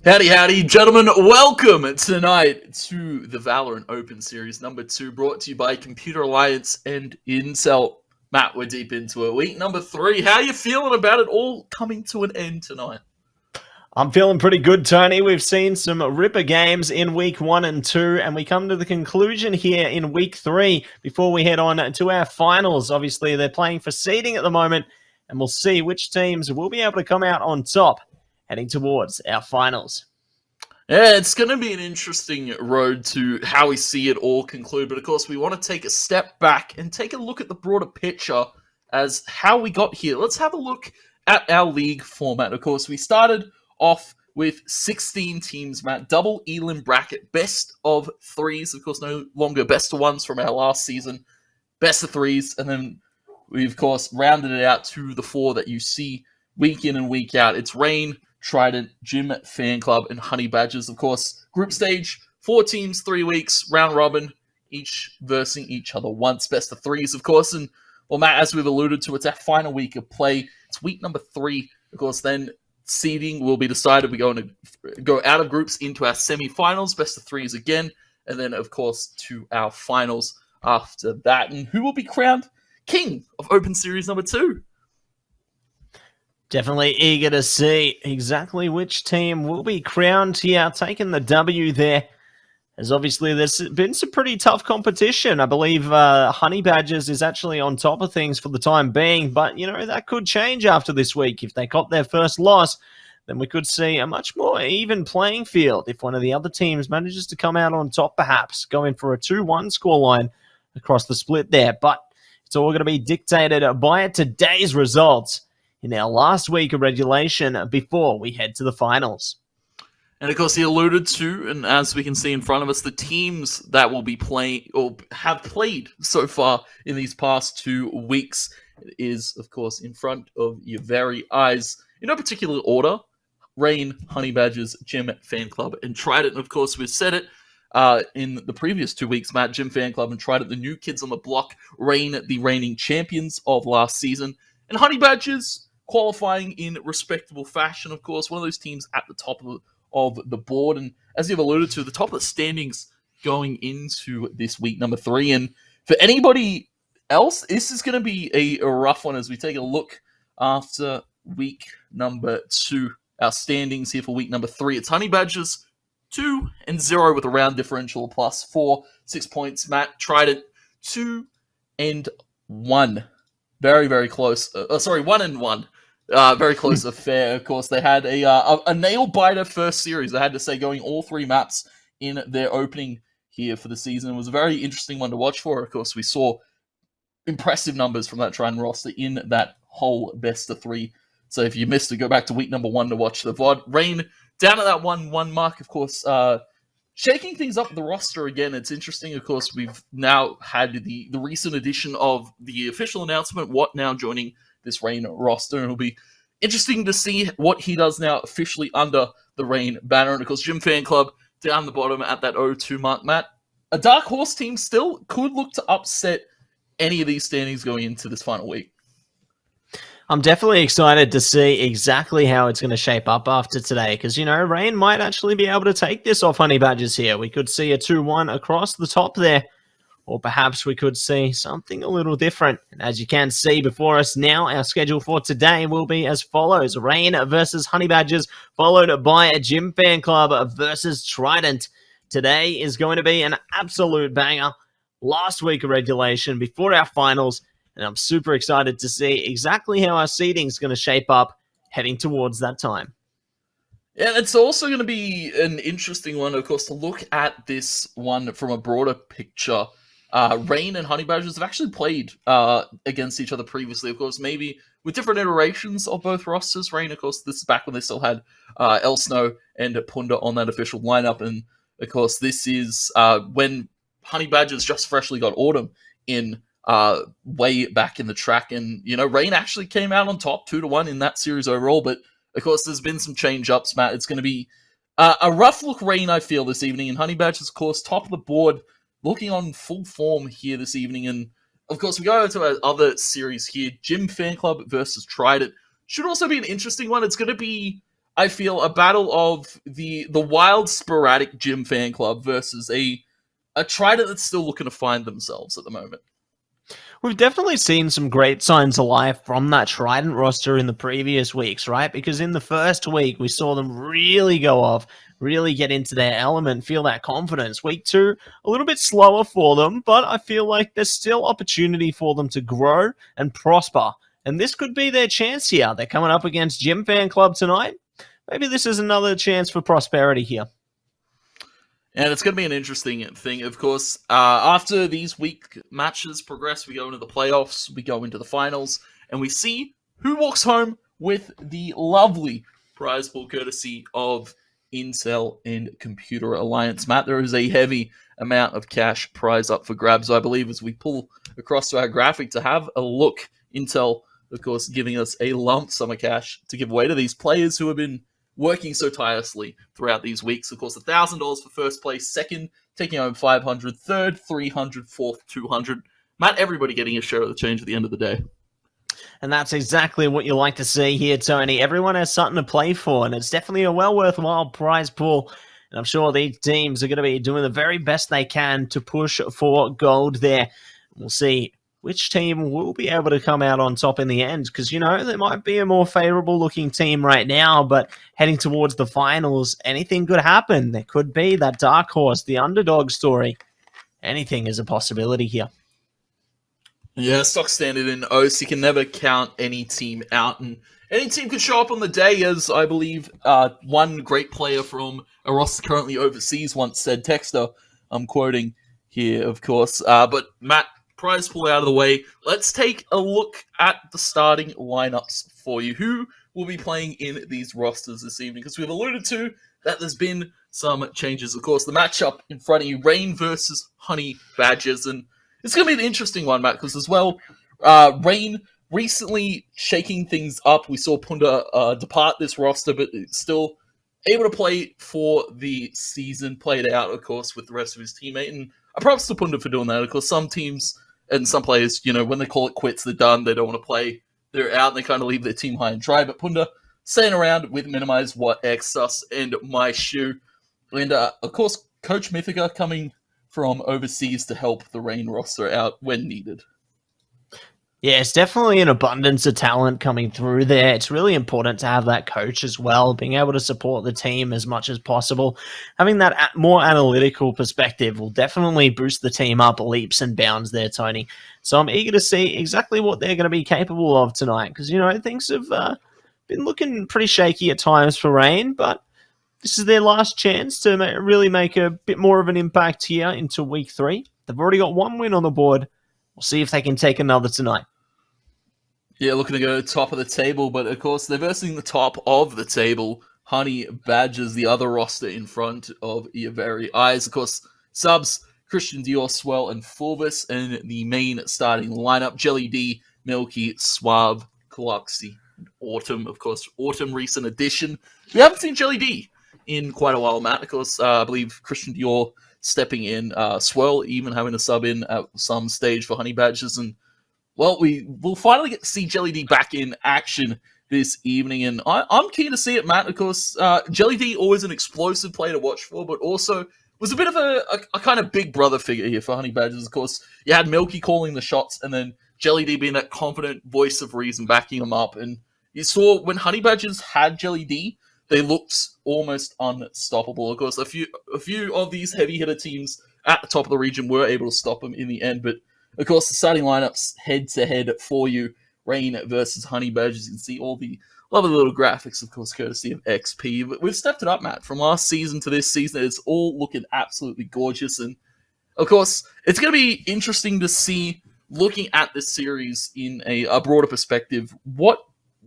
Howdy, howdy, gentlemen. Welcome tonight to the Valorant Open Series number 2, brought to you by Computer Alliance and Intel. Matt, we're deep into it. Week number 3. How are you feeling about it all coming to an end tonight? I'm feeling pretty good, Tony. We've seen some ripper games in week 1 and 2, and we come to the conclusion here in week 3 before we head on to our finals. Obviously, they're playing for seeding at the moment, and we'll see which teams will be able to come out on top heading towards our finals. Yeah, it's going to be an interesting road to how we see it all conclude. But of course, we want to take a step back and take a look at the broader picture as how we got here. Let's have a look at our league format. Of course, we started off with 16 teams, Matt. Double elim bracket, best of 3s. Of course, no longer best of 1s from our last season. Best of 3s. And then we, of course, rounded it out to the 4 that you see week in and week out. It's Rain, Trident, Gym Fan Club, and Honey Badgers. Of course, group stage, 4 teams, 3 weeks, round robin, each versing each other once. Best of 3s, of course. And, well, Matt, as we've alluded to, it's our final week of play. It's week number 3. Of course, then seeding will be decided. We're going to go out of groups into our semi-finals, best of 3s again, and then, of course, to our finals after that. And who will be crowned king of Open Series number 2? Definitely eager to see exactly which team will be crowned here, taking the W there. As obviously there's been some pretty tough competition. I believe Honey Badgers is actually on top of things for the time being, but that could change after this week. If they got their first loss, then we could see a much more even playing field if one of the other teams manages to come out on top, perhaps going for a 2-1 scoreline across the split there. But it's all going to be dictated by today's results in our last week of regulation before we head to the finals. And of course, he alluded to, and as we can see in front of us, the teams that will be playing or have played so far in these past 2 weeks is, of course, in front of your very eyes. In no particular order: Rain, Honey Badgers, Gym Fan Club, and Trident. And of course, we've said it in the previous 2 weeks, Matt. Gym Fan Club and Trident, the new kids on the block. Rain, the reigning champions of last season, and Honey Badgers qualifying in respectable fashion. Of course, one of those teams at the top of the board, and as you've alluded to, the top of the standings going into this week number 3. And for anybody else, this is going to be a rough one as we take a look after week number 2. Our standings here for week number 3. It's Honey Badgers 2-0 with a round differential of +4, 6 points. Matt, Trident 2-1. Very, very close. 1-1. Very close affair. Of course, they had a nail-biter first series, I had to say, going all 3 maps in their opening here for the season. It was a very interesting one to watch for. Of course, we saw impressive numbers from that Trident roster in that whole best of 3. So if you missed it, go back to week number 1 to watch the VOD. Rain down at that 1-1 mark, of course, shaking things up the roster again. It's interesting, of course, we've now had the recent addition of the official announcement, What now joining this Rain roster, and it'll be interesting to see what he does now officially under the Rain banner. And of course, Gym Fan Club down the bottom at that 0-2 mark. Matt, a dark horse team still could look to upset any of these standings going into this final week. I'm definitely excited to see exactly how it's going to shape up after today, because, Rain might actually be able to take this off Honey Badgers here. We could see a 2-1 across the top there, or perhaps we could see something a little different. And as you can see before us now, our schedule for today will be as follows: Rain versus Honey Badgers, followed by a Gym Fan Club versus Trident. Today is going to be an absolute banger. Last week of regulation before our finals, and I'm super excited to see exactly how our seeding is going to shape up heading towards that time. Yeah, it's also going to be an interesting one, of course, to look at this one from a broader picture. Rain and Honey Badgers have actually played against each other previously, of course, maybe with different iterations of both rosters. Rain, of course, this is back when they still had El Snow and Punda on that official lineup, and of course, this is when Honey Badgers just freshly got Autumn in way back in the track, and Rain actually came out on top 2-1 in that series overall. But of course, there's been some change-ups, Matt. It's going to be a rough look Rain, I feel, this evening, and Honey Badgers, of course, top of the board, looking on full form here this evening. And of course, we go over to our other series here, Gym Fan Club versus Trident. Should also be an interesting one. It's going to be I feel a battle of the wild sporadic gym fan club versus a Trident that's still looking to find themselves at the moment. We've definitely seen some great signs of life from that Trident roster in the previous weeks, right? Because in the first week, we saw them really go off, really get into their element, feel that confidence. Week 2, a little bit slower for them, but I feel like there's still opportunity for them to grow and prosper. And this could be their chance here. They're coming up against Gym Fan Club tonight. Maybe this is another chance for prosperity here. And it's going to be an interesting thing, of course. After these week matches progress, we go into the playoffs, we go into the finals, and we see who walks home with the lovely prize pool courtesy of Intel and Computer Alliance. Matt, there is a heavy amount of cash prize up for grabs, I believe, as we pull across to our graphic to have a look. Intel, of course, giving us a lump sum of cash to give away to these players who have been working so tirelessly throughout these weeks. Of course, $1,000 for first place, second taking home 500, third 300, fourth 200. Matt, everybody getting a share of the change at the end of the day. And that's exactly what you like to see here, Tony. Everyone has something to play for, and it's definitely a well worthwhile prize pool. And I'm sure these teams are going to be doing the very best they can to push for gold there. We'll see which team will be able to come out on top in the end, because, you know, there might be a more favorable looking team right now, but heading towards the finals, anything could happen. There could be that dark horse, the underdog story. Anything is a possibility here. Yeah, stock standard in OS. You can never count any team out, and any team could show up on the day, as I believe one great player from a roster currently overseas once said. Texter, I'm quoting here, of course. But Matt, prize pool out of the way. Let's take a look at the starting lineups for you. Who will be playing in these rosters this evening? Because we've alluded to that there's been some changes. Of course, the matchup in front of you, Rain versus Honey Badgers, and it's going to be an interesting one, Matt, because as well, Rain recently shaking things up. We saw Punda depart this roster, but still able to play for the season, played out, of course, with the rest of his teammate. And I props to Punda for doing that. Of course, some teams and some players, you know, when they call it quits, they're done. They don't want to play. They're out, and they kind of leave their team high and dry. But Punda staying around with Minimize, What, Exus, and My Shoe. And, of course, Coach Mythica coming from overseas to help the Rain roster out when needed. Yeah, it's definitely an abundance of talent coming through there. It's really important to have that coach as well, being able to support the team as much as possible. Having that more analytical perspective will definitely boost the team up leaps and bounds there, Tony. So I'm eager to see exactly what they're going to be capable of tonight, because, you know, things have been looking pretty shaky at times for Rain, but this is their last chance to really make a bit more of an impact here into week 3. They've already got one win on the board. We'll see if they can take another tonight. Yeah, looking to go top of the table, but of course they're versing the top of the table. Honey Badgers, the other roster in front of your very eyes. Of course, subs, Christian Dior, Swell, and Fulvis, and the main starting lineup, Jelly D, Milky, Suave, Caloxy, and Autumn. Of course, Autumn recent addition. We haven't seen Jelly D in quite a while, Matt. Of course, I believe Christian Dior stepping in, Swell even having a sub in at some stage for Honey Badgers, and well, we'll finally get to see Jelly D back in action this evening, and I'm keen to see it, Matt. Of course, Jelly D always an explosive player to watch for, but also was a bit of a kind of big brother figure here for Honey Badgers. Of course, you had Milky calling the shots, and then Jelly D being that confident voice of reason backing him up. And you saw when Honey Badgers had Jelly D, they looked almost unstoppable. Of course, a few of these heavy hitter teams at the top of the region were able to stop them in the end, but of course, the starting lineups head-to-head for you. Rain versus Honey Badgers. You can see all the lovely little graphics, of course, courtesy of XP. But we've stepped it up, Matt. From last season to this season, it's all looking absolutely gorgeous. And, of course, it's going to be interesting to see, looking at this series in a broader perspective, what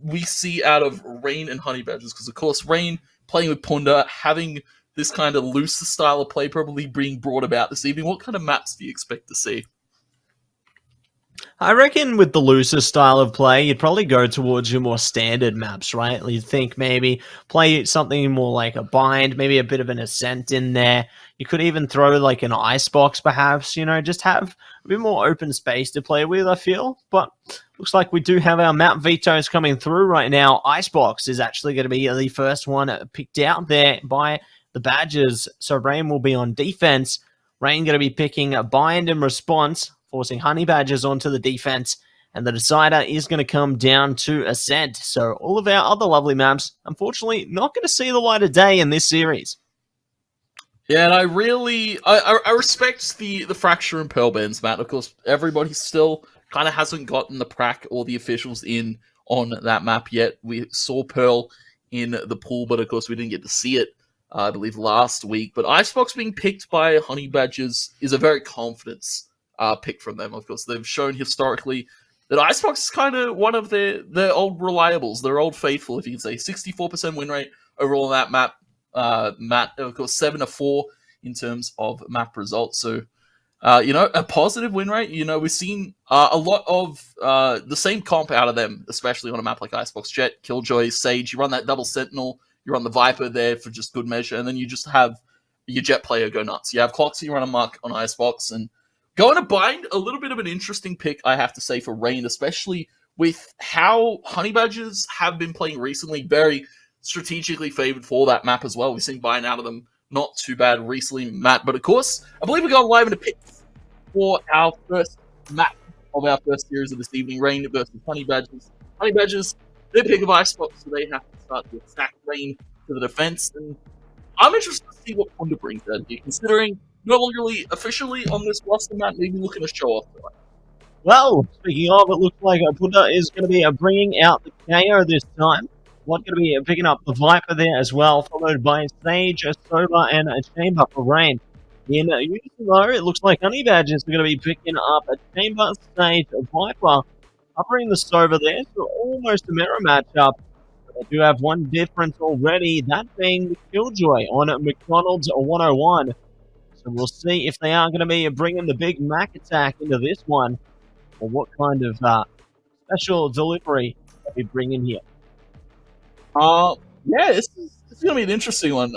we see out of Rain and Honey Badgers. Because, of course, Rain playing with Punda, having this kind of looser style of play probably being brought about this evening. What kind of maps do you expect to see? I reckon with the looser style of play, you'd probably go towards your more standard maps, right? You'd think maybe play something more like a bind, maybe a bit of an ascent in there. You could even throw like an icebox, perhaps, just have a bit more open space to play with, I feel. But looks like we do have our map vetoes coming through right now. Icebox is actually going to be the first one picked out there by the Badgers. So Rain will be on defense. Rain going to be picking a bind in response, forcing Honey Badgers onto the defense, and the decider is going to come down to Ascent. So all of our other lovely maps, unfortunately, not going to see the light of day in this series. Yeah, and I respect the Fracture and Pearl bans, Matt. Of course, everybody still kind of hasn't gotten the prac or the officials in on that map yet. We saw Pearl in the pool, but of course we didn't get to see it, I believe, last week. But Icebox being picked by Honey Badgers is a very confidence pick from them. Of course, they've shown historically that Icebox is kind of one of their old reliables, their old faithful, if you can say. 64% win rate overall on that map. Matt, of course, 7-4 in terms of map results. So, a positive win rate. We've seen a lot of the same comp out of them, especially on a map like Icebox Jet, Killjoy, Sage. You run that double Sentinel, you run the Viper there for just good measure, and then you just have your Jet player go nuts. You have Cloxy run amok on Icebox, and going to bind, a little bit of an interesting pick, I have to say, for Rain, especially with how Honey Badgers have been playing recently. Very strategically favored for that map as well. We've seen buying out of them not too bad recently, Matt. But of course, I believe we're going live in a pick for our first map of our first series of this evening, Rain versus Honey Badgers. Honey Badgers, their pick of Icebox, so they have to start to attack Rain to the defense. And I'm interested to see what Punda brings out here, considering not really officially on this roster, Matt, maybe looking to show off. Well, speaking of, it looks like Punda is going to be bringing out the KO this time. What's going to be picking up the Viper there as well, followed by Sage, a Sova, and a Chamber for Rain. In unison, though, it looks like Honey Badgers are going to be picking up a Chamber, Sage, a Viper, covering the Sova there, so almost a mirror matchup. But they do have one difference already, that being the Killjoy on McDonald's 101. So we'll see if they are going to be bringing the big Mac attack into this one, or what kind of special delivery they'll be bringing here. This is going to be an interesting one.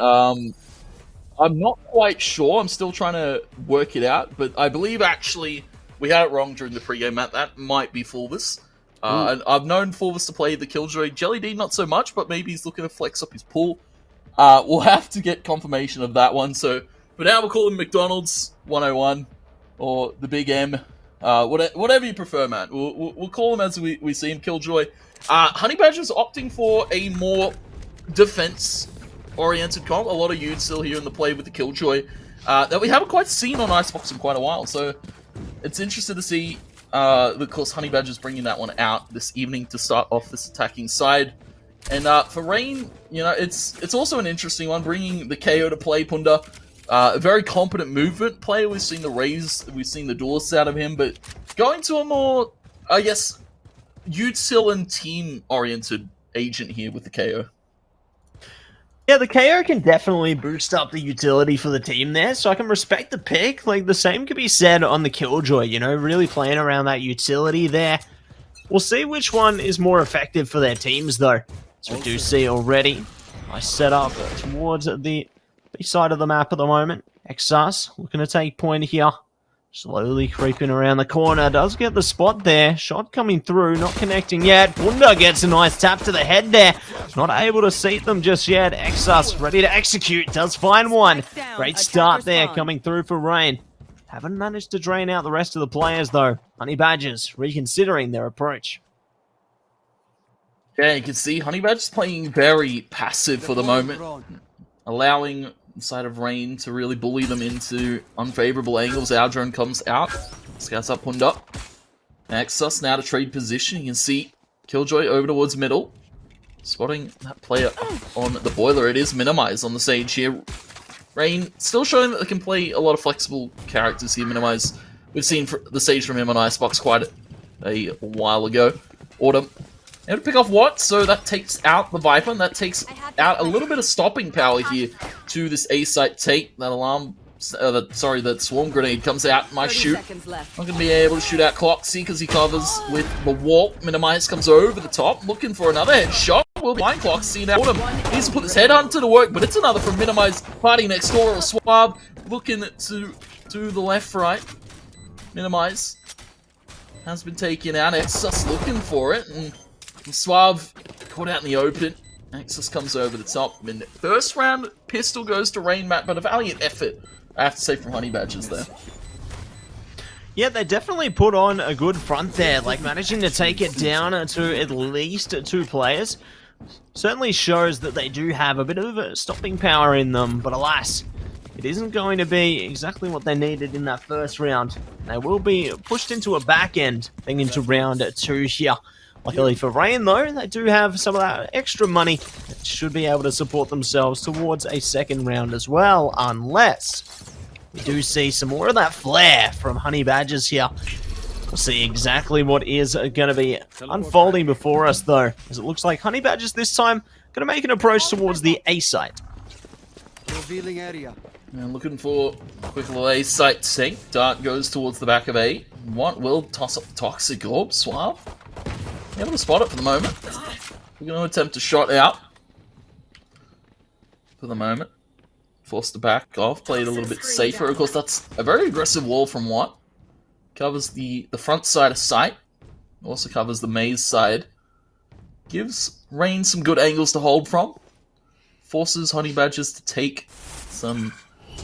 I'm not quite sure. I'm still trying to work it out, but I believe actually we had it wrong during the pregame, Matt. That might be Fulvis. And I've known Fulvis to play the Killjoy. Jelly D, not so much, but maybe he's looking to flex up his pool. We'll have to get confirmation of that one. So for now, we'll call him McDonald's 101 or the Big M. Whatever you prefer, Matt. We'll call him as we see him, Killjoy. Honey Badger's opting for a more defense-oriented comp. A lot of youths still here in the play with the Killjoy that we haven't quite seen on Icebox in quite a while. So it's interesting to see, of course, Honey Badger's bringing that one out this evening to start off this attacking side. And for Rain, it's also an interesting one, bringing the KO to play, Punda. A very competent movement player. We've seen the Rays, we've seen the duelists out of him, but going to a more, I guess, util and team-oriented agent here with the KO. Yeah, the KO can definitely boost up the utility for the team there, so I can respect the pick. Like, the same could be said on the Killjoy, really playing around that utility there. We'll see which one is more effective for their teams, though. So we do see already, nice setup towards the B side of the map at the moment. Exas looking to take point here. Slowly creeping around the corner. Does get the spot there. Shot coming through. Not connecting yet. Punda gets a nice tap to the head there. Not able to seat them just yet. Exas ready to execute. Does find one. Great start there coming through for Rain. Haven't managed to drain out the rest of the players though. Honey Badgers reconsidering their approach. Yeah, you can see Honey Badgers playing very passive for the moment. Allowing the side of Rain to really bully them into unfavorable angles. Our drone comes out. Scouts up Punda. Exus now to trade position. You can see Killjoy over towards middle. Spotting that player on the boiler. It is minimized on the Sage here. Rain still showing that they can play a lot of flexible characters here. Minimize. We've seen the Sage from him on Icebox quite a while ago. Autumn. Able to pick off what? So that takes out the Viper, and that takes out a little bit of stopping power here to this A-site take. That alarm that swarm grenade comes out. My 30 shoot. seconds left. Not going to be able to shoot out Cloxy because he covers with the wall. Minimize comes over the top, looking for another headshot. Will find Cloxy now. Needs to put this headhunter to work, but it's another from Minimize. Party next door, or Swab looking to do the left-right. Minimize has been taken out. Exus looking for it, and Suave caught out in the open. Exus comes over the top. And first round pistol goes to Rainmat, but a valiant effort, I have to say, from Honey Badgers there. Yeah, they definitely put on a good front there, like managing to take it down to at least 2 players. Certainly shows that they do have a bit of a stopping power in them, but alas, it isn't going to be exactly what they needed in that first round. They will be pushed into a back end, heading into round 2 here. Luckily for Rain, though, they do have some of that extra money that should be able to support themselves towards a second round as well, unless we do see some more of that flair from Honey Badgers here. We'll see exactly what is going to be unfolding before us, though, as it looks like Honey Badgers this time going to make an approach towards the A site. Revealing area. And looking for a quick little A site sink. Dart goes towards the back of A. What will toss up the Toxic Orb? Suave. Able to spot it for the moment. We're going to attempt a shot out. For the moment. Forced to back off. Play it a little bit safer. Of course, that's a very aggressive wall from Watt. Covers the front side of sight. Also covers the maze side. Gives Rain some good angles to hold from. Forces Honey Badgers to take some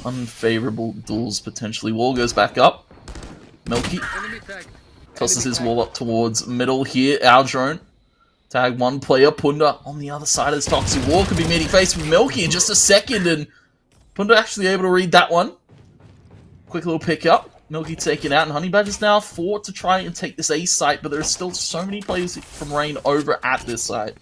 unfavorable duels potentially. Wall goes back up. Milky tosses his wall up towards middle here. Our drone. Tag one player. Punda on the other side of this toxic wall. Could be meeting face with Milky in just a second. And Punda actually able to read that one. Quick little pick up. Milky taken out. And Honey Badgers now 4 to try and take this A site. But there's still so many players from Rain over at this site.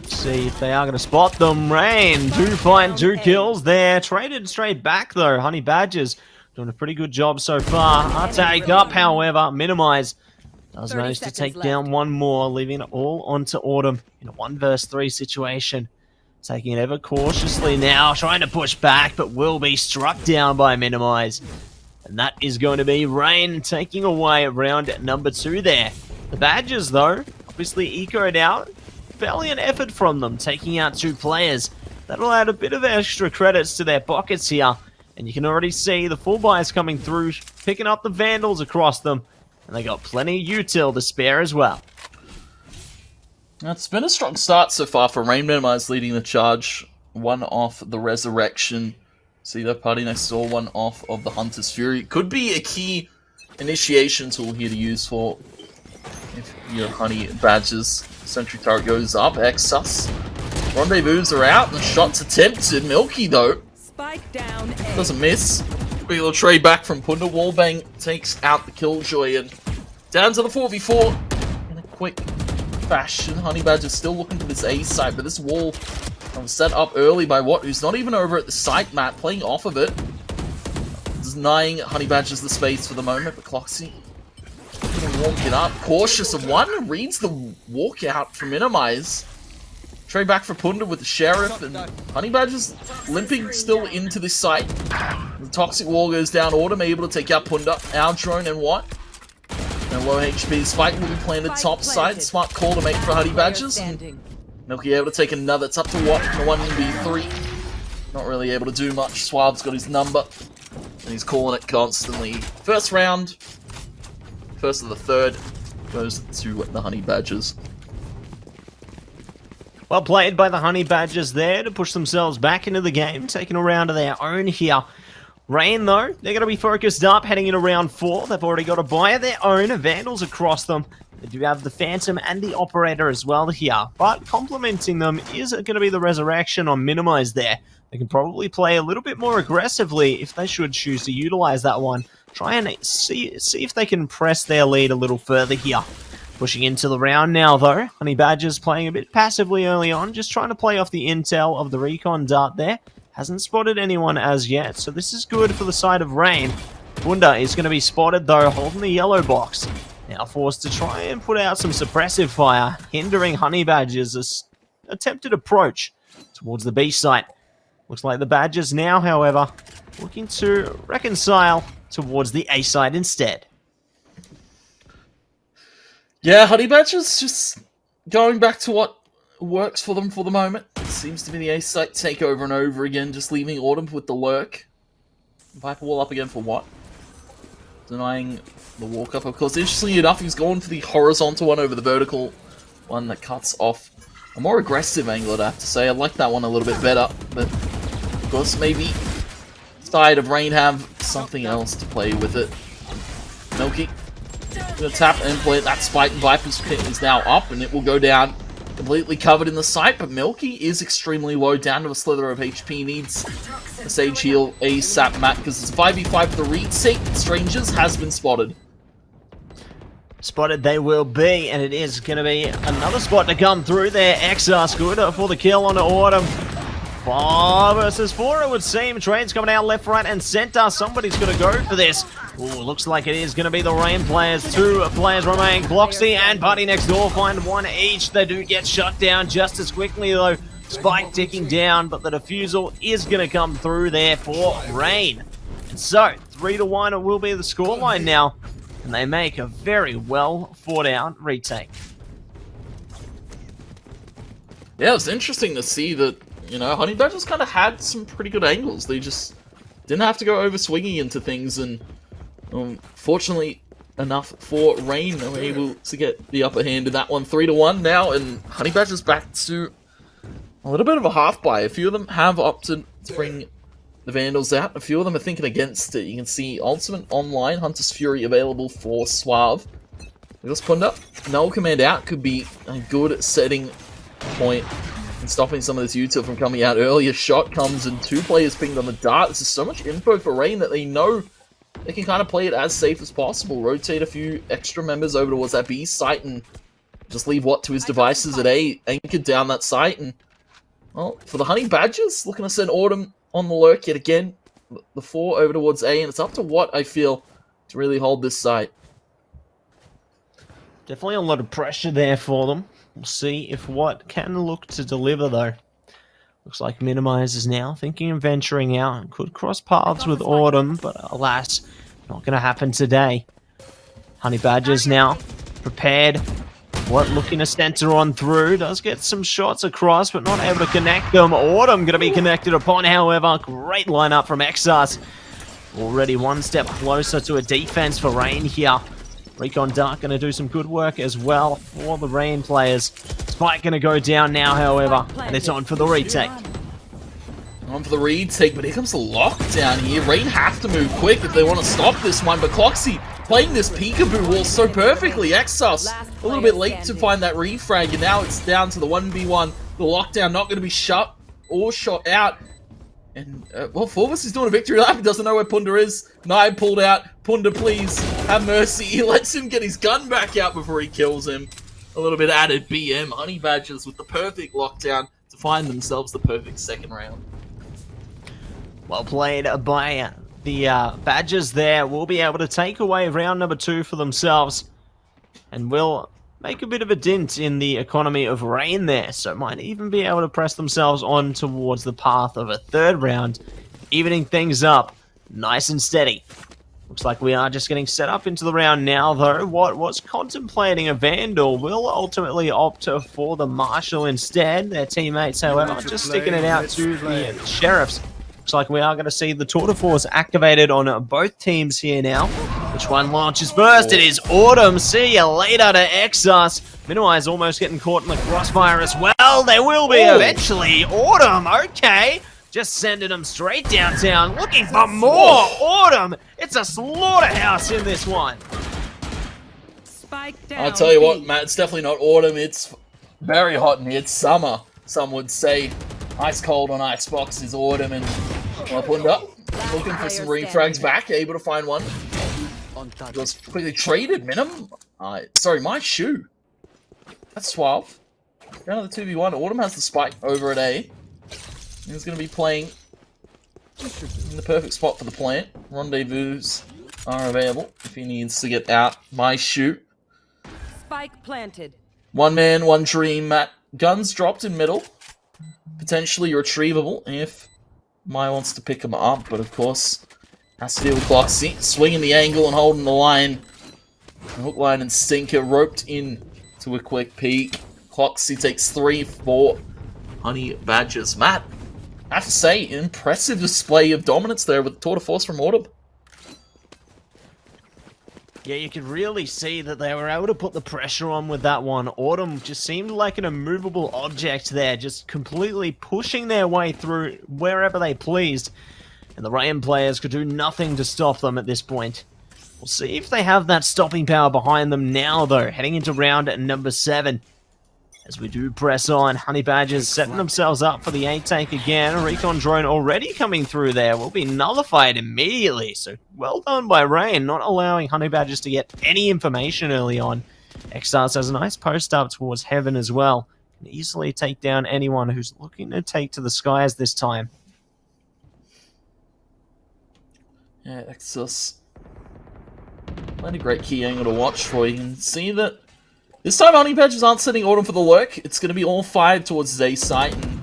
See if they are going to spot them. Rain do find 2 kills there. Traded straight back though. Honey Badgers doing a pretty good job so far. Take up, however. Minimize does manage to take down one more, leaving it all onto Autumn in a 1 versus 3 situation. Taking it ever cautiously now, trying to push back, but will be struck down by Minimize. And that is going to be Rain taking away round number 2 there. The Badgers, though, obviously ecoed out. Valiant effort from them, taking out 2 players. That'll add a bit of extra credits to their pockets here. And you can already see the full buys coming through, picking up the Vandals across them. And they got plenty of util to spare as well. It's been a strong start so far for Rain. Minimize leading the charge. 1 off the Resurrection. See that party next door, 1 off of the Hunter's Fury. Could be a key initiation tool here to use for if your Honey Badgers. Sentry turret goes up. Exus. Rendezvous are out. And the shot's attempted. Milky, though, Spike down A. doesn't miss. Quick little trade back from Punda. Wallbang takes out the Killjoy. And down to the 4v4 in a quick fashion. Honey Badger's still looking for this A site, but this wall was set up early by Watt, who's not even over at the site map, playing off of it. Denying Honey Badgers the space for the moment, but Cloxy gonna walk it up. Cautious of one, reads the walkout for Minimize. Trade back for Punda with the Sheriff, and Honey Badgers limping still into this site. The toxic wall goes down. Autumn able to take out Punda, our drone, and Watt. And low HP spike will be planted top side. Smart call to make for Honey Badgers. Milky able to take another. It's up to Watt in the 1v3. Not really able to do much. Suave's got his number. And he's calling it constantly. First round. First of the third. Goes to the Honey Badgers. Well played by the Honey Badgers there to push themselves back into the game. Taking a round of their own here. Rain, though, they're going to be focused up heading into round 4. They've already got a buy of their own. Vandals across them. They do have the Phantom and the Operator as well here. But complementing them is going to be the Resurrection on Minimize there. They can probably play a little bit more aggressively if they should choose to utilize that one. Try and see if they can press their lead a little further here. Pushing into the round now, though. Honey Badgers playing a bit passively early on. Just trying to play off the intel of the recon dart there. Hasn't spotted anyone as yet, so this is good for the side of Rain. Punda is going to be spotted, though, holding the yellow box. Now forced to try and put out some suppressive fire, hindering Honey Badgers' attempted approach towards the B site. Looks like the Badgers now, however, looking to reconcile towards the A side instead. Yeah, Honey Badgers just going back to what works for them for the moment. Seems to be the A site take over and over again, just leaving Autumn with the lurk. Viper wall up again for what? Denying the walk up, of course. Interestingly enough, he's gone for the horizontal one over the vertical one that cuts off a more aggressive angle, I'd have to say. I like that one a little bit better, but of course, maybe side of Rain have something else to play with it. Milky gonna tap and plant that spike. Viper's pit is now up, and it will go down completely covered in the site, but Milky is extremely low, down to a slither of HP. Needs a Sage heal ASAP, Matt, because it's 5v5 for the retake. Strangers has been spotted. Spotted they will be, and it is going to be another spot to come through there. XR's good for the kill on Autumn. 4 versus 4, it would seem. Trains coming out left, right, and center. Somebody's going to go for this. Ooh, looks like it is going to be the Rain players. 2 players remain. Bloxy and Buddy next door find 1 each. They do get shut down just as quickly, though. Spike ticking down, but the defusal is going to come through there for Rain. And so, 3-1 it will be the scoreline now. And they make a very well thought out retake. Yeah, it's interesting to see that, you know, Honey Badgers kind of had some pretty good angles. They just didn't have to go over swinging into things, and fortunately enough for Rain, they were able to get the upper hand in that one. 3-1 now, and Honey Badgers back to a little bit of a half buy. A few of them have opted to bring the Vandals out. A few of them are thinking against it. You can see Ultimate Online, Hunter's Fury available for Suave. Because Punda, no command out could be a good setting point and stopping some of this util from coming out earlier. Shot comes and 2 players pinged on the dart. This is so much info for Rain that they know they can kind of play it as safe as possible. Rotate a few extra members over towards that B site and just leave Watt to his devices at A, anchored down that site. And, well, for the Honey Badgers, looking to send Autumn on the lurk yet again. The 4 over towards A, and it's up to Watt, I feel, to really hold this site. Definitely a lot of pressure there for them. We'll see if Watt can look to deliver, though. Looks like Minimize is now thinking of venturing out and could cross paths with Autumn, but alas, not going to happen today. Honey Badgers now prepared. Watt looking to center on through. Does get some shots across, but not able to connect them. Autumn going to be connected upon, however. Great lineup from Exas. Already 1 step closer to a defense for Rain here. Recon Dark going to do some good work as well for the Rain players. Spike going to go down now, however, and it's on for the retake. On for the retake, but here comes the lockdown here. Rain have to move quick if they want to stop this one, but Cloxy playing this peekaboo wall so perfectly. Exos a little bit late to find that refrag, and now it's down to the 1v1. The lockdown not going to be shut or shot out. And, well, Fulvus is doing a victory lap. He doesn't know where Punda is. Naib pulled out. Punda, please, have mercy. He lets him get his gun back out before he kills him. A little bit added BM. Honey Badgers with the perfect lockdown to find themselves the perfect second round. Well played by the Badgers there. Will be able to take away round number 2 for themselves. And will make a bit of a dent in the economy of Rain there. So might even be able to press themselves on towards the path of a 3rd round. Evening things up nice and steady. Looks like we are just getting set up into the round now, though. What was contemplating a Vandal will ultimately opt for the Marshal instead. Their teammates, however, just sticking it out to the Sheriffs. Looks like we are going to see the Tour de Force activated on both teams here now. Which one launches first? It is Autumn. See you later to Exas. Minimize almost getting caught in the crossfire as well. They will be eventually. Autumn, okay. Just sending them straight downtown. Looking for more. Autumn. It's a slaughterhouse in this one. Spike down. I'll tell you what, Matt, it's definitely not autumn. It's very hot in here. It's summer, some would say. Ice cold on Icebox is autumn, and well, Punda looking for some refrags back, able to find one. It was quickly traded, Minim. Sorry, my shoe. That's Suave. Down to the 2v1. Autumn has the spike over at A. He's going to be playing in the perfect spot for the plant. Rendezvous are available if he needs to get out. My shoe. Spike planted. 1 man, 1 dream, Matt. Guns dropped in middle. Potentially retrievable if Maya wants to pick him up, but of course has to deal with Cloxy. Swinging the angle and holding the line. Hook, line, and sinker roped in to a quick peek. Cloxy takes 3 for Honey Badgers. Matt, I have to say, impressive display of dominance there with the tour de force from Autumn. Yeah, you could really see that they were able to put the pressure on with that one. Autumn just seemed like an immovable object there, just completely pushing their way through wherever they pleased. And the Rain players could do nothing to stop them at this point. We'll see if they have that stopping power behind them now, though, heading into round number 7. As we do press on, Honey Badgers setting themselves up for the 8 tank again. A recon drone already coming through there will be nullified immediately. So well done by Rain, not allowing Honey Badgers to get any information early on. Xstars has a nice post up towards Heaven as well. Can easily take down anyone who's looking to take to the skies this time. Yeah, Exos. Plenty great key angle to watch for. You can see that this time Honey Badgers aren't sending Autumn for the lurk. It's going to be all fired towards Zay's site. And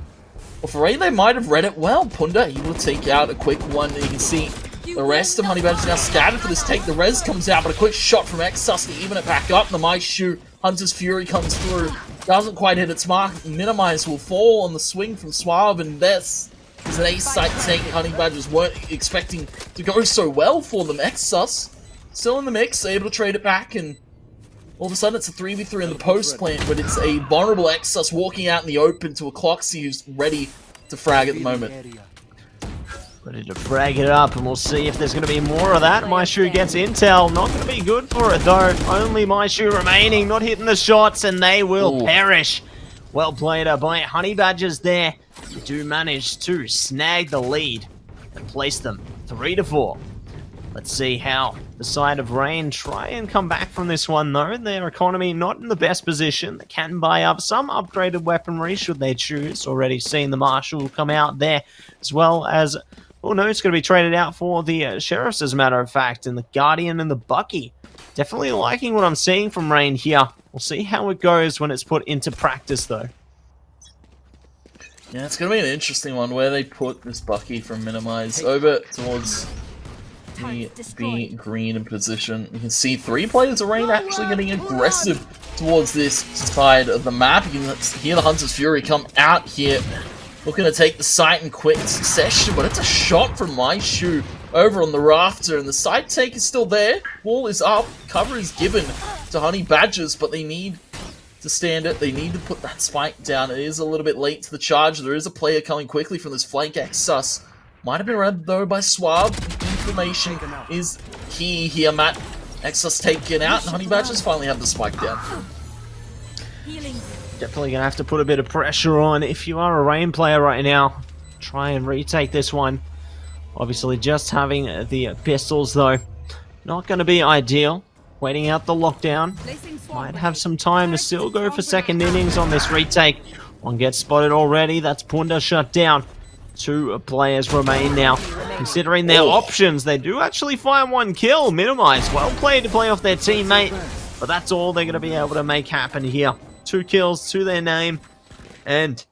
well, for Rain, they might have read it well. Punda able to take out a quick one. You can see the rest of Honey Badgers now scattered for this take. The res comes out, but a quick shot from Exos to even it back up. The My Shoe Hunter's Fury comes through. Doesn't quite hit its mark. Minimize will fall on the swing from Suave, and this is an ace site tank. Honey Badgers weren't expecting to go so well for them. Exos still in the mix, able to trade it back, and all of a sudden it's a 3v3 in the post plant, but it's a vulnerable Exos walking out in the open to a Cloxy who's ready to frag at the moment. Ready to frag it up, and we'll see if there's going to be more of that. My Shoe gets intel. Not going to be good for it, though. Only My Shoe remaining, not hitting the shots, and they will perish. Well played by Honey Badgers there. They do manage to snag the lead and place them 3-4. Let's see how the side of Rain try and come back from this one, though. Their economy not in the best position. They can buy up some upgraded weaponry should they choose. Already seen the Marshal come out there, as well as, oh no, it's going to be traded out for the Sheriffs, as a matter of fact, and the Guardian and the Bucky. Definitely liking what I'm seeing from Rain here. We'll see how it goes when it's put into practice, though. Yeah, it's going to be an interesting one where they put this Bucky from Minimize over towards the green position. You can see 3 players of Rain actually getting aggressive towards this side of the map. You can hear the Hunter's Fury come out here, looking to take the site in quick succession, but it's a shot from My Shoe over on the rafter, and the side take is still there. Wall is up, cover is given to Honey Badgers, but they need to stand it. They need to put that spike down. It is a little bit late to the charge. There is a player coming quickly from this flank. Exus might have been read though by Suave. Information is key here, Matt. Exus taken out, and Honey Badgers finally have the spike down. Definitely going to have to put a bit of pressure on if you are a Rain player right now. Try and retake this one. Obviously just having the pistols though, not going to be ideal. Waiting out the lockdown. Might have some time to still go for second innings on this retake. One gets spotted already. That's Punda shut down. 2 players remain now. Considering their options, they do actually find 1 kill. Minimize. Well played to play off their teammate. But that's all they're going to be able to make happen here. 2 kills to their name. And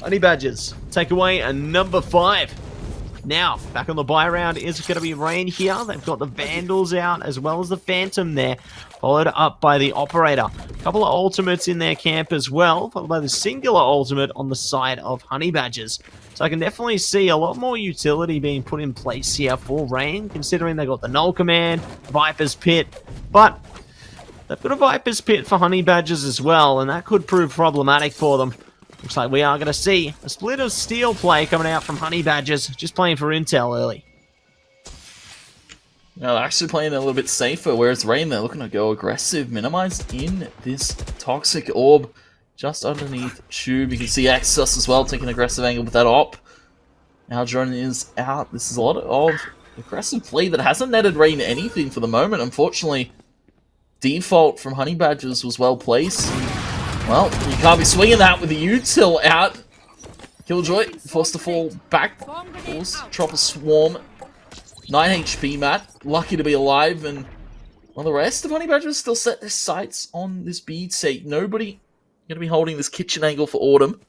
Honey Badgers take away a number 5. Now, back on the buy round is going to be Rain here. They've got the Vandals out as well as the Phantom there, followed up by the Operator. A couple of ultimates in their camp as well, followed by the singular ultimate on the side of Honey Badgers. So I can definitely see a lot more utility being put in place here for Rain, considering they got the Null Command, Viper's Pit, but they've got a Viper's Pit for Honey Badgers as well, and that could prove problematic for them. Looks like we are going to see a split of steel play coming out from Honey Badgers, just playing for intel early. No, they're actually playing a little bit safer, whereas Rain, they're looking to go aggressive, minimized in this toxic orb just underneath Tube. You can see Exus as well taking an aggressive angle with that op. Now drone is out. This is a lot of aggressive play that hasn't netted Rain anything for the moment. Unfortunately, default from Honey Badgers was well placed. Well, you can't be swinging that with the util out. Killjoy forced to fall back. Falls, drop a swarm. 9 HP, Matt. Lucky to be alive. And well, the rest of Honey Badgers still set their sights on this bead state. Nobody going to be holding this kitchen angle for Autumn.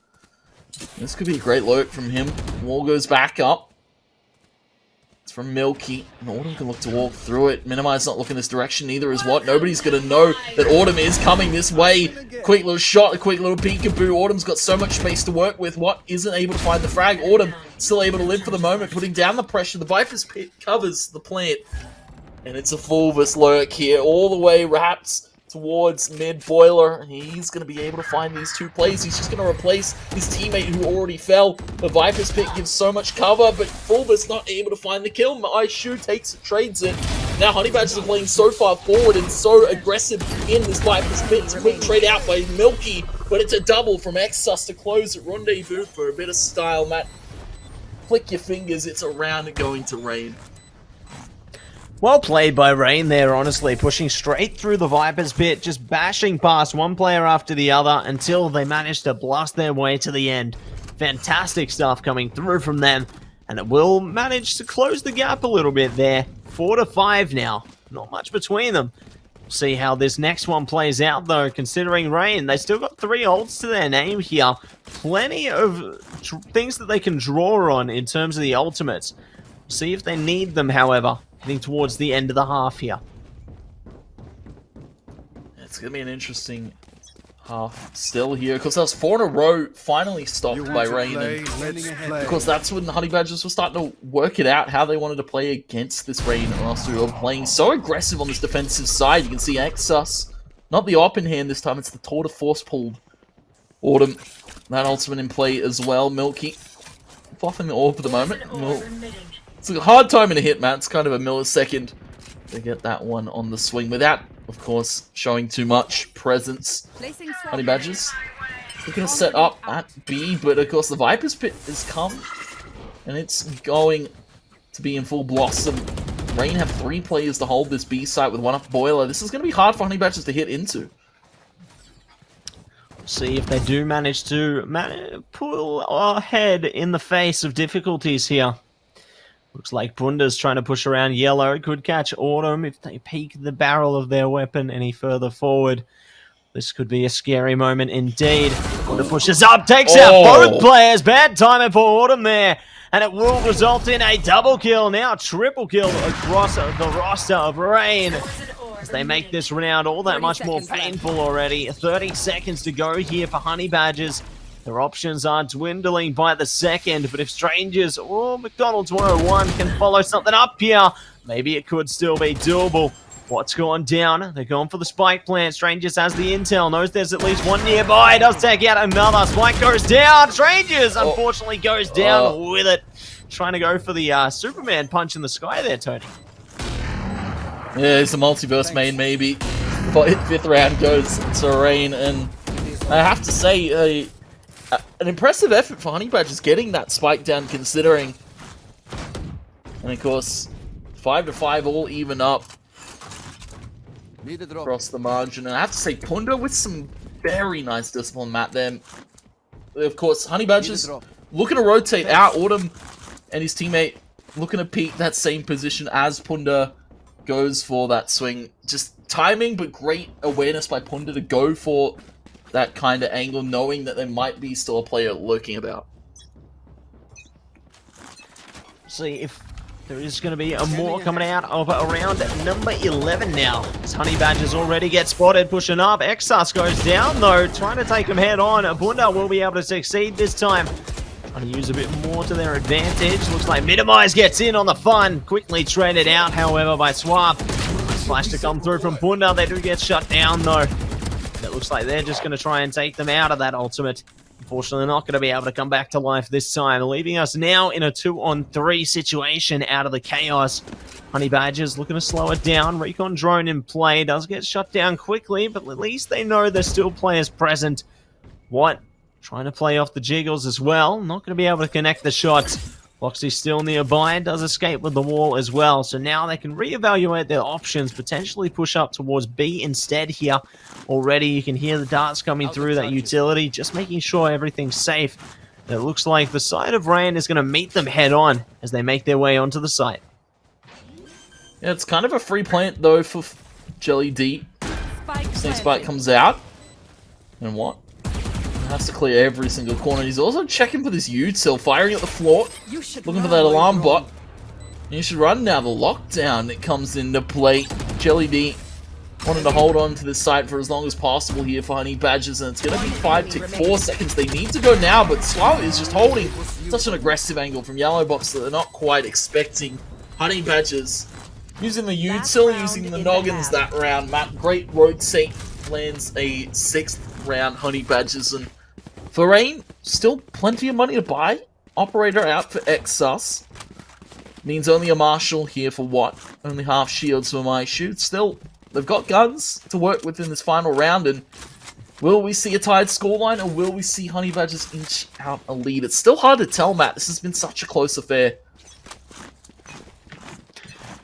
This could be a great lurk from him. Wall goes back up. It's from Milky. And Autumn can look to walk through it. Minimize not looking this direction, neither is what. Nobody's going to know that Autumn is coming this way. Quick little shot, a quick little peekaboo. Autumn's got so much space to work with. What isn't able to find the frag. Autumn still able to live for the moment, putting down the pressure. The Viper's pit covers the plant. And it's a Fulvus lurk here, all the way wrapped towards mid-boiler, and he's going to be able to find these two plays. He's just going to replace his teammate who already fell. The Viper's pit gives so much cover, but Fulvus not able to find the kill. Maishu takes it, trades it. Now Honey Badgers are playing so far forward and so aggressive in this Viper's pit. It's a quick trade out by Milky, but it's a double from Exus to close at Rendezvous for a bit of style, Matt. Flick your fingers, it's a round going to Rain. Well played by Rain there, honestly, pushing straight through the Viper's pit, just bashing past one player after the other until they managed to blast their way to the end. Fantastic stuff coming through from them, and it will manage to close the gap a little bit there. 4-5 now, not much between them. We'll see how this next one plays out though, considering Rain, they still got 3 ults to their name here. Plenty of things that they can draw on in terms of the ultimates. We'll see if they need them, however. Heading towards the end of the half here. It's going to be an interesting half still here. Because that was 4 in a row, finally stopped by Rain. Of course, that's when the Honey Badgers were starting to work it out, how they wanted to play against this Rain. After we were playing so aggressive on this defensive side, you can see Exus, not the op in hand this time, it's the tour de force pulled. Autumn, that ultimate in play as well. Milky, buffing the orb for the moment. It's a hard time in a hit, man. It's kind of a millisecond to get that one on the swing without, of course, showing too much presence. Honey Badgers looking to set up at B, but of course the Viper's pit has come and it's going to be in full blossom. Rain have 3 players to hold this B site with 1 up boiler. This is going to be hard for Honey Badgers to hit into. See if they do manage to pull ahead in the face of difficulties here. Looks like Bunda's trying to push around yellow. Could catch Autumn if they peek the barrel of their weapon any further forward. This could be a scary moment indeed. Bunda pushes up, takes out both players. Bad timing for Autumn there. And it will result in a double kill. Now triple kill across the roster of Rain. As they make this round all that much more painful already. 30 seconds to go here for Honey Badgers. Their options are dwindling by the second, but if Strangers or McDonald's 101 can follow something up here, maybe it could still be doable. What's gone down? They're going for the spike plant. Strangers has the intel, knows there's at least one nearby. Does take out another. Spike goes down. Strangers, unfortunately, goes down with it. Trying to go for the Superman punch in the sky there, Tony. Yeah, it's a multiverse main, maybe. But 5th round goes to Rain, and I have to say, an impressive effort for Honey Badgers getting that spike down, considering. And of course, 5-5 all even up across the margin. And I have to say, Punda with some very nice discipline, Matt. Then, of course, Honey Badgers looking to rotate out. Autumn and his teammate looking to peek that same position as Punda goes for that swing. Just timing, but great awareness by Punda to go for that kind of angle, knowing that there might be still a player lurking about. See if there is going to be a more coming out of around number 11 now. As Honey Badgers already get spotted, pushing up. Exus goes down though, trying to take him head on. Bunda will be able to succeed this time. Trying to use a bit more to their advantage. Looks like Minimize gets in on the fun. Quickly traded out, however, by Swap. Flash to come through from Bunda. They do get shut down though. It looks like they're just going to try and take them out of that ultimate. Unfortunately, they're not going to be able to come back to life this time, leaving us now in a 2-on-3 situation out of the chaos. Honey Badgers looking to slow it down. Recon drone in play. Does get shut down quickly, but at least they know there's still players present. What? Trying to play off the jiggles as well. Not going to be able to connect the shots. Foxy's still nearby, does escape with the wall as well. So now they can reevaluate their options, potentially push up towards B instead here. Already you can hear the darts coming through that utility, just making sure everything's safe. And it looks like the side of Rain is going to meet them head on as they make their way onto the site. Yeah, it's kind of a free plant though for Jelly D. Snake Spike comes out. And what? Has to clear every single corner. He's also checking for this util, firing at the floor, looking for that alarm bot. You should run now. The lockdown that comes into play. Jelly D wanted to hold on to this site for as long as possible here for Honey Badgers, and it's going to be 5 tick 4 seconds. They need to go now, but Swallow is just holding such an aggressive angle from Yellow Box that they're not quite expecting. Honey Badgers using the util, using the noggins that round. Matt, great rotate, lands a 6th round Honey Badgers, and for Rain, still plenty of money to buy. Operator out for Exus. Means only a Marshal here for what? Only half shields for my shoot. Still, they've got guns to work with in this final round, and will we see a tied scoreline, or will we see Honey Badgers inch out a lead? It's still hard to tell, Matt. This has been such a close affair.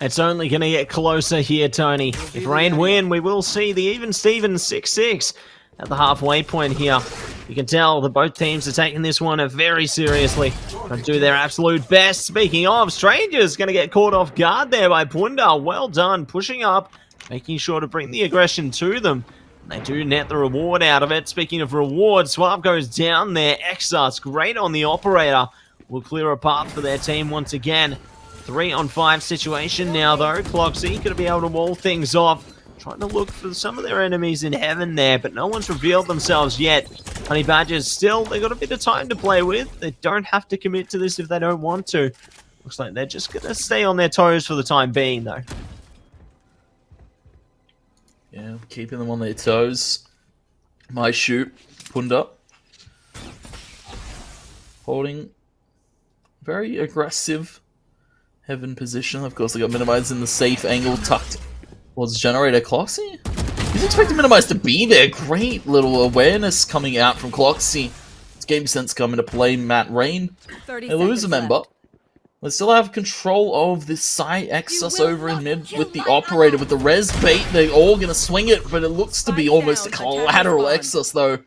It's only going to get closer here, Tony. If Rain win, we will see the even Steven 6-6 at the halfway point here. You can tell that both teams are taking this one very seriously. Going to do their absolute best. Speaking of, Strangers going to get caught off guard there by Punda. Well done, pushing up, making sure to bring the aggression to them. They do net the reward out of it. Speaking of reward, Suave goes down there. Exar's great on the operator. Will clear a path for their team once again. 3-on-5 situation now, though. Cloxy going to be able to wall things off. Trying to look for some of their enemies in heaven there, but no one's revealed themselves yet. Honey Badgers still, they got a bit of time to play with. They don't have to commit to this if they don't want to. Looks like they're just going to stay on their toes for the time being, though. Yeah, keeping them on their toes. My shoot, Punda. Holding very aggressive heaven position. Of course, they got minimized in the safe angle, tucked towards generator. Cloxy? He's expecting Minimize to be there. Great little awareness coming out from Cloxy. It's game sense coming to play. Matt Rain. They lose a member. They still have control of this site. Exus over in mid with the operator. With the res bait, they're all going to swing it, but it looks to be almost a collateral Exus, though.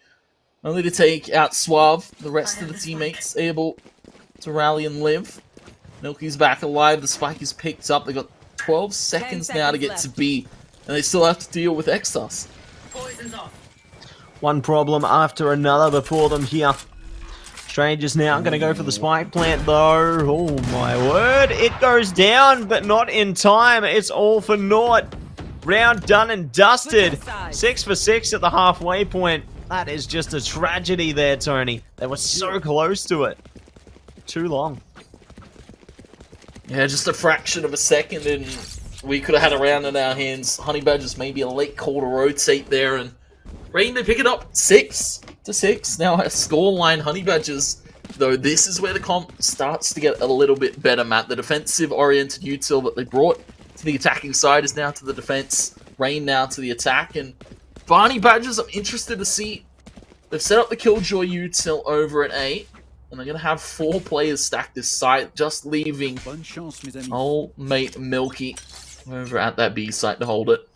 Only to take out Suave. The rest of the teammates able to rally and live. Milky's back alive. The spike is picked up. They got 12 seconds now to get to B, and they still have to deal with Exus. One problem after another before them here. Strangers now going to go for the spike plant, though. Oh my word. It goes down, but not in time. It's all for naught. Round done and dusted. 6 for 6 at the halfway point. That is just a tragedy there, Tony. They were so close to it. Too long. Yeah, just a fraction of a second, and we could have had a round in our hands. Honey Badgers maybe a late call to rotate there, and Rain, they pick it up 6 to 6. Now a scoreline. Honey Badgers, though, this is where the comp starts to get a little bit better, Matt. The defensive-oriented util that they brought to the attacking side is now to the defense. Rain now to the attack, and Honey Badgers, I'm interested to see. They've set up the Killjoy util over at A, and they're going to have 4 players stack this site, just leaving old mate Milky over at that B site to hold it.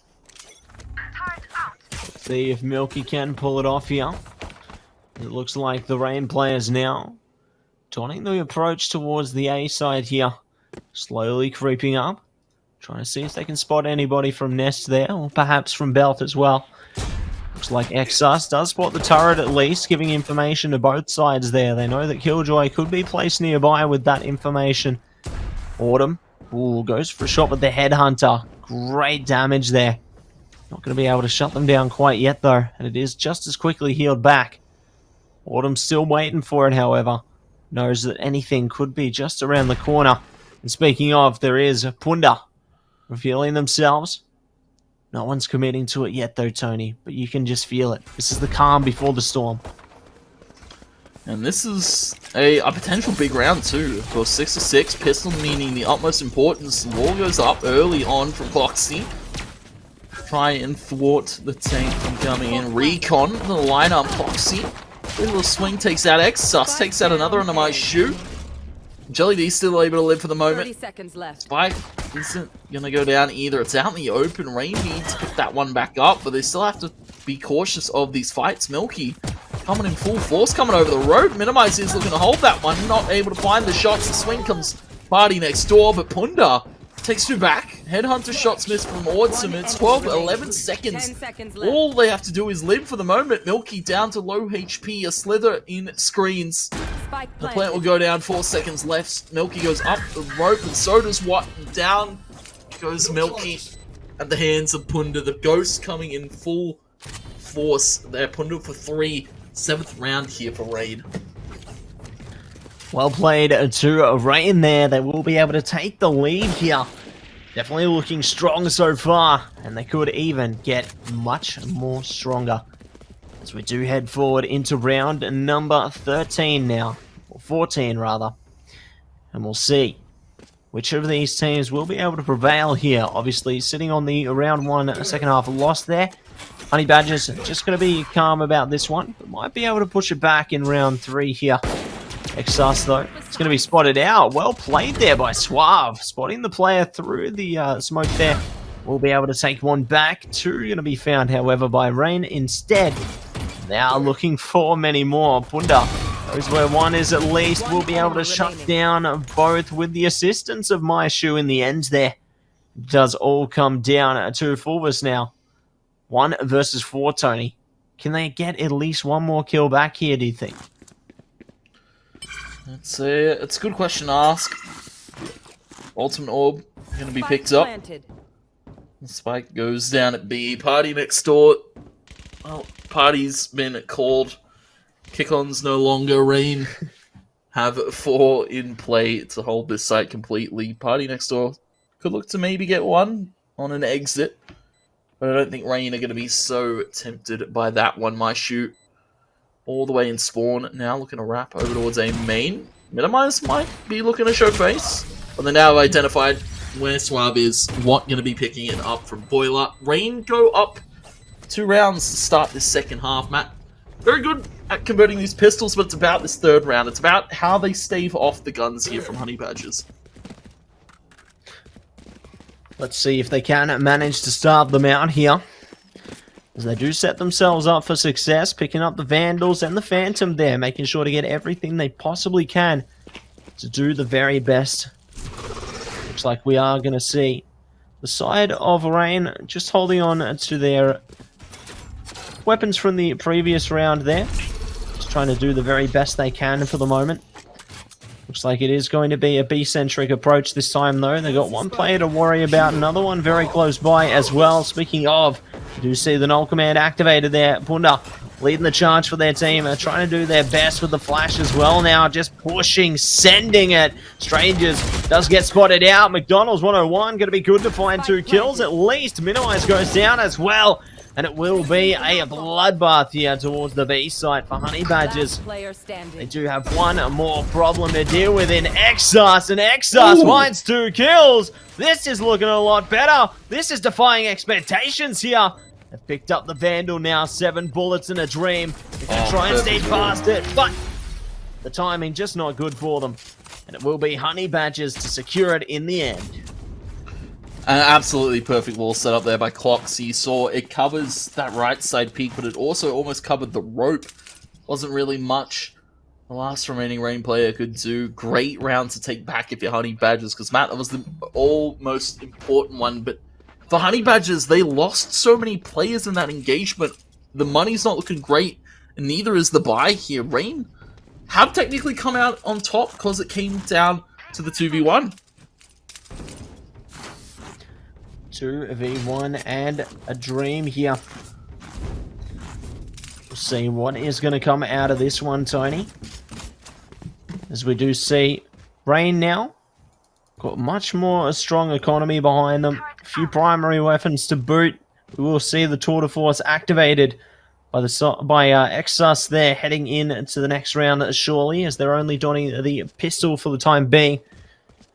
See if Milky can pull it off here. It looks like the Rain players now taunting the approach towards the A side here. Slowly creeping up. Trying to see if they can spot anybody from Nest there, or perhaps from Belt as well. Looks like Exus does spot the turret at least, giving information to both sides there. They know that Killjoy could be placed nearby with that information. Autumn, ooh, goes for a shot with the Headhunter. Great damage there. Not going to be able to shut them down quite yet, though, and it is just as quickly healed back. Autumn's still waiting for it, however. Knows that anything could be just around the corner. And speaking of, there is Punda revealing themselves. No one's committing to it yet, though, Tony, but you can just feel it. This is the calm before the storm. And this is a potential big round, too. Of course, 6 to 6, pistol meaning the utmost importance. The wall goes up early on from Cloxy. Try and thwart the tank from coming in. Recon, the lineup, Cloxy. Little swing takes out Exus, takes out another under my shoe. Jelly D still able to live for the moment. 30 seconds left. Spike isn't going to go down either. It's out in the open. Rain needs to pick that one back up, but they still have to be cautious of these fights. Milky coming in full force, coming over the road. Minimize is looking to hold that one. Not able to find the shots. The swing comes party next door, but Punda takes 2 back. Headhunter shots missed from Ordsum. It's 12, 11 seconds. 10 seconds left. All they have to do is live for the moment. Milky down to low HP. A slither in screens. Spike The plant planted. will go down, 4 seconds left. Milky goes up the rope, and so does Watt. Down goes Milky at the hands of Punda. The Ghost coming in full force there. Punda for 3. 7th round here for Raid. Well played to Rain there. They will be able to take the lead here. Definitely looking strong so far, and they could even get much more stronger as we do head forward into round number 13 now, or 14 rather, and we'll see which of these teams will be able to prevail here. Obviously, sitting on the round 1 second half loss there. Honey Badgers just going to be calm about this one, but might be able to push it back in round 3 here. Exas though, it's going to be spotted out. Well played there by Suave, spotting the player through the smoke there. We'll be able to take one back. 2 going to be found, however, by Rain instead. They are looking for many more. Punda knows where one is at least. We'll be able to shut down both with the assistance of my shoe in the end there. It does all come down to Fulvus now. 1 versus 4, Tony. Can they get at least one more kill back here, do you think? It's a good question to ask. Ultimate Orb going to be picked up. Planted. Spike goes down at B. Party next door. Well, party's been called. Kick-on's no longer. Rain have 4 in play to hold this site completely. Party next door could look to maybe get 1 on an exit. But I don't think Rain are going to be so tempted by that one. My shoot all the way in spawn. Now looking to wrap over towards a main. Minimize might be looking to show face. But they now have identified where Suave is. What going to be picking it up from Boiler. Rain go up 2 rounds to start this second half. Matt, very good at converting these pistols, but it's about this 3rd round. It's about how they stave off the guns here from Honey Badgers. Let's see if they can manage to starve them out here, as they do set themselves up for success, picking up the Vandals and the Phantom there, making sure to get everything they possibly can to do the very best. Looks like we are going to see the side of Rain just holding on to their weapons from the previous round there. Just trying to do the very best they can for the moment. Looks like it is going to be a B-centric approach this time, though. They've got 1 player to worry about, another one very close by as well. Speaking of, you do see the null command activated there. Punda leading the charge for their team, trying to do their best with the flash as well now. Just pushing, sending it. Strangers does get spotted out. McDonald's 101, going to be good to find 2 kills at least. Minimize goes down as well. And it will be a bloodbath here towards the B site for Honey Badgers. They do have 1 more problem to deal with in Exas, and Exas finds 2 kills. This is looking a lot better. This is defying expectations here. They've picked up the Vandal now, 7 bullets in a dream. They can try and stay past it, but the timing just not good for them. And it will be Honey Badgers to secure it in the end. An absolutely perfect wall set up there by Clocks. You saw it covers that right side peak, but it also almost covered the rope. Wasn't really much the last remaining Rain player could do. Great round to take back if you're Honey Badgers, because Matt, that was the most important one. But for Honey Badgers, they lost so many players in that engagement. The money's not looking great, and neither is the buy here. Rain have technically come out on top because it came down to the 2v1. 2v1 and a dream here. We'll see what is going to come out of this one, Tony. As we do see Rain now. Got much more a strong economy behind them. A few primary weapons to boot. We will see the Tour de Force activated by Exas there, heading in to the next round surely, as they're only donning the pistol for the time being.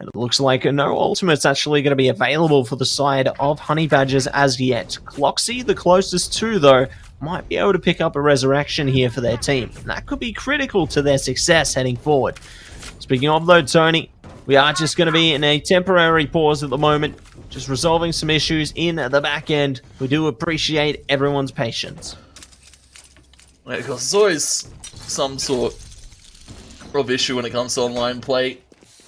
And it looks like no ultimate's actually going to be available for the side of Honey Badgers as yet. Cloxy, the closest to, though, might be able to pick up a resurrection here for their team. And that could be critical to their success heading forward. Speaking of, though, Tony, we are just going to be in a temporary pause at the moment, just resolving some issues in the back end. We do appreciate everyone's patience. Yeah, because there's always some sort of issue when it comes to online play.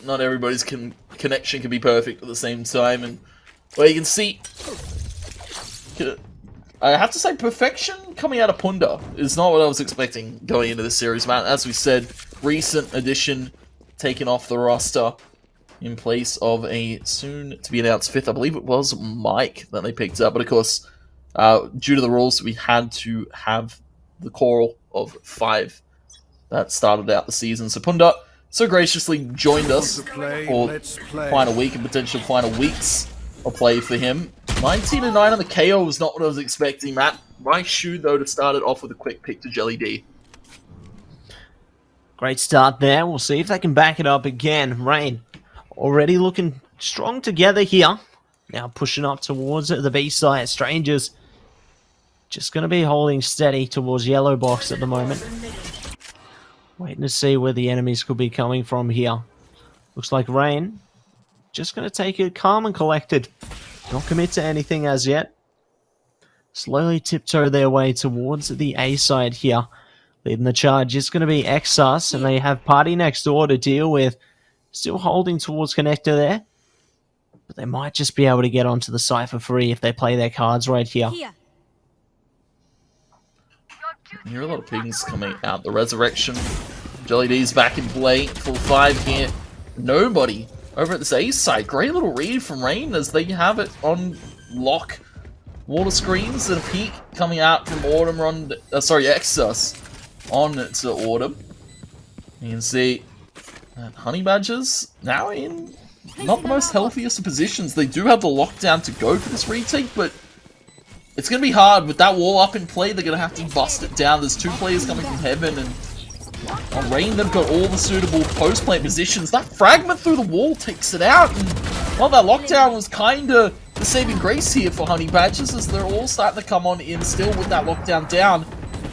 Not everybody's connection can be perfect at the same time, and well, you can see, I have to say, perfection coming out of Punda is not what I was expecting going into this series, man. As we said, recent addition taken off the roster in place of a soon-to-be-announced 5th. I believe it was Mike that they picked up. But, of course, due to the rules, we had to have the call of 5 that started out the season. So Punda so graciously joined us for final week and potential final weeks of play for him. 19-9 on the KO was not what I was expecting, Matt. My shoe, though, to start it off with a quick pick to Jelly D. Great start there. We'll see if they can back it up again. Rain already looking strong together here. Now pushing up towards the B side. Strangers just going to be holding steady towards yellow box at the moment. Waiting to see where the enemies could be coming from here. Looks like Rain just going to take it calm and collected. Not commit to anything as yet. Slowly tiptoe their way towards the A side here. Leading the charge is going to be Exus, and they have Party next door to deal with. Still holding towards Connector there. But they might just be able to get onto the site for free if they play their cards right here. You hear a lot of pings coming out. The Resurrection. Jelly D's back in play. Full 5 here. Nobody over at this A side. Great little read from Rain as they have it on lock. Water screens and a peek coming out from Autumn. Exus on to Autumn. You can see that Honey Badgers now in not the most healthiest of positions. They do have the lockdown to go for this retake, but it's going to be hard. With that wall up in play, they're going to have to bust it down. There's 2 players coming from Heaven, and on Rain, they've got all the suitable post-plant positions. That fragment through the wall takes it out, and well, that lockdown was kind of the saving grace here for Honey Badgers, as they're all starting to come on in still with that lockdown down.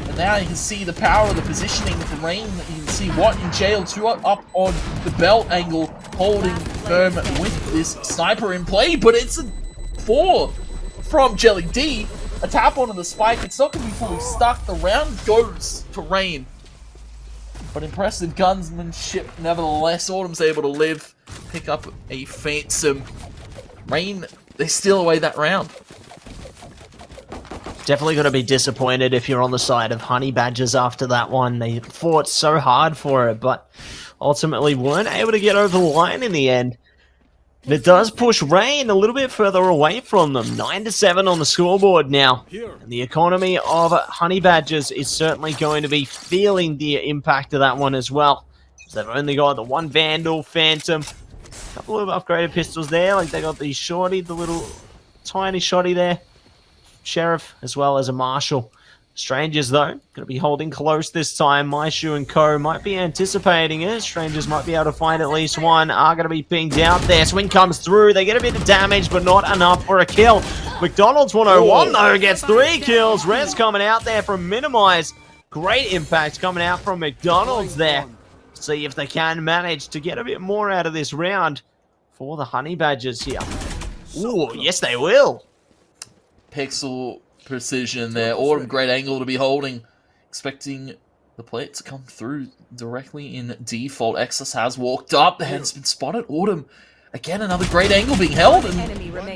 And now you can see the power of the positioning from Rain. You can see Watt in jail, 2 up on the belt angle, holding firm with this sniper in play, but it's a 4 from Jelly D. A tap onto the spike. It's not going to be fully stuck. The round goes to Rain. But impressive gunsmanship nevertheless. Autumn's able to live, pick up a phantom. Rain, they steal away that round. Definitely going to be disappointed if you're on the side of Honey Badgers after that one. They fought so hard for it, but ultimately weren't able to get over the line in the end. And it does push Rain a little bit further away from them. 9-7 on the scoreboard now. And the economy of Honey Badgers is certainly going to be feeling the impact of that one as well. So they've only got the 1 Vandal, Phantom, a couple of upgraded pistols there. Like they got the Shorty, the little tiny Shotty there. Sheriff, as well as a Marshal. Strangers, though, going to be holding close this time. Myshu and Co. might be anticipating it. Strangers might be able to find at least one. Are going to be pinged out there. Swing comes through. They get a bit of damage, but not enough for a kill. McDonald's 101, though, gets 3 kills. Res coming out there from Minimize. Great impact coming out from McDonald's there. See if they can manage to get a bit more out of this round for the Honey Badgers here. Ooh, yes, they will. Pixel precision there. Autumn, great angle to be holding. Expecting the plate to come through directly in default. Exus has walked up. The head's been spotted. Autumn, again, another great angle being held. And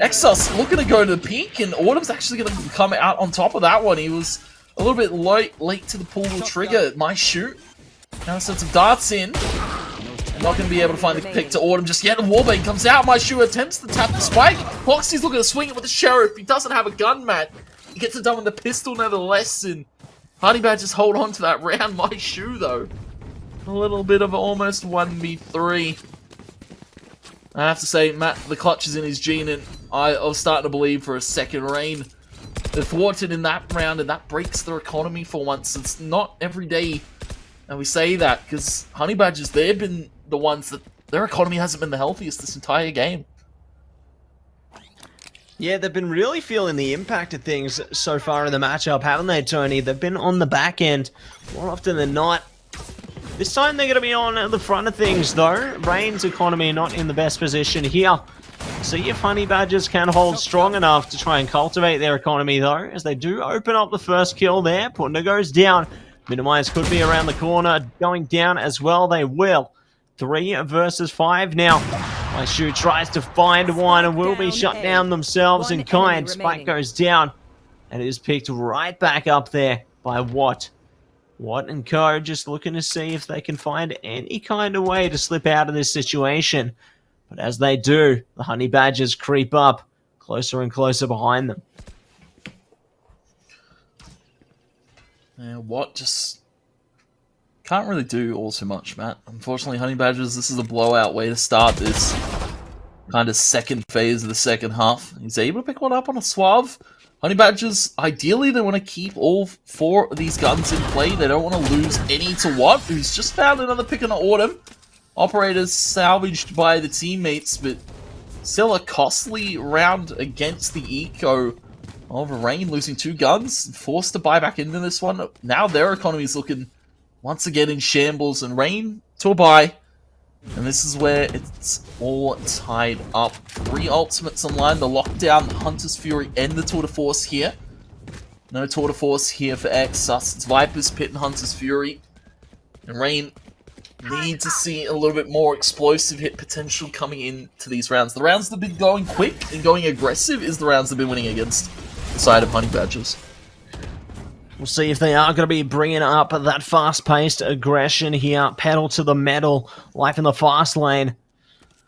Exus looking to go to the peak. And Autumn's actually going to come out on top of that one. He was a little bit late to the pull the trigger. My shoot. Now send some darts in. Not going to be able to find the pick to Autumn just yet. The wallbang comes out. My shoe attempts to tap the spike. Foxy's looking to swing it with the Sheriff. He doesn't have a gun, Matt. He gets it done with the pistol nevertheless. And Honey Badgers hold on to that round. My shoe, though. A little bit of almost 1v3. I have to say, Matt, the clutch is in his gene. And I was starting to believe for a second. Rain, they're thwarted in that round. And that breaks their economy for once. It's not every day. And we say that because Honey Badgers, they've been the ones that their economy hasn't been the healthiest this entire game. Yeah, they've been really feeling the impact of things so far in the matchup, haven't they, Tony? They've been on the back end more often than not. This time they're going to be on the front of things, though. Rain's economy not in the best position here. See if Honey Badgers can hold strong enough to try and cultivate their economy, though, as they do open up the first kill there. Punda goes down. Minimize could be around the corner, going down as well. They will. 3 versus 5 now. Myshu tries to find one and will be shut down themselves in kind. Spike goes down and it is picked right back up there by Watt. Watt and Co. just looking to see if they can find any kind of way to slip out of this situation. But as they do, the Honey Badgers creep up closer and closer behind them. Yeah, Watt just can't really do all too much, Matt. Unfortunately, Honey Badgers, this is a blowout way to start this kind of second phase of the second half. He's able to pick one up on a Suave. Honey Badgers, ideally, they want to keep all 4 of these guns in play. They don't want to lose any to Watt, who's just found another pick on Autumn. Operators salvaged by the teammates, but still a costly round against the eco of Rain, losing 2 guns, forced to buy back into this one. Now their economy is looking once again in shambles, and Rain to a buy. And this is where it's all tied up. 3 ultimates online, the Lockdown, the Hunter's Fury, and the Tour de Force here. No Tour de Force here for Exus. It's Viper's Pit and Hunter's Fury. And Rain need to see a little bit more explosive hit potential coming into these rounds. The rounds that have been going quick and going aggressive is the rounds they've been winning against the side of Honey Badgers. We'll see if they are going to be bringing up that fast-paced aggression here. Pedal to the metal, life in the fast lane.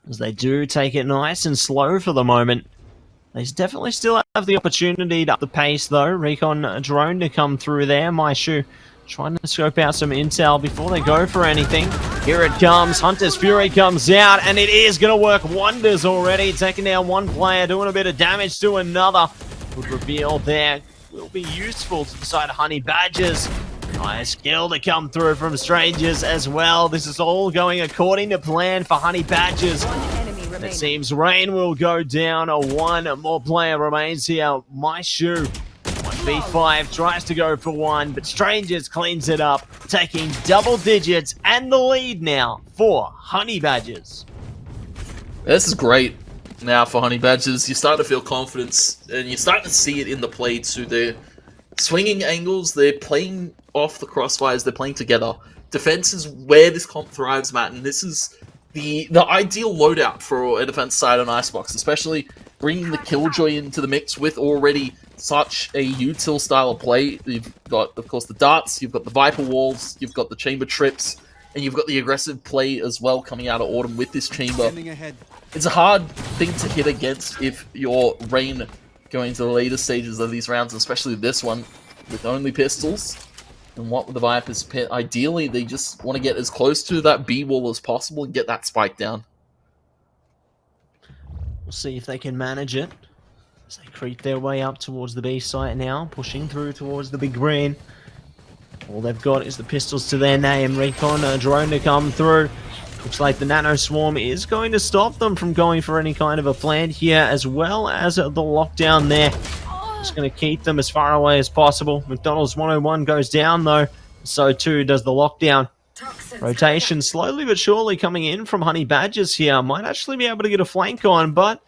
As they do take it nice and slow for the moment. They definitely still have the opportunity to up the pace, though. Recon drone to come through there. Maishu trying to scope out some intel before they go for anything. Here it comes. Hunter's Fury comes out, and it is going to work wonders already. Taking down one player, doing a bit of damage to another. Would reveal there. Will be useful to the side of Honey Badgers. Nice kill to come through from Strangers as well. This is all going according to plan for Honey Badgers. It seems Rain will go down. One more player remains here. Maishu. 1v5 tries to go for one, but Strangers cleans it up, taking double digits and the lead now for Honey Badgers. This is great now for Honey Badgers. You're starting to feel confidence, and you're starting to see it in the play too. They're swinging angles, they're playing off the crossfires, they're playing together. Defense is where this comp thrives, Matt, and this is the ideal loadout for a defense side on Icebox, especially bringing the Killjoy into the mix with already such a util style of play. You've got, of course, the darts, you've got the Viper walls, you've got the chamber trips, and you've got the aggressive play as well coming out of Autumn with this chamber. It's a hard thing to hit against if you're Rain going to the later stages of these rounds, especially this one with only pistols. And what with the Viper's Pit, ideally they just want to get as close to that B wall as possible and get that spike down. We'll see if they can manage it as they creep their way up towards the B site now, pushing through towards the big green. All they've got is the pistols to their name. Recon, a drone to come through. Looks like the Nano Swarm is going to stop them from going for any kind of a plant here, as well as the lockdown there. Just going to keep them as far away as possible. McDonald's 101 goes down, though. So too does the lockdown. Rotation slowly but surely coming in from Honey Badgers here. Might actually be able to get a flank on, but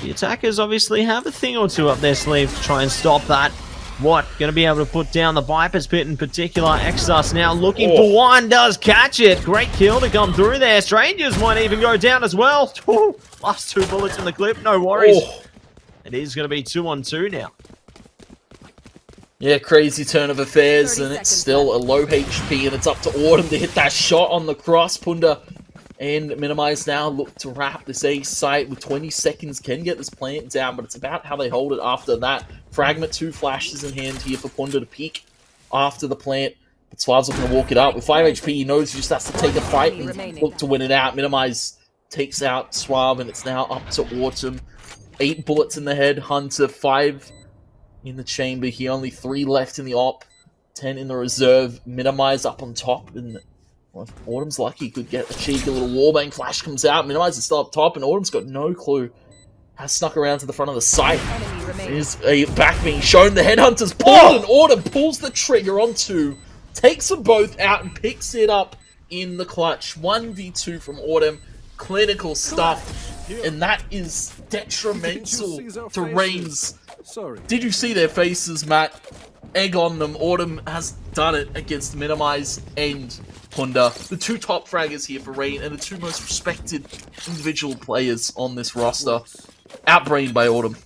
the attackers obviously have a thing or two up their sleeve to try and stop that. What? Going to be able to put down the Viper's Pit in particular. Exus now looking for one. Does catch it. Great kill to come through there. Strangers might even go down as well. Last 2 bullets in the clip. No worries. It is going to be 2-on-2 now. Yeah, crazy turn of affairs, and it's still a low HP, and it's up to Autumn to hit that shot on the cross. Punda and Minimize now look to wrap this A site with 20 seconds. Can get this plant down, but it's about how they hold it after that. Fragment 2 flashes in hand here for Punda to peek after the plant. But Suave's looking to walk it up. With 5 HP, he knows he just has to take a fight and look to win it out. Minimize takes out Suave, and it's now up to Autumn. 8 bullets in the head. Hunter, 5 in the chamber here. Only 3 left in the op. 10 in the reserve. Minimize up on top. And well, if Autumn's lucky, he could get a cheeky little wallbang. Flash comes out. Minimize is still up top, and Autumn's got no clue. Has snuck around to the front of the site. There's a back being shown. The headhunter's pulled, and Autumn pulls the trigger on 2. Takes them both out and picks it up in the clutch. 1v2 from Autumn. Clinical stuff. And that is detrimental to Rain's. Did you see their faces, Matt? Egg on them. Autumn has done it against Minimize and Punda. The 2 top fraggers here for Rain, and the 2 most respected individual players on this roster. Outbrained by Autumn.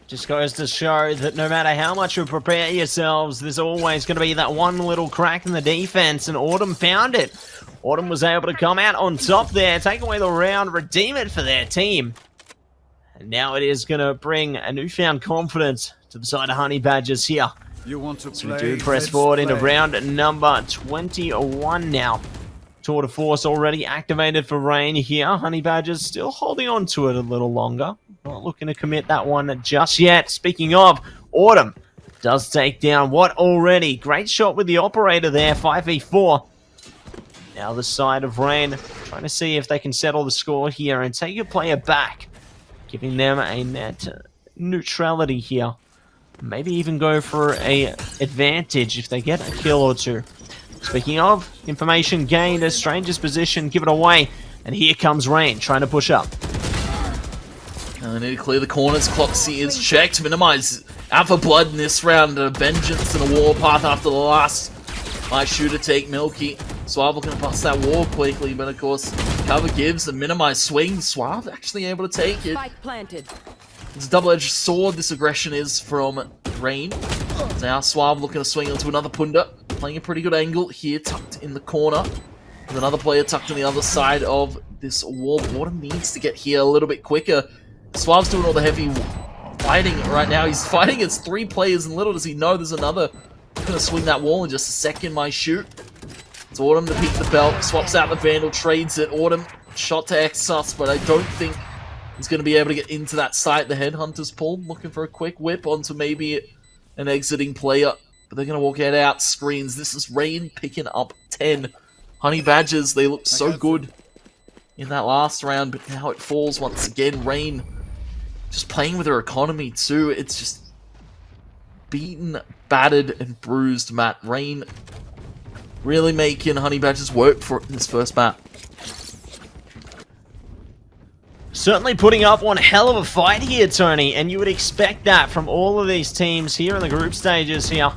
Just goes to show that no matter how much you prepare yourselves, there's always going to be that one little crack in the defense, and Autumn found it. Autumn was able to come out on top there, take away the round, redeem it for their team. And now it is going to bring a newfound confidence to the side of Honey Badgers here. You want to So play? we do press Let's forward into play. round number 21 now. Tour de Force already activated for Rain here. Honey Badgers still holding on to it a little longer. Not looking to commit that one just yet. Speaking of, Autumn does take down what already. Great shot with the operator there, 5v4. Now the side of Rain trying to see if they can settle the score here and take a player back. Giving them a net neutrality here. Maybe even go for a advantage if they get a kill or two. Speaking of, information gained, a stranger's position, give it away. And here comes Rain, trying to push up. I need to clear the corners. Cloxy is checked. Minimize out for blood in this round. A vengeance and a warpath after the last. Might shooter take Milky. Suave looking to bust that wall quickly, but of course, cover gives a minimize swing. Suave actually able to take it. Spike planted. It's a double-edged sword. This aggression is from Rain. Now Suave looking to swing onto another Punda. Playing a pretty good angle here, tucked in the corner. With another player tucked on the other side of this wall. Autumn needs to get here a little bit quicker. Suave's doing all the heavy fighting right now. He's fighting against 3 players, and little does he know there's another. Going to swing that wall in just a second, my shoot. It's Autumn to peek the belt, swaps out the Vandal, trades it. Autumn, shot to Exus, but I don't think he's going to be able to get into that site. The Headhunter's pulled, looking for a quick whip onto maybe an exiting player. But they're going to walk out screens. This is Rain picking up 10. Honey Badgers, they looked so good in that last round, but now it falls once again. Rain just playing with her economy too. It's just beaten, battered, and bruised, Matt. Rain really making Honey Badgers work for it in this first map. Certainly putting up one hell of a fight here, Tony, and you would expect that from all of these teams here in the group stages here.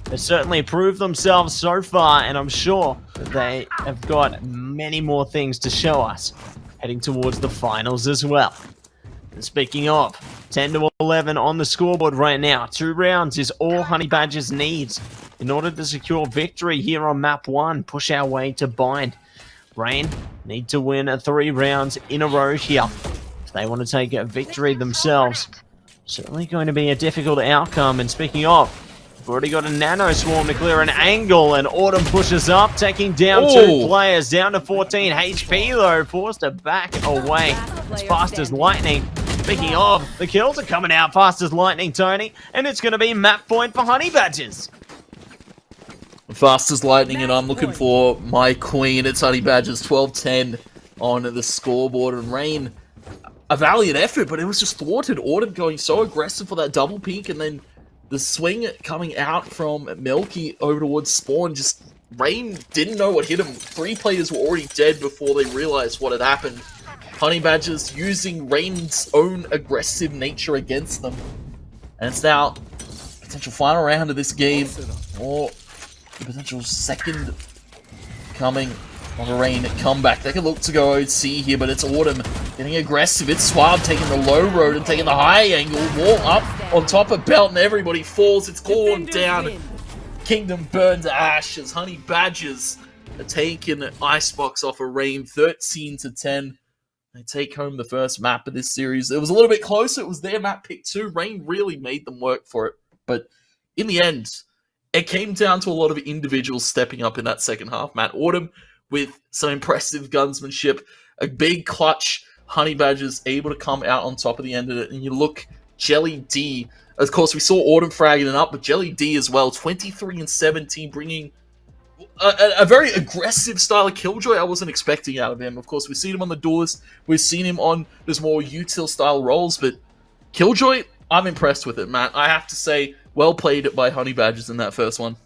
They certainly proved themselves so far, and I'm sure that they have got many more things to show us heading towards the finals as well. And speaking of, 10 to 11 on the scoreboard right now. 2 rounds is all Honey Badgers needs in order to secure victory here on map 1. Push our way to bind. Rain need to win 3 rounds in a row here if they want to take a victory themselves. Certainly going to be a difficult outcome. And speaking of, we've already got a Nano Swarm to clear an angle, and Autumn pushes up, taking down 2 players, down to 14 HP though, forced to back away as fast as lightning. Speaking of, the kills are coming out fast as lightning, Tony, and it's going to be map point for Honey Badgers. Fast as lightning, and I'm looking for my queen. It's Honey Badgers, 12-10 on the scoreboard, and Rain, a valiant effort, but it was just thwarted. Autumn going so aggressive for that double peek, and then the swing coming out from Milky over towards Spawn. Just Rain didn't know what hit him. 3 players were already dead before they realized what had happened. Honey Badgers using Rain's own aggressive nature against them. And it's now potential final round of this game, or the potential second coming of a Rain comeback. They can look to go OC here, but it's Autumn getting aggressive. It's Suave taking the low road and taking the high angle. Wall up on top of Belt, and everybody falls. It's Corn down. Kingdom burned to ashes. Honey Badgers are taking Icebox off a Rain, 13-10. They take home the first map of this series. It was a little bit closer. It was their map pick too. Rain really made them work for it. But in the end, it came down to a lot of individuals stepping up in that second half. Matt Autumn with some impressive gunsmanship. A big clutch. Honey Badgers able to come out on top of the end of it. And you look, Jelly D. Of course, we saw Autumn fragging it up, but Jelly D as well. 23-17, bringing a very aggressive style of Killjoy I wasn't expecting out of him. Of course, we've seen him on the Duelist. We've seen him on those more util style roles, but Killjoy, I'm impressed with it, Matt. I have to say, well played by Honey Badgers in that first one.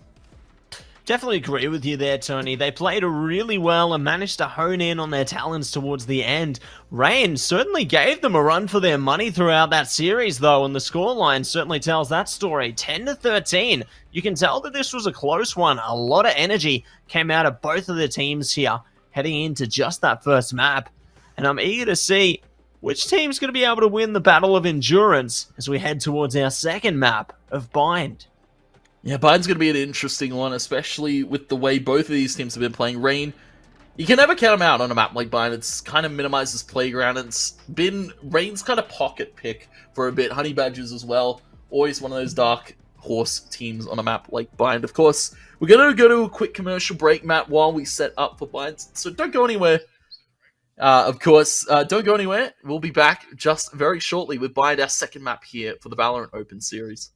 Definitely agree with you there, Tony. They played really well and managed to hone in on their talents towards the end. Rain certainly gave them a run for their money throughout that series, though, and the scoreline certainly tells that story. 10-13. You can tell that this was a close one. A lot of energy came out of both of the teams here, heading into just that first map. And I'm eager to see which team's going to be able to win the Battle of Endurance as we head towards our second map of Bind? Yeah, Bind's going to be an interesting one, especially with the way both of these teams have been playing. Rain, you can never count him out on a map like Bind. It's kind of minimizes playground, and it's been Rain's kind of pocket pick for a bit. Honey Badgers as well. Always one of those dark horse teams on a map like Bind. Of course, we're going to go to a quick commercial break, Matt, while we set up for Bind. So don't go anywhere. Don't go anywhere. We'll be back just very shortly with Bind, our second map here for the Valorant Open Series.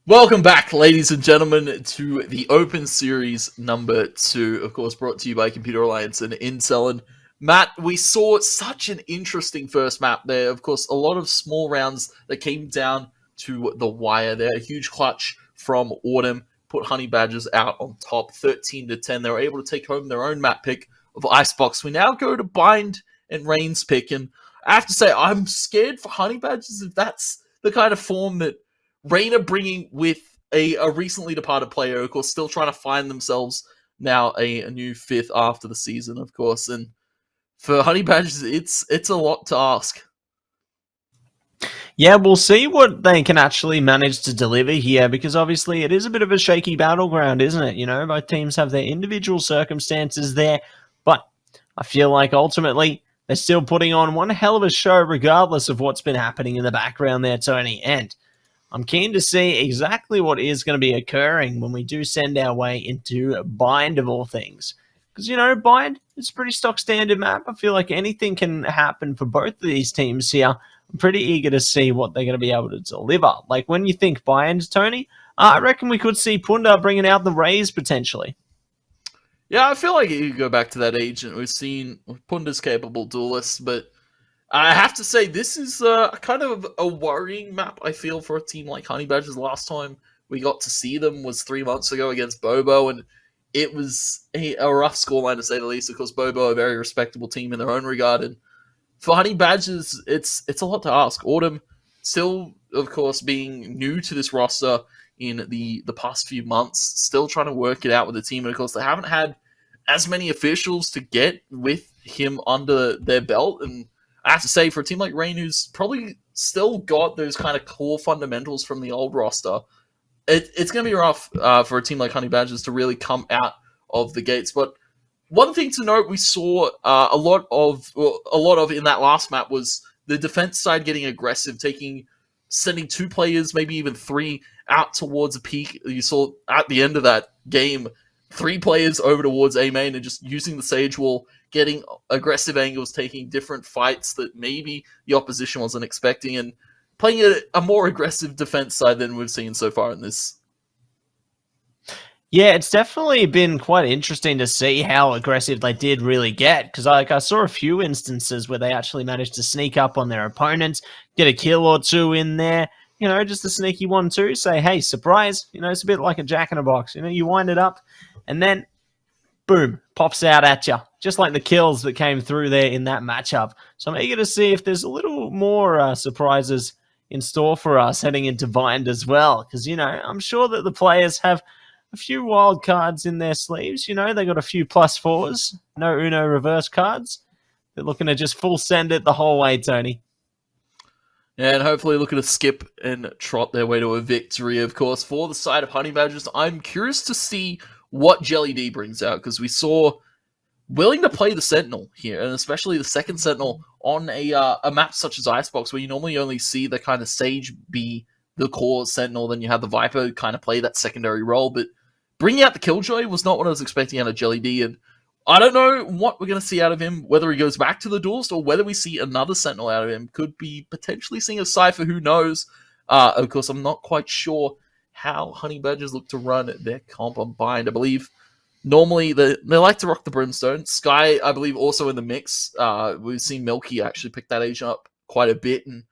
Welcome back, ladies and gentlemen, to the Open Series number 2, of course, brought to you by Computer Alliance and Intel. And Matt, we saw such an interesting first map there. Of course, a lot of small rounds that came down to the wire there. A huge clutch from Autumn put Honey Badgers out on top, 13-10. They were able to take home their own map pick of Icebox. We now go to Bind and Rain's pick, and I have to say, I'm scared for Honey Badgers if that's the kind of form that Rain are bringing with a recently departed player, of course, still trying to find themselves now a new fifth after the season, of course. And for Honey Badgers, it's a lot to ask. Yeah, we'll see what they can actually manage to deliver here, because obviously it is a bit of a shaky battleground, isn't it? You know, both teams have their individual circumstances there, but I feel like ultimately they're still putting on one hell of a show regardless of what's been happening in the background there, Tony. And I'm keen to see exactly what is going to be occurring when we do send our way into Bind of all things. Because, you know, Bind, it's a pretty stock standard map. I feel like anything can happen for both of these teams here. I'm pretty eager to see what they're going to be able to deliver. Like, when you think Bind, Tony, I reckon we could see Punda bringing out the Rays potentially. Yeah, I feel like you could go back to that agent. We've seen Punda's capable duelists, but I have to say, this is kind of a worrying map, I feel, for a team like Honey Badgers. Last time we got to see them was 3 months ago against Bobo, and it was a rough scoreline, to say the least. Of course, Bobo, a very respectable team in their own regard, and for Honey Badgers, it's a lot to ask. Autumn, still, of course, being new to this roster in the past few months, still trying to work it out with the team, and of course, they haven't had as many officials to get with him under their belt, and I have to say, for a team like Rain, who's probably still got those kind of core fundamentals from the old roster, it's going to be rough for a team like Honey Badgers to really come out of the gates. But one thing to note, we saw a lot of in that last map was the defense side getting aggressive, sending 2 players, maybe even 3, out towards a peak. You saw at the end of that game, 3 players over towards A main and just using the Sage Wall, getting aggressive angles, taking different fights that maybe the opposition wasn't expecting, and playing a more aggressive defense side than we've seen so far in this. Yeah, it's definitely been quite interesting to see how aggressive they did really get, because I saw a few instances where they actually managed to sneak up on their opponents, get a kill or 2 in there, you know, just a sneaky 1-2, say, hey, surprise, you know, it's a bit like a jack-in-a-box, you know, you wind it up, and then boom, pops out at you, just like the kills that came through there in that matchup. So I'm eager to see if there's a little more surprises in store for us heading into Bind as well, because, you know, I'm sure that the players have a few wild cards in their sleeves. You know, they got a few +4s, no Uno reverse cards. They're looking to just full send it the whole way, Tony. And hopefully looking to skip and trot their way to a victory, of course. For the side of Honey Badgers, I'm curious to see what Jelly D brings out, because we saw willing to play the Sentinel here, and especially the second Sentinel on a map such as Icebox, where you normally only see the kind of Sage be the core Sentinel, then you have the Viper kind of play that secondary role, but bringing out the Killjoy was not what I was expecting out of Jelly D, and I don't know what we're going to see out of him, whether he goes back to the Duelist or whether we see another Sentinel out of him. Could be potentially seeing a Cypher, who knows. Of course, I'm not quite sure how Honey Badgers look to run their comp on Bind. I believe normally they like to rock the Brimstone. Sky, I believe, also in the mix. We've seen Milky actually pick that agent up quite a bit. And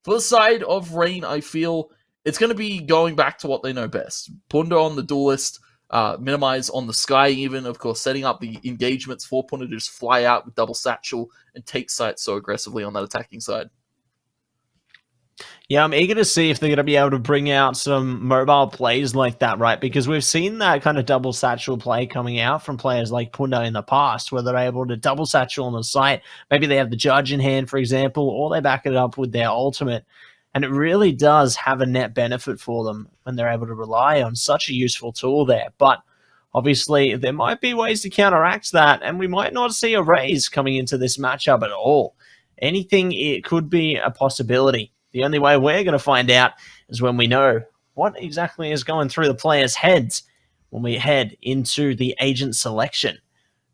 for the side of Rain, I feel it's going to be going back to what they know best. Punda on the Duelist, minimize on the Sky even, of course, setting up the engagements for Punda to just fly out with double satchel and take sites so aggressively on that attacking side. Yeah, I'm eager to see if they're going to be able to bring out some mobile plays like that, right? Because we've seen that kind of double satchel play coming out from players like Punda in the past, where they're able to double satchel on the site. Maybe they have the Judge in hand, for example, or they back it up with their ultimate. And it really does have a net benefit for them when they're able to rely on such a useful tool there. But obviously, there might be ways to counteract that, and we might not see a raise coming into this matchup at all. Anything, it could be a possibility. The only way we're going to find out is when we know what exactly is going through the players' heads when we head into the agent selection.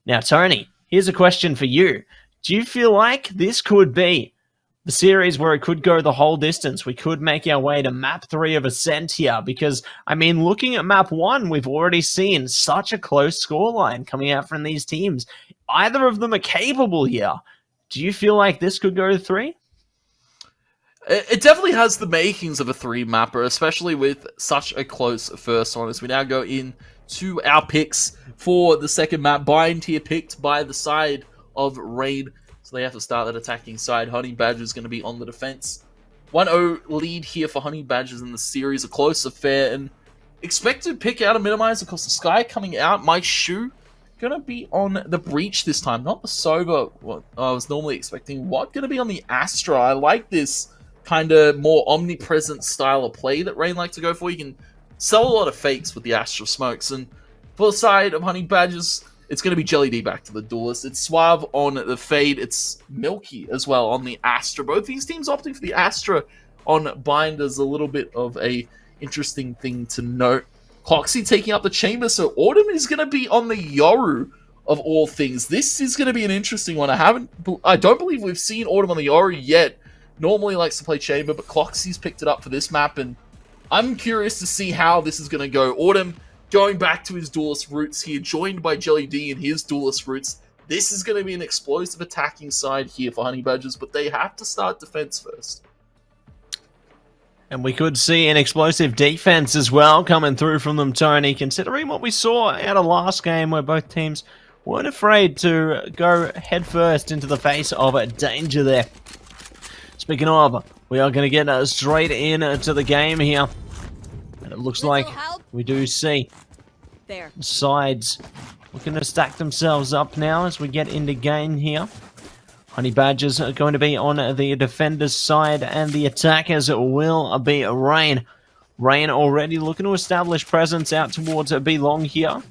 Now, Tony, here's a question for you. Do you feel like this could be the series where it could go the whole distance? We could make our way to map 3 of Ascent here because, I mean, looking at map 1, we've already seen such a close scoreline coming out from these teams. Either of them are capable here. Do you feel like this could go to 3? It definitely has the makings of a 3-mapper, especially with such a close first one. As we now go in to our picks for the second map. Bind here picked by the side of Raid, so they have to start that attacking side. Honey Badger is going to be on the defense. 1-0 lead here for Honey Badgers in the series, a close affair, and expected pick out a minimize. Of course, the Sky coming out. My shoe gonna be on the Breach this time, not the Sober. What I was normally expecting. What gonna be on the Astra? I like this kind of more omnipresent style of play that Rain like to go for. You can sell a lot of fakes with the Astra smokes. And for the side of Honey Badgers, it's going to be Jelly D back to the Duelist. It's Suave on the Fade. It's Milky as well on the Astra. Both these teams opting for the Astra on Bind is a little bit of a interesting thing to note. Cloxy taking up the Chamber, so Autumn is going to be on the Yoru of all things. This is going to be an interesting one. I don't believe we've seen Autumn on the Yoru yet. Normally likes to play Chamber, but Cloxy's picked it up for this map, and I'm curious to see how this is going to go. Autumn going back to his Duelist roots here, joined by Jelly D in his Duelist roots. This is going to be an explosive attacking side here for Honey Badgers, but they have to start defense first. And we could see an explosive defense as well coming through from them, Tony, considering what we saw out of last game where both teams weren't afraid to go headfirst into the face of danger there. Speaking of, we are going to get straight into the game here. And it looks like we do see the sides looking to stack themselves up now as we get into game here. Honey Badgers are going to be on the defenders' side, and the attackers will be Rain. Rain already looking to establish presence out towards B Long here.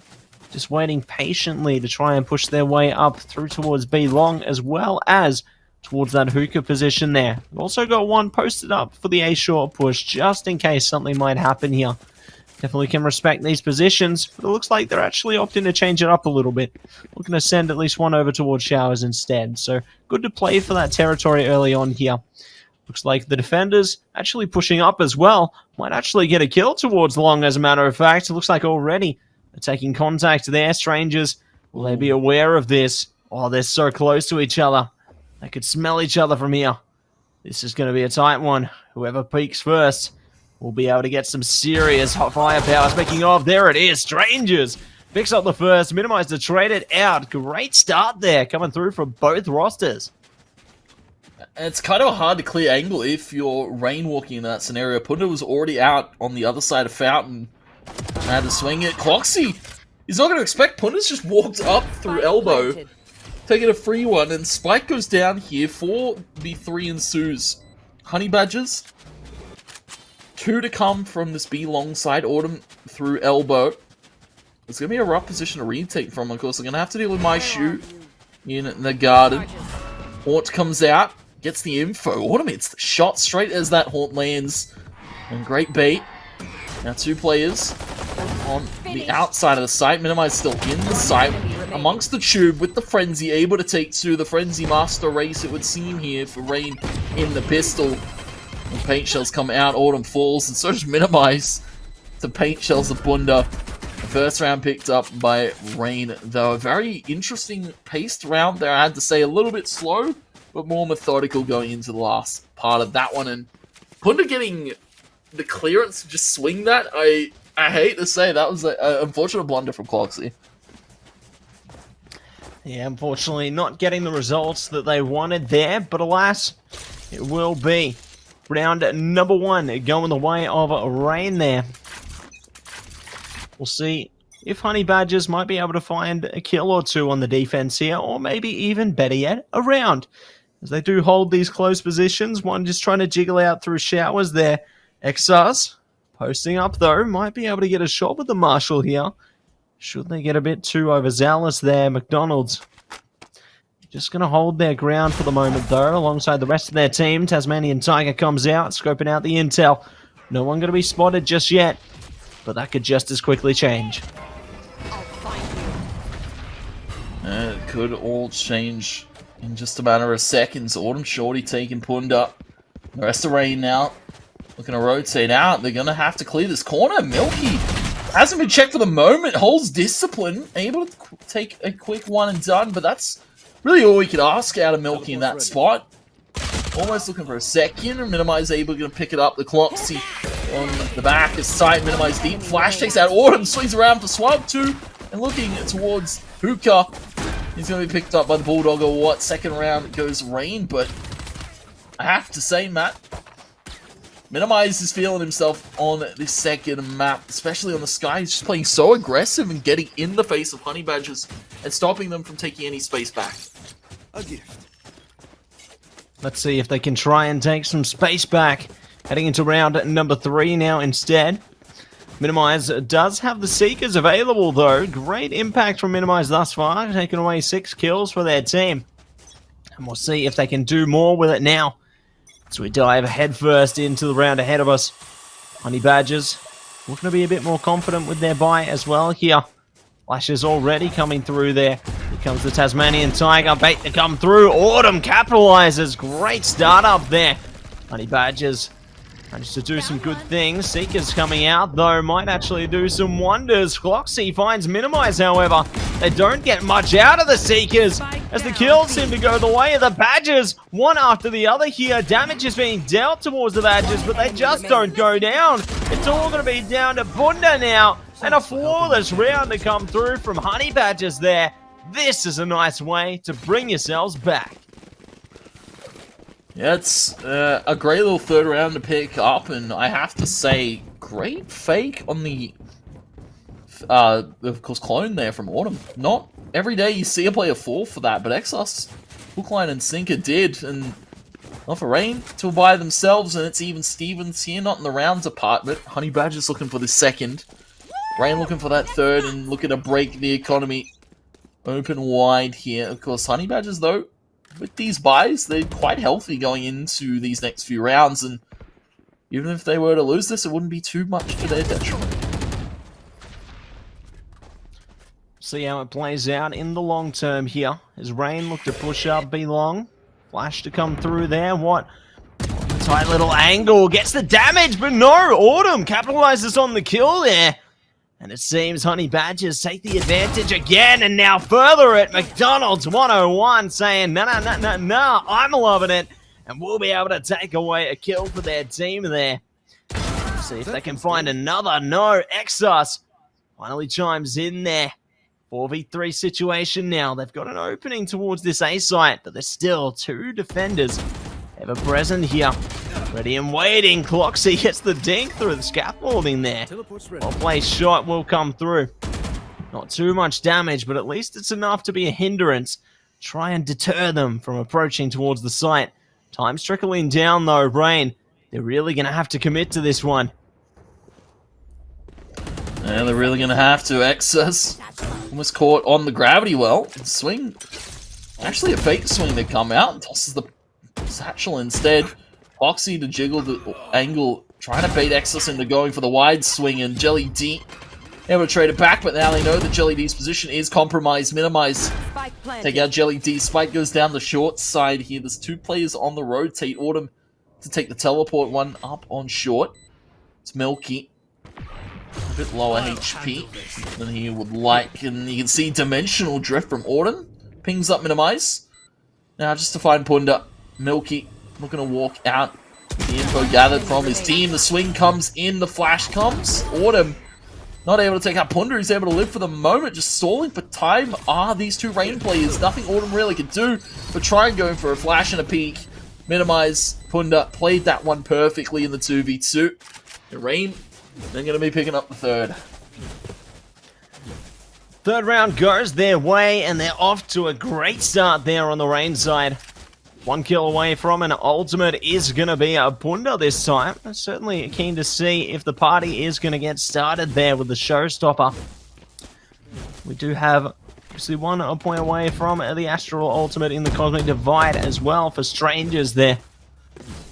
Just waiting patiently to try and push their way up through towards B Long, as well as towards that hookah position there. We've also got one posted up for the A short push, just in case something might happen here. Definitely can respect these positions, but it looks like they're actually opting to change it up a little bit. Looking to send at least one over towards Showers instead. So good to play for that territory early on here. Looks like the defenders actually pushing up as well. Might actually get a kill towards Long, as a matter of fact. It looks like already they're taking contact there, strangers. Will they be aware of this? Oh, they're so close to each other. They could smell each other from here. This is going to be a tight one. Whoever peaks first will be able to get some serious hot firepower. Speaking of, there it is. Strangers picks up the first. Minimize to trade it out. Great start there coming through from both rosters. It's kind of a hard to clear angle if you're Rain walking in that scenario. Punda was already out on the other side of Fountain. Had to swing it. Cloxy, he's not going to expect. Punda's just walked up through elbow. Taking a free one, and Spike goes down here for the 3 ensues. Honey Badgers, 2 to come from this B long side. Autumn through elbow. It's going to be a rough position to retake from. Of course, they're going to have to deal with my shoot in the garden. Haunt comes out, gets the info. Autumn hits the shot straight as that Haunt lands. And great bait. Now 2 players on the outside of the site. Minimize still in the site. Amongst the tube with the Frenzy, able to take 2. The Frenzy master race, it would seem here, for Rain in the pistol. When paint shells come out, Autumn falls, and so does Minimize. to paint shells of Bunda. The first round picked up by Rain, though a very interesting paced round there, I had to say. A little bit slow, but more methodical going into the last part of that one. And Bunda getting the clearance to just swing that, I hate to say, that was an unfortunate blunder from Cloxy. Yeah, unfortunately not getting the results that they wanted there, but alas, it will be. Round number 1 going the way of Rain there. We'll see if Honey Badgers might be able to find a kill or two on the defense here, or maybe even better yet, a round. As they do hold these close positions, one just trying to jiggle out through showers there. XRs posting up though, might be able to get a shot with the Marshall here. Should they get a bit too overzealous there, McDonald's just going to hold their ground for the moment though, alongside the rest of their team. Tasmanian Tiger comes out, scoping out the intel. No one going to be spotted just yet, but that could just as quickly change. It could all change in just a matter of seconds. Autumn Shorty taking Punda. The rest of Rain now looking to rotate out. They're going to have to clear this corner. Milky hasn't been checked for the moment. Holds discipline. Able to take a quick one and done, but that's really all we could ask out of Milky in that spot. Almost looking for a second. Minimize able to pick it up. The Cloxy on the back is sight. Minimize deep. Flash takes out Autumn. Swings around for Swab 2. And looking towards Hookah. He's going to be picked up by the Bulldog or what? Second round goes Rain, but I have to say, Matt, Minimize is feeling himself on this second map, especially on the sky. He's just playing so aggressive and getting in the face of Honey Badgers and stopping them from taking any space back. A gift. Let's see if they can try and take some space back. Heading into round number 3 now instead. Minimize does have the Seekers available though. Great impact from Minimize thus far, taking away 6 kills for their team. And we'll see if they can do more with it now. So we dive headfirst into the round ahead of us. Honey Badgers looking to be a bit more confident with their buy as well here. Flashes already coming through there. Here comes the Tasmanian Tiger. Bait to come through. Autumn capitalizes. Great start up there. Honey Badgers managed to do some good things. Seekers coming out, though, might actually do some wonders. Cloxy finds Minimize, however. They don't get much out of the Seekers, as the kills seem to go the way of the Badgers. One after the other here. Damage is being dealt towards the Badgers, but they just don't go down. It's all going to be down to Bunda now. And a flawless round to come through from Honey Badgers there. This is a nice way to bring yourselves back. Yeah, it's a great little third round to pick up, and I have to say, great fake on the, of course, clone there from Autumn. Not every day you see a player fall for that, but Exos, Hookline, and Sinker did, and not for Rain to buy themselves, and it's even Stevens here, not in the rounds apart, but Honey Badger's looking for the second. Rain looking for that third, and looking to break the economy open wide here. Of course, Honey Badgers, though, with these buys, they're quite healthy going into these next few rounds, and even if they were to lose this, it wouldn't be too much to their detriment. See how it plays out in the long term here. As Rain look to push up B long. Flash to come through there. What? Tight little angle. Gets the damage, but no! Autumn capitalizes on the kill there. And it seems Honey Badgers take the advantage again, and now further it. McDonald's 101 saying, no, I'm loving it. And we'll be able to take away a kill for their team there. Let's see if they can find another. No, Exos finally chimes in there. 4v3 situation now. They've got an opening towards this A site, but there's still 2 defenders ever present here. Ready and waiting. Cloxy gets the dink through the scaffolding there. Well-placed shot will come through. Not too much damage, but at least it's enough to be a hindrance. Try and deter them from approaching towards the site. Time's trickling down though, Rain. They're really going to have to commit to this one. Yeah, they're really going to have to. Exos almost caught on the gravity well. Swing. Actually a fake swing to come out. Tosses the satchel instead. Foxy to jiggle the angle, trying to bait Exos into going for the wide swing, and Jelly D able to trade it back, but now they know that Jelly D's position is compromised. Minimize. Take out Jelly D. Spike goes down the short side here. There's 2 players on the rotate. Autumn to take the teleport, one up on short. It's Milky. a bit lower HP than he would like, and you can see Dimensional Drift from Auden. Pings up Minimize. Now just to find Punda. Milky looking to walk out. The info gathered from his team. The swing comes in, the flash comes. Auden not able to take out Punda. He's able to live for the moment, just stalling for time. These two Rain players. Nothing Auden really could do but try and go for a flash and a peek. Minimize. Punda played that one perfectly in the 2v2. And Rain, they're going to be picking up the third. Third round goes their way, and they're off to a great start there on the Rain side. 1 kill away from an ultimate is going to be a Punda this time. I'm certainly keen to see if the party is going to get started there with the showstopper. We do have obviously 1 point away from the Astral ultimate in the Cosmic Divide as well for Strangers there.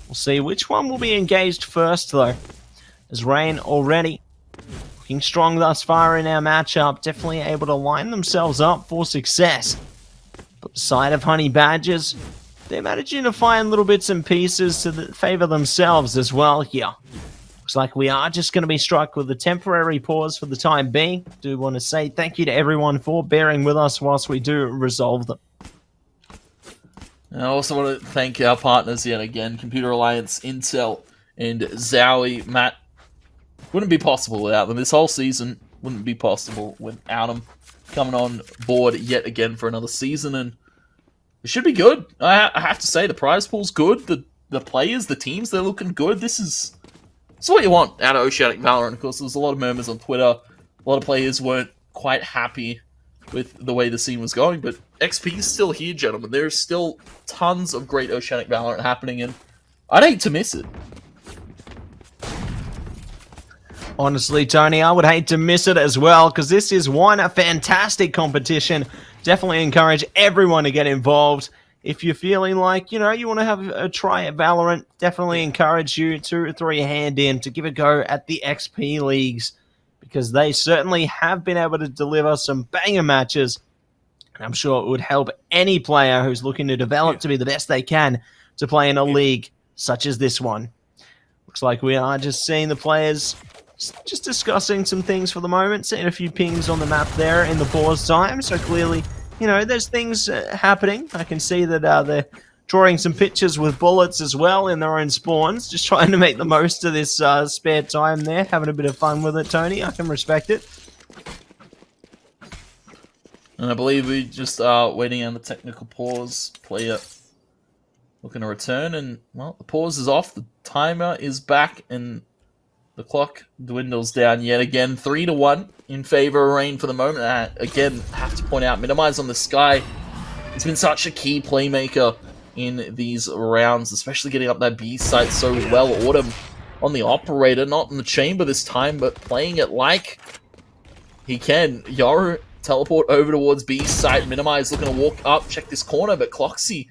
We'll see which one will be engaged first though, as Rain already looking strong thus far in our matchup, definitely able to line themselves up for success. But the side of Honey Badgers, they're managing to find little bits and pieces to favor themselves as well here. Looks like we are just going to be struck with a temporary pause for the time being. Do want to say thank you to everyone for bearing with us whilst we do resolve them. And I also want to thank our partners yet again, Computer Alliance, Intel, and Zowie. Matt, wouldn't be possible without them. This whole season wouldn't be possible without them coming on board yet again for another season, and it should be good. I have to say, the prize pool's good. The players, the teams, they're looking good. This is what you want out of Oceanic Valorant. Of course, there was a lot of murmurs on Twitter. A lot of players weren't quite happy with the way the scene was going, but XP is still here, gentlemen. There's still tons of great Oceanic Valorant happening, and I'd hate to miss it. Honestly, Tony, I would hate to miss it as well, because this is one fantastic competition. Definitely encourage everyone to get involved. If you're feeling like, you want to have a try at Valorant, definitely encourage you to throw your hand in to give a go at the XP leagues, because they certainly have been able to deliver some banger matches. And I'm sure it would help any player who's looking to develop to be the best they can to play in a league such as this one. Looks like we are just seeing the players just discussing some things for the moment, seeing a few pings on the map there in the pause time, so clearly, there's things happening. I can see that they're drawing some pictures with bullets as well in their own spawns, just trying to make the most of this spare time there, having a bit of fun with it, Tony. I can respect it. And I believe we just are waiting on the technical pause. Player looking to return, and, well, the pause is off, the timer is back, and the clock dwindles down yet again. 3-1 in favor of Rain for the moment. Again, have to point out, Minimize on the Sky. It's been such a key playmaker in these rounds, especially getting up that B site so well. Auden on the operator, not in the chamber this time, but playing it like he can. Yoru teleport over towards B site. Minimize looking to walk up, check this corner, but Cloxy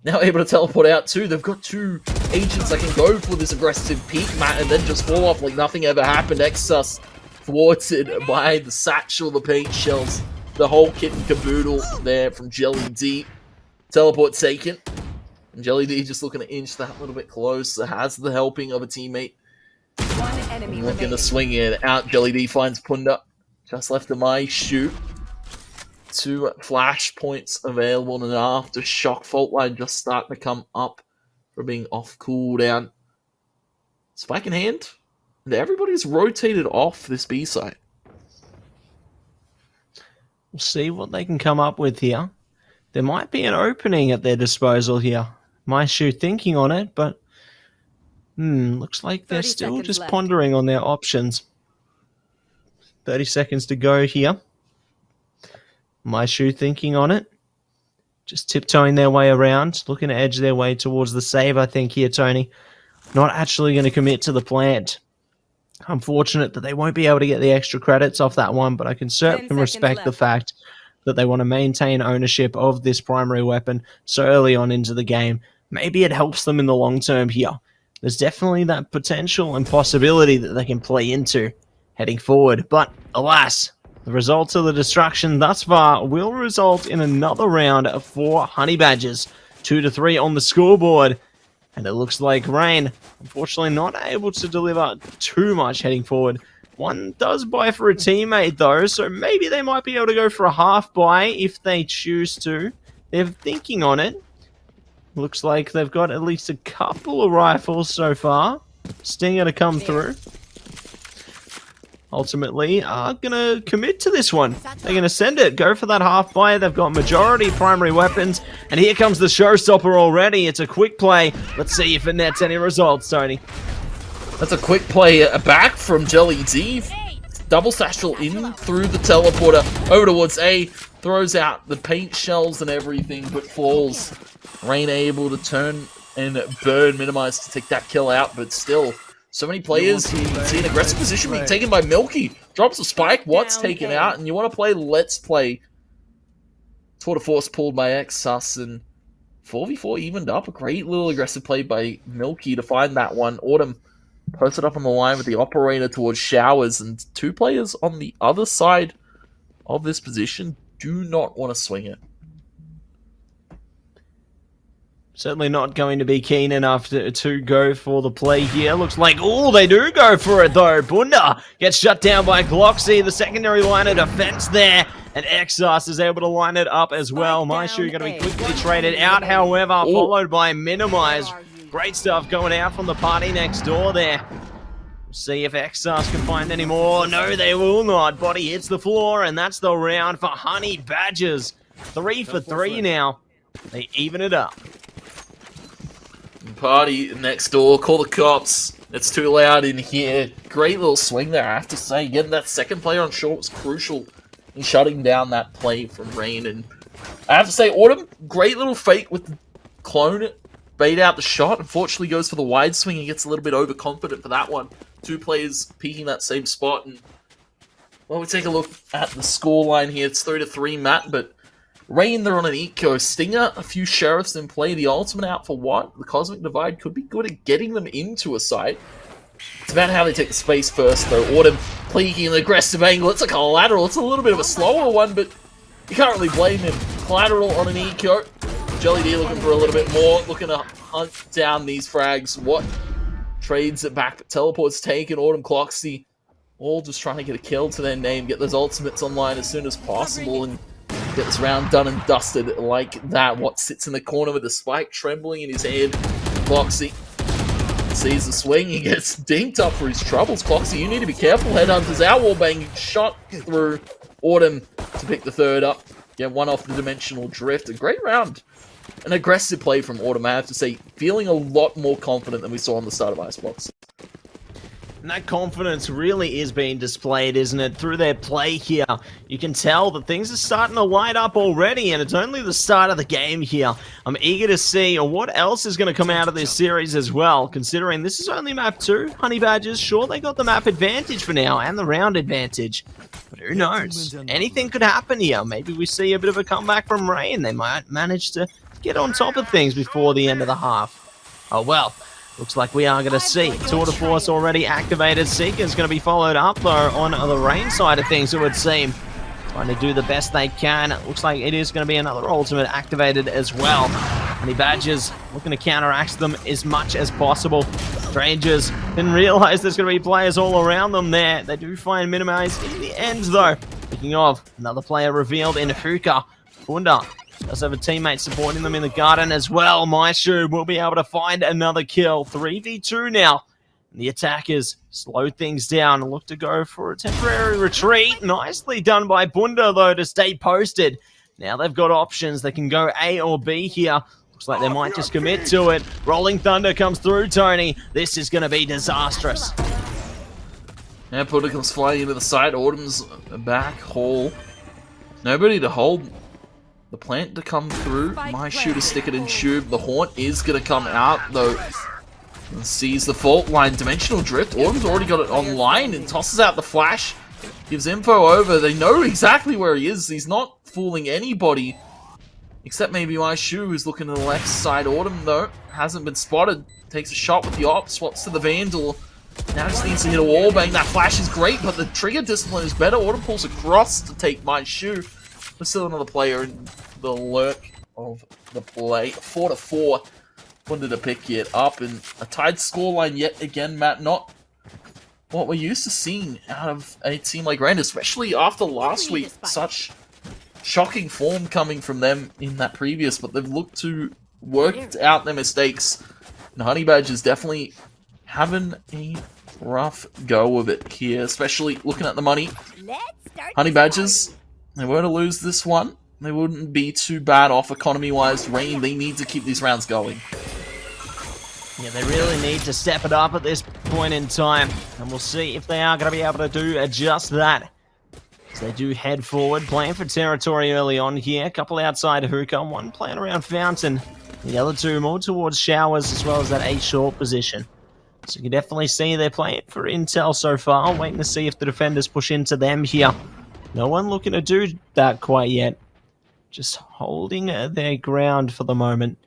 now able to teleport out too. They've got two agents that can go for this aggressive peek, Matt, and then just fall off like nothing ever happened. Exus thwarted by the satchel, the paint shells, the whole kit and caboodle there from Jelly D. Teleport taken. And Jelly D just looking to inch that a little bit closer. Has the helping of a teammate. One enemy Looking to swing it out. Jelly D finds Punda. Just left of my shoot. 2 flash points available, and after shock fault line just starting to come up for being off cooldown. Spike in hand, and everybody's rotated off this B site. We'll see what they can come up with here. There might be an opening at their disposal here. My shoe thinking on it, but looks like they're 30 still seconds just left. pondering on their options. 30 seconds to go here. My shoe thinking on it. Just tiptoeing their way around, looking to edge their way towards the save, I think, here, Tony. Not actually going to commit to the plant. Unfortunate that they won't be able to get the extra credits off that one, but I can certainly 10 seconds respect the left. fact that they want to maintain ownership of this primary weapon so early on into the game. Maybe it helps them in the long term here. There's definitely that potential and possibility that they can play into heading forward, but alas, the results of the destruction thus far will result in another round for Honey Badgers. 2-3 on the scoreboard. And it looks like Rain, unfortunately, not able to deliver too much heading forward. One does buy for a teammate though, so maybe they might be able to go for a half buy if they choose to. They're thinking on it. Looks like they've got at least a couple of rifles so far. Stinger to come through. Ultimately, are going to commit to this one. They're going to send it. Go for that half buy. They've got majority primary weapons. And here comes the showstopper already. It's a quick play. Let's see if it nets any results, Tony. That's a quick play back from Jelly D. Double satchel in through the teleporter over towards A. Throws out the paint shells and everything, but falls. Rain able to turn and burn, minimize to take that kill out, but still, so many players. You can see an aggressive position being taken by Milky. Drops a spike, Watt's taken out, and you want to play Let's Play. Tour de Force pulled by Xsus, and 4v4 evened up. A great little aggressive play by Milky to find that one. Autumn posted up on the line with the operator towards Showers, and two players on the other side of this position do not want to swing it. Certainly not going to be keen enough to go for the play here. Looks like, oh, they do go for it though. Bunda gets shut down by Gloxy. The secondary line of defense there. And Xsus is able to line it up as well. Maishu going to be quickly traded out, however, followed by Minimize. Great stuff going out from the party next door there. We'll see if Xsus can find any more. No, they will not. Body hits the floor, and that's the round for Honey Badgers. 3 for 3 now. They even it up. Party next door, call the cops. It's too loud in here. Great little swing there, I have to say. Getting that second player on short was crucial in shutting down that play from Rain. And I have to say, Autumn, great little fake with the clone, bait out the shot. Unfortunately goes for the wide swing and gets a little bit overconfident for that one. Two players peeking that same spot. And well, we take a look at the scoreline here. It's 3-3, Matt, but Rain, they're on an eco. Stinger, a few sheriffs in play. The ultimate out for what? The Cosmic Divide could be good at getting them into a site. It's about how they take the space first, though. Autumn pleaking an aggressive angle. It's a collateral. It's a little bit of a slower one, but you can't really blame him. Collateral on an eco. Jelly D looking for a little bit more. Looking to hunt down these frags. What? Trades it back, but teleports taken. Autumn, Cloxy, all just trying to get a kill to their name. Get those ultimates online as soon as possible, and get this round done and dusted like that. Watt sits in the corner with the spike trembling in his hand. Cloxy sees the swing. He gets dinked up for his troubles. Cloxy, you need to be careful. Headhunters out. Wallbang shot through. Autumn to pick the third up. Get one off the dimensional drift. A great round. An aggressive play from Autumn, I have to say. Feeling a lot more confident than we saw on the start of Icebox. And that confidence really is being displayed, isn't it? Through their play here. You can tell that things are starting to light up already, and it's only the start of the game here. I'm eager to see what else is going to come out of this series as well, considering this is only map 2. Honey Badgers, sure, they got the map advantage for now, and the round advantage. But who knows? Anything could happen here. Maybe we see a bit of a comeback from Rain. They might manage to get on top of things before the end of the half. Oh, well. Looks like we are going to see Tour de Force already activated. Seeker's going to be followed up, though, on the Rain side of things, it would seem. Trying to do the best they can. It looks like it is going to be another ultimate activated as well. Honey Badgers looking to counteract them as much as possible. Strangers didn't realize there's going to be players all around them there. They do find Minimize in the end, though. Speaking of, another player revealed in Hookah. Bunda does have a teammate supporting them in the garden as well. Maishu will be able to find another kill. 3v2 now. And the attackers slow things down and look to go for a temporary retreat. Nicely done by Bunda, though, to stay posted. Now they've got options. They can go A or B here. Looks like they might just commit to it. Rolling Thunder comes through, Tony. This is going to be disastrous. And Bunda comes flying into the side. Autumn's back hole. Nobody to hold the plant to come through. Maishu to stick it in tube. The Haunt is going to come out, though. And sees the fault line. Dimensional drift. Autumn's already got it online and tosses out the flash. Gives info over. They know exactly where he is. He's not fooling anybody. Except maybe Maishu, who's looking to the left side. Autumn, though, hasn't been spotted. Takes a shot with the op. Swaps to the Vandal. Now just needs to hit a wall bang. That flash is great, but the trigger discipline is better. Autumn pulls across to take Maishu. There's still another player in the lurk of the play. 4-4. Wanted to pick it up, and a tied scoreline yet again, Matt. Not what we're used to seeing out of a team like Rain, especially after last week. Such shocking form coming from them in that previous, but they've looked to work out their mistakes. And Honey Badger's definitely having a rough go of it here, especially looking at the money. Honey Badgers, they were to lose this one, they wouldn't be too bad off economy-wise. Rain, they need to keep these rounds going. Yeah, they really need to step it up at this point in time. And we'll see if they are going to be able to do just that. So they do head forward, playing for territory early on here. A couple outside Hookah, one playing around Fountain. The other two more towards Showers, as well as that A short position. So you can definitely see they're playing for intel so far. Waiting to see if the defenders push into them here. No one looking to do that quite yet. Just holding their ground for the moment.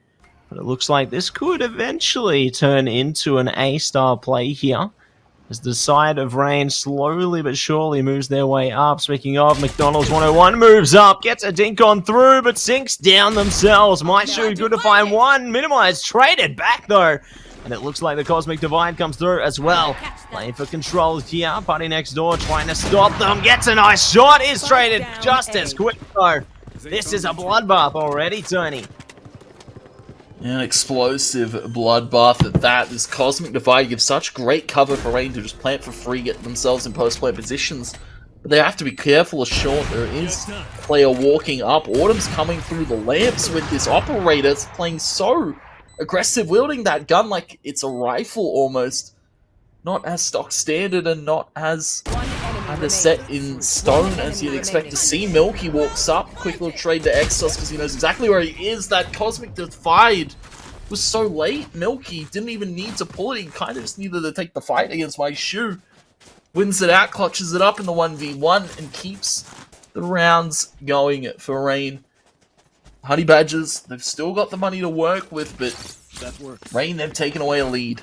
But it looks like this could eventually turn into an A-style play here. As the side of Rain slowly but surely moves their way up. Speaking of, McDonald's 101 moves up, gets a dink on through, but sinks down themselves. Might shoot, good to find one. Minimized, traded back though. And it looks like the Cosmic Divide comes through as well. Playing for control here. Party next door trying to stop them. Gets a nice shot. Is traded just as quick though. This is a bloodbath already, Tony. An explosive bloodbath at that. This Cosmic Divide gives such great cover for Rain to just plant for free, get themselves in post-play positions. But they have to be careful as short. There is a player walking up. Autumn's coming through the lamps with this operator. It's playing so aggressive, wielding that gun like it's a rifle almost. Not as stock standard and not as set in stone as you'd expect to see. Milky walks up, quick little trade to Exos because he knows exactly where he is. That Cosmic Divide was so late. Milky didn't even need to pull it. He kind of just needed to take the fight against my shoe. Wins it out, clutches it up in the 1v1 and keeps the rounds going for Rain. Honey Badgers, they've still got the money to work with, but Rain, they've taken away a lead.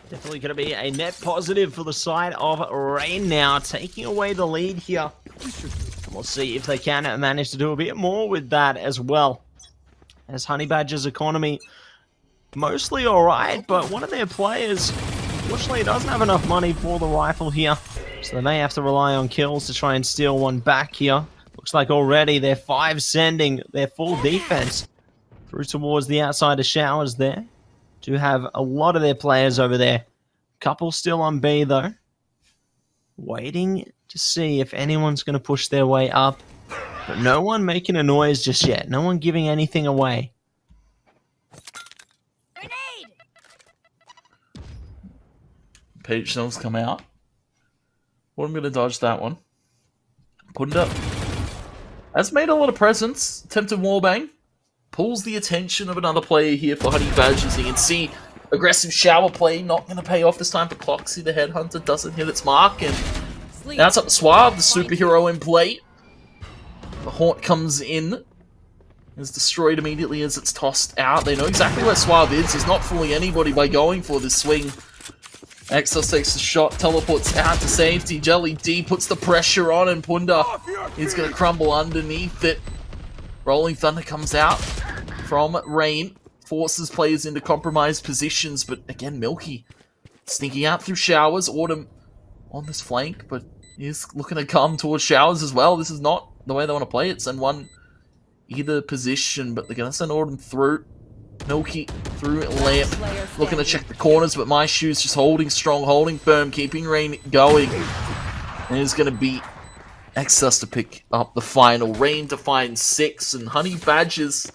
Definitely going to be a net positive for the side of Rain now, taking away the lead here. And we'll see if they can manage to do a bit more with that as well. As Honey Badger's economy, mostly alright, but one of their players, unfortunately, doesn't have enough money for the rifle here. So they may have to rely on kills to try and steal one back here. Looks like already they're 5 sending their full defense through towards the outside of Showers there. Do have a lot of their players over there. Couple still on B though. Waiting to see if anyone's going to push their way up. But no one making a noise just yet. No one giving anything away. Peach Shells come out. Well, I'm going to dodge that one. Punda has made a lot of presence. Attempted wallbang. Pulls the attention of another player here for Honey Badgers. You can see aggressive shower play, not going to pay off this time for Cloxy. The headhunter doesn't hit its mark, and now it's up to Suave, the superhero in play. The Haunt comes in, is destroyed immediately as it's tossed out. They know exactly where Suave is. He's not fooling anybody by going for this swing. Exos takes the shot, teleports out to safety. Jelly D puts the pressure on, and Punda is going to crumble underneath it. Rolling Thunder comes out from Rain, forces players into compromised positions, but again, Milky sneaking out through Showers. Autumn on this flank, but is looking to come towards Showers as well. This is not the way they want to play it. Send one either position, but they're going to send Autumn through. Milky through Lamp, looking to check the corners, but My Shoe's just holding strong, holding firm, keeping Rain going. And it's going to be Exos to pick up the final. Rain to find 6, and Honey Badgers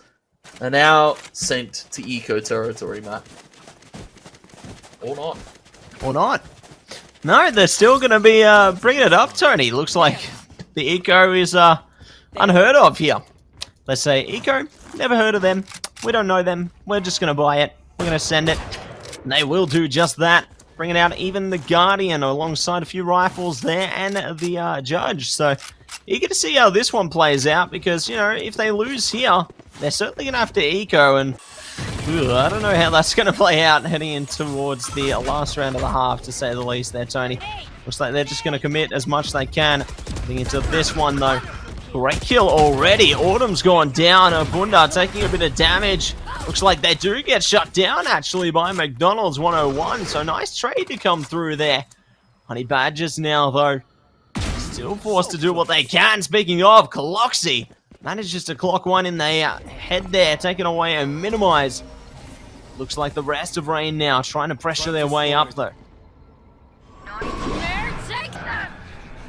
are now sent to Eco territory, Matt. Or not. Or not. No, they're still going to be bringing it up, Tony. Looks like the Eco is unheard of here. Let's say, Eco, never heard of them. We don't know them. We're just going to buy it. We're going to send it. And they will do just that. Bringing out even the Guardian alongside a few rifles there and the Judge. So eager to see how this one plays out because, you know, if they lose here, they're certainly going to have to eco. And I don't know how that's going to play out heading in towards the last round of the half, to say the least there, Tony. Looks like they're just going to commit as much as they can. Heading into this one, though. Great kill already. Autumn's gone down. Bunda taking a bit of damage. Looks like they do get shut down, actually, by McDonald's 101. So nice trade to come through there. Honey Badgers now, though, still forced to do what they can. Speaking of, Caloxy manages to clock one in the head there, taking away a minimize. Looks like the rest of Rain now trying to pressure their way up, though.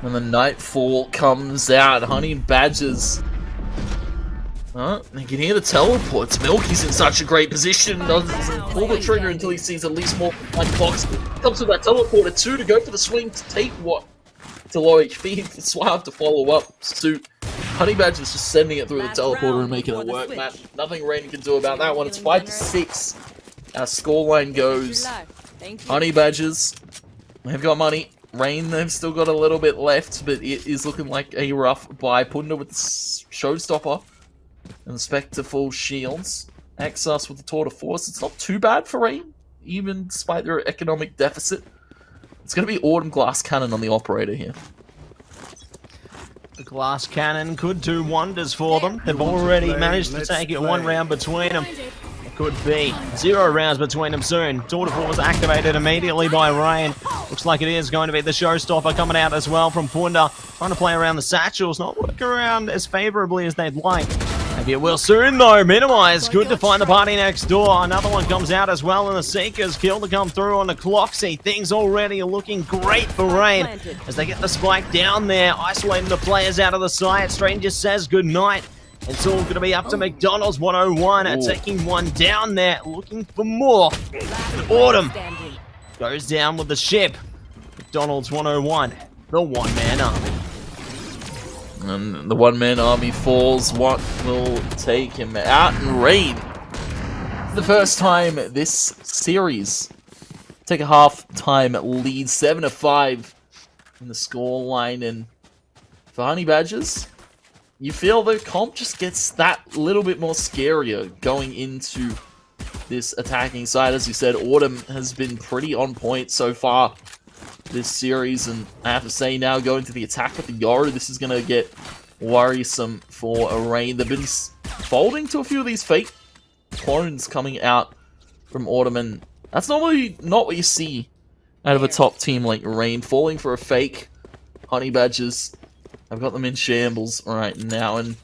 And the Nightfall comes out. Honey Badgers. They can hear the teleports. Milky's in such a great position. Doesn't pull the trigger until he sees at least more from Fox. Comes with that teleporter too to go for the swing to take what? To low HP. Swipe to follow up. Suit. Honey Badger's just sending it through the teleporter and making it work, man. Nothing Rain can do about that one. It's 5-6. Our scoreline goes. Honey Badgers. They've got money. Rain, they've still got a little bit left, but it is looking like a rough buy. Punda with the Showstopper. And Spectre full shields. Exus with the Tour de Force. It's not too bad for Rain, even despite their economic deficit. It's going to be Autumn Glass Cannon on the operator here. The Glass Cannon could do wonders for them. They've already managed to take it one round between them. It could be 0 rounds between them soon. Tour de Force activated immediately by Rain. Looks like it is going to be the Showstopper coming out as well from Punda. Trying to play around the satchels, not working around as favorably as they'd like. Maybe it will soon, though. Minimize. Good to find the party next door. Another one comes out as well, and the Seekers kill to come through on the Cloxy. Things already looking great for Rain as they get the spike down there, isolating the players out of the site. Stranger says goodnight. It's all going to be up to McDonald's 101, taking one down there, looking for more. And Autumn goes down with the ship. McDonald's 101, the one-man army. And the one-man army falls. What will take him out? And Rain, the first time this series, take a half-time lead, 7-5 in the scoreline. And for Honey Badgers, you feel the comp just gets that little bit more scarier going into this attacking side. As you said, Autumn has been pretty on point so far this series, and I have to say now, going to the attack with the Yoru, this is going to get worrisome for a Rain. They've been folding to a few of these fake clones coming out from Autumn, and that's normally not what you see out of a top team like Rain. Falling for a fake. Honey Badgers, I've got them in shambles right now, and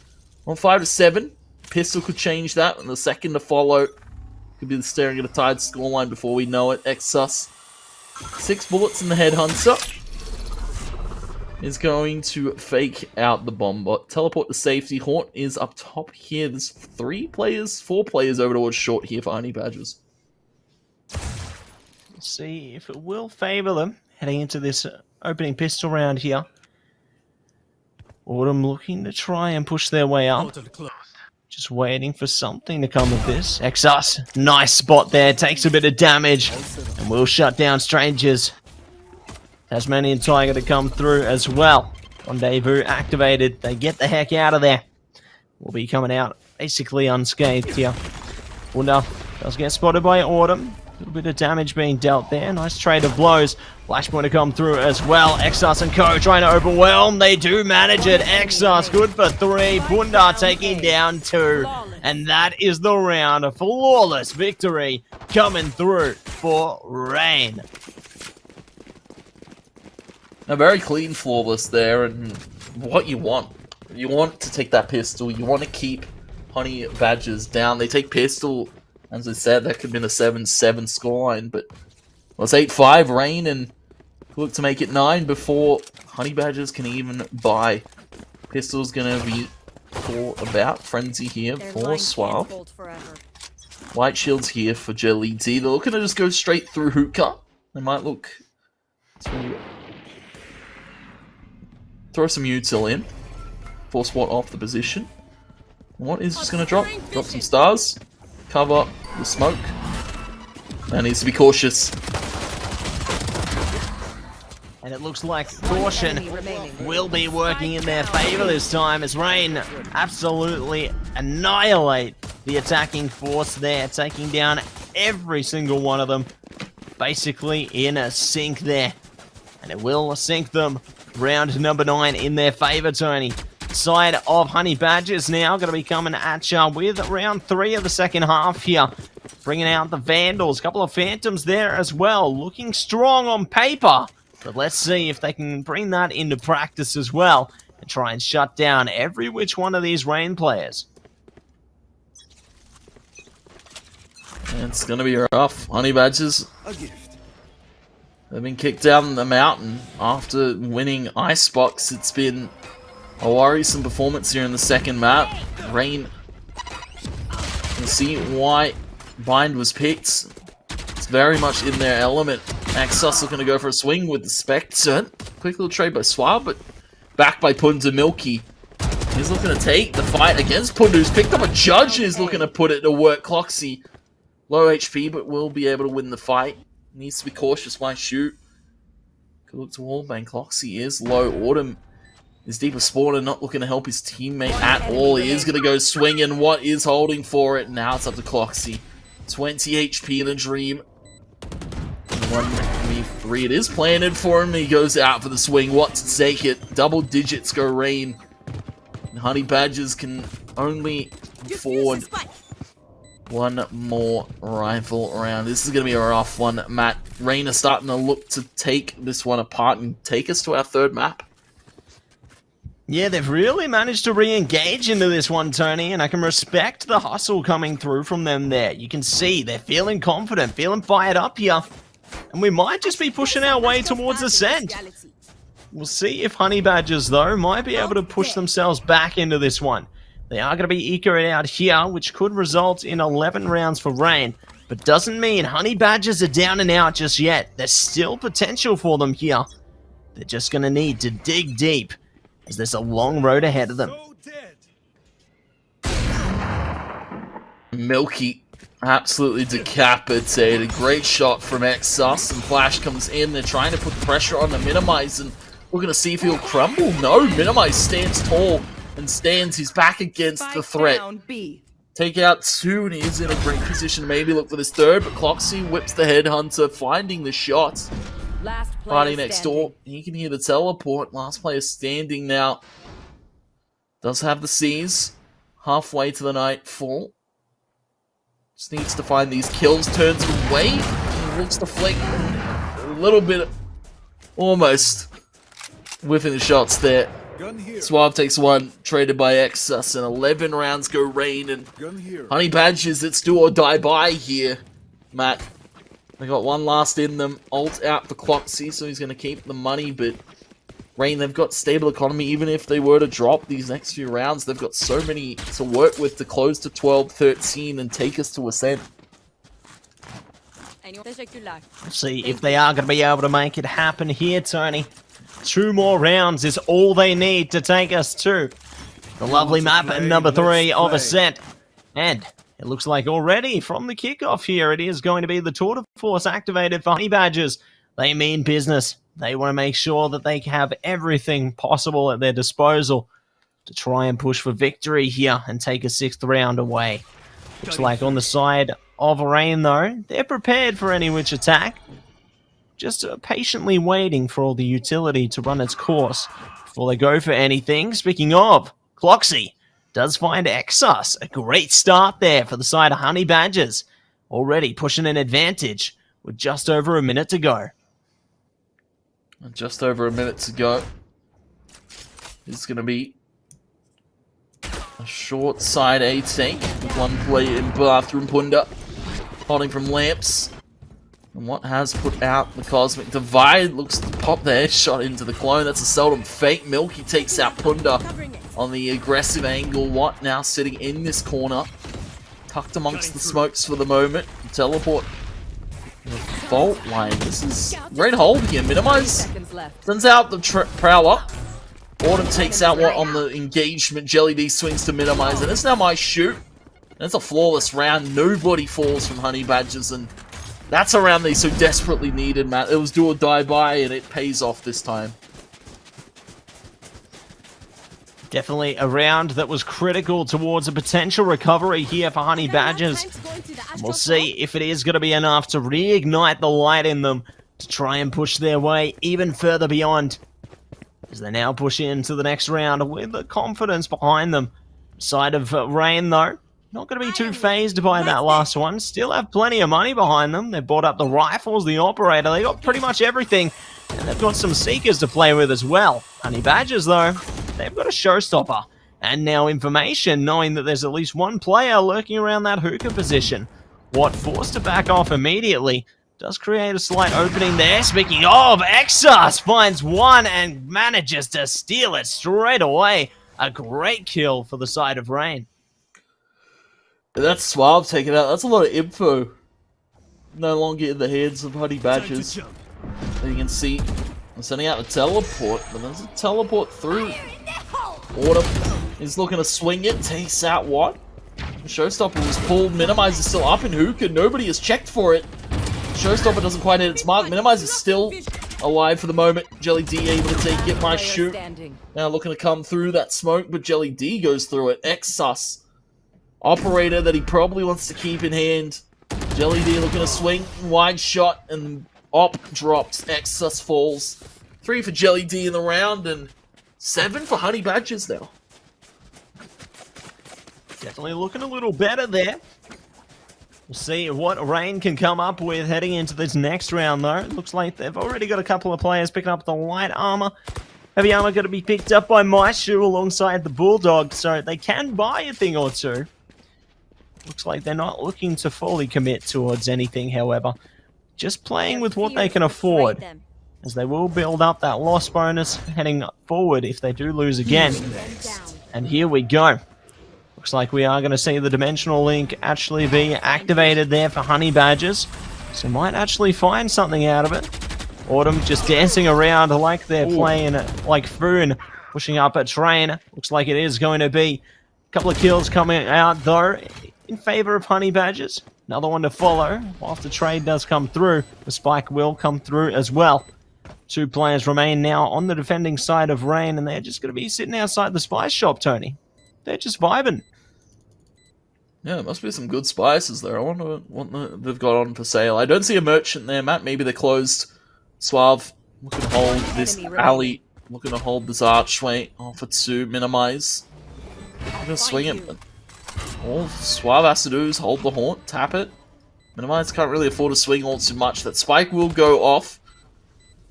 on 5-7, Pistol could change that, and the second to follow could be the staring at a tied scoreline before we know it. Exus, 6 bullets in the Headhunter, is going to fake out the bomb bot. Teleport to safety. Haunt is up top here. There's 4 players over towards short here for Honey Badgers. Let's see if it will favor them heading into this opening pistol round here. Autumn looking to try and push their way up. Just waiting for something to come of this. Exus, nice spot there. Takes a bit of damage and will shut down Strangers. Tasmanian Tiger to come through as well. Rendezvous activated. They get the heck out of there. Will be coming out basically unscathed here. Wunda does get spotted by Autumn. A little bit of damage being dealt there. Nice trade of blows. Flashpoint to come through as well. Exus and Co trying to overwhelm. They do manage it. Exus good for 3. Bunda taking down 2. And that is the round. A flawless victory coming through for Rain. A very clean flawless there, and what you want. You want to take that pistol. You want to keep Honey Badgers down. They take pistol. As I said, that could have been a 7-7 scoreline, but well, it's 8-5 Rain, and look to make it 9 before Honey Badgers can even buy. Pistol's gonna be for about Frenzy here for Suave. White Shield's here for Jelly D. They're looking to just go straight through Hookah. They might look to throw some util in. Force Watt off the position. What is just gonna drop? Drop some stars. Cover the smoke. That needs to be cautious. And it looks like caution will be working in their favor this time as Rain absolutely annihilate the attacking force there, taking down every single one of them basically in a sync there. And it will sink them. Round number 9 in their favor, Tony. side of Honey Badgers now going to be coming at you with round 3 of the second half here. Bringing out the Vandals, a couple of Phantoms there as well. Looking strong on paper, but let's see if they can bring that into practice as well and try and shut down every which one of these Rain players. It's going to be rough. Honey Badgers, A gift. they've been kicked down the mountain after winning Icebox. It's been a worrisome performance here in the second map. Rain, you see why Bind was picked. It's very much in their element. Axos looking to go for a swing with the Spectre. Quick little trade by Swab, but backed by Punda Milky. He's looking to take the fight against Punda, who's picked up a Judge and is looking to put it to work. Cloxy, low HP, but will be able to win the fight. Needs to be cautious why shoot. Could look to wallbang. Cloxy is low. Autumn is deeper spawner, not looking to help his teammate at all. He is going to go swinging. What is holding for it? Now it's up to Cloxy. 20 HP in a dream. 1v3. It is planted for him. He goes out for the swing. What to take it? Double digits go Rain. And Honey Badgers can only afford one more rifle round. This is going to be a rough one, Matt. Rain are starting to look to take this one apart and take us to our third map. Yeah, they've really managed to re-engage into this one, Tony, and I can respect the hustle coming through from them there. You can see they're feeling confident, feeling fired up here, and we might just be pushing our way towards Ascent. We'll see if Honey Badgers, though, might be able to push themselves back into this one. They are going to be ecoing out here, which could result in 11 rounds for Rain, but doesn't mean Honey Badgers are down and out just yet. There's still potential for them here. They're just going to need to dig deep, as there's a long road ahead of them. Milky absolutely decapitated. Great shot from Exus, and Flash comes in. They're trying to put the pressure on the Minimize, and we're going to see if he'll crumble. No, Minimize stands tall and stands his back against the threat. Take out 2, and he is in a great position to maybe look for this third, but Cloxy whips the Headhunter, finding the shot. Party next door, he can hear the teleport. Last player standing now. Does have the C's. Halfway to the nightfall. Just needs to find these kills. Turns away. He looks to flick a little bit. Almost whiffing the shots there. Suave takes one. Traded by Exus. And 11 rounds go Rain. And Honey Badgers, it's do or die by here. Matt. They got one last in them. Ult out for Cloxy, so he's going to keep the money, but Rain, they've got stable economy. Even if they were to drop these next few rounds, they've got so many to work with to close to 12, 13, and take us to Ascent. See if they are going to be able to make it happen here, Tony. 2 more rounds is all they need to take us to the lovely map at number 3 of Ascent. And it looks like already from the kickoff here, it is going to be the tour de force activated for Honey Badgers. They mean business. They want to make sure that they have everything possible at their disposal to try and push for victory here and take a 6th round away. Looks like on the side of Rain, though, they're prepared for any which attack. Just patiently waiting for all the utility to run its course before they go for anything. Speaking of, Cloxy does find Exus. A great start there for the side of Honey Badgers. Already pushing an advantage with just over a minute to go. Just over a minute to go. It's going to be a short side A tank with one play in Bathroom Punda. Holding from Lamps. And what has put out the Cosmic Divide looks to pop the headshot into the clone. That's a seldom fake. Milky takes out Punda on the aggressive angle. What now sitting in this corner, tucked amongst the smokes for the moment. Teleport in the fault line. This is great hold here. Minimize sends out the Prowler. Autumn takes out what on the engagement. Jelly D swings to Minimize, and it's now my shoot. And it's a flawless round. Nobody falls from Honey Badgers, and that's a round they so desperately needed, Matt. It was do or die by, and it pays off this time. Definitely a round that was critical towards a potential recovery here for Honey Badgers. We'll see if it is going to be enough to reignite the light in them to try and push their way even further beyond. as they now push into the next round with the confidence behind them. Side of Rain, though, not going to be too phased by that last one. Still have plenty of money behind them. They bought up the rifles, the operator. They got pretty much everything. And they've got some Seekers to play with as well. Honey Badgers, though, they've got a showstopper. And now information, knowing that there's at least one player lurking around that hookah position. What forced to back off immediately does create a slight opening there. Speaking of, Exas finds one and manages to steal it straight away. A great kill for the side of Rain. That's Suave taken out. That's a lot of info. No longer in the hands of Honey Badgers. You can see, I'm sending out a teleport, but there's a teleport through. Autumn is looking to swing it, takes out what? The Showstopper was pulled. Minimize is still up in Hookah. Nobody has checked for it. Showstopper doesn't quite hit its mark. Minimize is still alive for the moment. Jelly D able to take it. Nice shoot. Now looking to come through that smoke, but Jelly D goes through it. Exus. Operator that he probably wants to keep in hand. Jelly D looking to swing. Wide shot and Op drops. Exus falls. 3 for Jelly D in the round and 7 for Honey Badgers now. Definitely looking a little better there. We'll see what Rain can come up with heading into this next round, though. It looks like they've already got a couple of players picking up the light armor. Heavy armor going to be picked up by Maishu alongside the Bulldog, so they can buy a thing or two. Looks like they're not looking to fully commit towards anything, however. Just playing with what they can afford, as they will build up that loss bonus heading forward if they do lose again. And here we go. Looks like we are going to see the dimensional link actually be activated there for Honey Badgers. So might actually find something out of it. Autumn just dancing around like they're playing like Foon, pushing up a train. Looks like it is going to be a couple of kills coming out though in favor of Honey Badgers. Another one to follow. Whilst the trade does come through, the spike will come through as well. 2 players remain now on the defending side of Rain, and they're just going to be sitting outside the spice shop, Tony. They're just vibing. Yeah, it must be some good spices there. I wonder what they've got on for sale. I don't see a merchant there, Matt. Maybe they're closed. Suave looking to hold this alley. Looking to hold this archway. Oh, for 2. Minimize. I'm going to swing it, but all Suave has to do is hold the haunt, tap it. Minimize can't really afford to swing all too much. That spike will go off.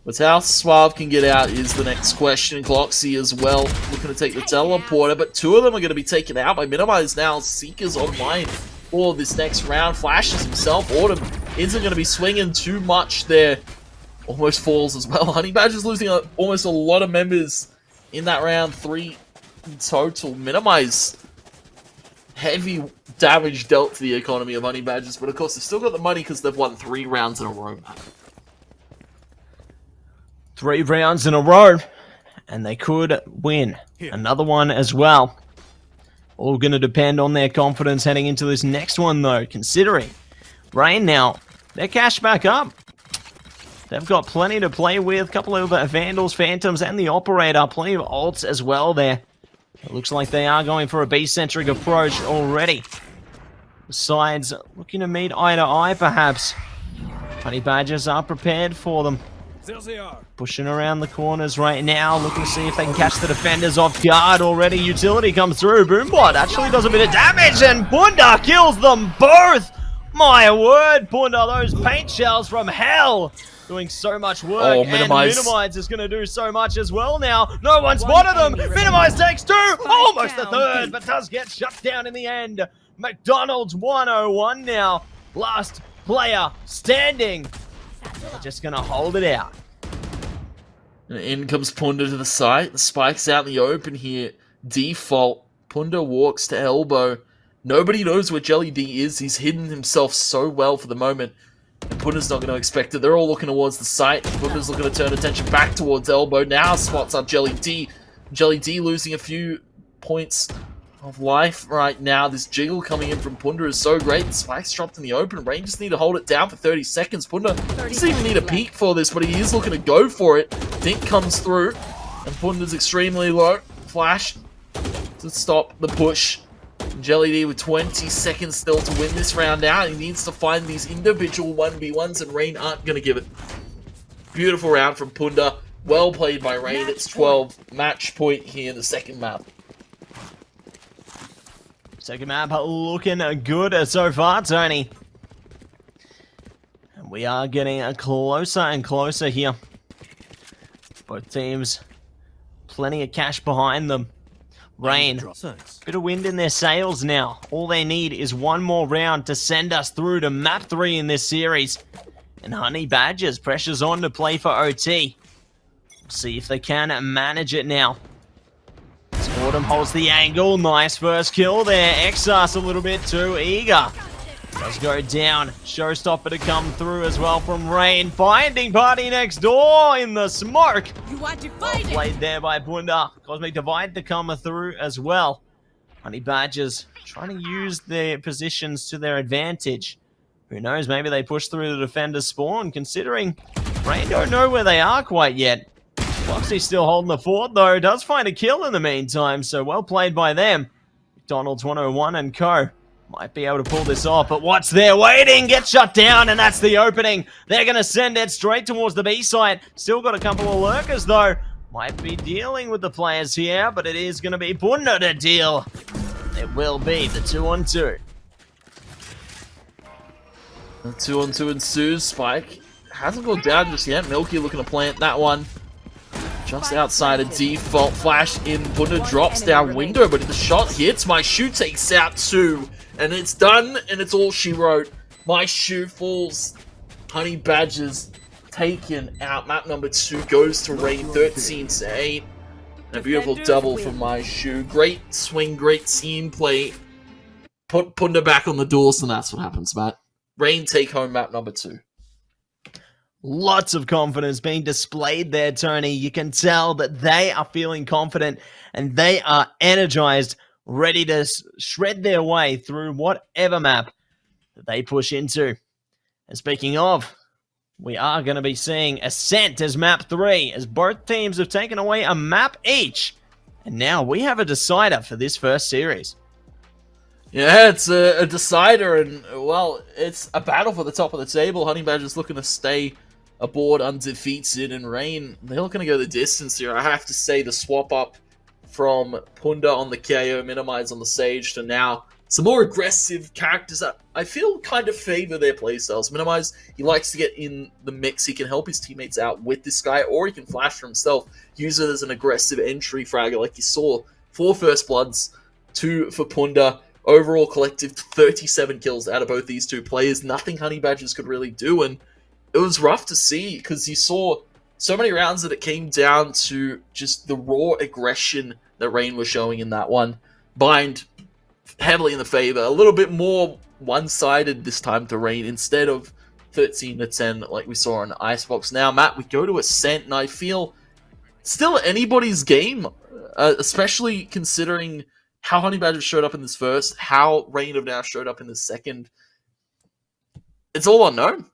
But how Suave can get out is the next question. Gloxy as well, looking to take the teleporter, but 2 of them are going to be taken out by Minimize now. Seekers online for this next round. Flashes himself. Autumn isn't going to be swinging too much there. Almost falls as well. Honey Badger's losing almost a lot of members in that round. 3 in total. Minimize. Heavy damage dealt to the economy of Honey Badgers, but of course they've still got the money because they've won 3 rounds in a row. 3 rounds in a row, and they could win another one as well. All going to depend on their confidence heading into this next one, though, considering Rain now, they're cash back up. They've got plenty to play with, a couple of Vandals, Phantoms, and the Operator, plenty of ults as well there. It looks like they are going for a B-centric approach already. The sides looking to meet eye to eye, perhaps. Honey Badgers are prepared for them. Pushing around the corners right now, looking to see if they can catch the defenders off guard already. Utility comes through. Boombot actually does a bit of damage, and Punda kills them both! My word, Punda, those paint shells from hell! Doing so much work, and Minimize is going to do so much as well now. No one spotted them! Minimize takes 2! Almost the 3rd, but does get shut down in the end. McDonald's 101 now. Last player standing. They're just going to hold it out. And in comes Punda to the site. The spike's out in the open here. Default. Punda walks to elbow. Nobody knows where Jelly D is. He's hidden himself so well for the moment. And Punda's not going to expect it. They're all looking towards the site. Punda's looking to turn attention back towards elbow. Now spots up Jelly D. Jelly D losing a few points of life right now. This jiggle coming in from Punda is so great. The spike's dropped in the open. Rain just need to hold it down for 30 seconds. Punda doesn't even need a peek for this, but he is looking to go for it. Dink comes through, and Punda's extremely low. Flash to stop the push. Jelly D with 20 seconds still to win this round out. He needs to find these individual 1v1s, and Rain aren't going to give it. Beautiful round from Punda. Well played by Rain. It's 12. Match point here in the second map. Second map looking good so far, Tony. And we are getting closer and closer here. Both teams, plenty of cash behind them. Rain, bit of wind in their sails now. All they need is one more round to send us through to map 3 in this series. And Honey Badgers pressure's on to play for OT. See if they can manage it now. Autumn holds the angle. Nice first kill there. Exas a little bit too eager. Does go down. Showstopper to come through as well from Rain. Finding party next door in the smoke. You are divided. Well played there by Bunda. Cosmic Divide to come through as well. Honey Badgers trying to use their positions to their advantage. Who knows, maybe they push through the defender's spawn, considering Rain don't know where they are quite yet. Foxy's still holding the fort, though. Does find a kill in the meantime, so well played by them. McDonald's 101 and co. Might be able to pull this off, but what's there waiting? Gets shut down, and that's the opening. They're going to send it straight towards the B site. Still got a couple of lurkers, though. Might be dealing with the players here, but it is going to be Bunda to deal. It will be the 2-on-2. The 2-on-2 ensues. Spike hasn't gone down just yet. Milky looking to plant that one. Just outside a default flash in. Bunda drops down window, but the shot hits. My shoe takes out 2. And it's done, and it's all she wrote. My shoe falls. Honey Badgers taken out. Map number 2 goes to Rain 13-8. A beautiful double from My Shoe. Great swing, great team play. Put Bunda back on the doors, and that's what happens, Matt. Rain take home map number 2. Lots of confidence being displayed there, Tony. You can tell that they are feeling confident and they are energized, ready to shred their way through whatever map that they push into. And speaking of, we are going to be seeing Ascent as map 3, as both teams have taken away a map each. And now we have a decider for this first series. Yeah, it's a decider, and, well, it's a battle for the top of the table. Honey Badger's looking to stay aboard undefeated, and Rain, they're looking to go the distance here. I have to say the swap up from Bunda on the KO, Minimize on the Sage, to now some more aggressive characters that I feel kind of favor their playstyles. Minimize, he likes to get in the mix. He can help his teammates out with this guy, or he can flash for himself, use it as an aggressive entry fragger like you saw. 4 First Bloods, 2 for Bunda. Overall collective 37 kills out of both these two players. Nothing Honey Badgers could really do, and it was rough to see because you saw so many rounds that it came down to just the raw aggression that Rain was showing in that one. Bind heavily in the favor. A little bit more one-sided this time to Rain instead of 13-10 like we saw in Icebox. Now, Matt, we go to Ascent, and I feel still anybody's game, especially considering how Honey Badger showed up in this first, how Rain have now showed up in this second. It's all unknown.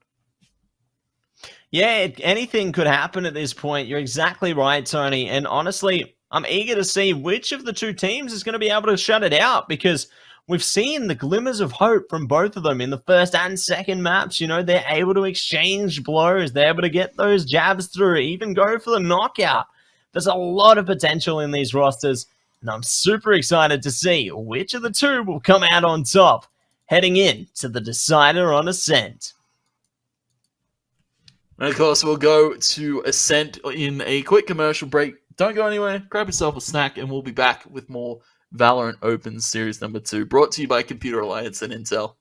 Yeah, anything could happen at this point. You're exactly right, Tony. And honestly, I'm eager to see which of the two teams is going to be able to shut it out, because we've seen the glimmers of hope from both of them in the first and second maps. You know, they're able to exchange blows. They're able to get those jabs through, even go for the knockout. There's a lot of potential in these rosters, and I'm super excited to see which of the two will come out on top, heading in to the decider on Ascent. And of course, we'll go to Ascent in a quick commercial break. Don't go anywhere. Grab yourself a snack, and we'll be back with more Valorant Open Series number 2, brought to you by Computer Alliance and Intel.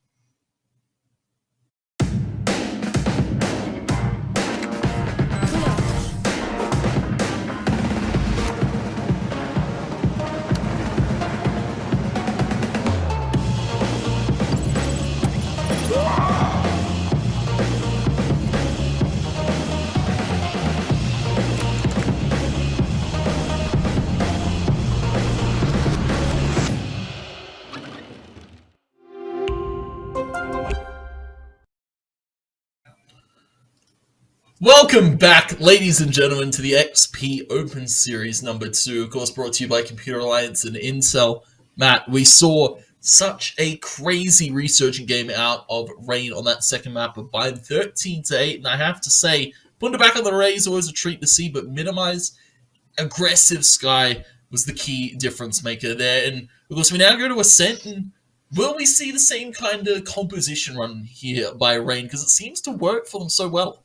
Welcome back, ladies and gentlemen, to the XP Open Series number 2, of course brought to you by Computer Alliance and Intel. Matt, we saw such a crazy resurgent game out of Rain on that second map of Bind 13-8, and I have to say, Punda back on the Rays, always a treat to see, but Minimize, aggressive Sky was the key difference maker there. And of course, we now go to Ascent, and will we see the same kind of composition run here by Rain? Because it seems to work for them so well.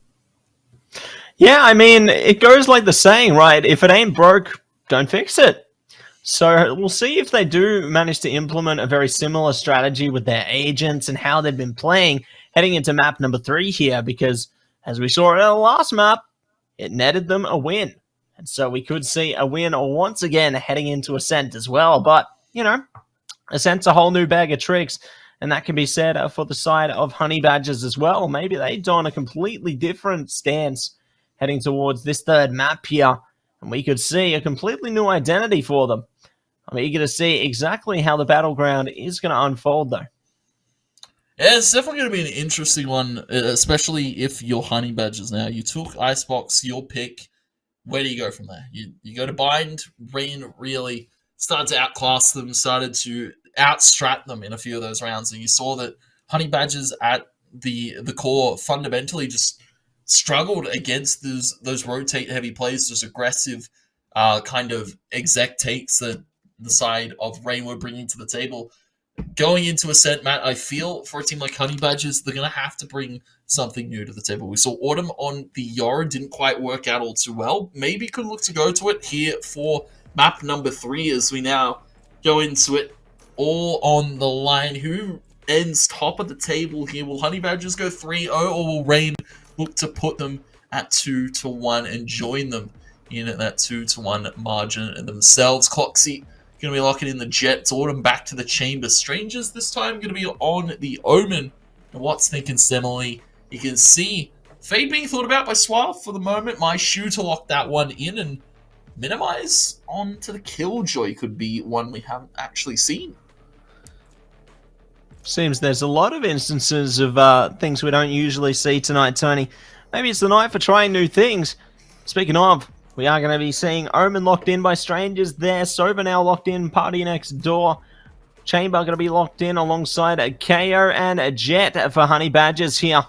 Yeah, I mean, it goes like the saying, right? If it ain't broke, don't fix it. So we'll see if they do manage to implement a very similar strategy with their agents and how they've been playing heading into map number 3 here, because as we saw in the last map, it netted them a win. And so we could see a win once again heading into Ascent as well. But, you know, Ascent's a whole new bag of tricks, and that can be said for the side of Honey Badgers as well. Maybe they don a completely different stance heading towards this third map here, and we could see a completely new identity for them. I'm eager to see exactly how the battleground is going to unfold, though. Yeah, it's definitely going to be an interesting one, especially if you're Honey Badgers now. You took Icebox, your pick. Where do you go from there? You go to Bind. Rain really started to outclass them, started to outstrat them in a few of those rounds, and you saw that Honey Badgers at the core fundamentally just struggled against those rotate heavy plays, those aggressive kind of exec takes that the side of Rain were bringing to the table. Going into Ascent, Matt, I feel for a team like Honey Badgers, they're going to have to bring something new to the table. We saw Autumn on the Yoro, didn't quite work out all too well. Maybe could look to go to it here for map number 3 as we now go into it all on the line. Who ends top of the table here? Will Honey Badgers go 3-0 or will Rain look to put them at 2-1 and join them in that 2-1 margin themselves? Cloxy going to be locking in the Jets. Autumn back to the Chamber. Strangers this time going to be on the Omen. And what's thinking similarly? You can see Fade being thought about by Suave for the moment. My shoe to lock that one in and Minimize onto the Killjoy could be one we haven't actually seen. Seems there's a lot of instances of things we don't usually see tonight, Tony. Maybe it's the night for trying new things. Speaking of, we are going to be seeing Omen locked in by Strangers there. Sova now locked in, Party Next Door. Chamber going to be locked in alongside a KO and a Jet for Honey Badgers here.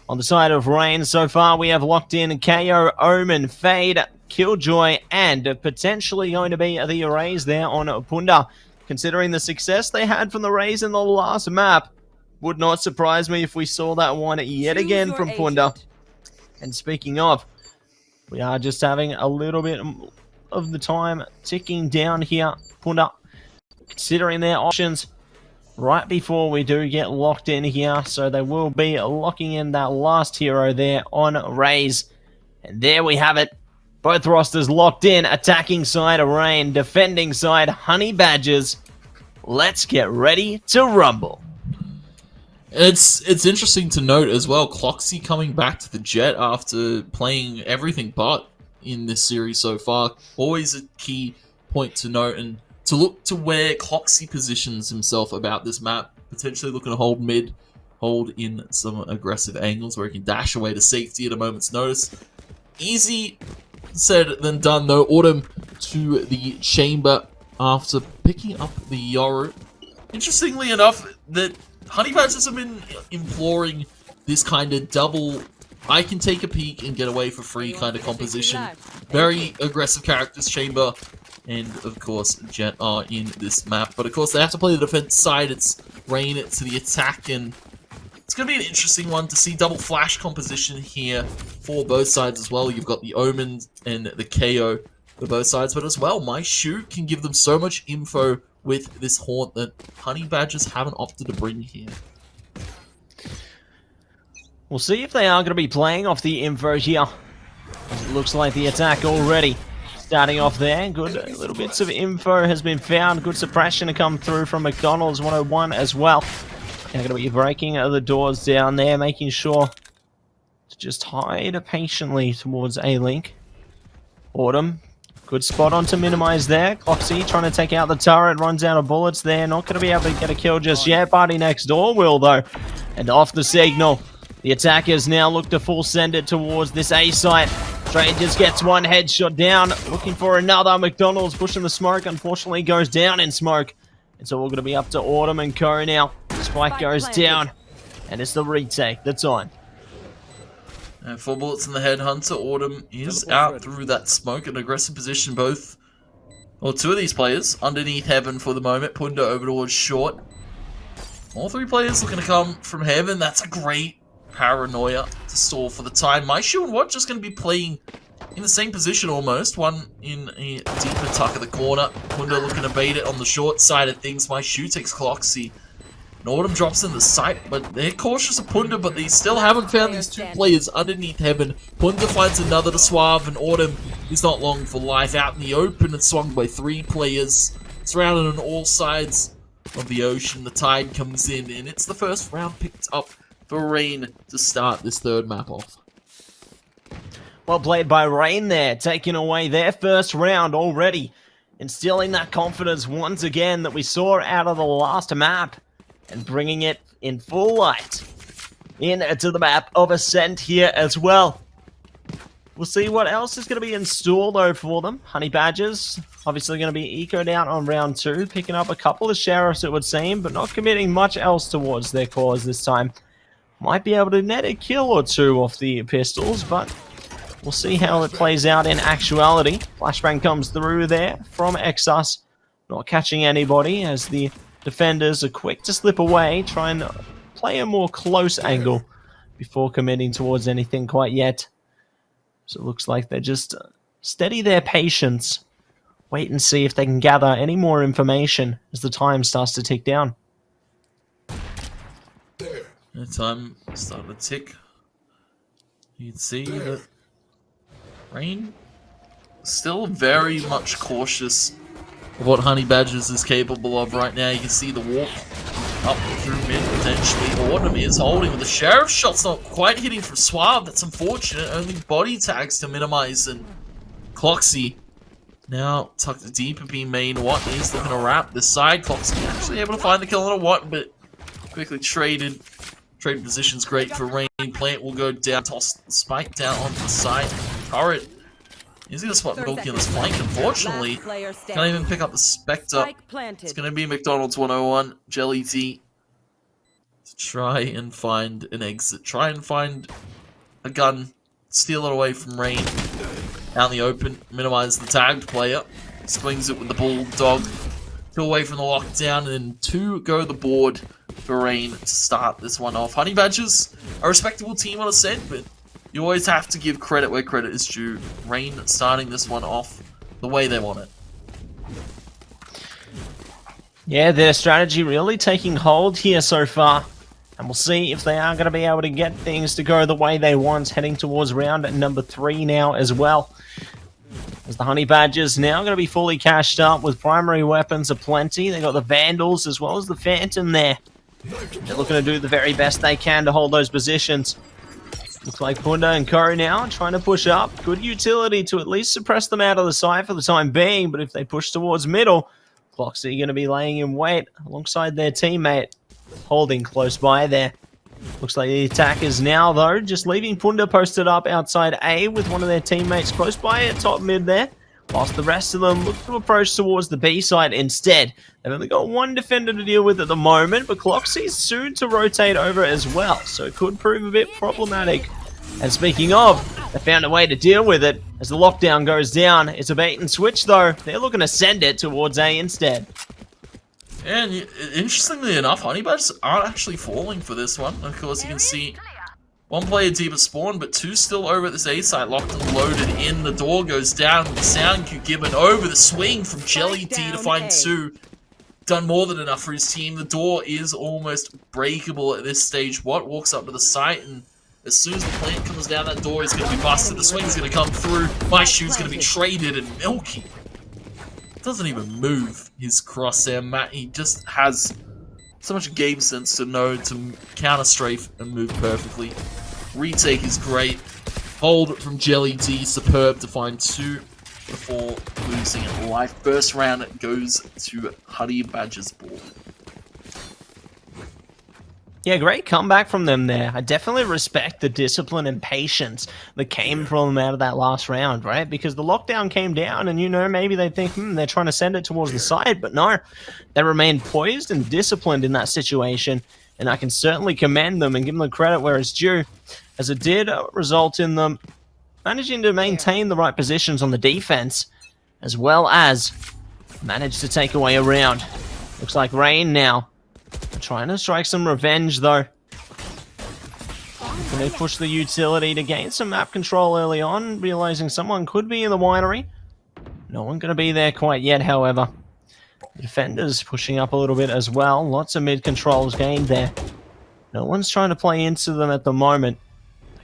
On the side of Rain, so far we have locked in KO, Omen, Fade, Killjoy, and potentially going to be the Rays there on Punda. Considering the success they had from the Rays in the last map, would not surprise me if we saw that one yet again from Punda. And speaking of, we are just having a little bit of the time ticking down here. Punda considering their options right before we do get locked in here. So they will be locking in that last hero there on Rays. And there we have it. Both rosters locked in. Attacking side of Rain, defending side Honey Badgers. Let's get ready to rumble. It's interesting to note as well, Cloxy coming back to the Jet after playing everything but in this series so far. Always a key point to note, and to look to where Cloxy positions himself about this map. Potentially looking to hold mid, hold in some aggressive angles where he can dash away to safety at a moment's notice. Easy said than done though. Autumn to the Chamber after picking up the Yoru. Interestingly enough, that Honey Badgers have been imploring this kind of double, I can take a peek and get away for free kind of composition. Very aggressive characters, Chamber, and of course Jet are in this map. But of course they have to play the defense side. It's Rain to the attack, and it's going to be an interesting one to see double flash composition here for both sides as well. You've got the Omen and the KO for both sides, but as well, My Shoe can give them so much info with this haunt that Honey Badgers haven't opted to bring here. We'll see if they are going to be playing off the info here. It looks like the attack already starting off there. Good little bits of info has been found. Good suppression to come through from McDonald's 101 as well. They're going to be breaking the doors down there, making sure to just hide patiently towards A-Link. Autumn. Good spot on to minimize there. Cloxy trying to take out the turret, runs out of bullets there. Not going to be able to get a kill just yet. Party Next Door will, though. And off the signal. The attackers now look to full send it towards this A site. Strangers gets one headshot down. Looking for another. McDonald's pushing the smoke. Unfortunately goes down in smoke. It's all going to be up to Autumn and Co now. Spike goes down. And it's the retake that's on. And 4 bullets in the head. Hunter Autumn is out through that smoke. An aggressive position, both, well, 2 of these players underneath Heaven for the moment. Punda over towards short. All 3 players looking to come from Heaven. That's a great paranoia to stall for the time. Maishu and Watt just going to be playing in the same position almost. One in a deeper tuck of the corner. Punda looking to bait it on the short side of things. Maishu takes Cloxy. And Autumn drops in the sight, but they're cautious of Punda, but they still haven't found these 2 players underneath Heaven. Punda finds another to Suave, and Autumn is not long for life. Out in the open and swung by 3 players. Surrounded on all sides of the ocean. The tide comes in, and it's the first round picked up for Rain to start this 3rd map off. Well played by Rain there, taking away their first round already. Instilling that confidence once again that we saw out of the last map. And bringing it in full light into the map of Ascent here as well. We'll see what else is going to be in store though for them. Honey Badgers obviously going to be ecoed out on round 2, picking up a couple of sheriffs it would seem, but not committing much else towards their cause this time. Might be able to net a kill or 2 off the pistols, but we'll see how it plays out in actuality. Flashbang comes through there from Exus, not catching anybody as the defenders are quick to slip away, try and play a more close angle before committing towards anything quite yet. So it looks like they just steady their patience, wait and see if they can gather any more information as the time starts to tick down. The time started to tick. You can see that Rain still very much cautious of what Honey Badgers is capable of right now. You can see the walk up through mid potentially. Autumn is holding with the sheriff shot's not quite hitting from Suave. That's unfortunate. Only body tags to minimize, and Cloxy now tucked deeper being main. Watt is looking to wrap this side. Cloxy actually able to find the kill on a Watt, but quickly traded. Trade position's great for Rain. Plant will go down, toss the spike down onto the side. Turret is going to spot Milky on this flank. Unfortunately, can't even pick up the Spectre. It's going to be McDonald's 101. Jelly T to try and find an exit. Try and find a gun. Steal it away from Rain. Out in the open. Minimize the tagged player. Swings it with the Bulldog. 2 away from the lockdown, and 2 go the board for Rain to start this one off. Honey Badgers, a respectable team on Ascent, but you always have to give credit where credit is due. Rain starting this one off the way they want it. Yeah, their strategy really taking hold here so far. And we'll see if they are going to be able to get things to go the way they want, heading towards round number 3 now as well. As the Honey Badgers now going to be fully cashed up with primary weapons aplenty. They got the Vandals as well as the Phantom there. They're looking to do the very best they can to hold those positions. Looks like Punda and Ko now trying to push up. Good utility to at least suppress them out of the side for the time being, but if they push towards middle, Cloxy going to be laying in wait alongside their teammate, holding close by there. Looks like the attack is now, though, just leaving Punda posted up outside A with one of their teammates close by at top mid there, whilst the rest of them look to approach towards the B side instead. They've only got 1 defender to deal with at the moment, but Cloxy's soon to rotate over as well, so it could prove a bit problematic. And speaking of, they found a way to deal with it as the lockdown goes down. It's a bait and switch, though. They're looking to send it towards A instead. And interestingly enough, Honey Badgers aren't actually falling for this one. Of course, you can see 1 player deeper spawn, but 2 still over at this A site, locked and loaded in. The door goes down with the sound cue given over the swing from Jelly T to find 2. Done more than enough for his team. The door is almost breakable at this stage. Watt walks up to the site, and as soon as the plant comes down, that door is going to be busted. The swing's going to come through. My shoe's going to be traded, and Milky doesn't even move his crosshair. Matt, he just has so much game sense to know to counter strafe and move perfectly. Retake is great. Hold from Jelly T, superb to find 2 before losing it life. First round goes to Honey Badgers board. Yeah, great comeback from them there. I definitely respect the discipline and patience that came from them out of that last round, right? Because the lockdown came down and, you know, maybe they think, they're trying to send it towards the side, but no. They remained poised and disciplined in that situation and I can certainly commend them and give them the credit where it's due, as it did result in them managing to maintain the right positions on the defense, as well as manage to take away a round. Looks like Rain now trying to strike some revenge, though. They push the utility to gain some map control early on, realizing someone could be in the winery. No one going to be there quite yet, however. The defenders pushing up a little bit as well. Lots of mid controls gained there. No one's trying to play into them at the moment.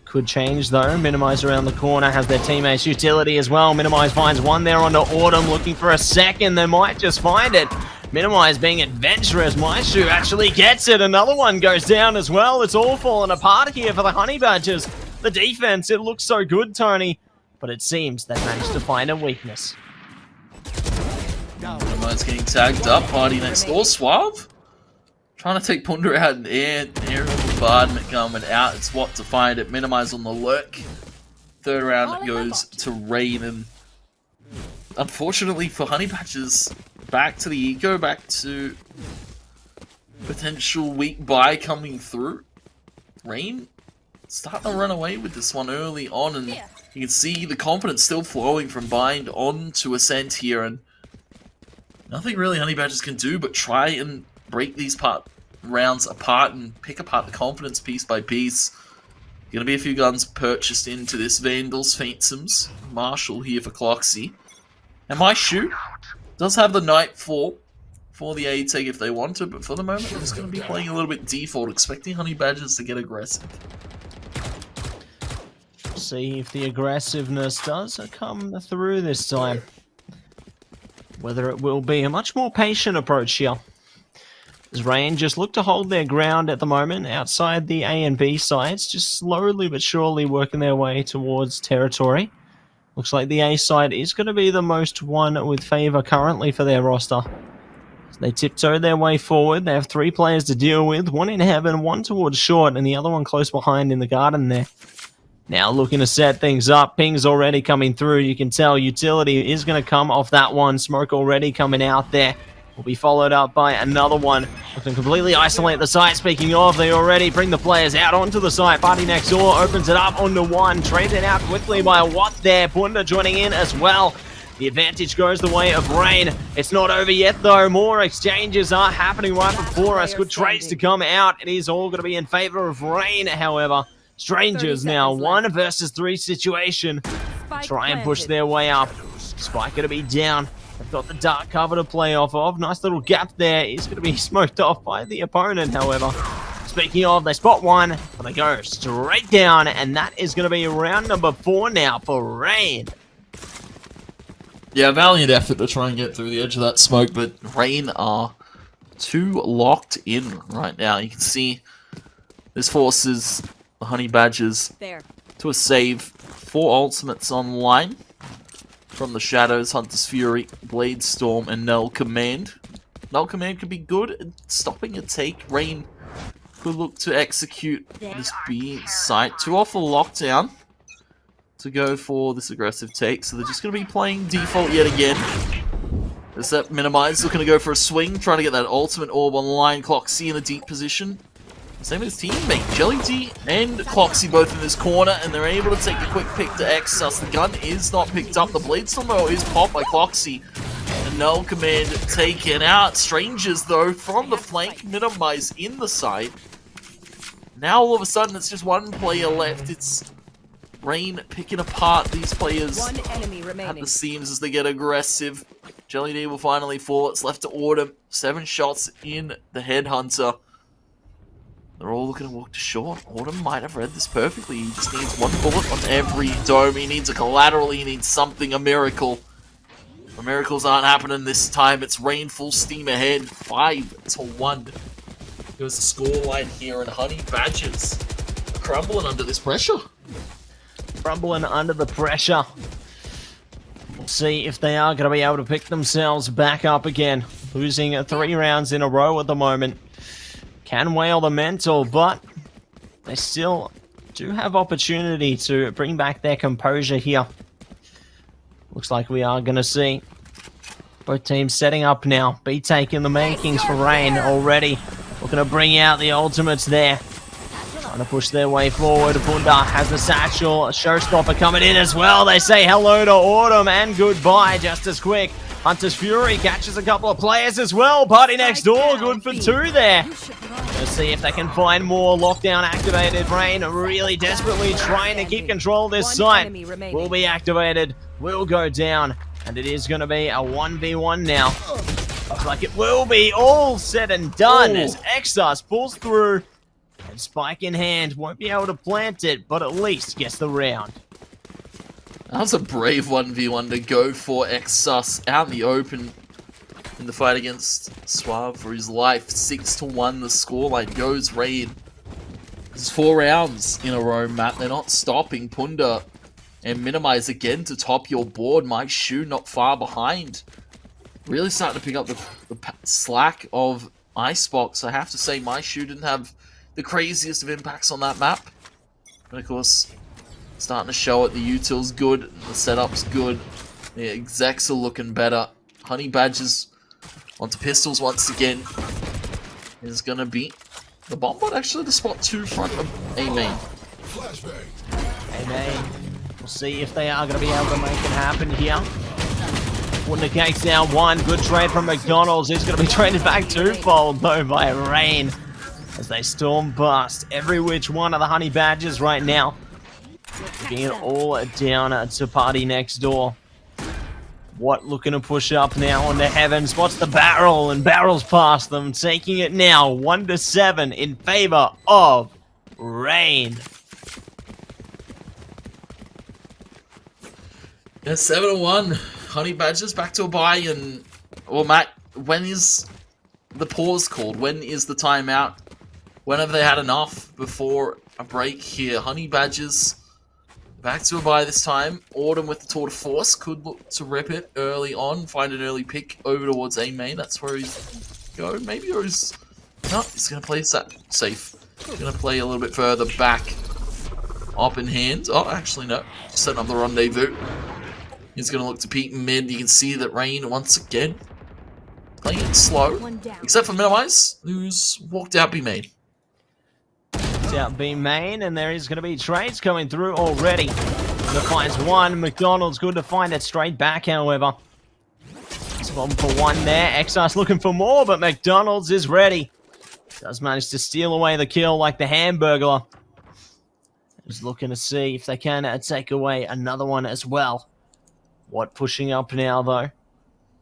Could change though. Minimize around the corner, has their teammates utility as well. Minimize finds one there onto Autumn, looking for a second. They might just find it. Minimize being adventurous. Maishu actually gets it. Another one goes down as well. It's all falling apart here for the Honey Badgers. The defense, it looks so good, Tony, but it seems they've managed to find a weakness. Minimize getting tagged up. Party next door. Suave trying to take Punder out in the air. Aerial bombardment coming out. It's what to find it. Minimize on the lurk. Third round goes to Rain, and unfortunately for Honey Badgers, back to the eco, back to potential weak buy coming through. Rain starting to run away with this one early on, and you can see the confidence still flowing from Bind on to Ascent here, and nothing really Honey Badgers can do but try and break these rounds apart and pick apart the confidence piece by piece. Gonna be a few guns purchased into this. Vandals, Phantoms, Marshall here for Cloxy. And Maishu does have the Nightfall for the A tag if they want to, but for the moment they're just going to be playing a little bit default, expecting Honey Badgers to get aggressive. See if the aggressiveness does come through this time. Whether it will be a much more patient approach here. As Rain just look to hold their ground at the moment outside the A and B sides, just slowly but surely working their way towards territory. Looks like the A side is going to be the most one with favour currently for their roster. So they tiptoe their way forward. They have 3 players to deal with, one in heaven, one towards short, and the other one close behind in the garden there. Now looking to set things up. Ping's already coming through. You can tell utility is going to come off that one. Smoke already coming out there. Will be followed up by another one. Looking to completely isolate the site. Speaking of, they already bring the players out onto the site. Party next door opens it up onto one. Traded out quickly by Watt there. Punda joining in as well. The advantage goes the way of Rain. It's not over yet though. More exchanges are happening right before us. Good trades to come out. It is all going to be in favor of Rain, however. Strangers now, 1 versus 3 situation. Try and push their way up. Spike going to be down. They've got the dark cover to play off of. Nice little gap there. He's going to be smoked off by the opponent, however. Speaking of, they spot one, but they go straight down, and that is going to be round number 4 now for Rain. Yeah, valiant effort to try and get through the edge of that smoke, but Rain are too locked in right now. You can see this forces the Honey Badgers to a save. 4 ultimates online from the Shadows, Hunter's Fury, Blade Storm, and Null Command. Null Command could be good at stopping a take. Rain could look to execute this B site. 2 off a lockdown to go for this aggressive take, so they're just going to be playing default yet again. There's that Minimize looking to go for a swing, trying to get that ultimate orb online. Cloxy in a deep position. Same as teammate, Jelly D and Cloxy both in this corner, and they're able to take a quick pick to Exus. The gun is not picked up. The Blade Storm though is popped by Cloxy. And Null Command taken out. Strangers though from the flank, Minimize in the side. Now all of a sudden it's just 1 player left. It's Rain picking apart these players 1 enemy at remaining. the seams as they get aggressive. Jelly D will finally fall. It's left to Autumn. 7 shots in the Headhunter. They're all looking to walk to short. Autumn might have read this perfectly. He just needs 1 bullet on every dome. He needs a collateral. He needs something, a miracle. The miracles aren't happening this time. It's Rain full steam ahead. 5-1. Goes the scoreline here, and Honey Badgers are crumbling under this pressure. Crumbling under the pressure. We'll see if they are going to be able to pick themselves back up again. Losing 3 rounds in a row at the moment. Can whale the mental, but they still do have opportunity to bring back their composure here. Looks like we are going to see both teams setting up now. B taking the makings for Rain already. Looking to bring out the ultimates there. Trying to push their way forward. Bunda has the satchel. A showstopper coming in as well. They say hello to Autumn and goodbye just as quick. Hunter's Fury catches a couple of players as well. Party next door, good for 2 there. Let's see if they can find more. Lockdown activated. Rain really desperately trying to keep control of this site. Will be activated. Will go down. And it is going to be a 1v1 now. Looks like it will be all said and done as Exas pulls through. And Spike in hand. Won't be able to plant it, but at least gets the round. That was a brave 1v1 to go for Exas out in the open in the fight against Suave for his life. 6-1 the scoreline goes. Raid. It's 4 rounds in a row, Matt. They're not stopping. Punda and Minimize again to top your board. My Shoe not far behind. Really starting to pick up the slack of Icebox. I have to say, My Shoe didn't have the craziest of impacts on that map. But of course, starting to show it. The util's good. The setup's good. The execs are looking better. Honey Badgers onto pistols once again. Is going to beat the bomb bot actually to spot 2 front of A-Main. A-Main. We'll see if they are going to be able to make it happen here. Wonder Cake's down 1. Good trade from McDonald's. He's going to be traded back 2-fold though by Rain. As they storm past every which one of the Honey Badgers right now. Getting it all down to Party next door. What looking to push up now into heaven. Spots the barrel and barrels past them. Taking it now 1-7 in favor of Rain. Yeah, 7-1. Honey Badgers back to a bye. And, well, Matt, when is the pause called? When is the timeout? When have they had enough before a break here? Honey Badgers back to a bye this time. Autumn with the tour de force could look to rip it early on. Find an early pick over towards A-Main. That's where he's go. Maybe he's... No, he's going to play that safe. He's going to play a little bit further back. Up in hand. Oh, actually, no. Setting up the rendezvous. He's going to look to peek mid. You can see that Rain, once again, playing it slow. Except for Minimize, who's walked out B-Main. Out B-Main, and there is going to be trades coming through already. The finds 1. McDonald's good to find it straight back, however. It's 1 for 1 there. Exas looking for more, but McDonald's is ready. Does manage to steal away the kill like the Hamburglar. Just looking to see if they can take away another one as well. What pushing up now, though?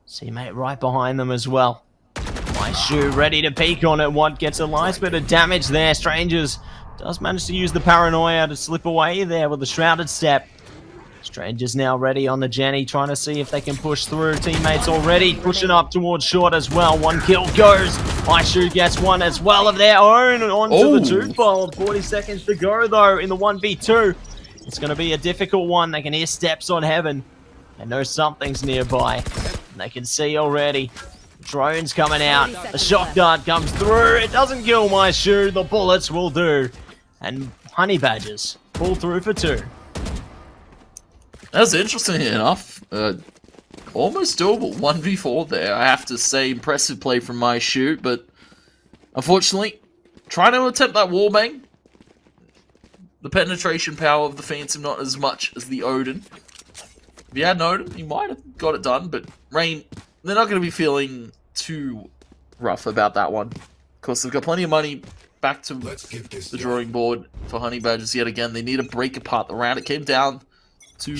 Teammate right behind them as well. My Shoe ready to peek on it. What gets a nice bit of damage there. Strangers does manage to use the paranoia to slip away there with the shrouded step. Strangers now ready on the Jenny, trying to see if they can push through. Teammates already pushing up towards short as well. 1 kill goes. My Shoe gets 1 as well of their own onto the 2-fold. 40 seconds to go though in the 1v2. It's going to be a difficult one. They can hear steps on heaven. They know something's nearby. And they can see already. Drones coming out. The shock dart comes through. It doesn't kill My Shoe. The bullets will do. And Honey Badgers pull through for 2. That's interesting enough. Almost doable. 1v4 there. I have to say, impressive play from My Shoe, but unfortunately, trying to attempt that wallbang. The penetration power of the Phantom not as much as the Odin. If he had an Odin, he might have got it done, but Rain, they're not going to be feeling too rough about that one. Of course, they've got plenty of money back to the drawing board for Honey Badgers yet again. They need to break apart the round. It came down to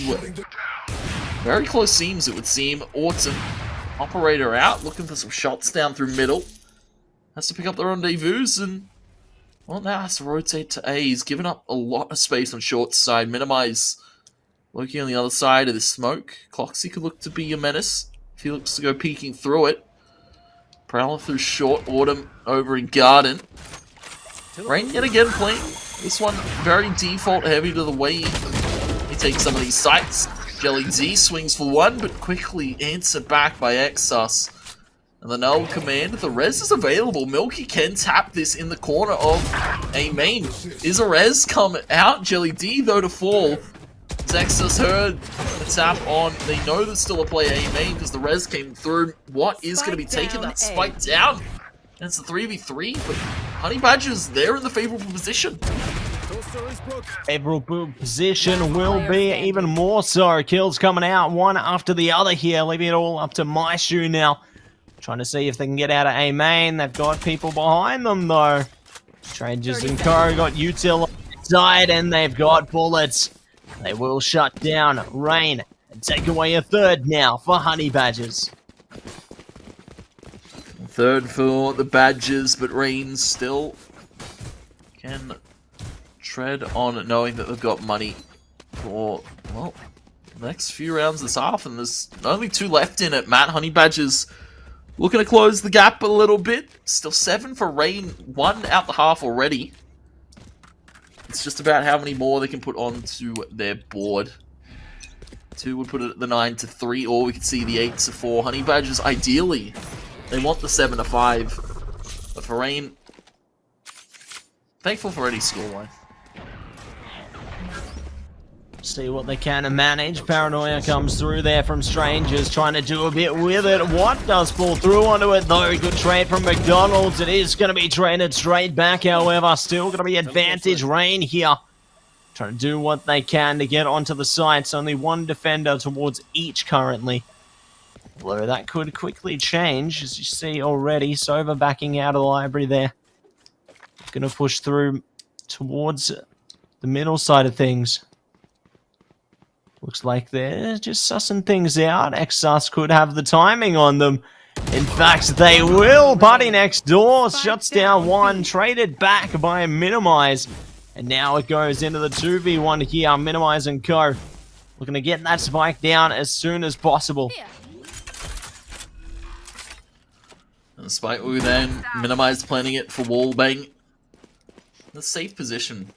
very close seams, it would seem. Autumn, operator out, looking for some shots down through middle. Has to pick up the rendezvous and, well, now has to rotate to A. He's given up a lot of space on short side. Minimize looking on the other side of the smoke. Cloxy could look to be a menace if he looks to go peeking through it. Prowler through short. Autumn over in Garden. Rain yet again playing this one very default heavy to the way he takes some of these sites. Jelly D swings for 1, but quickly answered back by Exas. And the null command, the res is available. Milky can tap this in the corner of A-Main. Is a res come out? Jelly D though to fall. Exas heard the tap on. They know there's still a play A-Main because the res came through. What is going to be taking that spike down? And it's a 3v3, but Honey Badger's there in the favorable position. Favorable position will be even more so. Kills coming out one after the other here, leaving it all up to My Shoe now. Trying to see if they can get out of A main. They've got people behind them though. Strangers and Co got Util on the side, and they've got bullets. They will shut down Rain and take away a third now for Honey Badgers. Third for the Badgers, but Rain still can tread on knowing that they've got money for, well, the next few rounds this half, and there's only 2 left in it. Matt, Honey Badgers looking to close the gap a little bit. Still 7 for Rain, 1 out the half already. It's just about how many more they can put onto their board. 2 would put it at the 9-3, or we could see the 8-4. Honey Badgers, ideally, they want the 7-5. But for Rain, thankful for any scoreline. See what they can manage. Paranoia comes through there from Strangers, trying to do a bit with it. What does fall through onto it though? Good trade from McDonald's. It is going to be traded straight back, however. Still going to be advantage Rain here. Trying to do what they can to get onto the sites. Only 1 defender towards each currently. Although that could quickly change, as you see already. Sova backing out of the library there. Going to push through towards the middle side of things. Looks like they're just sussing things out. Exas could have the timing on them. In fact, they will. Buddy next door shuts down one, traded back by Minimize. And now it goes into the 2v1 here. Minimize and Co. Looking to get that spike down as soon as possible. And Spike will then Minimize planning it for wallbang. The safe position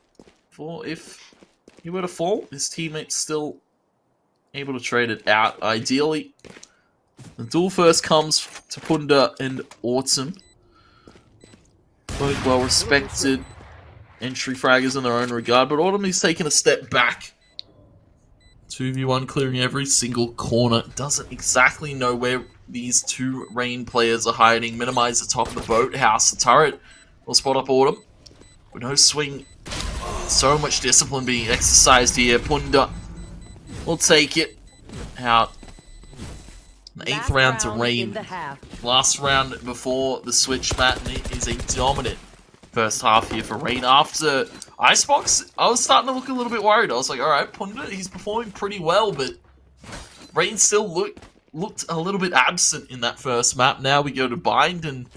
for if he were to fall, his teammates still able to trade it out. Ideally, the duel first comes to Punda and Autumn. Both well respected entry fraggers in their own regard, but Autumn is taking a step back. 2v1 clearing every single corner. Doesn't exactly know where these 2 Rain players are hiding. Minimize the top of the boathouse. The turret will spot up Autumn. With no swing. So much discipline being exercised here. Punda will take it out. The 8th round to Rain. Last round before the switch, Matt, and it is a dominant first half here for Rain. After Icebox, I was starting to look a little bit worried. I was like, alright, Punda, he's performing pretty well, but Rain still looked a little bit absent in that first map. Now we go to Bind, and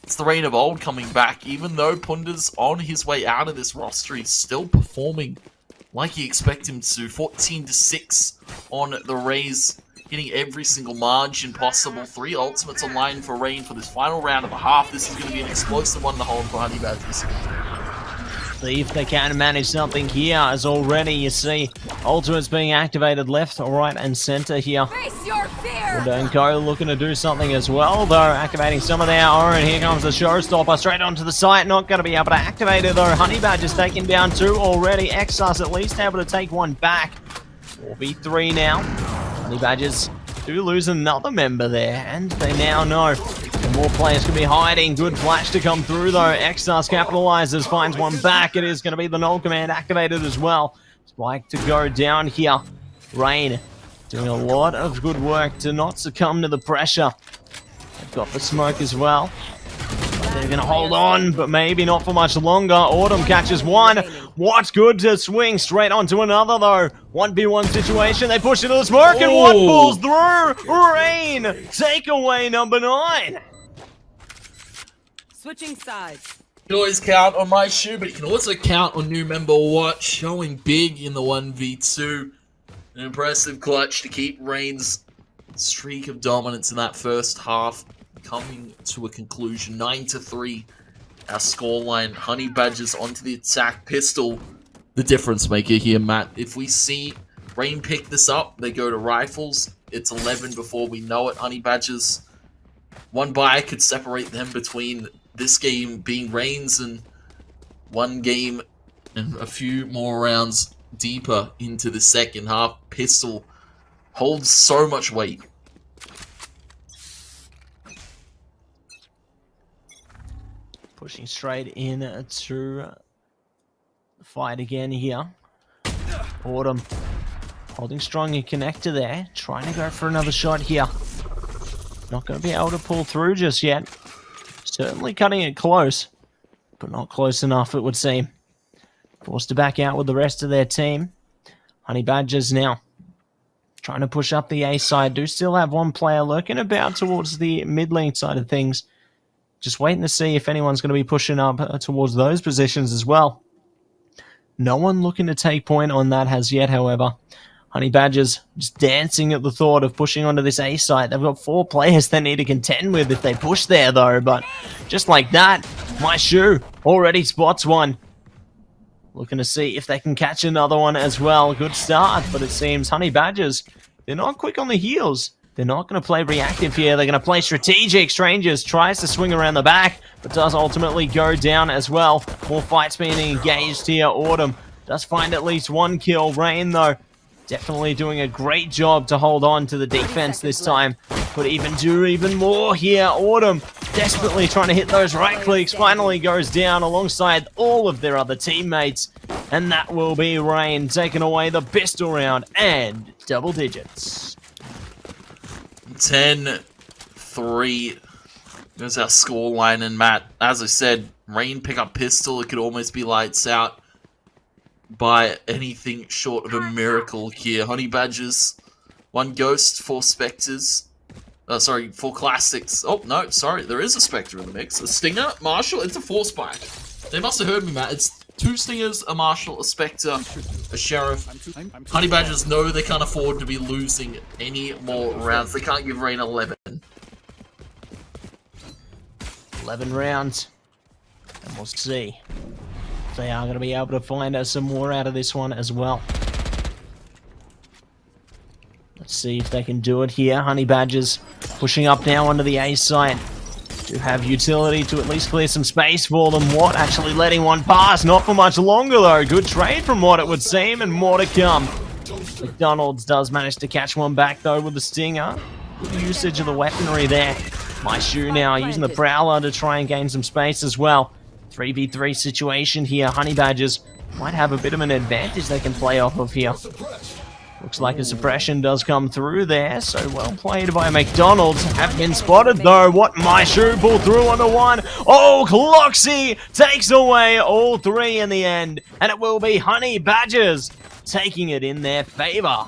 it's the Rain of old coming back. Even though Punda's on his way out of this roster, he's still performing like you expect him to. 14-6 on the Rays, hitting every single margin possible. 3 ultimates online for Rain for this final round of the half. This is going to be an explosive one in the hole for Honey Badgers. See if they can manage something here, as already you see ultimates being activated left, right, and center here. Face your fear! Go looking to do something as well, though, activating some of their own. Here comes the showstopper straight onto the site. Not going to be able to activate it, though. Honey Badger's taking down 2 already. Exas at least able to take 1 back. 4v3 now. Honey Badgers do lose another member there, and they now know more players could be hiding. Good flash to come through though. Exas capitalizes, finds 1 back. It is going to be the null command activated as well. Spike to go down here. Rain doing a lot of good work to not succumb to the pressure. They've got the smoke as well. They're going to hold on, but maybe not for much longer. Autumn catches 1. What's good to swing straight onto another, though. 1v1 situation. They push into the smoke, and what pulls through? Rain! Takeaway number 9. Switching sides. You can always count on My Shoe, but you can also count on new member Watch, showing big in the 1v2. An impressive clutch to keep Rain's streak of dominance in that first half coming to a conclusion. 9-3, our scoreline. Honey Badgers onto the attack. Pistol, the difference maker here, Matt. If we see Rain pick this up, they go to rifles. It's 11 before we know it. Honey Badgers, 1 buy could separate them between this game being Rain's and 1 game and a few more rounds deeper into the second half. Pistol holds so much weight. Pushing straight in to the fight again here. Autumn holding strong in connector there. Trying to go for another shot here. Not going to be able to pull through just yet. Certainly cutting it close, but not close enough, it would seem. Forced to back out with the rest of their team. Honey Badgers now trying to push up the A side. Do still have one player lurking about towards the mid lane side of things. Just waiting to see if anyone's going to be pushing up towards those positions as well. No one looking to take point on that as yet, however. Honey Badgers just dancing at the thought of pushing onto this A site. They've got 4 players they need to contend with if they push there, though. But just like that, My Shoe already spots one. Looking to see if they can catch another one as well. Good start, but it seems Honey Badgers, they're not quick on the heels. They're not going to play reactive here. They're going to play strategic. Strangers tries to swing around the back, but does ultimately go down as well. More fights being engaged here. Autumn does find at least one kill. Rain, though, definitely doing a great job to hold on to the defense this time. Could even do even more here. Autumn desperately trying to hit those right clicks. Finally goes down alongside all of their other teammates. And that will be Rain taking away the pistol round and double digits. 10-3. There's our scoreline, and Matt, as I said, Rain pick up pistol. It could almost be lights out by anything short of a miracle here. Honey Badgers, 1 Ghost, 4 Spectres. 4 Classics. Oh, no, sorry, there is a Spectre in the mix. A Stinger, Marshall, it's a 4 Spike. They must have heard me, Matt. It's 2 Stingers, a Marshall, a Spectre, a Sheriff. Honey Badgers know they can't afford to be losing any more rounds. They can't give Rain 11. 11 rounds. And we'll see if they are going to be able to find us some more out of this one as well. Let's see if they can do it here. Honey Badgers pushing up now onto the A site. Do have utility to at least clear some space for them. Watt actually letting one pass. Not for much longer, though. Good trade from Watt, it would seem, and more to come. McDonald's does manage to catch one back, though, with the Stinger. Good usage of the weaponry there. My Shoe now using the Prowler to try and gain some space as well. 3v3 situation here. Honey Badgers might have a bit of an advantage they can play off of here. Looks like a suppression does come through there, so well played by McDonald's. Have been spotted though. What My Shoe pull through on the 1. Oh, Cloxy takes away all 3 in the end, and it will be Honey Badgers taking it in their favor.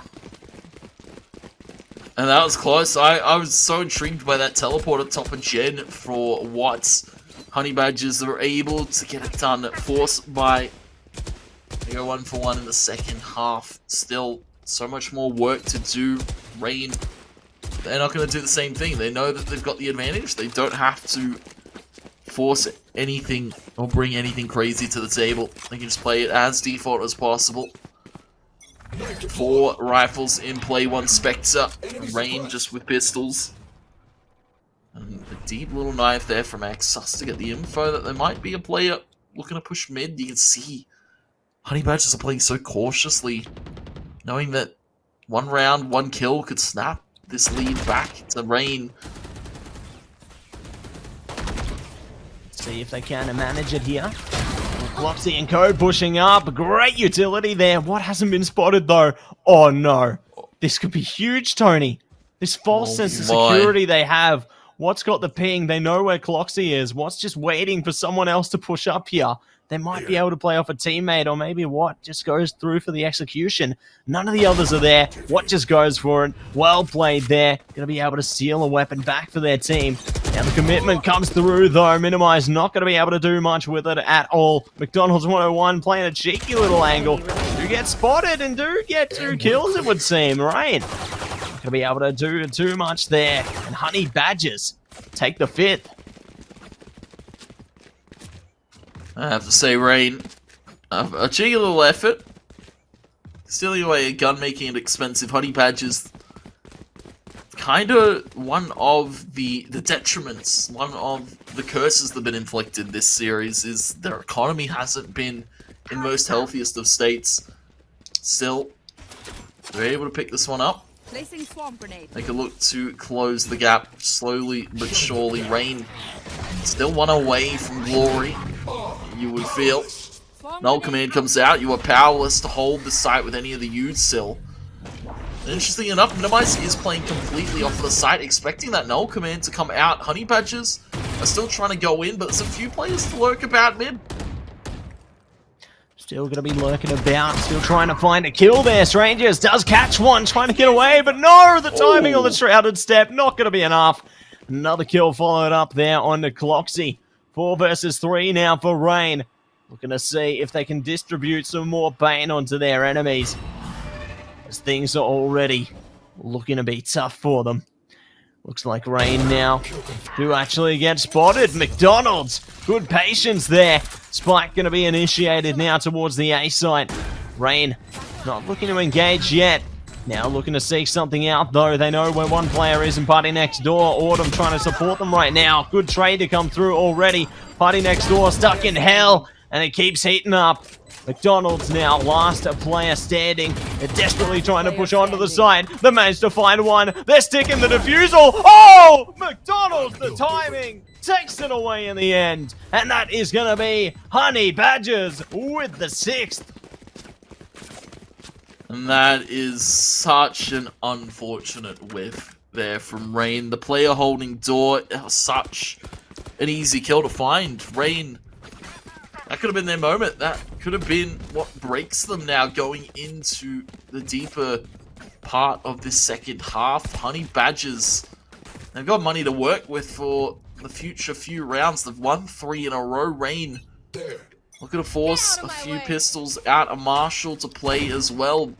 And that was close. I was so intrigued by that teleport at top of gen for Watts. Honey Badgers were able to get it done. Forced by... They go 1 for 1 in the second half. Still... so much more work to do. Rain, they're not going to do the same thing. They know that they've got the advantage. They don't have to force anything or bring anything crazy to the table. They can just play it as default as possible. 4 rifles in play, 1 Spectre. Rain just with pistols. And a deep little knife there from Axus to get the info that there might be a player looking to push mid. You can see Honey Badgers are playing so cautiously, knowing that 1 round, 1 kill could snap this lead back to Rain. See if they can manage it here. Floxy and Co pushing up. Great utility there. What hasn't been spotted though? Oh no. This could be huge, Tony. This false sense of security they have. What's got the ping? They know where Cloxy is. What's just waiting for someone else to push up here? They might be able to play off a teammate, or maybe Watt just goes through for the execution. None of the others are there. Watt just goes for it. Well played there. Going to be able to steal a weapon back for their team. Now the commitment comes through, though. Minimize not going to be able to do much with it at all. McDonald's 101 playing a cheeky little angle. Do get spotted and do get 2 kills, it would seem, right? Not going to be able to do too much there. And Honey Badgers take the 5th. I have to say, Rain, a cheeky little effort. Stealing away a gun, making it expensive. Honey Badgers, kind of one of the detriments, one of the curses that have been inflicted this series is their economy hasn't been in most healthiest of states. Still, they're able to pick this one up. Placing swarm grenade. They can look to close the gap slowly but surely. Rain still one away from glory, you would feel. Null command comes out. You are powerless to hold the site with any of the util. Interesting enough, Minimize is playing completely off of the site, expecting that null command to come out. Honey Badgers are still trying to go in, but there's a few players to lurk about mid. Still going to be lurking about, still trying to find a kill there. Strangers does catch one, trying to get away, but no, the timing on the Shrouded Step, not going to be enough. Another kill followed up there on the Cloxy. 4 versus 3 now for Rain. Looking to see if they can distribute some more pain onto their enemies, as things are already looking to be tough for them. Looks like Rain now do actually get spotted. McDonald's, good patience there. Spike going to be initiated now towards the A site. Rain not looking to engage yet. Now looking to seek something out though. They know where one player is in Party Next Door. Autumn trying to support them right now. Good trade to come through already. Party Next Door stuck in hell, and it keeps heating up. McDonald's now, last player standing. They're desperately trying to push onto the side. They managed to find one. They're sticking the defusal. Oh! McDonald's, the timing, takes it away in the end. And that is going to be Honey Badgers with the 6th. And that is such an unfortunate whiff there from Rain. The player holding door, such an easy kill to find. Rain, that could have been their moment. That could have been what breaks them now going into the deeper part of this second half. Honey Badgers, they've got money to work with for the future few rounds. They've won 3 in a row. Rain looking to force a few pistols out. A Marshall to play as well.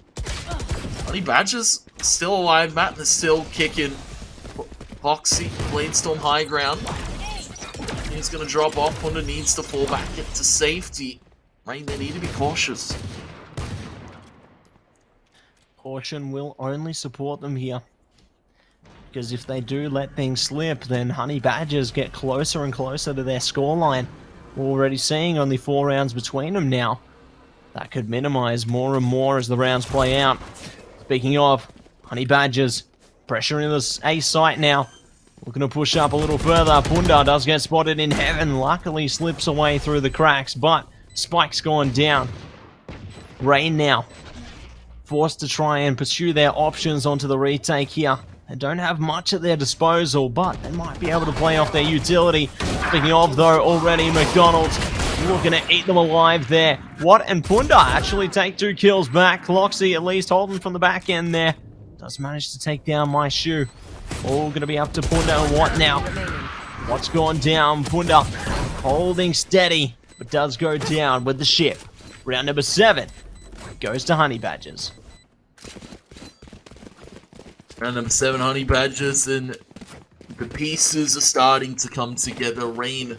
Honey Badgers still alive. Matt, they're still kicking. Boxy, Blainstorm high ground. He's going to drop off. Punda needs to fall back into safety. Rain, they need to be cautious. Caution will only support them here, because if they do let things slip, then Honey Badgers get closer and closer to their scoreline. We're already seeing only 4 rounds between them now. That could minimize more and more as the rounds play out. Speaking of, Honey Badgers pressuring this A site now. Looking to push up a little further. Punda does get spotted in heaven. Luckily slips away through the cracks, but Spike's gone down. Rain now forced to try and pursue their options onto the retake here. They don't have much at their disposal, but they might be able to play off their utility. Speaking of, though, already McDonald's looking to eat them alive there. What and Punda actually take 2 kills back. Cloxy at least holding from the back end there. Does manage to take down My Shoe. All going to be up to Punda and What now. What's gone down? Punda holding steady, but does go down with the ship. Round number 7 goes to Honey Badgers. Round number 7, Honey Badgers, and the pieces are starting to come together. Rain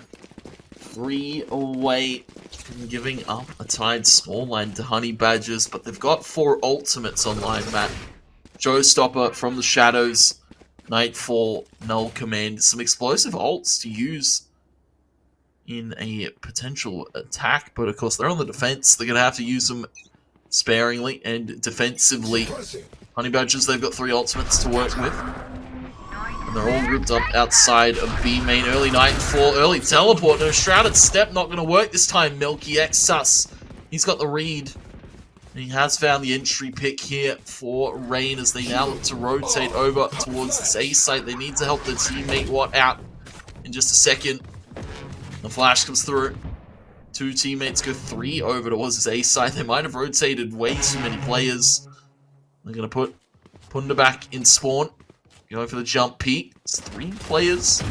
3 away from giving up a tied scoreline to Honey Badgers, but they've got 4 ultimates online, Matt. Showstopper from the shadows, Nightfall, Null Command, some explosive ults to use in a potential attack, but of course they're on the defense. They're going to have to use them sparingly and defensively. Honey Badgers, they've got 3 ultimates to work with. And they're all grouped up outside of B main. Early Nightfall, early teleport. No Shrouded Step, not going to work this time. Milky X Sus, he's got the read. And he has found the entry pick here for Rain as they now look to rotate over towards this A site. They need to help their teammate Watt out in just a second. The flash comes through. 2 teammates go 3 over towards this A site. They might have rotated way too many players. They're going to put Punda back in spawn. Going for the jump peek. It's 3 players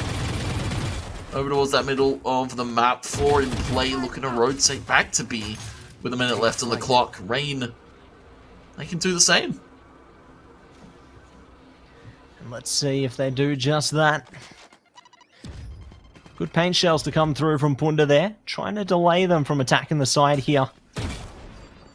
over towards that middle of the map. 4 in play, looking to rotate back to B with a minute left on the clock. Rain, they can do the same. And let's see if they do just that. Good paint shells to come through from Punda there. Trying to delay them from attacking the side here.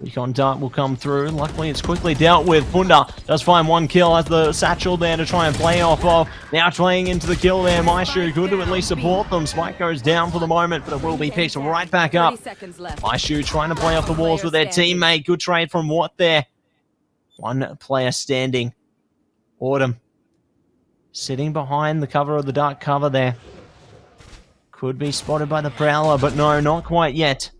Recon Dart will come through. Luckily, it's quickly dealt with. Punda does find 1 kill as the satchel there to try and play off of. Now playing into the kill there. Maishu good to at least support them. Spike goes down for the moment, but it will be picked right back up. Maishu trying to play off the walls with their teammate. Good trade from Watt there. 1 player standing. Autumn sitting behind the cover of the dark cover there. Could be spotted by the Prowler, but no, not quite yet.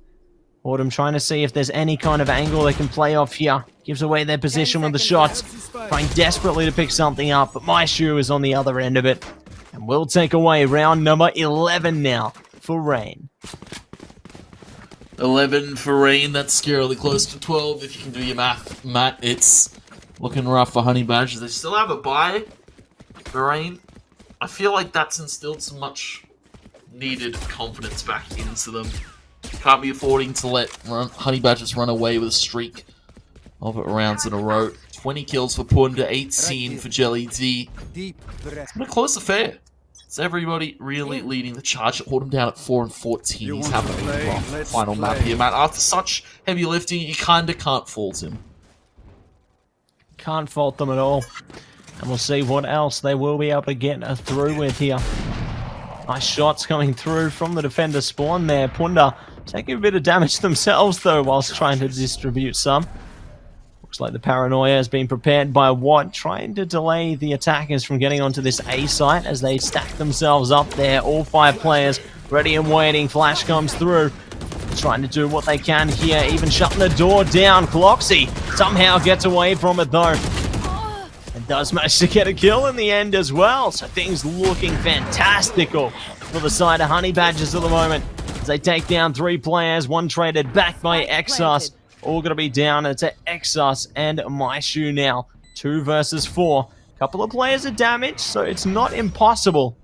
Autumn trying to see if there's any kind of angle they can play off here. Gives away their position with the shots. Trying desperately to pick something up, but my shoe is on the other end of it. And we'll take away round number 11 now for Rain. 11 for Rain, that's scarily close to 12 if you can do your math, Matt. It's looking rough for Honey Badgers. They still have a bye for Rain. I feel like that's instilled some much needed confidence back into them. Can't be affording to let Honey Badgers run away with a streak of rounds in a row. 20 kills for Punda, 18 for Jelly D. It's been a close affair. It's everybody really leading the charge. Hold him down at 4 and 14. He's having a rough final map here, man. After such heavy lifting, you kinda can't fault him. Can't fault them at all. And we'll see what else they will be able to get through with here. Nice shots coming through from the defender spawn there. Punda taking a bit of damage themselves, though, whilst trying to distribute some. Looks like the paranoia has been prepared by Watt, trying to delay the attackers from getting onto this A site as they stack themselves up there. All 5 players ready and waiting. Flash comes through. Trying to do what they can here, even shutting the door down. Cloxy somehow gets away from it, though. And does manage to get a kill in the end as well. So things looking fantastical for the side of Honey Badgers at the moment. As they take down 3 players, one traded back by Exos. All going to be down to Exos and MyShoe now. 2 versus 4. Couple of players are damaged, so it's not impossible.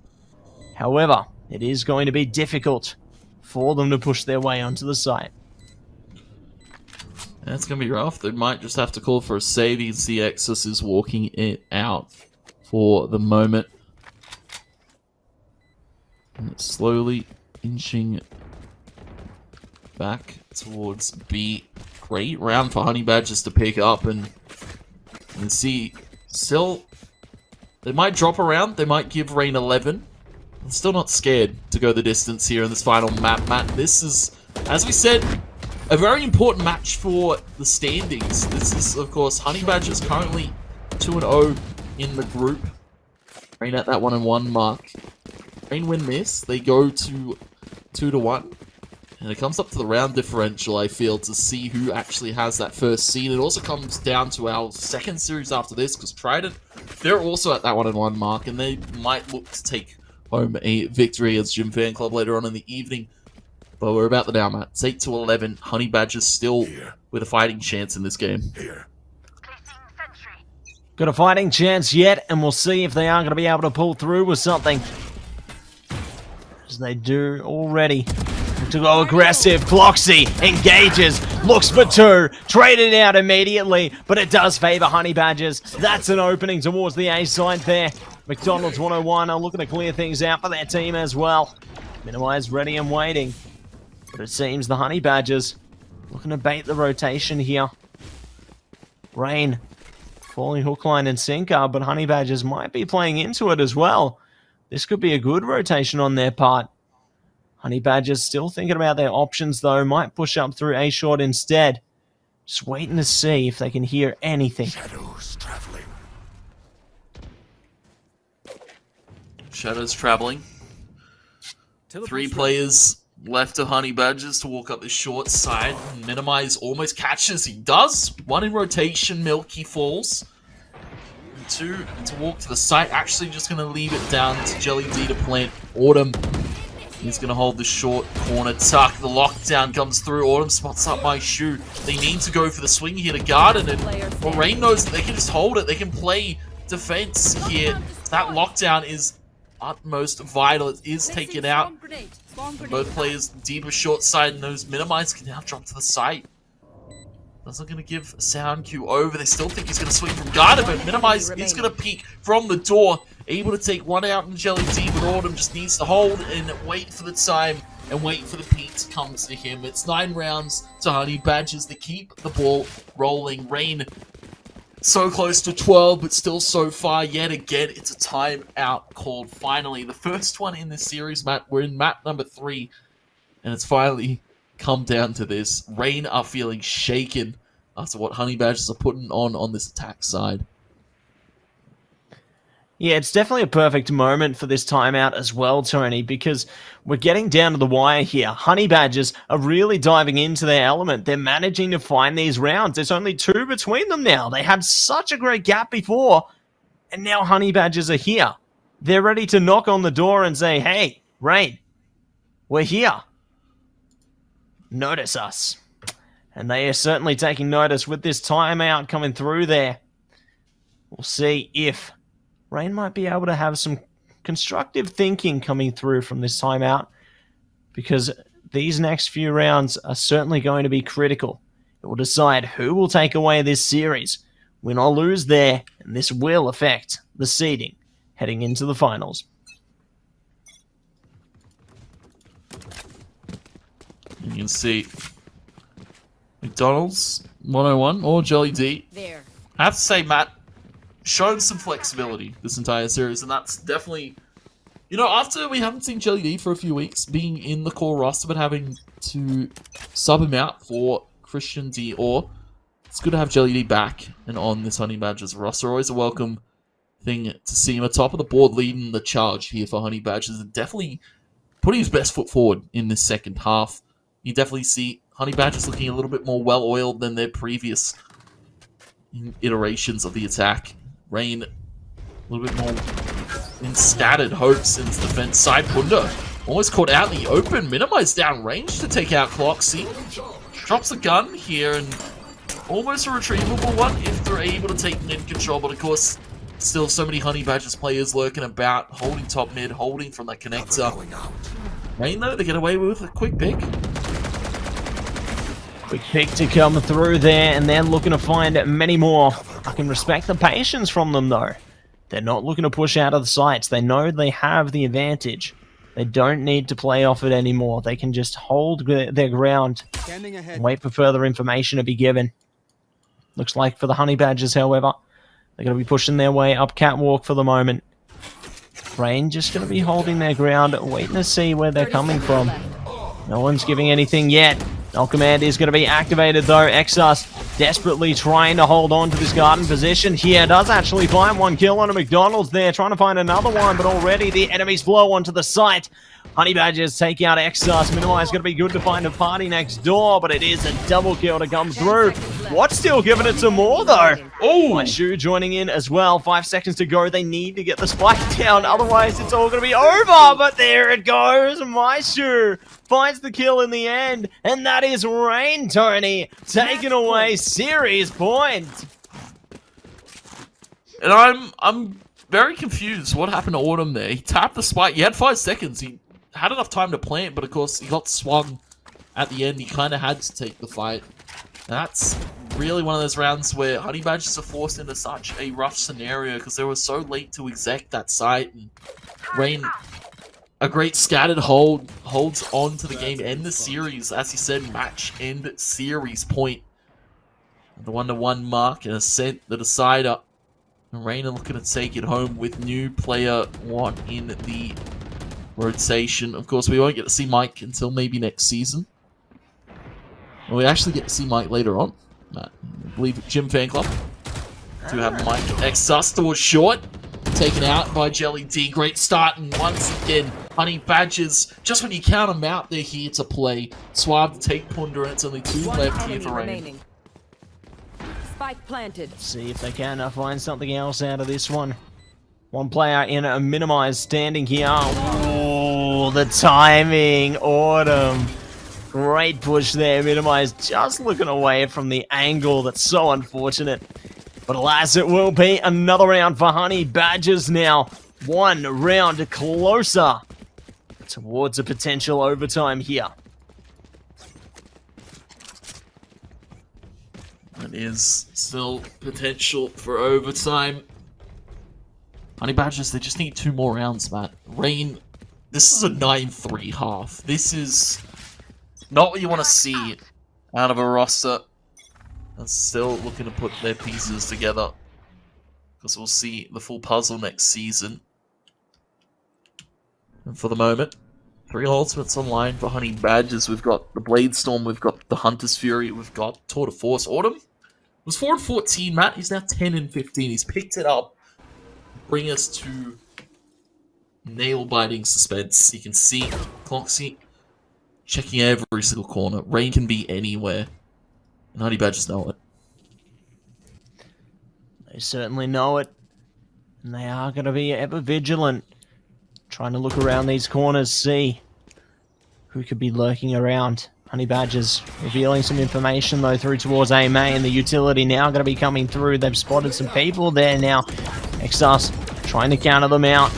However, it is going to be difficult for them to push their way onto the site. That's going to be rough. They might just have to call for a save. You can see Exos is walking it out for the moment. And it's slowly inching back towards B. Great round for Honey Badgers to pick up, and you can see still they might drop around. They might give Rain 11. I'm still not scared to go the distance here in this final map. Matt, this is, as we said, a very important match for the standings. This is, of course, Honey Badgers currently 2-0 in the group. Rain at that 1-1 mark. Rain win this, they go to 2-1. And it comes up to the round differential, I feel, to see who actually has that first seed. It also comes down to our second series after this, because Trident, they're also at that 1-1 mark, and they might look to take home a victory as Gym Fan Club later on in the evening. But we're about the down, Matt. It's 8-11. Honey Badgers still with a fighting chance in this game. Got a fighting chance yet, and we'll see if they are going to be able to pull through with something. As they do already. To go aggressive, Cloxy engages, looks for 2, traded out immediately, but it does favor Honey Badgers. That's an opening towards the A side there. McDonald's 101 are looking to clear things out for their team as well. Minimize ready and waiting. But it seems the Honey Badgers looking to bait the rotation here. Rain falling hook, line, and sinker, but Honey Badgers might be playing into it as well. This could be a good rotation on their part. Honey Badgers still thinking about their options, though. Might push up through A short instead. Just waiting to see if they can hear anything. Shadows traveling. Shadows traveling. 3 players left to Honey Badgers to walk up the short side. Minimize almost catches. He does. 1 in rotation. Milky falls. 2 to walk to the site. Actually just going to leave it down to Jelly D to plant Autumn. He's going to hold the short corner tuck. The lockdown comes through. Autumn spots up MyShoe. They need to go for the swing here to guard it. And well, Rain knows that they can just hold it. They can play defense here. That lockdown is utmost vital. It is taken out. Both players deep a short side, and those Minimize can now drop to the site. That's not going to give a sound cue over. They still think he's going to swing from guard, but Minimize is going to peek from the door. Able to take 1 out in Jelly D, but Autumn just needs to hold and wait for the time and wait for the peak to come to him. It's 9 rounds to Honey Badgers to keep the ball rolling. Rain so close to 12, but still so far. Yet again, it's a timeout called finally. The first one in this series, Matt. We're in map number 3, and it's finally come down to this. Rain are feeling shaken after what Honey Badgers are putting on this attack side. Yeah, it's definitely a perfect moment for this timeout as well, Tony, because we're getting down to the wire here. Honey Badgers are really diving into their element. They're managing to find these rounds. There's only 2 between them now. They had such a great gap before, and now Honey Badgers are here. They're ready to knock on the door and say, hey, Rain, we're here. Notice us. And they are certainly taking notice with this timeout coming through there. We'll see if Rain might be able to have some constructive thinking coming through from this timeout, because these next few rounds are certainly going to be critical. It will decide who will take away this series, win or lose there, and this will affect the seeding heading into the finals. You can see McDonald's 101 or Jelly D. There. I have to say, Matt, shown some flexibility this entire series, and that's definitely, you know, after we haven't seen Jelly D for a few weeks, being in the core roster but having to sub him out for Christian D, or it's good to have Jelly D back and on this Honey Badgers roster. Always a welcome thing to see him at top of the board leading the charge here for Honey Badgers, and definitely putting his best foot forward in this second half. You definitely see Honey Badgers looking a little bit more well-oiled than their previous iterations of the attack. Rain, a little bit more in scattered hopes in the defense side. Punda almost caught out in the open, minimized down range to take out Cloxy. Drops a gun here and almost a retrievable one if they're able to take mid control, but of course, still so many Honey Badgers players lurking about, holding top mid, holding from that connector. Rain though, to get away with a quick pick. Quick pick to come through there, and they're looking to find many more. I can respect the patience from them, though. They're not looking to push out of the sights. They know they have the advantage. They don't need to play off it anymore. They can just hold their ground and wait for further information to be given. Looks like for the Honey Badgers, however, they're going to be pushing their way up catwalk for the moment. Rain just going to be holding their ground, waiting to see where they're coming from. No one's giving anything yet. Null Command is going to be activated though. Exus desperately trying to hold on to this garden position here. Does actually find one kill on a McDonald's there. Trying to find another one, but already the enemies flow onto the site. Honey Badgers take out Exus. Minimize going to be good to find a party next door, but it is a double kill to come through. What's still giving it some more though? Oh, my shoe joining in as well. 5 seconds to go. They need to get the spike down, otherwise it's all going to be over. But there it goes. My shoe finds the kill in the end, and that is Rain, Tony, taking away series point. And I'm very confused. What happened to Autumn there? He tapped the spike. He had 5 seconds. He had enough time to plant, but of course he got swung at the end. He kind of had to take the fight. And that's really one of those rounds where Honey Badgers are forced into such a rough scenario because they were so late to exec that site. And Rain, a great scattered hold, holds on to the game and the series. As he said, match end series point. The 1-1 mark and a sent the decider. And Rain are looking to take it home with new player 1 in the rotation. Of course, we won't get to see Mike until maybe next season. Well, we actually get to see Mike later on. I believe at Gym Fan Club. To have Mike Exus towards short. Taken out by Jelly D. Great start, and once again, Honey Badgers, just when you count them out, they're here to play. Suave to take Punda, and it's only 2 left here for Rain. Spike planted. See if they can find something else out of this one. One player in a minimized standing here. Oh, the timing. Autumn. Great push there. Minimized just looking away from the angle. That's so unfortunate. But alas, it will be another round for Honey Badgers now. 1 round closer towards a potential overtime here. It is still potential for overtime. Honey Badgers, they just need 2 more rounds, Matt. Rain, this is a 9-3 half. This is not what you want to see out of a roster that's still looking to put their pieces together. Because we'll see the full puzzle next season. And for the moment, 3 ultimates online for Honey Badgers. We've got the Bladestorm, we've got the Hunter's Fury, we've got Tour de Force. Autumn was 4-14, Matt. He's now 10-15. He's picked it up bring us to nail-biting suspense. You can see Cloxy checking every single corner. Rain can be anywhere. And Honey Badgers know it. They certainly know it. And they are going to be ever vigilant. Trying to look around these corners, see who could be lurking around. Honey Badgers revealing some information though through towards A main. The utility now going to be coming through. They've spotted some people there now. Exos trying to counter them out.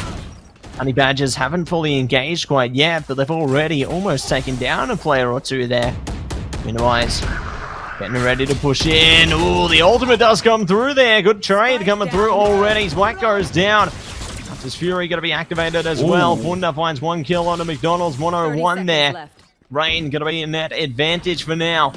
Honey Badgers haven't fully engaged quite yet, but they've already almost taken down a player or two there. Minimize. Getting ready to push in. Ooh, the ultimate does come through there. Good trade coming through already. Black goes down. Hunter's Fury going to be activated as well. Punda finds one kill on the McDonald's. 101 there. Left. Rain going to be in that advantage for now.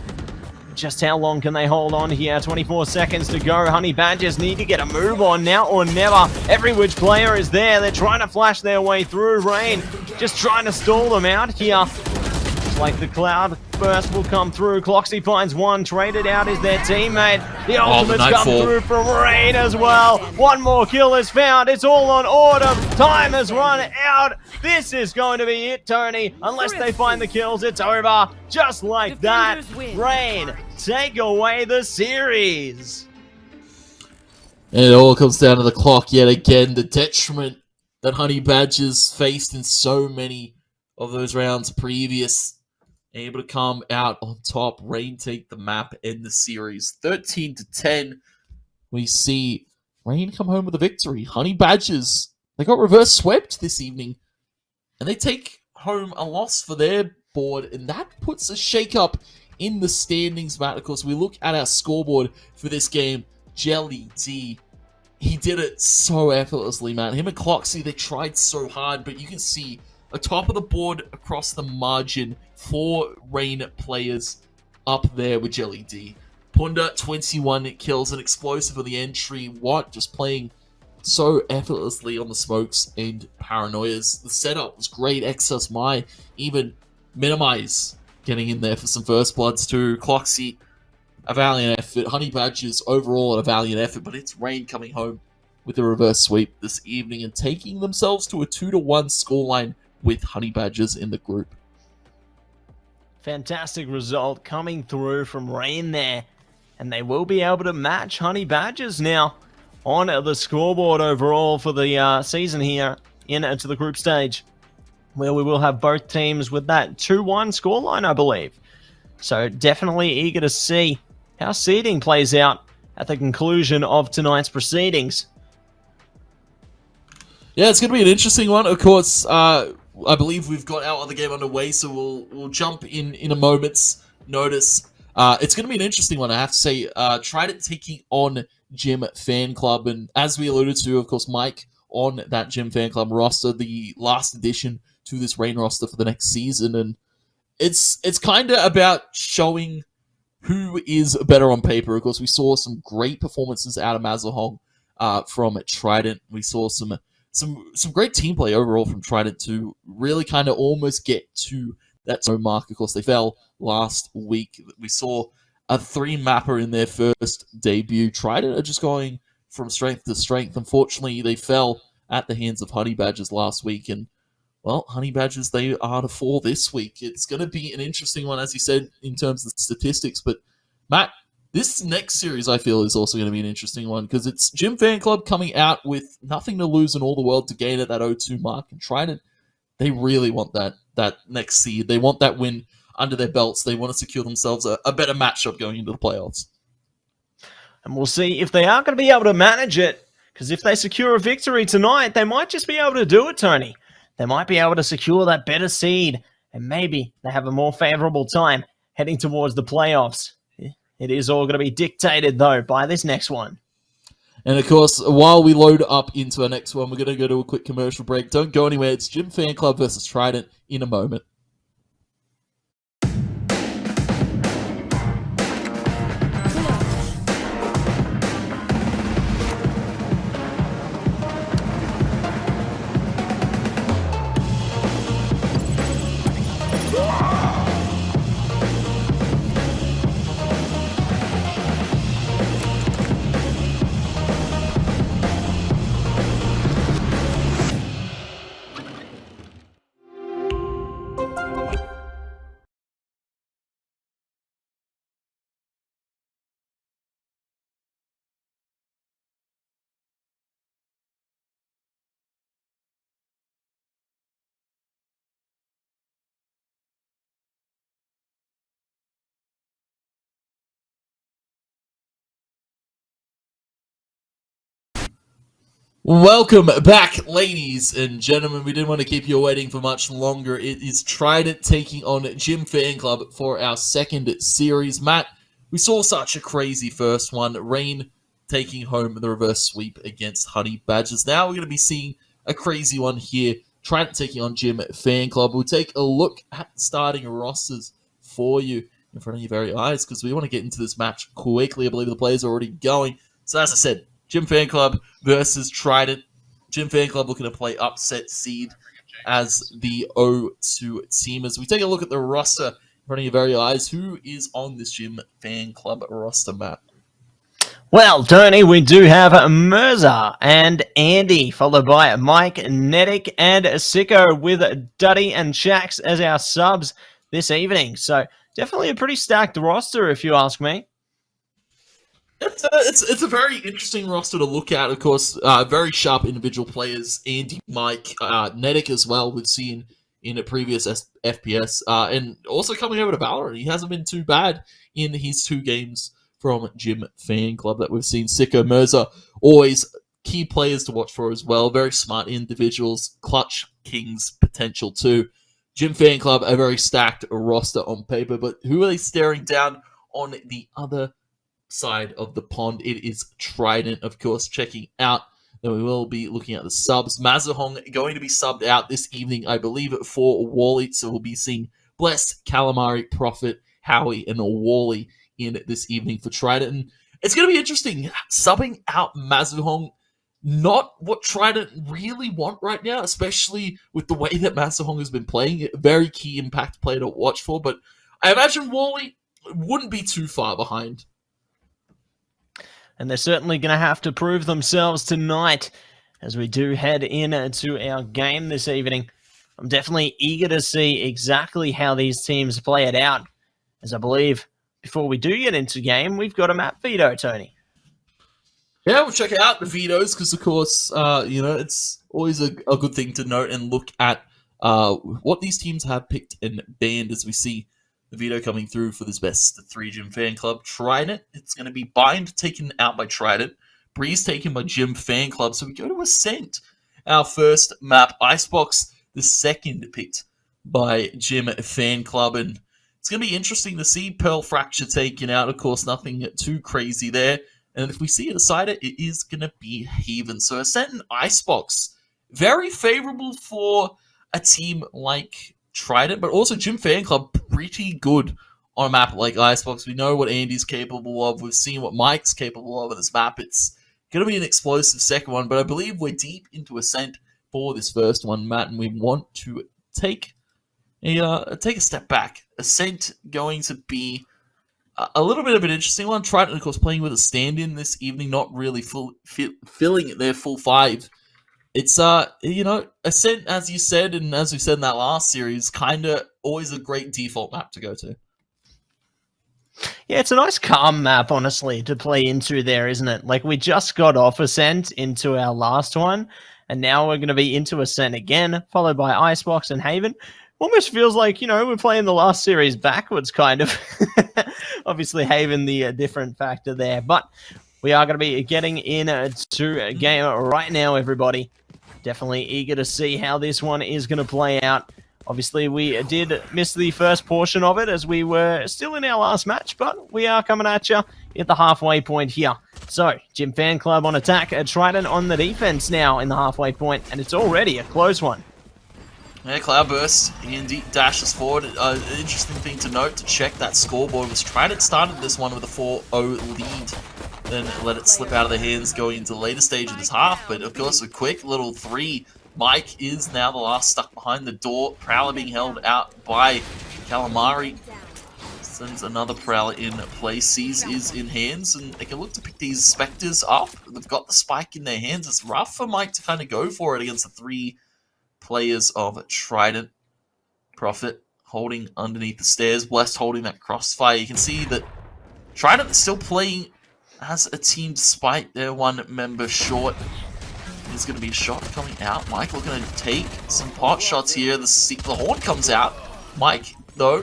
Just how long can they hold on here? 24 seconds to go. Honey Badgers need to get a move on now or never. Every which player is there. They're trying to flash their way through. Rain just trying to stall them out here. It's like the cloud burst will come through. Cloxy finds one. Traded out is their teammate. The ultimates come through from Rain as well. One more kill is found. It's all on Autumn. Time has run out. This is going to be it, Tony. Unless they find the kills, it's over. Just like that. Rain, take away the series. And it all comes down to the clock yet again. The detriment that Honey Badgers faced in so many of those rounds previous. Able to come out on top. Rain take the map in the series. 13-10. We see Rain come home with a victory. Honey Badgers, they got reverse swept this evening. And they take home a loss for their board. And that puts a shake-up in the standings, Matt. Of course, we look at our scoreboard for this game. Jelly D, he did it so effortlessly, man. Him and Cloxy, they tried so hard. But you can see atop of the board across the margin, 4 Rain players up there with Jelly D. Punda, 21 kills, an explosive of the entry. Watt just playing so effortlessly on the smokes and paranoias. The setup was great. Exos My even minimize getting in there for some first bloods too. Cloxy, a valiant effort. Honey Badgers overall a valiant effort, but it's Rain coming home with a reverse sweep this evening and taking themselves to a 2-1 scoreline with Honey Badgers in the group. Fantastic result coming through from Rain there. And they will be able to match Honey Badgers now on the scoreboard overall for the season here into the group stage, where we will have both teams with that 2-1 scoreline, I believe. So definitely eager to see how seeding plays out at the conclusion of tonight's proceedings. Yeah, it's going to be an interesting one. Of course, I believe we've got our other game underway, so we'll jump in a moment's notice. It's going to be an interesting one, I have to say. Trident taking on Gym Fan Club, and as we alluded to, of course, Mike on that Gym Fan Club roster, the last addition to this Rain roster for the next season, and it's kind of about showing who is better on paper. Of course, we saw some great performances out of Mazahong from Trident. We saw some great team play overall from Trident to really kind of almost get to that zone mark. Of course, they fell last week. We saw a 3-mapper in their first debut. Trident are just going from strength to strength. Unfortunately, they fell at the hands of Honey Badgers last week. And, well, Honey Badgers, they are to fall this week. It's going to be an interesting one, as you said, in terms of statistics. But, Matt, this next series, I feel, is also going to be an interesting one because it's Gym Fan Club coming out with nothing to lose and all the world to gain at that 0-2 mark. And Trident, they really want that next seed. They want that win under their belts. They want to secure themselves a better matchup going into the playoffs. And we'll see if they are going to be able to manage it, because if they secure a victory tonight, they might just be able to do it, Tony. They might be able to secure that better seed, and maybe they have a more favorable time heading towards the playoffs. It is all going to be dictated, though, by this next one. And, of course, while we load up into our next one, we're going to go to a quick commercial break. Don't go anywhere. It's Gym Fan Club versus Trident in a moment. Welcome back, ladies and gentlemen. We didn't want to keep you waiting for much longer. It is Trident taking on Gym Fan Club for our second series. Matt, we saw such a crazy first one. Rain taking home the reverse sweep against Honey Badgers. Now we're going to be seeing a crazy one here. Trident taking on Gym Fan Club. We'll take a look at the starting rosters for you in front of your very eyes because we want to get into this match quickly. I believe the players are already going. So as I said, Gym Fan Club versus Trident. Gym Fan Club looking to play upset seed as the 0-2 team. As we take a look at the roster in front of your very eyes, who is on this Gym Fan Club roster, Matt? Well, Tony, we do have Mirza and Andy, followed by Mike, Nedic, and Sicko, with Duddy and Shax as our subs this evening. So definitely a pretty stacked roster, if you ask me. It's a very interesting roster to look at, of course. Very sharp individual players. Andy, Mike, Nedic as well, we've seen in a previous FPS. And also coming over to Valorant, he hasn't been too bad in his 2 games from Gym Fan Club that we've seen. Sicko, Mirza, always key players to watch for as well. Very smart individuals. Clutch Kings potential too. Gym Fan Club, a very stacked roster on paper. But who are they staring down on the other side of the pond? It is Trident, of course, checking out. Then we will be looking at the subs. Mazahong going to be subbed out this evening, I believe, for Wally. So we'll be seeing Blessed, Calamari, Prophet, Howie, and Wally in this evening for Trident. And it's going to be interesting. Subbing out Mazahong, not what Trident really want right now, especially with the way that Mazahong has been playing. A very key impact player to watch for, but I imagine Wally wouldn't be too far behind. And they're certainly going to have to prove themselves tonight as we do head into our game this evening. I'm definitely eager to see exactly how these teams play it out, as I believe before we do get into game, we've got a map veto, Tony. Yeah, we'll check out the vetoes because, of course, it's always a good thing to note and look at what these teams have picked and banned as we see the veto coming through for this best 3 Gym Fan Club. Trident, it's going to be Bind taken out by Trident. Breeze taken by Gym Fan Club. So we go to Ascent, our first map. Icebox, the second picked by Gym Fan Club. And it's going to be interesting to see Pearl Fracture taken out. Of course, nothing too crazy there. And if we see a decider, it is going to be Haven. So Ascent and Icebox, very favorable for a team like Trident, but also Gym Fan Club, pretty good on a map like Icebox. We know what Andy's capable of. We've seen what Mike's capable of on this map. It's going to be an explosive second one, but I believe we're deep into Ascent for this first one, Matt, and we want to take a step back. Ascent going to be a little bit of an interesting one. Trident, of course, playing with a stand-in this evening, not really filling their full 5. It's, Ascent, as you said, and as we said in that last series, kind of always a great default map to go to. Yeah, it's a nice calm map, honestly, to play into there, isn't it? Like, we just got off Ascent into our last one, and now we're going to be into Ascent again, followed by Icebox and Haven. Almost feels like, we're playing the last series backwards, kind of. Obviously, Haven, the different factor there. But we are going to be getting into a game right now, everybody. Definitely eager to see how this one is going to play out. Obviously, we did miss the first portion of it as we were still in our last match, but we are coming at you at the halfway point here. So, Gym Fan Club on attack, Trident on the defense now in the halfway point, and it's already a close one. Yeah, Cloudburst, Andy dashes forward. An interesting thing to note, to check that scoreboard, was Trident started this one with a 4-0 lead. Then let it slip out of their hands going into the later stage of this half. But of course, a quick little 3. Mike is now the last stuck behind the door. Prowler being held out by Calamari. Sends another Prowler in place. Seize is in hands, and they can look to pick these Spectres up. They've got the spike in their hands. It's rough for Mike to kind of go for it against the 3 players of Trident. Prophet holding underneath the stairs. Blessed holding that crossfire. You can see that Trident is still playing as a team despite their 1 member short. There's going to be a shot coming out. Mike looking to take some pot shots here. The horn comes out. Mike, though,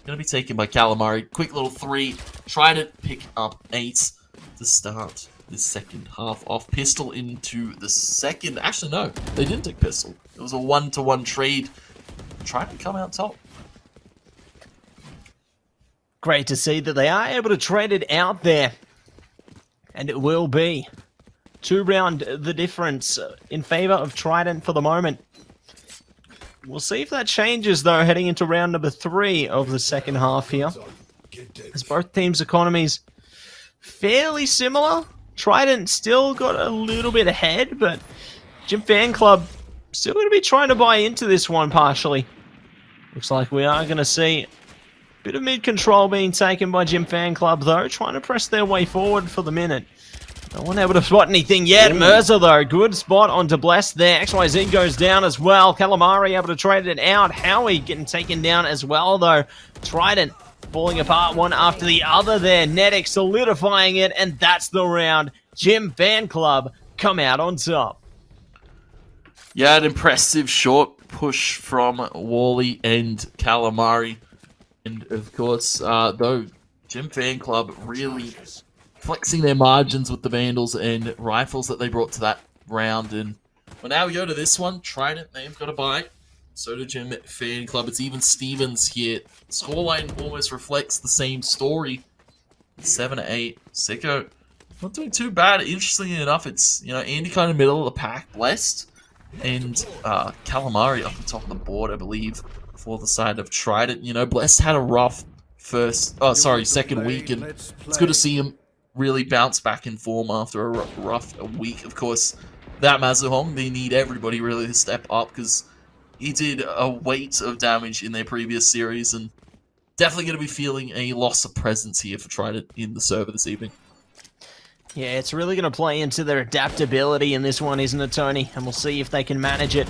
going to be taken by Calamari. Quick little 3. Trident pick up 8 to start this second half off. Pistol into the second. Actually, no, they didn't take pistol. It was a 1-to-1 trade. Trying to come out top. Great to see that they are able to trade it out there. And it will be 2-round the difference in favor of Trident for the moment. We'll see if that changes, though, heading into round number 3 of the second half here. As both teams' economies fairly similar. Trident still got a little bit ahead, but Jim Fan Club still going to be trying to buy into this one partially. Looks like we are going to see a bit of mid-control being taken by Jim Fan Club, though, trying to press their way forward for the minute. No one able to spot anything yet. Mirza, though, good spot onto Bless there. XYZ goes down as well. Calamari able to trade it out. Howie getting taken down as well, though. Trident falling apart one after the other there. Netic solidifying it, and that's the round. Jim Fan Club come out on top. Yeah, an impressive short push from Wally and Calamari. And, of course, though, Jim Fan Club really flexing their margins with the Vandals and rifles that they brought to that round. And well, now we go to this one. Trident, they've got a bye. So did Jim Fan Club. It's even Stevens here. Scoreline almost reflects the same story. 7-8. Sicko not doing too bad. Interestingly enough, it's, you know, Andy kind of middle of the pack. Blessed. And Calamari up the top of the board, I believe, for the side of Trident. You know, Blessed had a rough second week, and it's good to see him really bounce back in form after a rough week. Of course, that Mazuhong, they need everybody really to step up because he did a weight of damage in their previous series, and definitely going to be feeling a loss of presence here for Trident in the server this evening. Yeah, it's really going to play into their adaptability in this one, isn't it, Tony? And we'll see if they can manage it,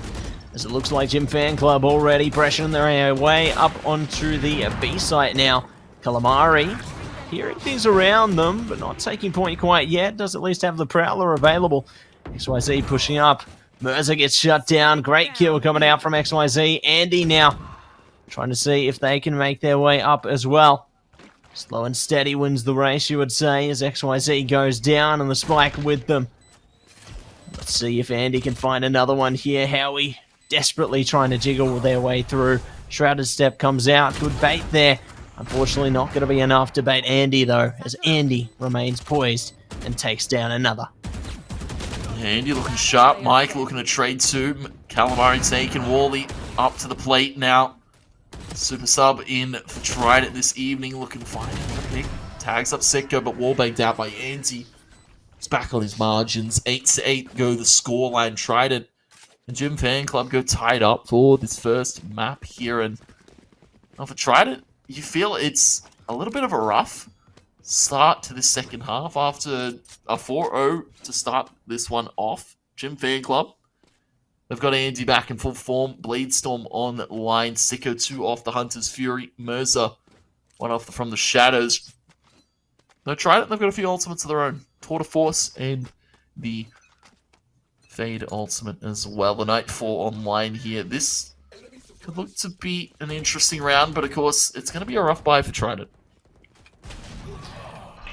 as it looks like Jim Fan Club already pressuring their way up onto the B site now. Calamari hearing things around them, but not taking point quite yet. Does at least have the Prowler available. XYZ pushing up. Mirza gets shut down. Great kill coming out from XYZ. Andy now trying to see if they can make their way up as well. Slow and steady wins the race, you would say, as XYZ goes down and the spike with them. Let's see if Andy can find another one here. Howie desperately trying to jiggle their way through. Shrouded Step comes out. Good bait there. Unfortunately, not going to be enough to bait Andy, though, as Andy remains poised and takes down another. Yeah, Andy looking sharp. Mike looking to trade too. Calamari taking Wally up to the plate now. Super sub in for Trident this evening. Looking fine. Tags up Sicko, but wall banked out by Andy. He's back on his margins. 8-8 go the scoreline. Trident and Jim Fan Club go tied up for this first map here. And now for Trident, you feel it's a little bit of a rough start to this second half after a 4-0 to start this one off. Jim Fan Club, they've got Andy back in full form. Bladestorm on line. Sicko 2 off the Hunter's Fury. Mirza 1 off from the Shadows. No, Trident, they've got a few ultimates of their own. Tour de Force and the Fade ultimate as well. The Nightfall online here. This could look to be an interesting round, but of course, it's going to be a rough buy for Trident.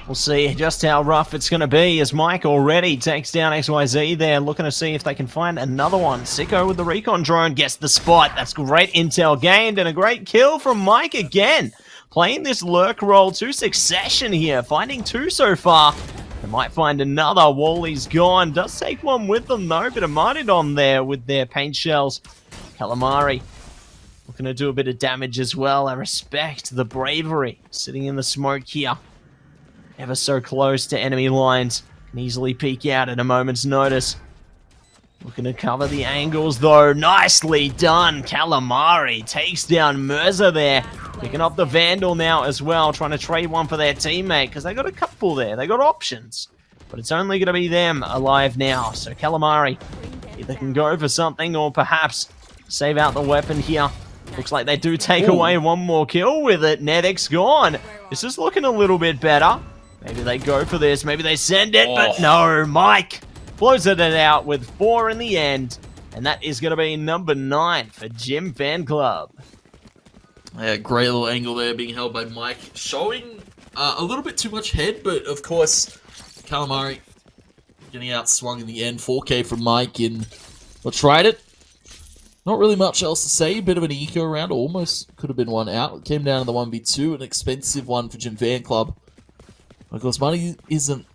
We'll see just how rough it's going to be, as Mike already takes down XYZ there, looking to see if they can find another one. Sicko with the recon drone gets the spot. That's great intel gained, and a great kill from Mike again. Playing this lurk role to succession here, finding 2 so far. They might find another. Wally's gone. Does take one with them, though. Bit of Martyrdom there with their paint shells. Calamari looking to do a bit of damage as well. I respect the bravery. Sitting in the smoke here. Ever so close to enemy lines. Can easily peek out at a moment's notice. Looking to cover the angles, though. Nicely done. Calamari takes down Mirza there. Picking up the Vandal now as well. Trying to trade one for their teammate, because they got a couple there. They got options. But it's only going to be them alive now. So Calamari either can go for something or perhaps save out the weapon here. Looks like they do take away one more kill with it. Netic's gone. This is looking a little bit better. Maybe they go for this. Maybe they send it. But no, Mike closes it out with 4 in the end. And that is going to be number 9 for Jim Fan Club. Yeah, great little angle there being held by Mike. Showing a little bit too much head, but of course, Calamari getting outswung in the end. 4K from Mike in. But tried it. Not really much else to say. Bit of an eco round. Almost could have been one out. It came down to the 1v2. An expensive one for Gym Fan Club. Of course, money isn't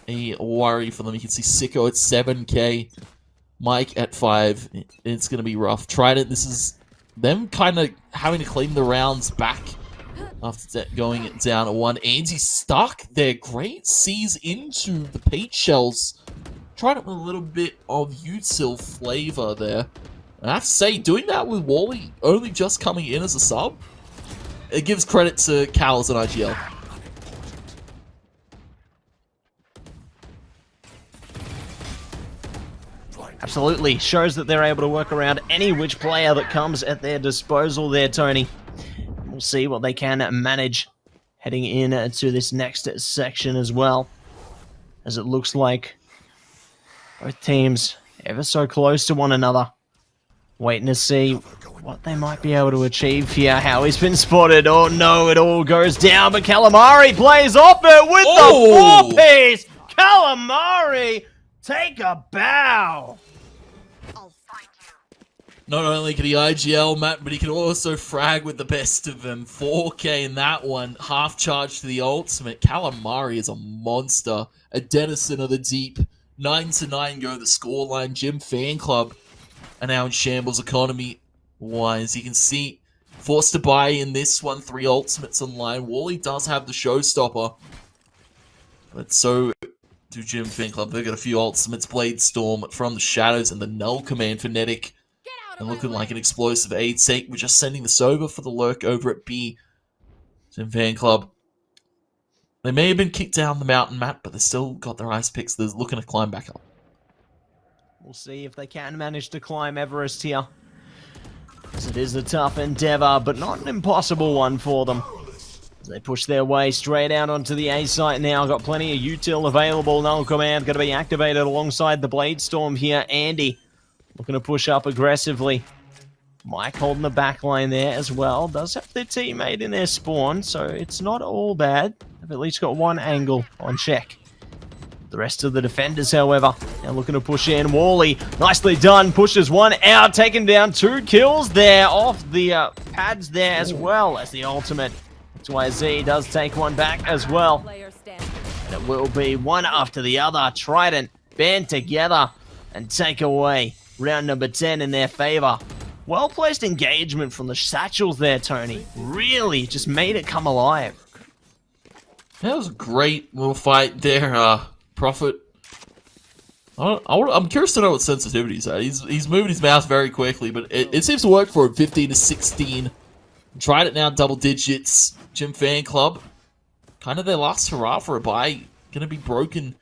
a worry for them. You can see Sicko at 7K. Mike at 5. It's going to be rough. Tried it. This is them kind of having to claim the rounds back after going down to 1. Andy stuck there. Great sees into the peach shells. Tried it with a little bit of util flavor there. And I have to say, doing that with Wally only just coming in as a sub, it gives credit to Cals and IGL. Absolutely. Shows that they're able to work around any which player that comes at their disposal there, Tony. We'll see what they can manage heading into this next section as well, as it looks like both teams ever so close to one another. Waiting to see what they might be able to achieve here. Howie's been spotted. Oh no, it all goes down, but Calamari plays off it with the 4-piece! Calamari, take a bow! Not only can he IGL, Matt, but he can also frag with the best of them. 4K in that one. Half charge to the ultimate. Calamari is a monster. A Denizen of the deep. 9-9 go the scoreline. Gym Fan Club are now in shambles economy-wise. You can see forced to buy in this one. 3 ultimates online. Wally does have the showstopper. But so do Gym Fan Club. They've got a few ultimates. Blade Storm from the shadows and the null command Phonetic. And looking like an explosive aid sake. We're just sending this over for the lurk over at B. Gym Fan Club. They may have been kicked down the mountain, Matt, but they still got their ice picks. They're looking to climb back up. We'll see if they can manage to climb Everest here. As it is a tough endeavor, but not an impossible one for them. As they push their way straight out onto the A site now. Got plenty of util available. Null command going to be activated alongside the Blade Storm here. Andy looking to push up aggressively. Mike holding the back line there as well. Does have their teammate in their spawn, so it's not all bad. They've at least got one angle on check. The rest of the defenders, however, now looking to push in. Wally, nicely done, pushes one out, taking down 2 kills there off the pads there as well as the ultimate. XYZ does take one back as well. And it will be one after the other. Trident band together and take away round number 10 in their favor. Well-placed engagement from the satchels there, Tony. Really just made it come alive. That was a great little fight there, Prophet. I'm curious to know what sensitivities are. He's moving his mouse very quickly, but it seems to work for him. 15-16. Tried it now, double digits. Gym Fan Club. Kind of their last hurrah for a buy. Gonna be broken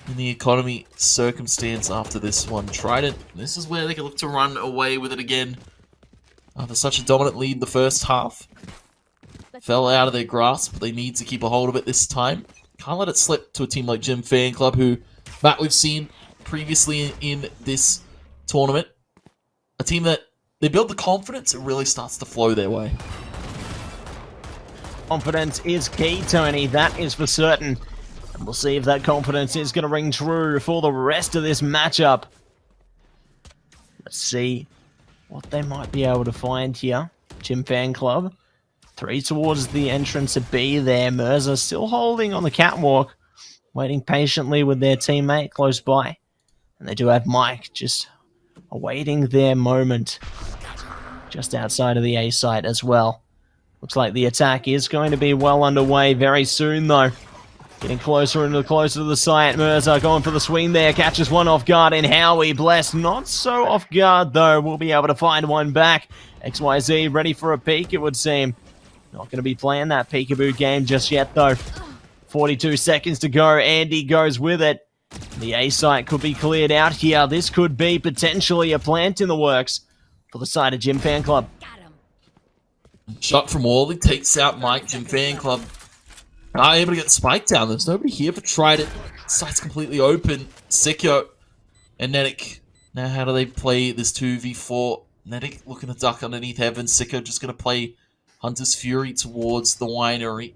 in the economy circumstance after this one. Tried it. This is where they can look to run away with it again. After such a dominant lead in the first half. Fell out of their grasp, but they need to keep a hold of it this time. Can't let it slip to a team like Gym Fan Club, who, Matt, we've seen previously in this tournament. A team that they build the confidence, it really starts to flow their way. Confidence is key, Tony. That is for certain. And we'll see if that confidence is going to ring true for the rest of this matchup. Let's see what they might be able to find here. Gym Fan Club. 3 towards the entrance of B there. Mirza still holding on the catwalk. Waiting patiently with their teammate close by. And they do have Mike just awaiting their moment. Just outside of the A site as well. Looks like the attack is going to be well underway very soon though. Getting closer and closer to the site. Mirza going for the swing there. Catches one off guard in Howie. Blessed not so off guard though. We'll be able to find one back. XYZ ready for a peek it would seem. Not going to be playing that peekaboo game just yet though. 42 seconds to go. Andy goes with it. The A site could be cleared out here. This could be potentially a plant in the works for the side of Gym Fan Club. Shot from Wally takes out Mike. Gym Fan Club not able to get spiked down. There's nobody here for Tried It. Site's completely open. Sicko and Netic. Now how do they play this 2v4? Netic looking to duck underneath Heaven. Sicko just going to play Hunter's Fury towards the winery.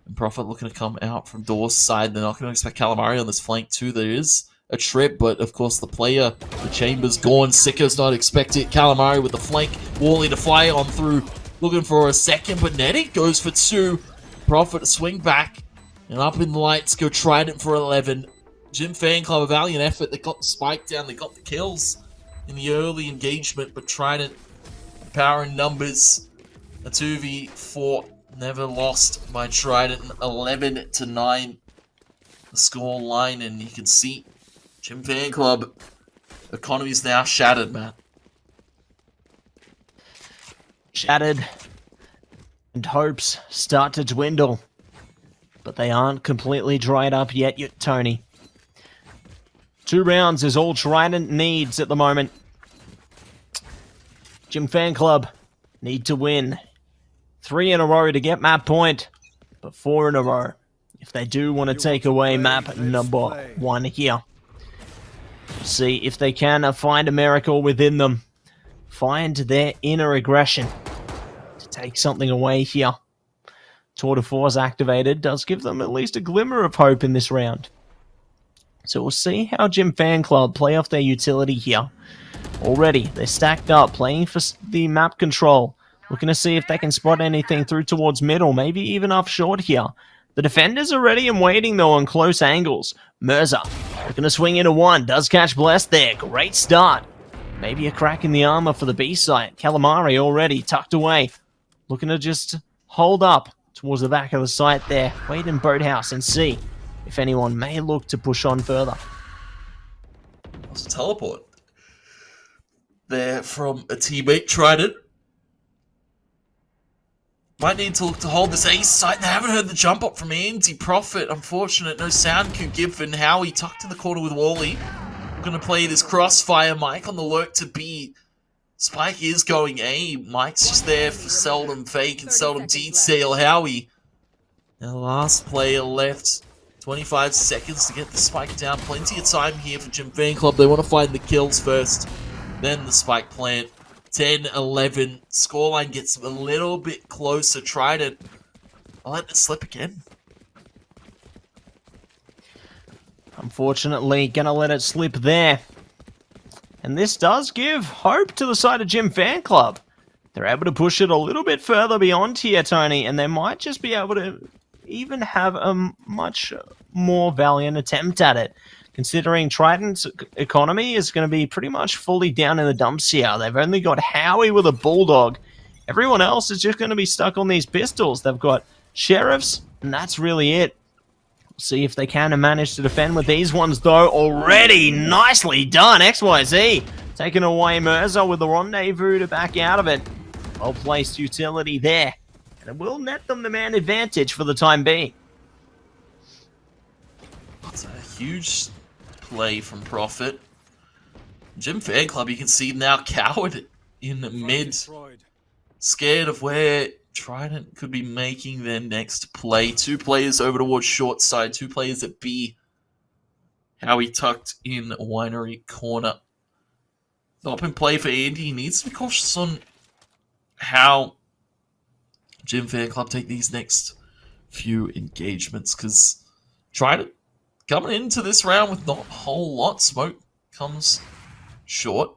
And Prophet looking to come out from Door's side. They're not going to expect Calamari on this flank too. There is a trip, but of course the player, the chamber's gone. Sicko's not expected. Calamari with the flank. Wally to fly on through, looking for a second, but Netty goes for 2. Prophet to swing back, and up in the lights go Trident for 11. Jim Fan Club, a valiant effort. They got the spike down, they got the kills in the early engagement, but Trident, power in numbers, a 2v4 never lost by Trident, 11-9 the score line, and you can see Jim Fan Club economy's now shattered, man. Shattered, and hopes start to dwindle, but they aren't completely dried up yet, Tony. 2 rounds is all Trident needs at the moment. Jim Fan Club need to win 3 in a row to get map point, but 4 in a row if they do want to take away map number 1 here. See if they can find a miracle within them. Find their inner aggression to take something away here. Tour de Force activated does give them at least a glimmer of hope in this round. So we'll see how Jim Fan Club play off their utility here. Already, they're stacked up, playing for the map control. Looking to see if they can spot anything through towards middle, maybe even off short here. The defenders are ready and waiting though on close angles. Mirza looking to swing into 1, does catch Blessed there. Great start. Maybe a crack in the armor for the B site. Calamari already tucked away. Looking to just hold up towards the back of the site there. Wait in Boathouse and see if anyone may look to push on further. That's a teleport there from a teammate. Trident might need to look to hold this ace site. They haven't heard the jump up from Anti-Prophet. Unfortunate, no sound cue given. Howie tucked in the corner with Wally. We're going to play this crossfire. Mike on the lurk to B. Spike is going A. Mike's just there for seldom fake and seldom detail. Howie, the last player left. 25 seconds to get the spike down. Plenty of time here for Jim Fan Club. They want to find the kills first, then the spike plant. 10-11. Scoreline gets a little bit closer. Trident, I'll let it slip again. Unfortunately, gonna let it slip there. And this does give hope to the side of Jim Fan Club. They're able to push it a little bit further beyond here, Tony, and they might just be able to even have a much more valiant attempt at it. Considering Trident's economy is going to be pretty much fully down in the dumps here. They've only got Howie with a Bulldog. Everyone else is just going to be stuck on these pistols. They've got Sheriffs, and that's really it. See if they can manage to defend with these ones, though. Already nicely done. XYZ taking away Mirza with the rendezvous to back out of it. Well-placed utility there. And it will net them the man advantage for the time being. That's a huge play from Prophet. Jim Fan Club, you can see now cowered in the mid. Scared of where Trident could be making their next play. 2 players over towards short side, 2 players at B. Howie tucked in Winery corner. Open play for Andy. He needs to be cautious on how Jim Fan Club take these next few engagements, because Trident coming into this round with not a whole lot. Smoke comes short.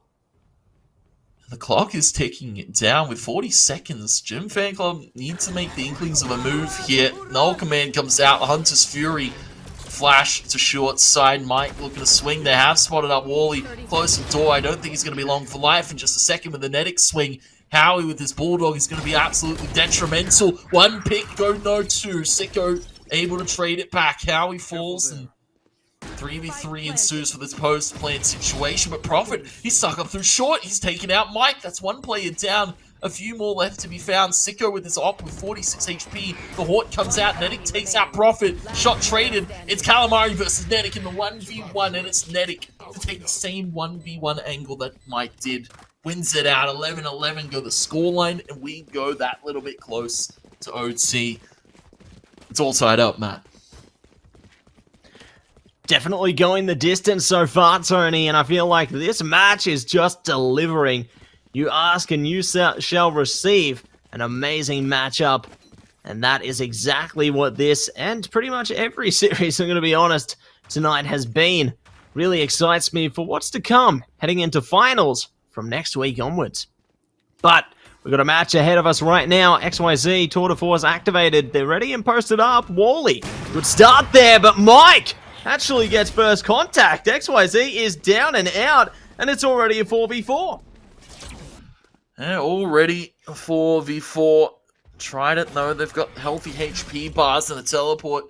The clock is ticking it down with 40 seconds. Jim Fan Club needs to make the inklings of a move here. Null command comes out. Hunter's Fury flash to short side. Mike looking to swing. They have spotted up Wally close the door. I don't think he's going to be long for life in just a second with the Netic swing. Howie with his Bulldog is going to be absolutely detrimental. 1 pick, go no 2. Sicko able to trade it back. Howie falls and 3v3 ensues for this post-plant situation, but Prophet, he's stuck up through short. He's taken out Mike. That's 1 player down. A few more left to be found. Sicko with his op with 46 HP. The Hort comes out. Netic takes out Prophet. Shot traded. It's Calamari versus Netic in the 1v1, and it's Netic to take the same 1v1 angle that Mike did. Wins it out. 11-11 go the scoreline, and we go that little bit close to OT. It's all tied up, Matt. Definitely going the distance so far, Tony, and I feel like this match is just delivering. You ask and you shall receive. An amazing matchup And that is exactly what this, and pretty much every series, I'm going to be honest, tonight has been. Really excites me for what's to come, heading into finals from next week onwards. But we've got a match ahead of us right now. XYZ, Tour de Force activated. They're ready and posted up. Wally, good start there, but Mike actually gets first contact. XYZ is down and out, and it's already a 4v4. Yeah, already a 4v4. Tried it, though. They've got healthy HP bars and a teleport.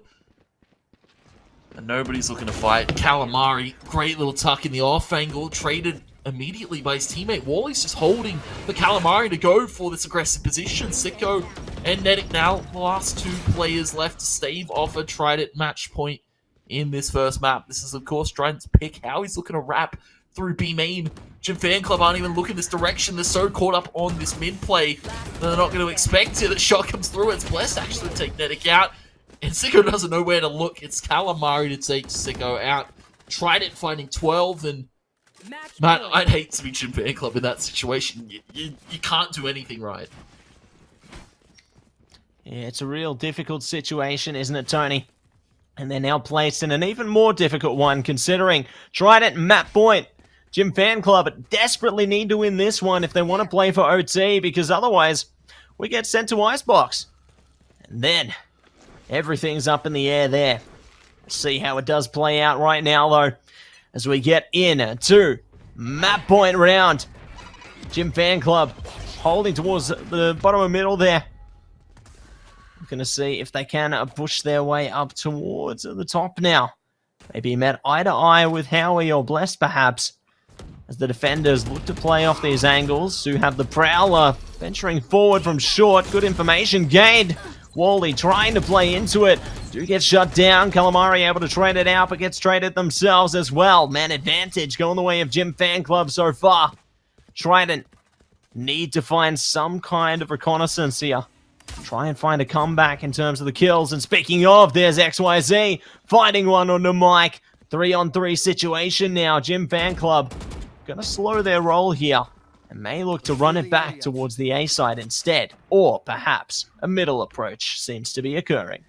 And nobody's looking to fight. Calamari, great little tuck in the off angle, traded immediately by his teammate. Wally's just holding the Calamari to go for this aggressive position. Sicko and Nedic now, the last two players left to stave off a Trident match point in this first map. This is, of course, Trident's pick. How he's looking to wrap through B main. Jim Fan Club aren't even looking this direction. They're so caught up on this mid play that they're not going to expect it. The shot comes through. It's blessed actually to take Nedic out. And Sicko doesn't know where to look. It's Calamari to take Sicko out. Trident finding 12, and man, I'd hate to be Jim Fan Club in that situation. You can't do anything right. Yeah, it's a real difficult situation, isn't it, Tony? And they're now placed in an even more difficult one, considering Trident map point. Jim Fan Club desperately need to win this one if they want to play for OT, because otherwise we get sent to Icebox. And then everything's up in the air there. See how it does play out right now, though, as we get into map point round. Jim Fan Club holding towards the bottom of middle there. We're going to see if they can push their way up towards the top now. Maybe met eye to eye with Howie or Blessed, perhaps, as the defenders look to play off these angles. Who have the Prowler venturing forward from short. Good information gained. Wally trying to play into it. Do get shut down. Calamari able to trade it out, but gets traded themselves as well. Man advantage going the way of Jim Fan Club so far. Trident need to find some kind of reconnaissance here. Try and find a comeback in terms of the kills. And speaking of, there's XYZ finding one on the mic. 3-on-3 situation now. Jim Fan Club gonna slow their roll here and may look to run it back towards the A side instead. Or perhaps a middle approach seems to be occurring.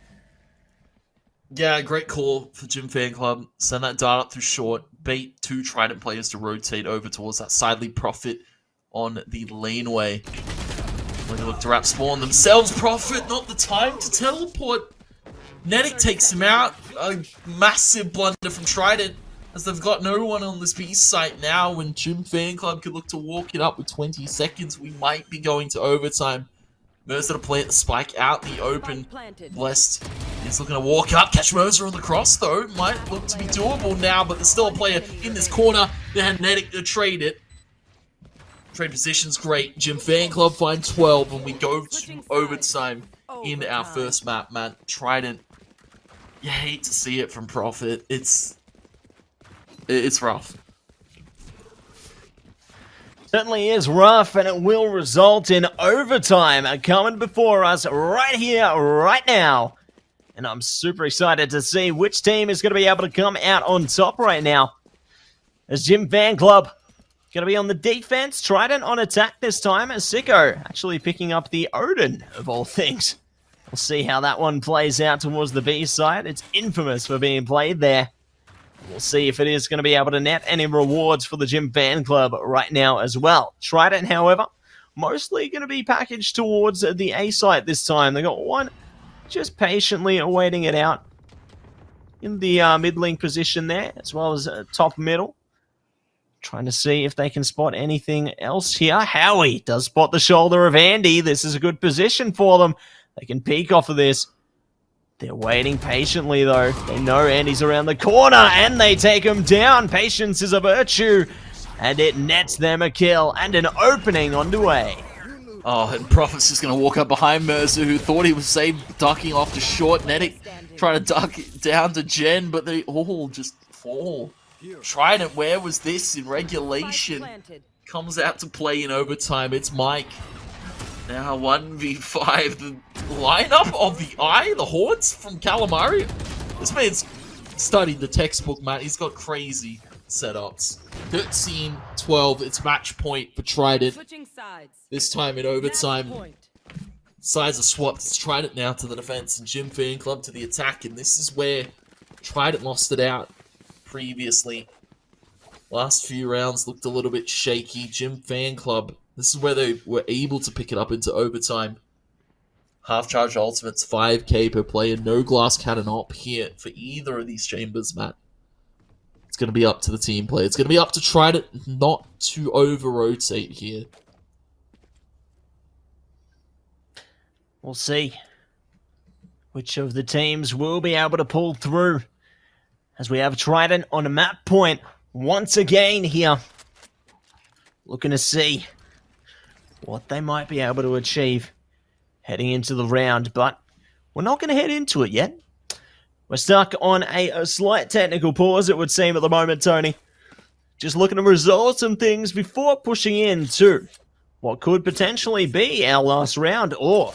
Yeah, great call for Jim Fan Club. Send that dart up through short. Bait two Trident players to rotate over towards that side lead Profit on the laneway. When they look to wrap spawn themselves, Profit, not the time to teleport. Nedic takes him out. A massive blunder from Trident, as they've got no one on this B site now. When Jim Fan Club could look to walk it up with 20 seconds, we might be going to overtime. Mercer to plant the spike out the open. Blessed is looking to walk up. Catch Mercer on the cross, though. Might look to be doable now, but there's still a player in this corner. They had Nedic to trade it. Trade position's great. Jim Fan Club find 12, and we go to overtime in our first map, man. Trident. You hate to see it from Profit. It's rough. Certainly is rough, and it will result in overtime coming before us right here, right now. And I'm super excited to see which team is going to be able to come out on top right now. As Jim Fan Club going to be on the defense, Trident on attack this time, as Sicko actually picking up the Odin of all things. We'll see how that one plays out towards the B side. It's infamous for being played there. We'll see if it is going to be able to net any rewards for the Jim Fan Club right now as well. Trident, however, mostly going to be packaged towards the A site this time. They got one just patiently awaiting it out in the mid-link position there, as well as top middle. Trying to see if they can spot anything else here. Howie does spot the shoulder of Andy. This is a good position for them. They can peek off of this. They're waiting patiently, though. They know Andy's around the corner, and they take him down. Patience is a virtue, and it nets them a kill and an opening onto A. Oh, and Prophet's just going to walk up behind Mercer, who thought he was safe, ducking off to short. Nedic trying to duck it down to Jen, but they all just fall. Trident, where was this in regulation? Comes out to play in overtime. It's Mike. Now 1v5. The lineup of the Eye, the Hordes from Calamari. This man's studied the textbook, man. He's got crazy setups. 13-12. It's match point for Trident. This time in overtime. Sides are swapped. It's Trident now to the defense and Jim Fan Club to the attack, and this is where Trident lost it out previously. Last few rounds looked a little bit shaky. Jim Fan Club, this is where they were able to pick it up into overtime. Half-charge ultimates, 5k per player. No glass cannon op here for either of these chambers, Matt. It's going to be up to the team play. It's going to be up to Trident not to over-rotate here. We'll see which of the teams will be able to pull through as we have Trident on a map point once again here. Looking to see what they might be able to achieve heading into the round, but we're not going to head into it yet. We're stuck on a slight technical pause, it would seem, at the moment, Tony. Just looking to resolve some things before pushing into what could potentially be our last round, or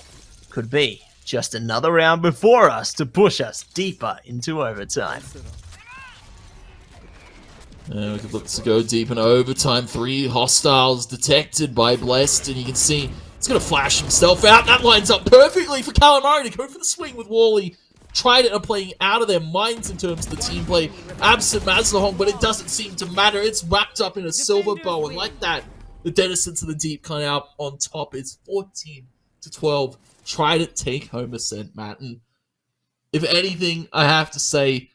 could be just another round before us to push us deeper into overtime. And we could look to go deep into overtime. 3 hostiles detected by Blessed, and you can see he's going to flash himself out. That lines up perfectly for Calamari to go for the swing with Wally. Trident are playing out of their minds in terms of the team play. Absent Mazahong, but it doesn't seem to matter. It's wrapped up in a silver bow, and like that, the Denizens of the Deep coming out on top. It's 14-12. Trident take home ascent, Matt. And if anything, I have to say,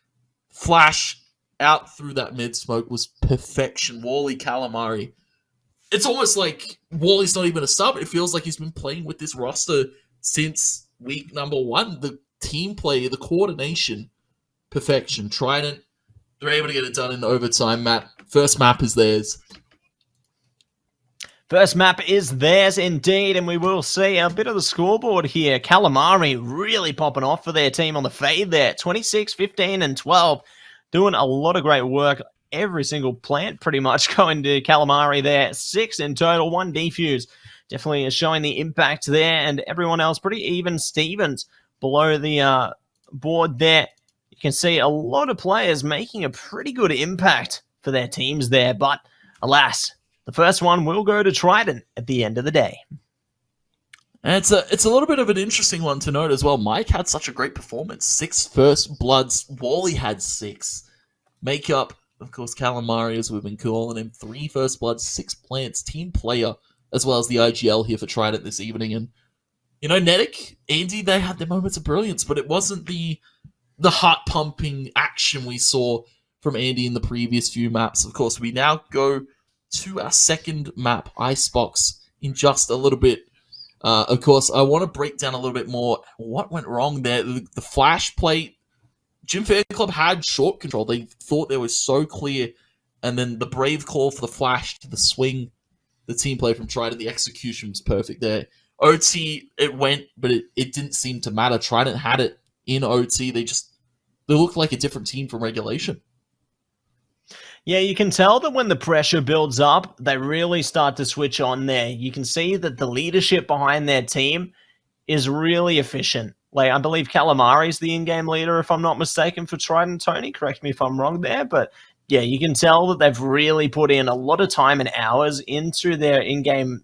Flash out through that mid smoke was perfection. Wally, Calamari. It's almost like Wally's not even a sub. It feels like he's been playing with this roster since week number 1. The team play, the coordination, perfection. Trident, they're able to get it done in overtime, Matt. First map is theirs. First map is theirs indeed, and we will see a bit of the scoreboard here. Calamari really popping off for their team on the fade there. 26, 15, and 12. Doing a lot of great work. Every single plant pretty much going to Calamari there. 6 in total, 1 defuse. Definitely is showing the impact there, and everyone else pretty even Stevens below the board there. You can see a lot of players making a pretty good impact for their teams there, but alas, the first one will go to Trident at the end of the day. And it's a little bit of an interesting one to note as well. Mike had such a great performance. 6 first bloods. Wally had 6. Makeup, of course, Calamari, as we've been calling him. 3 first bloods, 6 plants. Team player, as well as the IGL here for Trident this evening. And, you know, Nedic, Andy, they had their moments of brilliance, but it wasn't the heart-pumping action we saw from Andy in the previous few maps. Of course, we now go to our second map, Icebox, in just a little bit. Of course, I want to break down a little bit more what went wrong there. The flash play, Jim Fan Club had short control. They thought they were so clear. And then the brave call for the flash to the swing, the team play from Trident, the execution was perfect there. OT, it went, but it didn't seem to matter. Trident had it in OT. They looked like a different team from regulation. Yeah, you can tell that when the pressure builds up, they really start to switch on there. You can see that the leadership behind their team is really efficient. Like, I believe Calamari is the in-game leader, if I'm not mistaken, for Trident. Tony, correct me if I'm wrong there. But yeah, you can tell that they've really put in a lot of time and hours into their in-game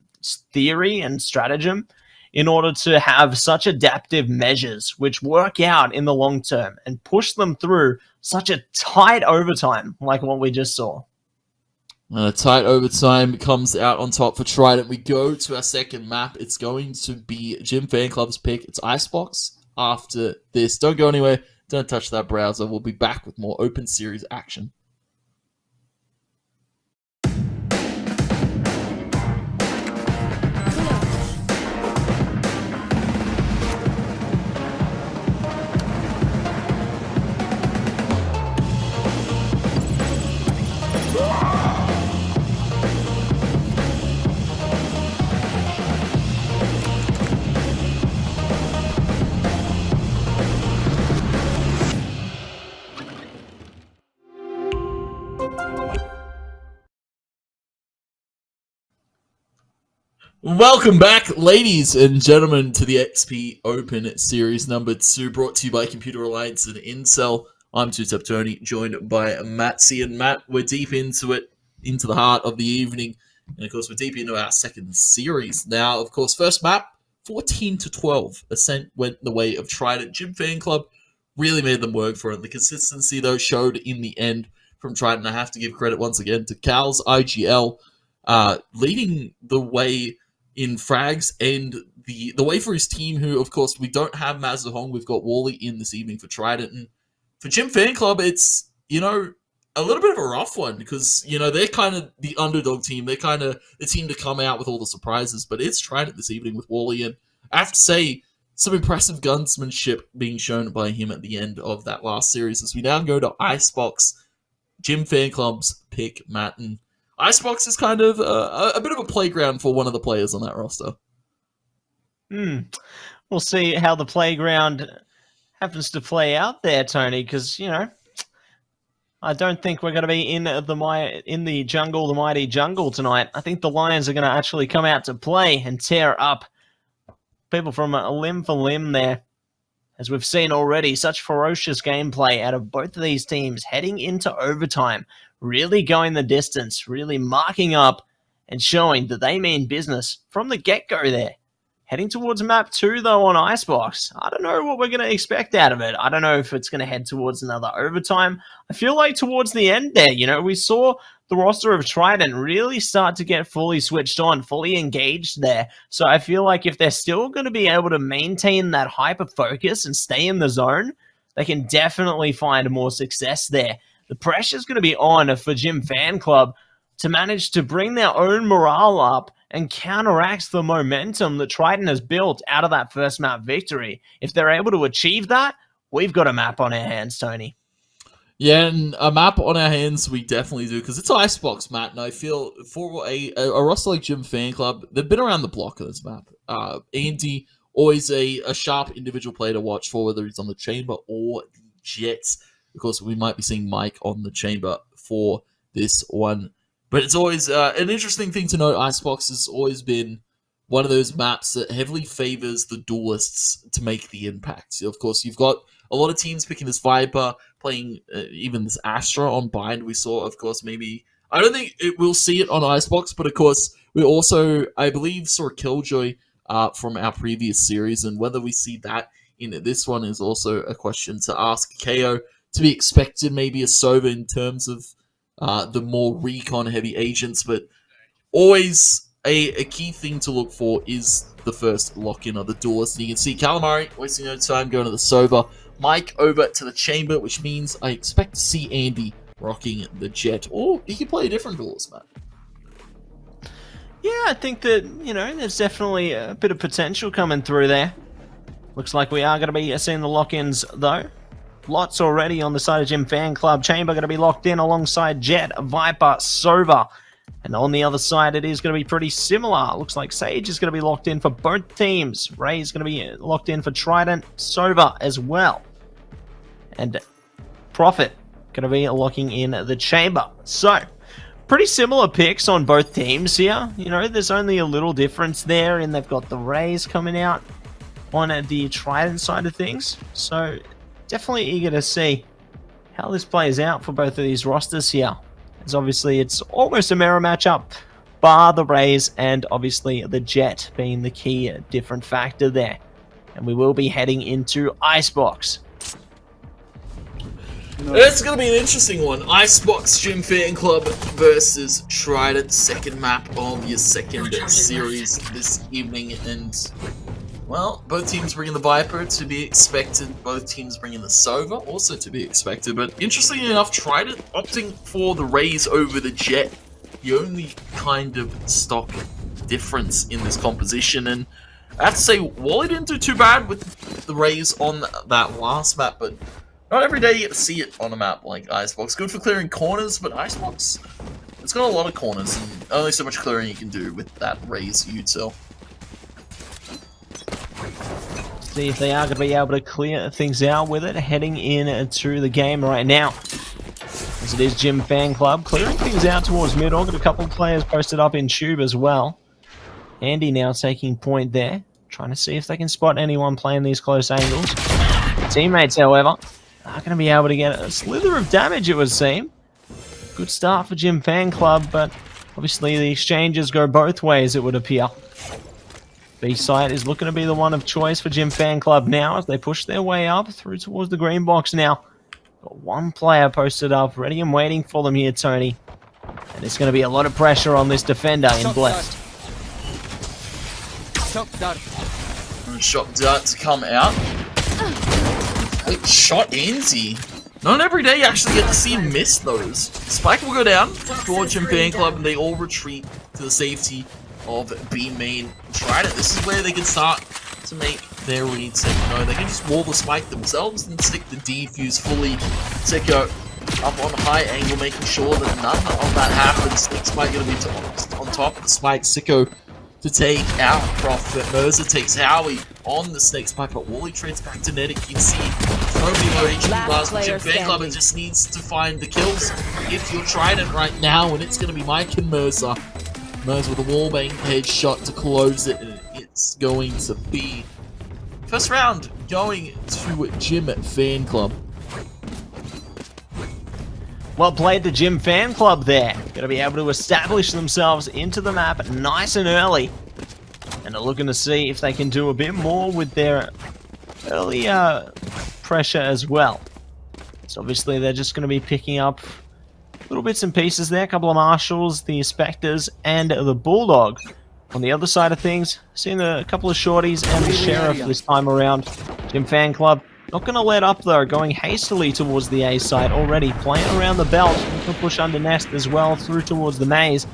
theory and stratagem in order to have such adaptive measures which work out in the long term and push them through such a tight overtime like what we just saw. And a tight overtime comes out on top for Trident. We go to our second map. It's going to be Jim Fan Club's pick. It's Icebox after this. Don't go anywhere. Don't touch that browser. We'll be back with more Open Series action. Welcome back, ladies and gentlemen, to the XP Open Series number 2, brought to you by Computer Alliance and Incel. I'm Two-Tep Tony, joined by Matt C. And Matt, we're deep into it, into the heart of the evening. And of course, we're deep into our second series. Now, of course, first map, 14-12. Ascent went the way of Trident. Jim Fan Club really made them work for it. The consistency, though, showed in the end from Trident. I have to give credit once again to Cal's IGL, leading the way in frags and the way for his team, who, of course, we don't have Mazahong. We've got Wally in this evening for Trident. And for Jim Fan Club, it's, a little bit of a rough one because, they're kind of the underdog team. They're kind of the team to come out with all the surprises. But it's Trident this evening with Wally. And I have to say, some impressive gunsmanship being shown by him at the end of that last series as we now go to Icebox, Jim Fan Club's pick, Matt. And Icebox is kind of a bit of a playground for one of the players on that roster. We'll see how the playground happens to play out there, Tony, because, I don't think we're going to be in the jungle, the mighty jungle tonight. I think the Lions are going to actually come out to play and tear up people from limb for limb there. As we've seen already, such ferocious gameplay out of both of these teams heading into overtime, really going the distance, really marking up and showing that they mean business from the get-go there. Heading towards map 2, though, on Icebox. I don't know what we're going to expect out of it. I don't know if it's going to head towards another overtime. I feel like towards the end there, we saw the roster of Trident really start to get fully switched on, fully engaged there. So I feel like if they're still going to be able to maintain that hyper-focus and stay in the zone, they can definitely find more success there. The pressure's going to be on for Jim Fan Club to manage to bring their own morale up and counteracts the momentum that Trident has built out of that first map victory. If they're able to achieve that, we've got a map on our hands, Tony. Yeah, and a map on our hands we definitely do, because it's Icebox, Matt, and I feel for a roster like Jim Fan Club, they've been around the block on this map. Andy, always a sharp individual player to watch for, whether he's on the Chamber or the Jets. Of course, we might be seeing Mike on the Chamber for this one. But it's always an interesting thing to note. Icebox has always been one of those maps that heavily favors the duelists to make the impact. Of course, you've got a lot of teams picking this Viper, playing even this Astra on Bind. We saw, of course, maybe... I don't think we'll see it on Icebox, but of course, we also, I believe, saw a Killjoy from our previous series, and whether we see that in this one is also a question to ask. KO to be expected, maybe a Sova in terms of the more recon-heavy agents, but always a key thing to look for is the first lock-in of the duelist. And you can see Calamari wasting no time going to the Sova. Mike over to the Chamber, which means I expect to see Andy rocking the Jet. Or he could play a different duelist, man. Yeah, I think that, there's definitely a bit of potential coming through there. Looks like we are going to be seeing the lock-ins, though. Lots already on the side of Jim Fan Club. Chamber going to be locked in alongside Jet, Viper, Sova. And on the other side, it is going to be pretty similar. Looks like Sage is going to be locked in for both teams. Ray is going to be locked in for Trident, Sova as well. And Prophet going to be locking in the Chamber. So, pretty similar picks on both teams here. There's only a little difference there, and they've got the Rays coming out on the Trident side of things. So, definitely eager to see how this plays out for both of these rosters here. As obviously it's almost a mirror matchup, bar the Rays and obviously the Jet being the key different factor there. And we will be heading into Icebox. It's going to be an interesting one. Icebox Gym Fan Club versus Trident, second map of your second series this evening. And, well, both teams bringing the Viper to be expected. Both teams bringing the Sova also to be expected. But interestingly enough, Trident opting for the Rays over the Jet. The only kind of stock difference in this composition. And I have to say, Wally didn't do too bad with the Rays on that last map, but not every day you get to see it on a map like Icebox. Good for clearing corners, but Icebox, it's got a lot of corners, and only so much clearing you can do with that Rays util. See if they are going to be able to clear things out with it, heading into the game right now. As it is Jim Fan Club, clearing things out towards mid. Got a couple of players posted up in Tube as well. Andy now taking point there, trying to see if they can spot anyone playing these close angles. Teammates, however, are going to be able to get a slither of damage, it would seem. Good start for Jim Fan Club, but obviously the exchanges go both ways, it would appear. B site is looking to be the one of choice for Gym Fan Club now as they push their way up through towards the green box now. Got one player posted up, ready and waiting for them here, Tony. And there's going to be a lot of pressure on this defender in Blessed. Shock dart. And shot dart to come out. Wait, shot Anzi. Not every day you actually get to see him miss those. Spike will go down for Gym Fan Club and they all retreat to the safety of B main. Trident, this is where they can start to make their reads. You know, they can just wall the Spike themselves and stick the defuse fully. Sicko up on high angle, making sure that none of that happens. Snake Spike going to be on top of the Spike. Sicko to take out Prophet. Mercer takes Howie on the Snake Spike, but Wally trades back to Nedic. You can see nobody low HP blast, but Gym Fan Club just needs to find the kills. If you're Trident right now, and it's going to be Mike and Mercer. Mercer with a wallbang headshot to close it, and it's going to be first round going to Gym Fan Club. Well played to Gym Fan Club there. Going to be able to establish themselves into the map nice and early. And they're looking to see if they can do a bit more with their early pressure as well. So obviously they're just going to be picking up little bits and pieces there. A couple of Marshals, the Spectres, and the Bulldog. On the other side of things, seeing a couple of Shorties and the Sheriff this time around. Gym Fan Club not going to let up though, going hastily towards the A side already, playing around the belt. You can push under Nest as well through towards the maze.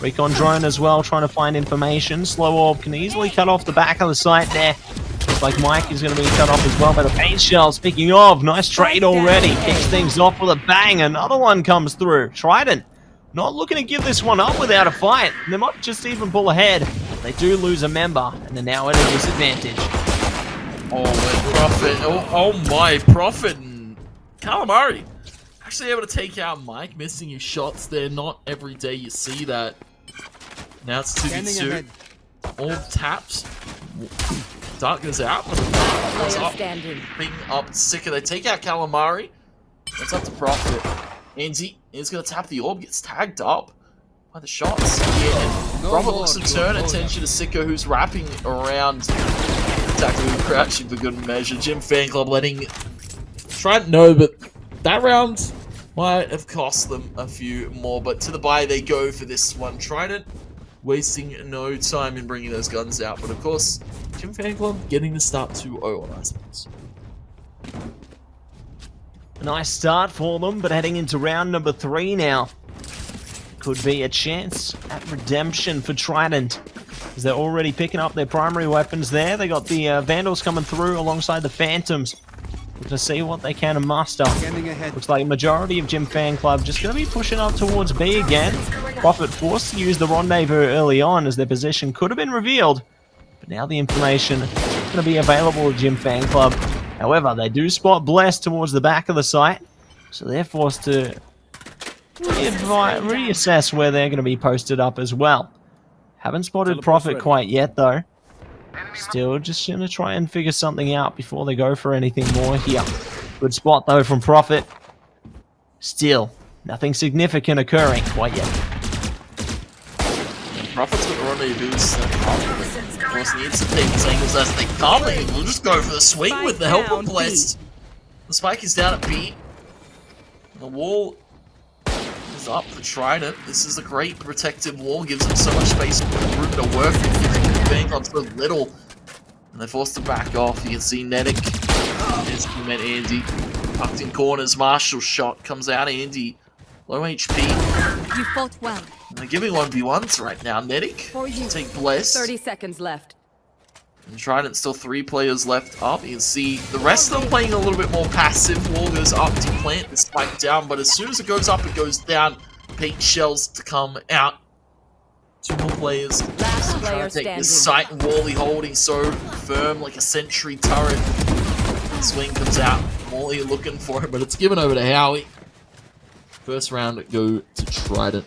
Recon drone as well, trying to find information. Slow Orb can easily cut off the back of the site there. Looks like Mike is going to be cut off as well by the paint shell. Speaking of, nice trade already. Kicks things off with a bang. Another one comes through. Trident not looking to give this one up without a fight. They might just even pull ahead. They do lose a member, and they're now at a disadvantage. Oh, and Prophet. Oh my, Prophet and Calamari actually able to take out Mike, missing his shots there. Not every day you see that. Now it's 2v2. All taps. Dart goes out. Goes up. Being up sicker. They take out Calamari. That's up to Prophet. Anzi is going to tap the orb. Gets tagged up by the shots. Yeah, and Prophet looks to turn attention to Sicko, who's wrapping around. Exactly, crouching for good measure. Gym Fan Club letting Trident know, but that round might have cost them a few more. But to the buy they go for this one. Trident wasting no time in bringing those guns out. But of course, Gym Fan Club getting the start 2-0 on Icebox. A nice start for them, but heading into round number 3 now. Could be a chance at redemption for Trident, as they're already picking up their primary weapons there. They got the Vandals coming through alongside the Phantoms to see what they can muster. Looks like a majority of Gym Fan Club just going to be pushing up towards B again. Prophet forced to use the rendezvous early on as their position could have been revealed, but now the information is going to be available at Gym Fan Club. However, they do spot Blessed towards the back of the site, so they're forced to reassess where they're going to be posted up as well. Haven't spotted Prophet quite yet though. Still just going to try and figure something out before they go for anything more here. Good spot though from Prophet. Still, nothing significant occurring quite yet. Prophet's got the rendezvous set up. Of course, needs to take his angles as they come. We'll just go for the swing with the help of Blessed. The Spike is down at B. The wall is up for Trident. This is a great protective wall. Gives them so much space and room to work. Fan Club so little, and they're forced to back off. You can see Nedic. There's met Andy. Tucked in corners. Marshall shot comes out. Andy, low HP. You fought well. And they're giving 1v1s right now. Nedic take Blessed. 30 seconds left. And Trident still 3 players left up. You can see the rest of them playing a little bit more passive. Wall goes up to plant the Spike down, but as soon as it goes up, it goes down. Paint shells to come out. 2 more players. Last player Take standing. this site and Wally holding so firm like a sentry turret. Swing comes out. Wally looking for it, but it's given over to Howie. First round go to Trident.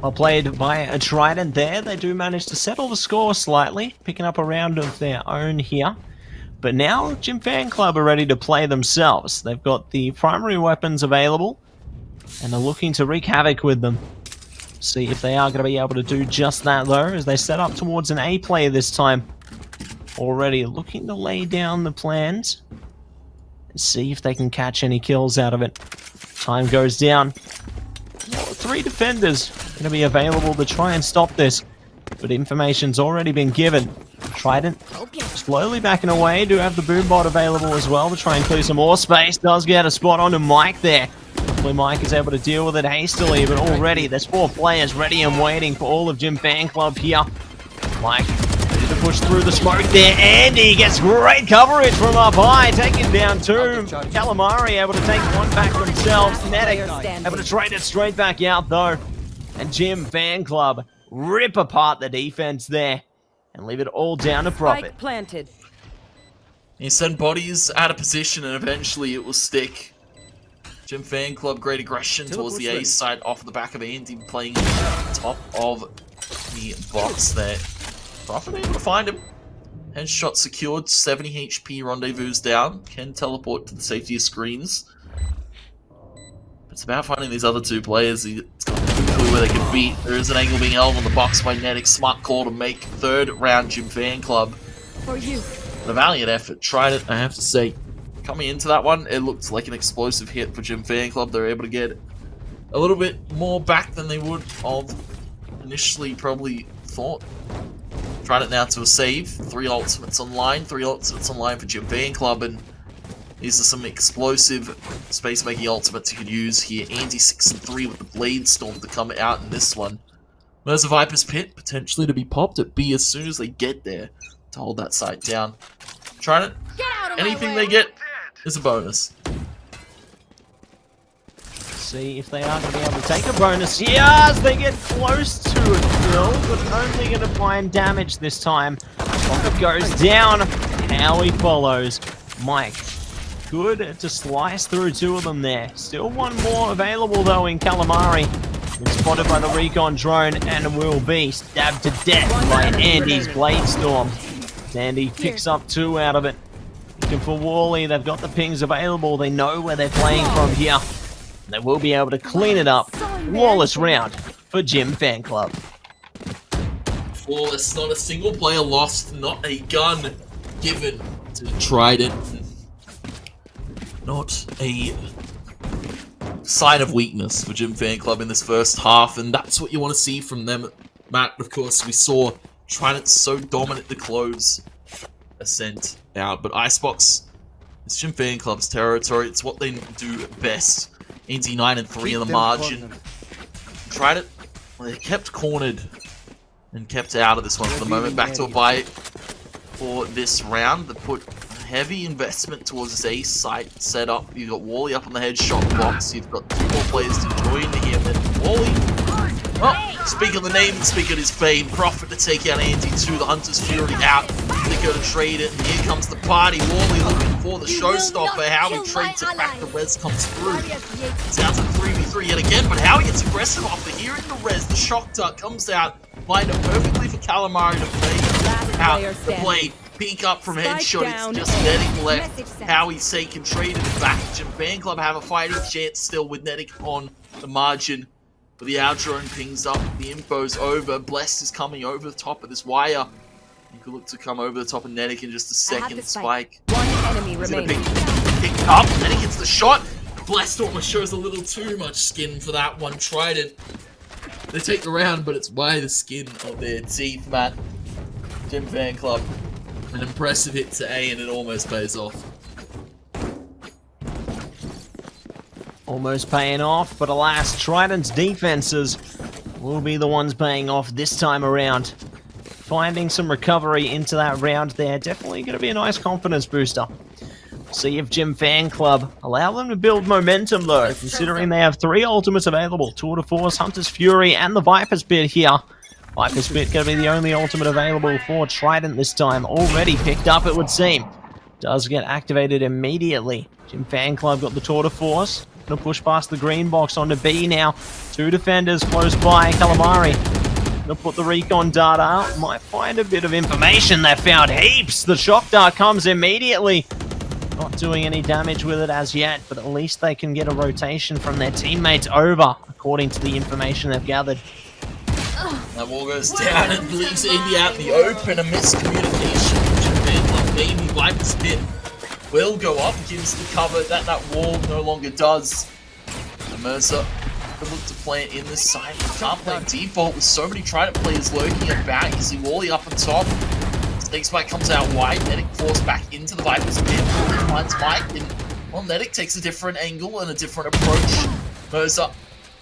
Well played by a Trident there. They do manage to settle the score slightly, picking up a round of their own here. But now Gym Fan Club are ready to play themselves. They've got the primary weapons available, and are looking to wreak havoc with them. See if they are going to be able to do just that, though, as they set up towards an A player this time. Already looking to lay down the plans and see if they can catch any kills out of it. Time goes down. 3 defenders going to be available to try and stop this, but information's already been given. Trident slowly backing away. Do have the boombot available as well to try and clear some more space. Does get a spot onto Mike there. Hopefully Mike is able to deal with it hastily, but already there's 4 players ready and waiting for all of Gym Fan Club here. Mike ready to push through the smoke there. Andy gets great coverage from up high, taking down 2. Calamari able to take 1 back for themselves. Netic able to trade it straight back out though. And Gym Fan Club rip apart the defense there and leave it all down to profit. Spike planted. You send bodies out of position and eventually it will stick. Gym Fan Club, great aggression towards the A side off the back of Andy, playing top of the box there. Profit able to find him. Headshot secured, 70 HP, rendezvous down. Can teleport to the safety of screens. It's about finding these other 2 players. It's got no clue where they can beat. There is an angle being held on the box by Netic. Smart call to make 3rd round Gym Fan Club. For you. The valiant effort. Tried it, I have to say. Coming into that one, it looked like an explosive hit for Gym Fan Club. They're able to get a little bit more back than they would have initially probably thought. Tried it now to a save. 3 ultimates online. 3 ultimates online for Gym Fan Club, and these are some explosive space-making ultimates you could use here. Andy 6 and 3 with the Blade Storm to come out in this one. There's a Viper's Pit, potentially to be popped at B as soon as they get there to hold that site down. Trying it. Anything they get is a bonus. See if they are going to be able to take a bonus. Yes, they get close to a kill, but only going to find damage this time. Rocket goes down, and Howie follows. Mike, good to slice through 2 of them there. Still 1 more available, though, in Calamari. Been spotted by the recon drone and will be stabbed to death by Andy's Blade Storm. Andy picks up 2 out of it. Looking for Wally, they've got the pings available. They know where they're playing from here. They will be able to clean it up. Flawless round for Gym Fan Club. Flawless, not a single player lost, not a gun given to Trident. Not a sign of weakness for Gym Fan Club in this first half, and that's what you want to see from them. Matt, of course, we saw Trident so dominant to close Ascent out, but Icebox, it's Gym Fan Club's territory. It's what they do best. Andy 9 and 3 in the margin. Tried it. Well, they kept cornered and kept out of this one for the moment. Back to a buy for this round. They put heavy investment towards this A site setup. You've got Wally up on the headshot box. You've got 2 more players to join him. And Wally, well, speak of the name and speak of his fame. Profit to take out Andy 2. The Hunter's Fury out. They go to trade it. And here comes the party. Wally looking for the showstopper. Howie trades it back. The res comes through. It's out to 3v3 yet again. But Howie gets aggressive off the hearing the res. The shock dart comes out. Lined up perfectly for Calamari to play out the play. Peek up from headshot, it's just Netic left. Howie's taken, traded it back. Gym Fan Club have a fighting chance still with Netic on the margin. But the outdrone pings up, the info's over. Blessed is coming over the top of this wire. You could look to come over the top of Netic in just a second. Spike. 1 enemy remaining. Picked up, Netic hits the shot. Blessed almost shows a little too much skin for that one. Trident. They take the round, but it's by the skin of their teeth, Matt. Gym Fan Club. An impressive hit to A, and it almost pays off. Almost paying off, but alas, Trident's defenses will be the ones paying off this time around. Finding some recovery into that round there, definitely going to be a nice confidence booster. See if Gym Fan Club allow them to build momentum though, considering they have 3 ultimates available. Tour de Force, Hunter's Fury, and the Viper's Pit here. Viper's Pit going to be the only ultimate available for Trident this time. Already picked up, it would seem. Does get activated immediately. Gym Fan Club got the Tour de Force. Gonna push past the green box onto B now. 2 defenders close by. Calamari gonna put the recon dart out. Might find a bit of information. They found heaps. The shock dart comes immediately. Not doing any damage with it as yet, but at least they can get a rotation from their teammates over, according to the information they've gathered. That wall goes down and leaves Indy out in the open. A miscommunication. Maybe Viper's Pit will go up, gives the cover that wall no longer does. And Mercer could look to play it in this side. He can't play default with so many Trident players lurking about. You see Wally up on top. Snake Spike comes out wide. Medic forced back into the Viper's Pit. Finds Mike, and well, Medic takes a different angle and a different approach. Mercer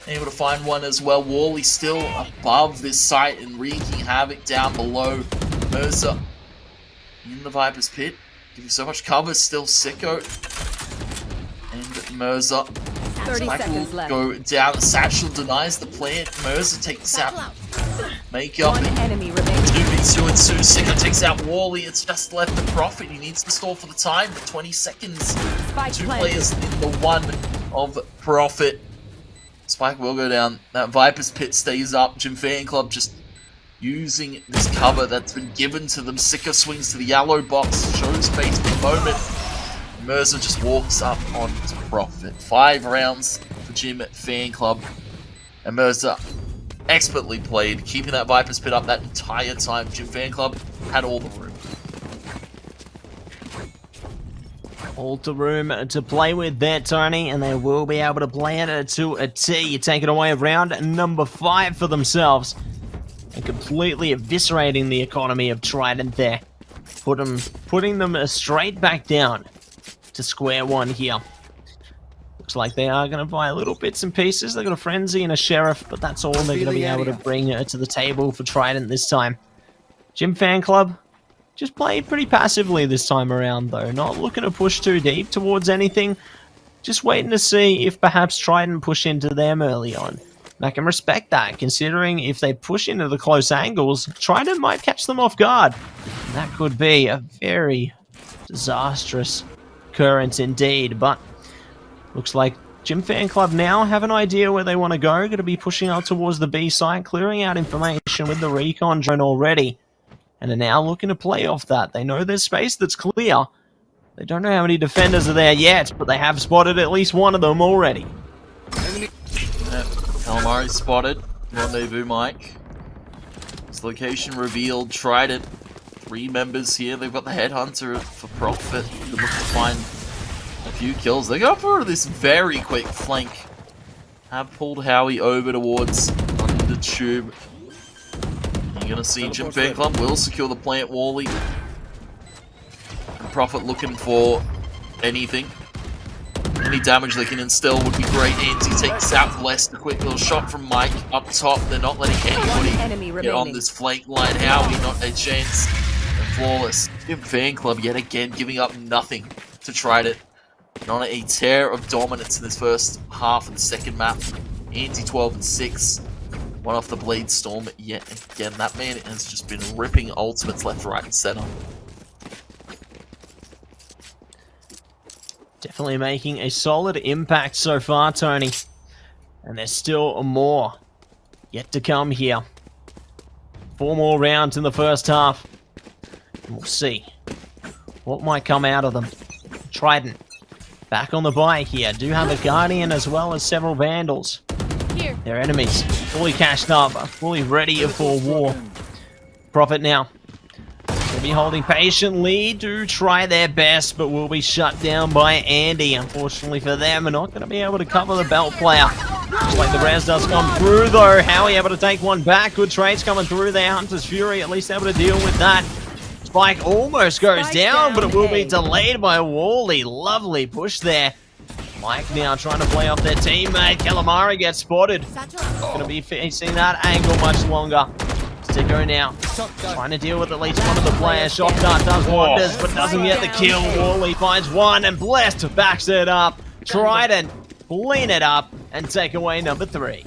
able to find one as well. Wally still above this site and wreaking havoc down below. Mercer in the Viper's Pit, giving so much cover. Still Sicko and Mercer. 30 seconds left. Go down. Satchel denies the plant. Mercer takes out Makeup. One enemy remaining. 2v2 and Sue. Sicko takes out Wally. It's just left the Prophet. He needs to stall for the time. But 20 seconds. Spike Two planted. players in the one of Prophet. Spike will go down. That Viper's Pit stays up. Gym Fan Club just using this cover that's been given to them. Sicko swings to the yellow box. Shows face for the moment. Mercer just walks up onto Prophet. 5 rounds for Gym Fan Club. And Mercer expertly played, keeping that Viper's Pit up that entire time. Gym Fan Club had all the room. All the room to play with there, Tony, and they will be able to play it to a T. Take it away round number 5 for themselves. And completely eviscerating the economy of Trident there. Putting them straight back down to square one here. Looks like they are going to buy little bits and pieces. They've got a Frenzy and a Sheriff, but that's all they're going to be able to bring to the table for Trident this time. Gym Fan Club just played pretty passively this time around, though. Not looking to push too deep towards anything. Just waiting to see if perhaps Trident push into them early on. And I can respect that, considering if they push into the close angles, Trident might catch them off guard. And that could be a very disastrous occurrence indeed, but looks like Gym Fan Club now have an idea where they want to go. Going to be pushing up towards the B site, clearing out information with the recon drone already. And are now looking to play off that. They know there's space that's clear. They don't know how many defenders are there yet, but they have spotted at least one of them already. Calamari spotted. Rendezvous Mike. His location revealed. Trident. 3 members here. They've got the Headhunter for Prophet. They look to find a few kills. They go for this very quick flank. Have pulled Howie over towards under tube. You're going to see Gym Fan Club will secure the plant. Wally. And Prophet looking for anything. Any damage they can instill would be great. Anti takes out Blessed. A quick little shot from Mike up top. They're not letting anybody get on this flank line. Howie, not a chance. And Flawless. Gym Fan Club yet again giving up nothing to Trident. And on a tear of dominance in this first half of the second map. Anti 12 and 6. One off the Blade Storm yet again. That man has just been ripping ultimates left, right, and center. Definitely making a solid impact so far, Tony. And there's still more yet to come here. 4 more rounds in the first half. And we'll see what might come out of them. Trident back on the buy here. Do have a Guardian as well as several Vandals. Their enemies fully cashed up, fully ready for war. Prophet now. They'll be holding patiently, do try their best, but will be shut down by Andy. Unfortunately for them, are not going to be able to cover the belt player. Looks like the res does come through though. Howie able to take one back. Good trades coming through there. Hunter's Fury at least able to deal with that. Spike almost goes down, but it will be delayed by Wally. Lovely push there. Mike now trying to play off their teammate. Calamari gets spotted. Going to be facing that angle much longer. Sicko now trying to deal with at least one of the players. Shot dart does wonders, but doesn't get the kill. Wally finds one, and Blessed backs it up. Trident clean it up and take away number 3.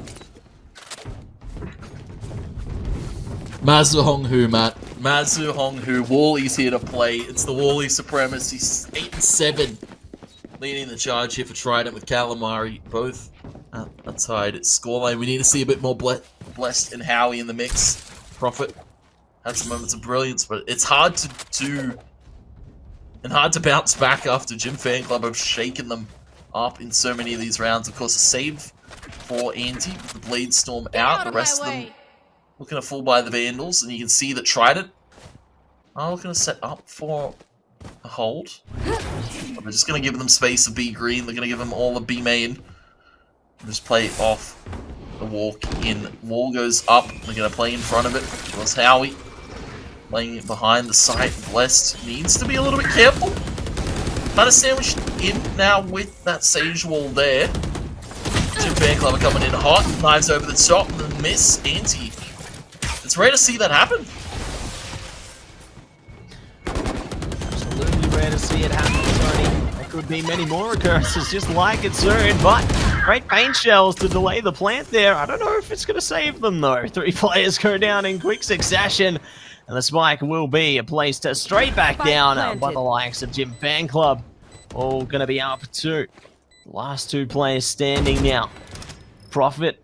Mazu Honghu, Matt. Mazu Honghu. Wally's here to play. It's the Wally supremacy. 8 and 7. Leading the charge here for Trident with Calamari. Both outside scoreline. We need to see a bit more Blessed and Howie in the mix. Prophet had some moments of brilliance, but it's hard to do and hard to bounce back after Gym Fan Club have shaken them up in so many of these rounds. Of course, a save for Anti with the Blade Storm out. The rest of them looking to full by the Vandals, and you can see that Trident are looking to set up for a hold. But they're just going to give them space of B green. They're going to give them all the B main. Just play off the walk in. Wall goes up. They're going to play in front of it. That's Howie playing it behind the site. Blessed needs to be a little bit careful. Kind of sandwiched in now with that Sage wall there. Jim Fan Club are coming in hot. Knives over the top. And the miss. Anti. It's rare to see that happen. Absolutely rare to see it happen, Tony. There could be many more occurrences just like it soon, but great paint shells to delay the plant there. I don't know if it's going to save them, though. 3 players go down in quick succession, and the spike will be placed straight back down by the likes of Jim Fan Club. All going to be up to the last 2 players standing now. Profit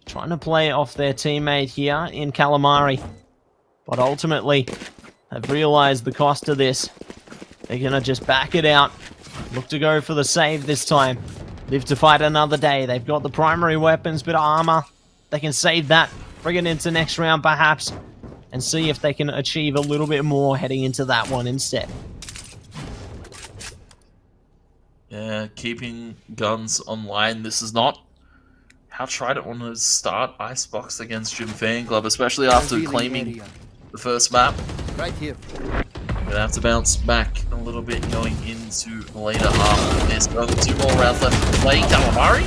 trying to play off their teammate here in Calamari, but ultimately have realized the cost of this. They're going to just back it out. Look to go for the save this time. Live to fight another day. They've got the primary weapons, bit of armor. They can save that, bring it into next round perhaps, and see if they can achieve a little bit more heading into that one instead. Yeah, keeping guns online. This is not how Trident want to start Icebox against Jim Fan Club, especially after claiming the first map. Right here. Gonna have to bounce back a little bit going into the later half of this. 2 more rounds left to play. Calamari.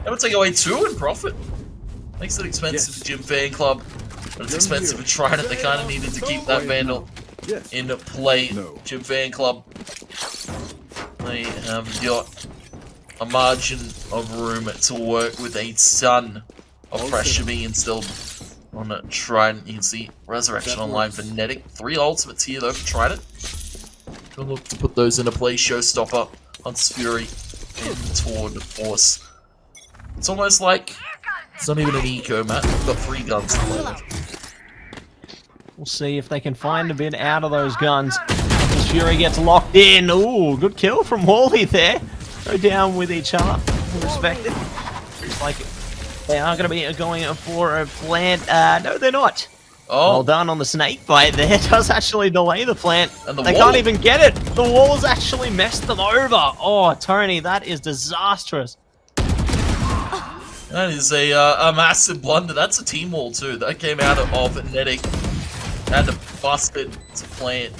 That would take away 2 in profit. Makes it expensive for Jim Fan Club, but it's expensive for Trident. They kind of needed to keep that Vandal in play. Jim Fan Club, they have got a margin of room to work with a ton of pressure being instilled on a Trident. You can see Resurrection online for Netic. 3 ultimates here though for Trident. Gonna look to put those into play. Showstopper, Hunt's Fury, and toward Force. It's almost like it's not even an eco, Matt. We've got 3 guns to play with. We'll see if they can find a bit out of those guns. Hunt's Fury gets locked in. Ooh, good kill from Wally there. Go down with each other. Respected. Looks like they are going to be going for a plant. No, they're not. Oh. Well done on the snake bite there. It does actually delay the plant. And the they wall. can't even get it. The walls actually messed them over. Oh, Tony, that is disastrous. That is a massive blunder. That's a team wall too. That came out of Netic. Had to bust it to plant.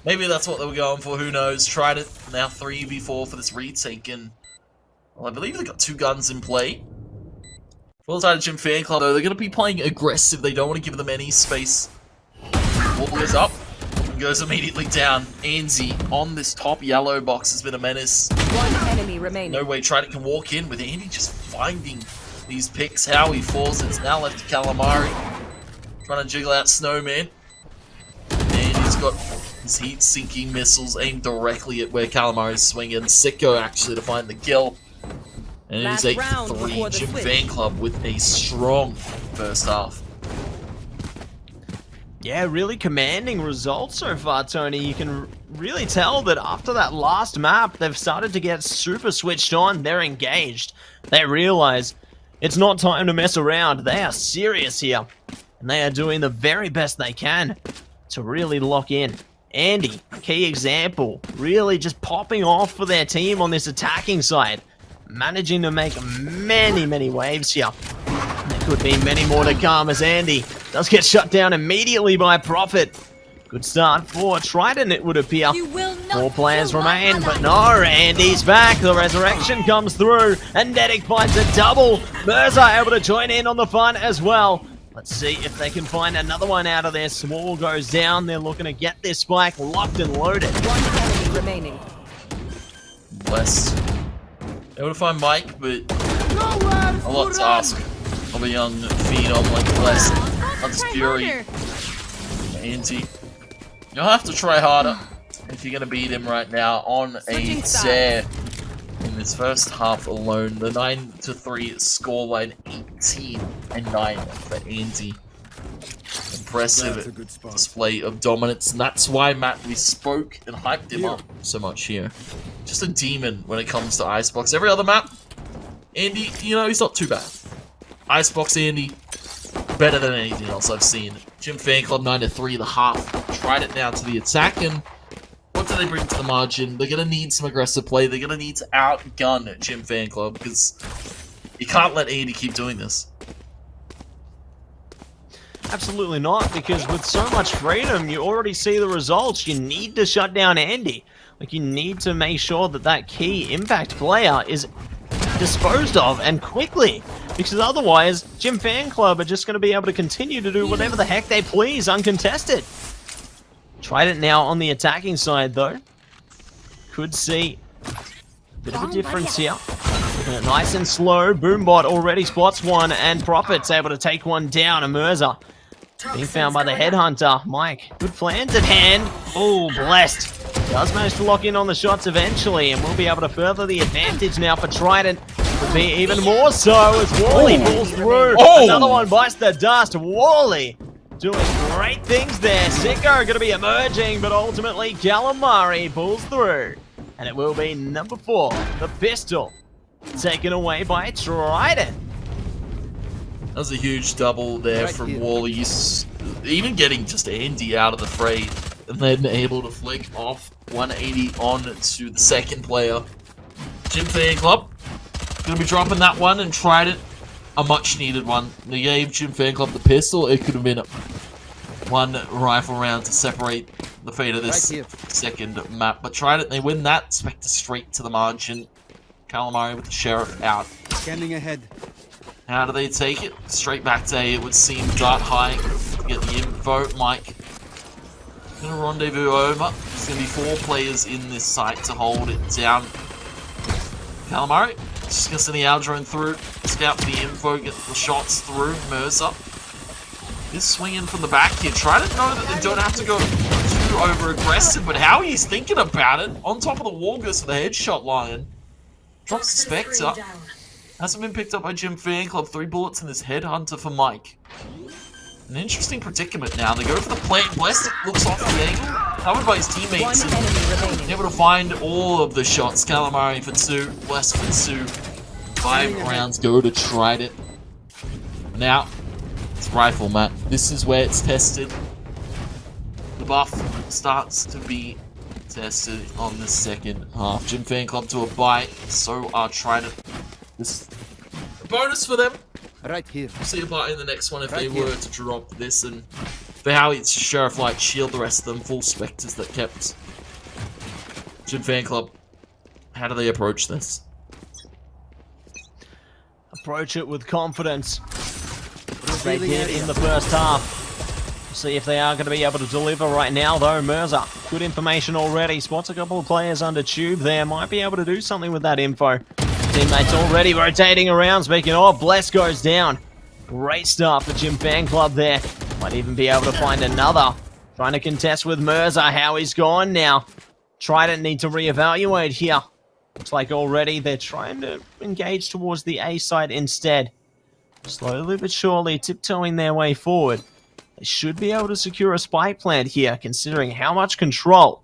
Maybe that's what they were going for, who knows. Tried it, now 3v4 for this retake, and well, I believe they've got 2 guns in play. Well done, Jim Fan Club, though. They're going to be playing aggressive. They don't want to give them any space. Wall goes up, and goes immediately down. Anzi on this top yellow box has been a menace. 1 enemy remaining. No way Trident can walk in with Andy just finding these picks. How he falls, it's now left to Calamari. Trying to jiggle out Snowman. And he's got his heat-sinking missiles aimed directly at where Calamari is swinging. Sicko actually to find the kill. And it is a 3 Jim Fan Club with a strong first half. Yeah, really commanding results so far, Tony. You can really tell that after that last map, they've started to get super switched on. They're engaged. They realize it's not time to mess around. They are serious here. And they are doing the very best they can to really lock in. Andy, key example, really just popping off for their team on this attacking side. Managing to make many, many waves here. There could be many more to come as Andy does get shut down immediately by Profit. Good start for Trident, it would appear. 4 players remain, but no, Andy's back. The resurrection comes through, and Netic finds a double. Mirza able to join in on the fun as well. Let's see if they can find another one out of there. Wall goes down. They're looking to get this spike locked and loaded. 1 enemy remaining. Blessed. Able to find Mike, but a lot to ask of a young phenom like Blessed. Hunt's Fury. Anti. You'll have to try harder if you're going to beat him right now on a tear. In this first half alone, the 9-3 scoreline, 18-9 for Andy. Impressive display of dominance, and that's why, Matt, we spoke and hyped him up so much here. Just a demon when it comes to Icebox. Every other map, Andy, you know, he's not too bad. Icebox Andy, better than anything else I've seen. Jim Fan Club 9-3 the half. Tried it now to the attack, and what do they bring to the margin? They're going to need some aggressive play. They're going to need to outgun Jim Fan Club, because you can't let Andy keep doing this. Absolutely not, because with so much freedom, you already see the results. You need to shut down Andy. Like, you need to make sure that that key impact player is disposed of, and quickly. Because otherwise, Jim Fan Club are just going to be able to continue to do whatever the heck they please, uncontested. Tried it now on the attacking side, though. Could see a bit of a difference here. Nice and slow. Boombot already spots one, and Prophet's able to take one down. Emerza being found by the headhunter. Mike, good plans at hand. Oh, blessed. Does manage to lock in on the shots eventually, and will be able to further the advantage now for Trident. Could be even more so as Wally pulls through. Another one bites the dust. Wally doing great things there. Sicko going to be emerging, but ultimately Calamari pulls through. And it will be number 4, the pistol, taken away by Trident. That was a huge double there from Wally. Even getting just Andy out of the fray, and then able to flick off 180 on to the second player. Jim Fan Club going to be dropping that one, and Trident a much needed one. They gave Jim Fan Club the pistol. It could have been one rifle round to separate the fate of this second map. But Trident, they win that. Spectre straight to the margin. Calamari with the Sheriff out. Scanning ahead. How do they take it? Straight back to A, it would seem. Dart high to get the info. Mike gonna rendezvous over. There's gonna be 4 players in this site to hold it down. Calamari just gonna send the Aldrone through. Scout for the info, get the shots through. Mercer is swinging from the back here. Try to know that they don't have to go too over aggressive, but how he's thinking about it. On top of the wall goes for the headshot line. Drops the Spectre. Hasn't been picked up by Jim Fan Club. 3 bullets in this headhunter for Mike. An interesting predicament now. They go for the plant. Blessed looks off the angle. Covered by his teammates. One enemy remaining. Able to find all of the shots. Calamari for 2. Blessed for 2. 5 rounds go to Trident. Now, it's rifle, Matt. This is where it's tested. The buff starts to be tested on the second half. Jim Fan Club to a bite. So are Trident. This is a bonus for them. Right here. We'll see about in the next one if they were to drop this, and for how it's Sheriff Light shield the rest of them, full Spectres that kept Jim Fan Club. How do they approach this? Approach it with confidence, as they did in the first half. See if they are going to be able to deliver right now, though. Merza, good information already. Spots a couple of players under tube there. Might be able to do something with that info. Teammates already rotating around, speaking of. Bless goes down. Great start for Jim Fan Club there. Might even be able to find another. Trying to contest with Merza. How he's gone now. Trident need to reevaluate here. Looks like already they're trying to engage towards the A side instead. Slowly but surely tiptoeing their way forward. They should be able to secure a spy plant here, considering how much control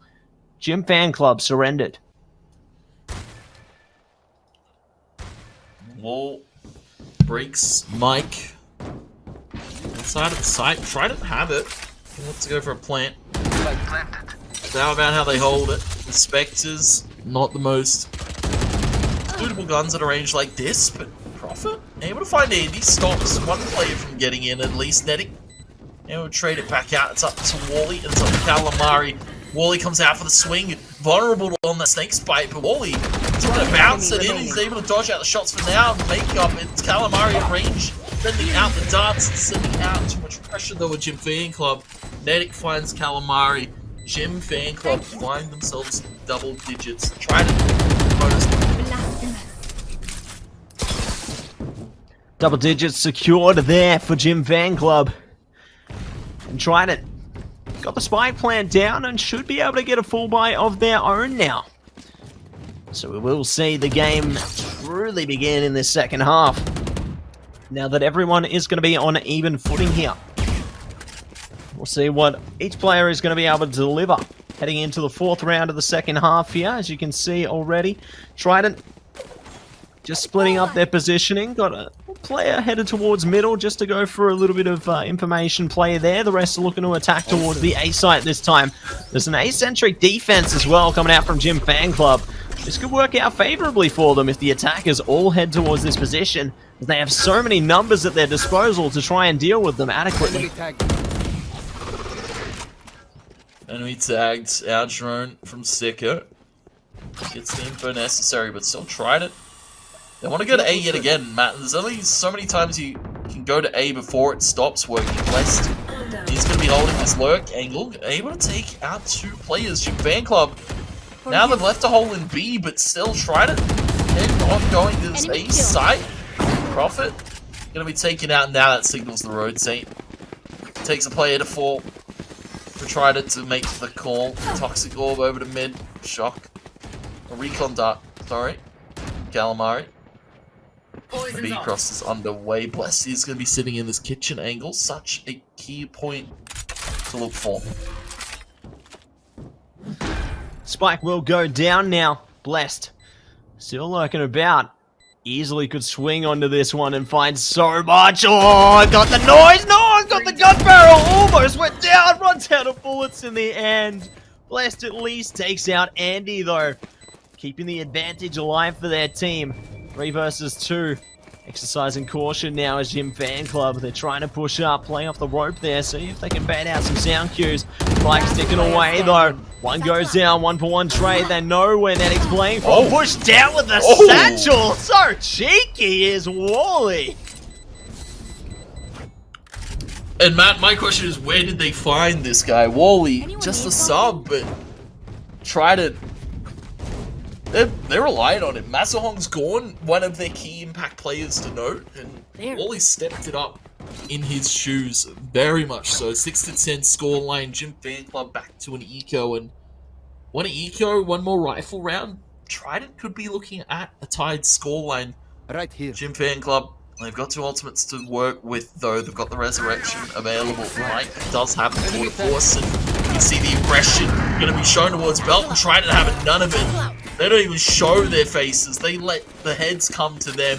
Jim Fan Club surrendered. Wall breaks Mike inside of the site. Trident have it. He wants to go for a plant. How about how they hold it? The Spectres, not the most suitable guns at a range like this, but Prophet able to find Andy, stops one player from getting in at least. Netting able to trade it back out. It's up to Wally, and it's up to Calamari. Wally comes out for the swing, vulnerable on the snake bite, but Wally is going to bounce it in. He's able to dodge out the shots for now. Makeup, it's Calamari at range, sending out the darts, sending out too much pressure though with Jim Fan Club. Nedic finds Calamari. Jim Fan Club find themselves double digits. Try to bonus. Double digits secured there for Jim Fan Club. And Trident got the spy plant down and should be able to get a full buy of their own now. So we will see the game truly begin in this second half. Now that everyone is going to be on even footing here. We'll see what each player is going to be able to deliver. Heading into the 4th round of the second half here, as you can see already. Trident just splitting up their positioning. Got a player headed towards middle just to go for a little bit of information play there. The rest are looking to attack towards the A site this time. There's an A-centric defense as well coming out from Jim Fan Club. This could work out favorably for them if the attackers all head towards this position. They have so many numbers at their disposal to try and deal with them adequately. Enemy tagged our drone from Sicko. Gets the info necessary, but still tried it. They want to go to A yet again, Matt. There's only so many times you can go to A before it stops working. Blessed. He's going to be holding this lurk angle, able to take out 2 players. Jim Fan Club. Now they've left a hole in B, but still tried it. They're not going to this A site. Profit. Going to be taken out now. That signals the rotate. Takes a player to fall. We tried it to make the call. Toxic orb over to mid. Shock. A recon dart. Sorry. Calamari. The B cross is underway. Bless is going to be sitting in this kitchen angle. Such a key point to look for. Spike will go down now. Blessed. Still lurking about. Easily could swing onto this one and find so much. Oh, got the noise. No, got the gun barrel. Almost went down. Runs out of bullets in the end. Blessed at least takes out Andy though. Keeping the advantage alive for their team. 3 versus 2. Exercising caution now as Jim Fan Club. They're trying to push up, play off the rope there, see if they can bait out some sound cues. Spike sticking away though. One goes down, 1-for-1 trade. They know where Nettic's playing from. Pushed down with the satchel. So cheeky is Wally. And Matt, my question is, where did they find this guy? Wally, just a sub, but tried it. They're relying on him. Masahong's gone, one of their key impact players to note, and Wally stepped it up in his shoes, very much so. 6-10 scoreline. Jim Fan Club back to an eco, and one eco, one more rifle round. Trident could be looking at a tied scoreline. Right here. Jim Fan Club, they've got 2 ultimates to work with, though. They've got the resurrection available. Right, does have the full force, and you can see the aggression going to be shown towards Belt, and Trident having none of it. They don't even show their faces. They let the heads come to them.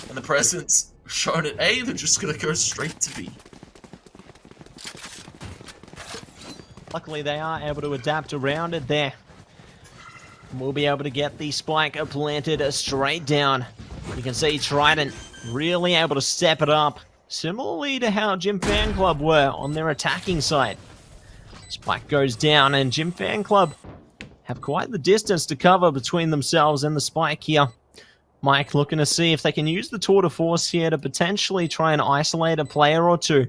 And the presence shown at A, they're just going to go straight to B. Luckily, they are able to adapt around it there. We'll be able to get the spike planted straight down. You can see Trident really able to step it up. Similarly to how Jim Fan Club were on their attacking side. Spike goes down and Jim Fan Club have quite the distance to cover between themselves and the spike here. Mike looking to see if they can use the tour de force here to potentially try and isolate a player or two.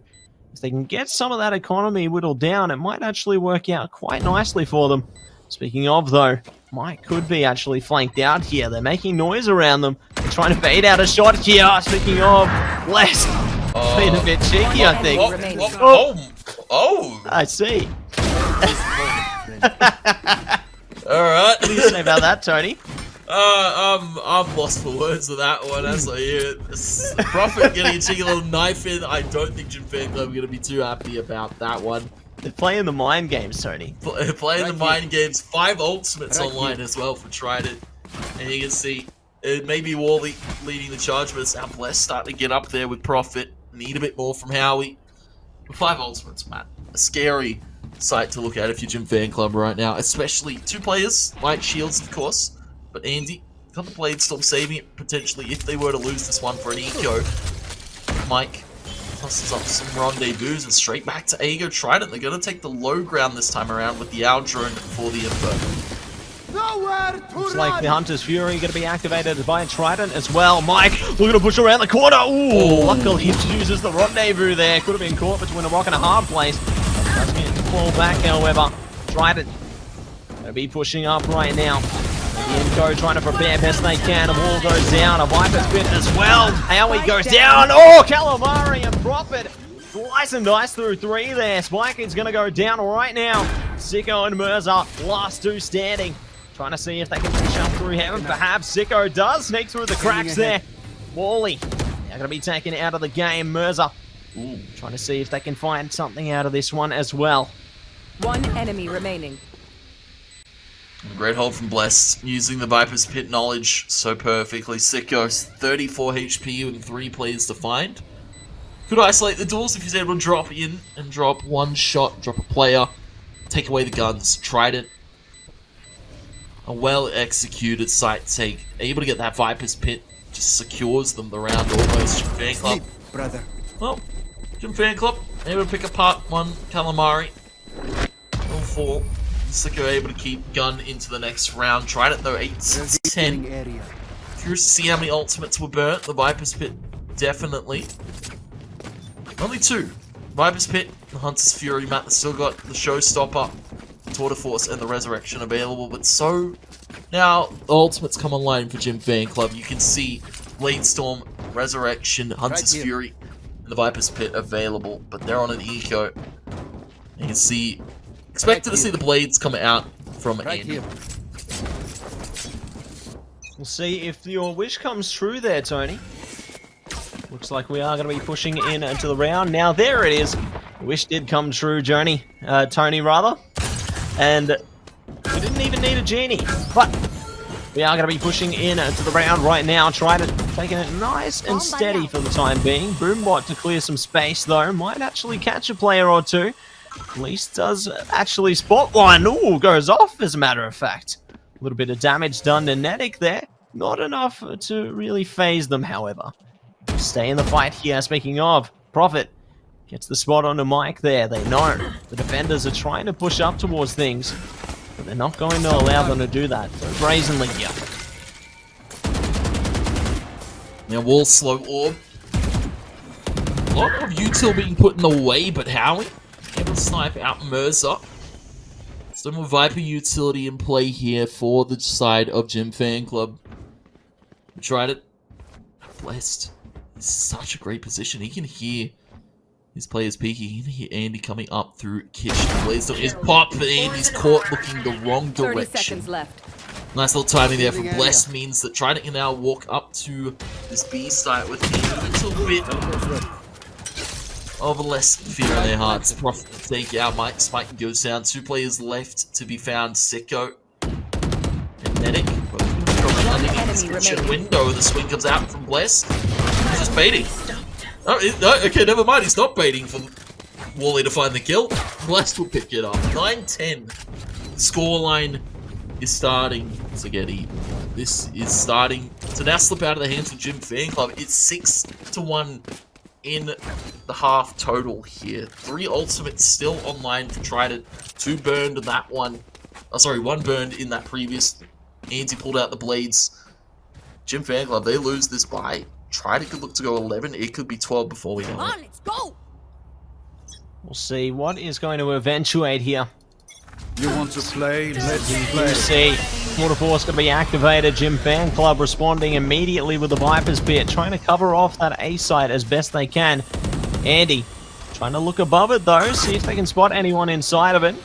If they can get some of that economy whittled down, it might actually work out quite nicely for them. Speaking of though, Mike could be actually flanked out here. They're making noise around them. They're trying to bait out a shot here. Speaking of, Blessed. Being a bit cheeky, I think. I see. Alright. What do you say about that, Tony? I'm lost for words of that one as I hear it. Prophet getting a cheeky little knife in. I don't think Jim Fan Club are going to be too happy about that one. They're playing the mind games, Tony. Playing the mind games. 5 ultimates online as well for Trident. And you can see it may be Wally leading the charge, but it's now Bless starting to get up there with Prophet. Need a bit more from Howie. 5 ultimates, Matt. A scary sight to look at if you're Jim Fan Club right now. Especially 2 players, like Shields, of course. But Andy, contemplated still saving it potentially if they were to lose this one for an eco. Mike tosses up some rendezvous and straight back to Ago Trident. They're going to take the low ground this time around with the owl drone for the info. Looks like the Hunter's Fury going to be activated by Trident as well. Mike looking to push around the corner. Ooh, luckily he uses the rendezvous there. Could have been caught between a rock and a hard place. Does get to fall back, however. Trident going to be pushing up right now. The Inco trying to prepare best they can. A wall goes down. A Viper's bit as well. Howie goes down. Oh, Calamari and Prophet slice and dice through 3 there. Spike is going to go down right now. Sicko and Mirza, last 2 standing. Trying to see if they can push up through heaven. Perhaps Sicko does sneak through the cracks there. Wally now going to be taken out of the game. Mirza trying to see if they can find something out of this one as well. 1 enemy remaining. Great hold from Blessed, using the Viper's Pit knowledge so perfectly. Sicko's 34 HP with 3 players to find. Could isolate the duels if he's able to drop in and drop one shot, drop a player, take away the guns. Tried it. A well-executed sight take. Able to get that Viper's Pit. Just secures them the round almost. Jim Fan Club. Sleep, brother. Well, Jim Fan Club able to pick apart one Calamari. All 4. Sicko able to keep gun into the next round. Tried it though, 8-10. Area. Curious to see how many ultimates were burnt. The Viper's Pit, definitely. Only 2. Viper's Pit, the Hunter's Fury. Matt still got the Showstopper, Tour de Force, and the Resurrection available. But so, now the ultimates come online for Jim Fan Club. You can see Blade Storm, Resurrection, Hunter's Fury, and the Viper's Pit available. But they're on an eco. You can see, expected to see the blades come out from Andy. We'll see if your wish comes true there, Tony. Looks like we are going to be pushing in into the round. Now, there it is. The wish did come true, Tony, rather. And we didn't even need a genie. But we are going to be pushing in into the round right now. Taking it nice and steady for the time being. Boombot to clear some space, though. Might actually catch a player or two. At least does actually spot one. Ooh, goes off, as a matter of fact. A little bit of damage done to Netic there. Not enough to really phase them, however. Stay in the fight here. Speaking of, Prophet gets the spot onto Mike there. They know the defenders are trying to push up towards things, but they're not going to allow them to do that so brazenly here. Now, Wall slow orb. A lot of util being put in the way, but Howie able to snipe out Mercer. Some more Viper utility in play here for the side of Jim Fan Club. Tried it. Blessed. This is such a great position. He can hear his players peeking. He can hear Andy coming up through kitchen. Blaze is popped, but Andy's caught looking the wrong 30 direction. seconds left. Nice little timing there from Blessed means that Trident can now walk up to this B site with a little bit of less fear in their hearts. Prophet to take out Mike. Spike goes down. 2 players left to be found. Sicko and Netic. Underneath this kitchen window, the swing comes out from Blessed. He's just baiting. Oh, okay, never mind. He's not baiting for Wally to find the kill. Blessed will pick it up. 9-10. Scoreline is starting to get even. This is starting to now slip out of the hands of Jim Fan Club. It's 6-1 in the half total here. 3 ultimates still online for Trident. 2 burned in that one. Oh, sorry, 1 burned in that previous. Andy pulled out the blades. Jim Fan Club, they lose this by. Trident could look to go 11. It could be 12 before we know it. Come on, let's go! We'll see what is going to eventuate here. You want to play? Let me You play. see, Water Force going to be activated. Jim Fan Club responding immediately with the Viper's Pit, trying to cover off that A site as best they can. Andy trying to look above it though, see if they can spot anyone inside of it.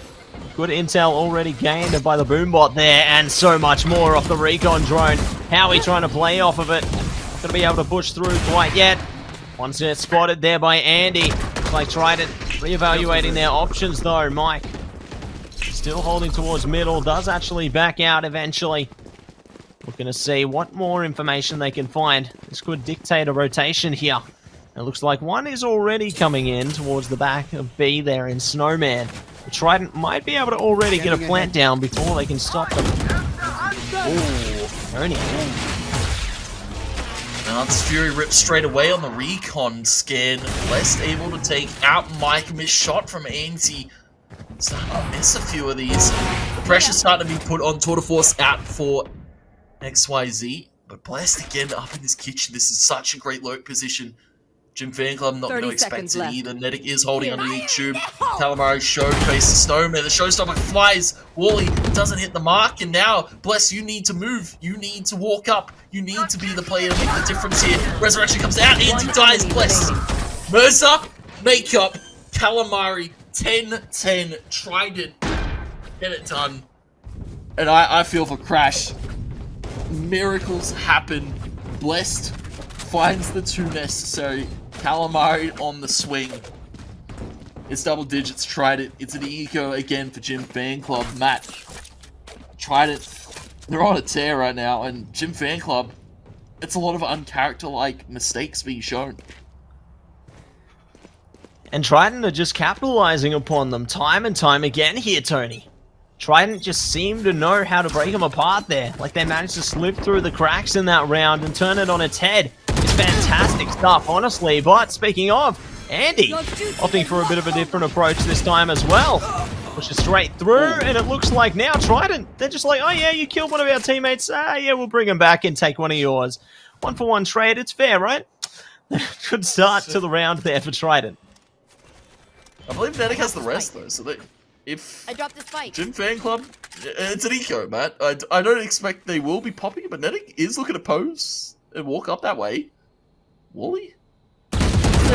Good intel already gained by the Boombot there, and so much more off the recon drone. Howie trying to play off of it. Not going to be able to push through quite yet. Once it's spotted there by Andy. Like Trident reevaluating their options though. Mike still holding towards middle, does actually back out eventually. Looking to see what more information they can find. This could dictate a rotation here. It looks like one is already coming in towards the back of B there in Snowman. The Trident might be able to already get a plant down before they can stop them. Ooh, Tony. Now it's Fury ripped straight away on the recon scan. Blessed able to take out Mike. Missed shot from Anty. Starting to miss a few of these. The pressure's starting to be put on Tour de Force out for XYZ. But Blessed again up in his kitchen. This is such a great lurk position. Jim Fan Club not going to expect it either. Netic is holding underneath tube. Calamari showcase the Snowman. The Showstopper flies. Wally doesn't hit the mark. And now, Bless, you need to move. You need to walk up. You need to be the player to make the difference here. Resurrection comes out. Andy dies. Bless. Mercer, makeup. Calamari, 10-10. Trident. Get it done. And I feel for Crash. Miracles happen. Blessed finds the 2 necessary. Calamari on the swing. It's double digits. Tried it. It's an eco again for Jim Fan Club. Matt Trident, they're on a tear right now, and Jim Fan Club, it's a lot of uncharacter-like mistakes being shown. And Trident are just capitalizing upon them time and time again here, Tony. Trident just seemed to know how to break them apart there. Like they managed to slip through the cracks in that round and turn it on its head. It's fantastic stuff, honestly. But speaking of, Andy opting for a bit of a different approach this time as well. Pushes straight through, and it looks like now Trident, they're just like, oh yeah, you killed one of our teammates. Yeah, we'll bring him back and take one of yours. 1-for-1 trade, it's fair, right? Good start to the round there for Trident. I believe Netic has the rest though, so if I dropped the spike. Jim Fan Club, it's an eco, Matt. I don't expect they will be popping it, but Netic is looking to pose and walk up that way. Wally?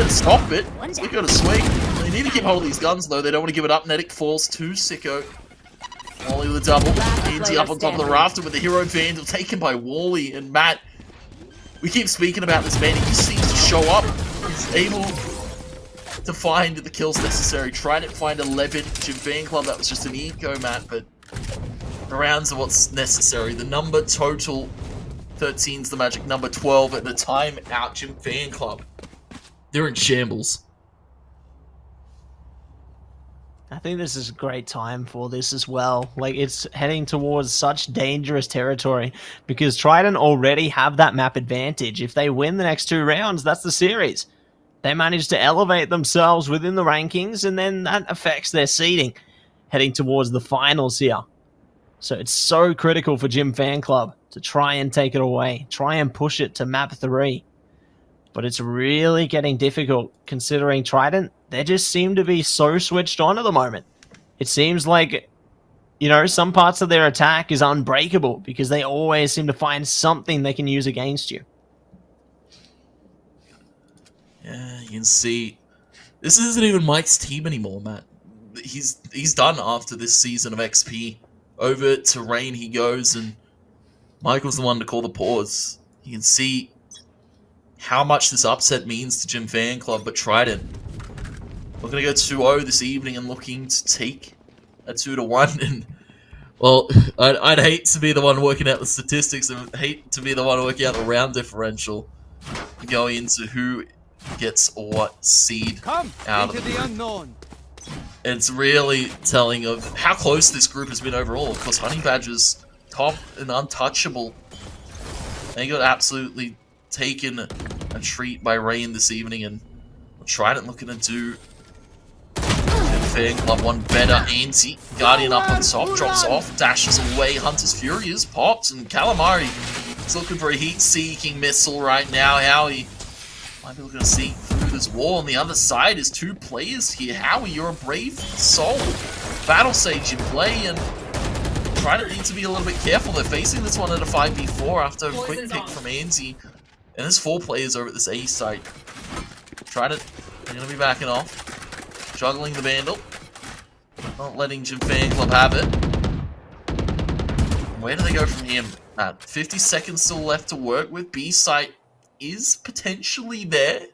Stop it. He's got to swing. They need to keep hold of these guns though. They don't want to give it up. Netic falls to Sicko. Wally with a double. Easy up on top of the rafter with the hero Vandal taken by Wally and Matt. We keep speaking about this man. He just seems to show up. He's able to find the kills necessary. Trident find 11. Jim Fan Club, that was just an eco, Matt, but the rounds are what's necessary. The number total 13's the magic number 12 at the time out. Jim Fan Club, they're in shambles. I think this is a great time for this as well. Like, it's heading towards such dangerous territory because Trident already have that map advantage. If they win the next 2 rounds, that's the series. They manage to elevate themselves within the rankings, and then that affects their seeding heading towards the finals here. So it's so critical for Jim Fan Club to try and take it away, try and push it to map 3. But it's really getting difficult considering Trident, they just seem to be so switched on at the moment. It seems like, you know, some parts of their attack is unbreakable because they always seem to find something they can use against you. Yeah, you can see this isn't even Mike's team anymore, Matt. He's done after this season of XP. Over to Rain he goes, and Michael's the one to call the pause. You can see how much this upset means to Jim Fan Club, but Trident, we're going to go 2-0 this evening and looking to take a 2-1. And, well, I'd hate to be the one working out the statistics and hate to be the one working out the round differential going into who gets what seed out of the unknown. It's really telling of how close this group has been overall. Of course, Honey Badger's top and untouchable. They got absolutely taken a treat by Rain this evening, and Trident looking to do Fan Club one better. Anti Guardian up on top, drops off, dashes away. Hunter's Fury is popped, and Calamari is looking for a heat-seeking missile right now. Howie might be looking to see through this wall. On the other side is 2 players here. Howie, you're a brave soul. Battle Sage in play, and Trident need to be a little bit careful. They're facing this one at a 5v4 after a quick pick from Anzi. And there's 4 players over at this A site. Trident, they're going to be backing off. Juggling the Vandal. Not letting Jim Fan Club have it. Where do they go from here, Matt? 50 seconds still left to work with. B site is potentially there.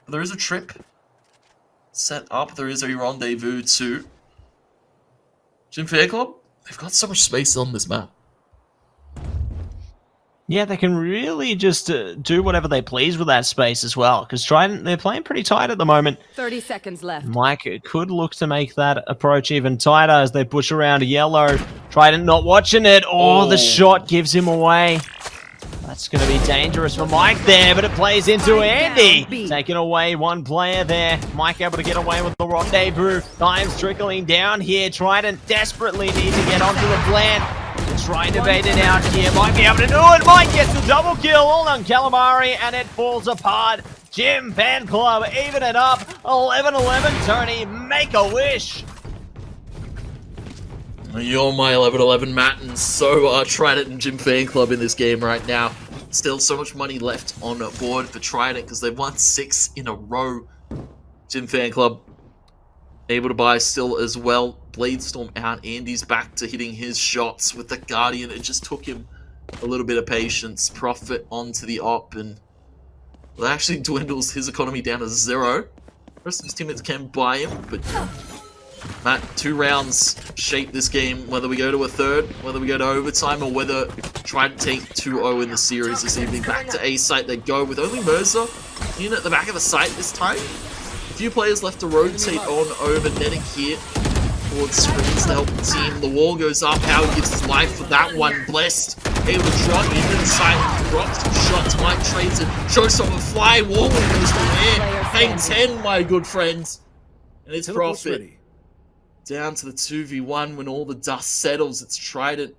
There is a trip set up. There is a rendezvous too. Jim Fan Club, they've got so much space on this map. Yeah, they can really just do whatever they please with that space as well. Because Trident, they're playing pretty tight at the moment. 30 seconds left. Mike could look to make that approach even tighter as they push around a yellow. Trident not watching it. Oh, the shot gives him away. That's going to be dangerous for Mike there, but it plays into Andy. Taking away 1 player there. Mike able to get away with the rendezvous. Time's trickling down here. Trident desperately need to get onto the plant. Trying to bait it out here. Might be able to do it. Mike gets a double kill all on Calamari, and it falls apart. Jim Fan Club even it up. 11-11, Tony. Make a wish. You're my 11-11, Matt, and so are Trident and Jim Fan Club in this game right now. Still so much money left on board for Trident because they've won 6 in a row. Jim Fan Club able to buy still as well. Bladestorm out. Andy's back to hitting his shots with the Guardian. It just took him a little bit of patience. Profit onto the op, and well, actually dwindles his economy down to 0. The rest of his teammates can buy him, but Matt, 2 rounds shape this game, whether we go to a third, whether we go to overtime, or whether try to take 2-0 in the series this evening. Back to A site they go, with only Mirza in at the back of the site this time. A few players left to rotate on over, netting here towards screens to help the team. The wall goes up, Howard gives his life for that one. Blessed, able to drop into the site, drops some shots, Mike trades it, shows on the fly, wall goes to the air, hang 10, my good friends. And it's Profit. Down to the 2v1 when all the dust settles. It's Trident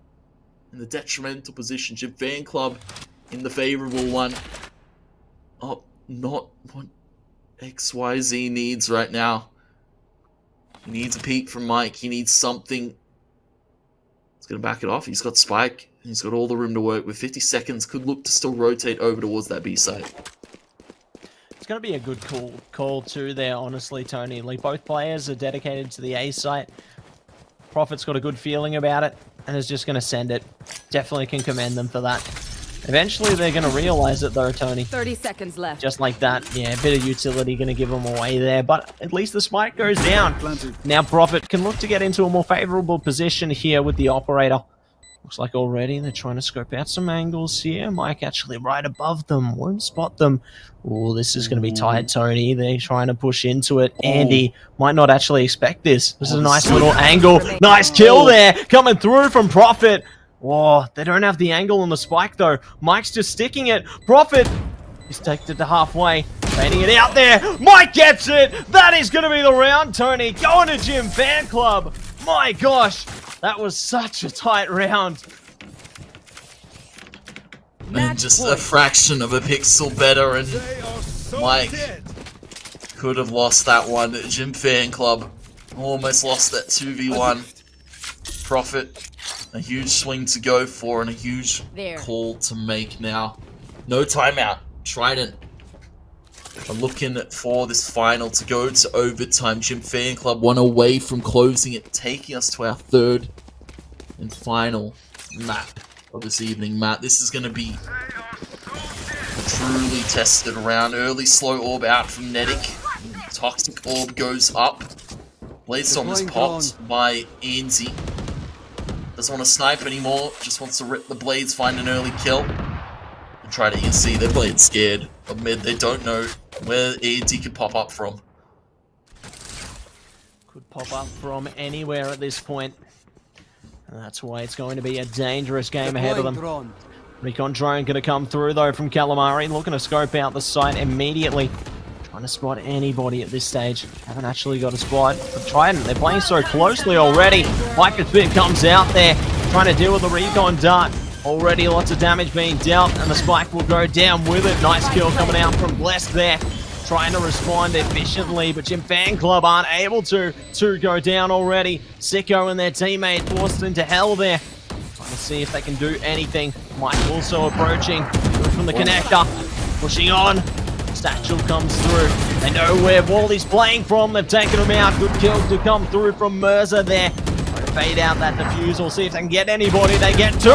in the detrimental position. Jim Fan Club in the favorable one. Oh, not what XYZ needs right now. He needs a peek from Mike. He needs something. He's going to back it off. He's got Spike. He's got all the room to work with. 50 seconds. Could look to still rotate over towards that B side. It's going to be a good call too there, honestly, Tony. Like, both players are dedicated to the A site. Prophet's got a good feeling about it and is just going to send it. Definitely can commend them for that. Eventually, they're going to realize it, though, Tony. 30 seconds left. Just like that. Yeah, a bit of utility going to give them away there, but at least the spike goes down. Now, Prophet can look to get into a more favorable position here with the operator. Looks like already they're trying to scope out some angles here. Mike actually right above them. Won't spot them. Oh, this is going to be tight, Tony. They're trying to push into it. Andy might not actually expect this. This is a nice little angle. Nice kill there. Coming through from Prophet. Oh, they don't have the angle on the spike, though. Mike's just sticking it. Prophet, he's taken it to halfway. Fading it out there. Mike gets it. That is going to be the round, Tony. Going to Jim Fan Club. My gosh. That was such a tight round. And just a fraction of a pixel better, and Mike could have lost that one. Jim Fan Club almost lost that 2v1. Prophet, a huge swing to go for and a huge call to make now. No timeout. Trident are looking for this final to go to overtime. Jim Fan Club one away from closing it, taking us to our third and final map of this evening. Matt, this is going to be a truly tested round. Early slow orb out from Netic. Toxic orb goes up. Bladestorm is popped by Anzi. Doesn't want to snipe anymore, just wants to rip the blades, find an early kill. And try to see they're playing scared of mid. They don't know where Anzi could pop up from. Could pop up from anywhere at this point. And that's why it's going to be a dangerous game ahead of them. Recon drone going to come through, though, from Calamari. Looking to scope out the site immediately. Trying to spot anybody at this stage. Haven't actually got a spot. But Trident, they're playing so closely already. Microspit comes out there, trying to deal with the recon dart. Already lots of damage being dealt, and the spike will go down with it. Nice kill coming out from Blessed there. Trying to respond efficiently, but Jim Fan Club aren't able to. 2 go down already. Sicko and their teammate forced into hell there. Trying to see if they can do anything. Mike also approaching. Good from the connector. Pushing on. Satchel comes through. They know where Wally's playing from. They've taken him out. Good kill to come through from Mirza there. Trying to fade out that defusal. See if they can get anybody. They get 2.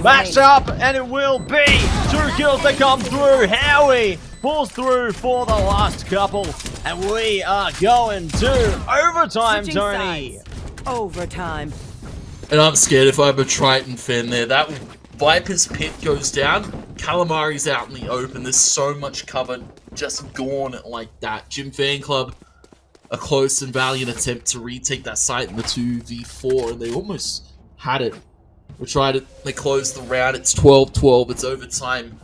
Match up, and it will be 2 kills that come through. Howie pulls through for the last couple, and we are going to overtime, Tony. Overtime. And I'm scared if I have a Triton fan there. That Viper's pit goes down. Calamari's out in the open. There's so much cover just gone like that. Jim Fan Club, a close and valiant attempt to retake that site in the 2v4, and they almost had it. We tried it. They closed the round. It's 12-12. It's overtime.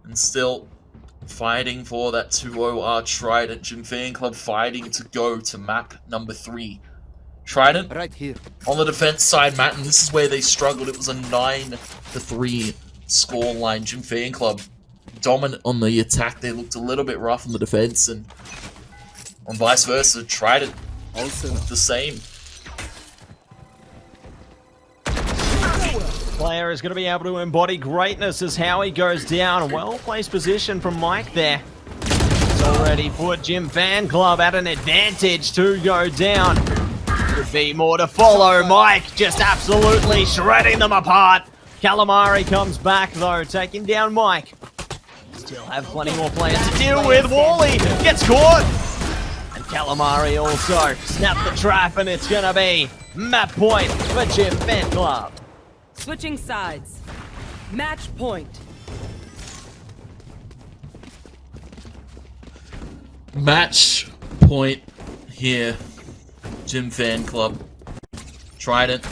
And still fighting for that 2-0 Trident. Jim Fan Club fighting to go to map number 3. Trident right here on the defense side, Matt, and this is where they struggled. It was a 9-3 score line. Jim Fan Club dominant on the attack. They looked a little bit rough on the defense, and on vice versa, Trident also the same. Player is going to be able to embody greatness as Howie goes down. Well-placed position from Mike there. It's already put Jim Fan Club at an advantage to go down. Could be more to follow. Mike just absolutely shredding them apart. Calamari comes back, though, taking down Mike. Still have plenty more players to deal with. Wally gets caught. And Calamari also snap the trap, and it's gonna be map point for Jim Fan Club. Switching sides. Match point. Match point here. Jim Fan Club. Trident.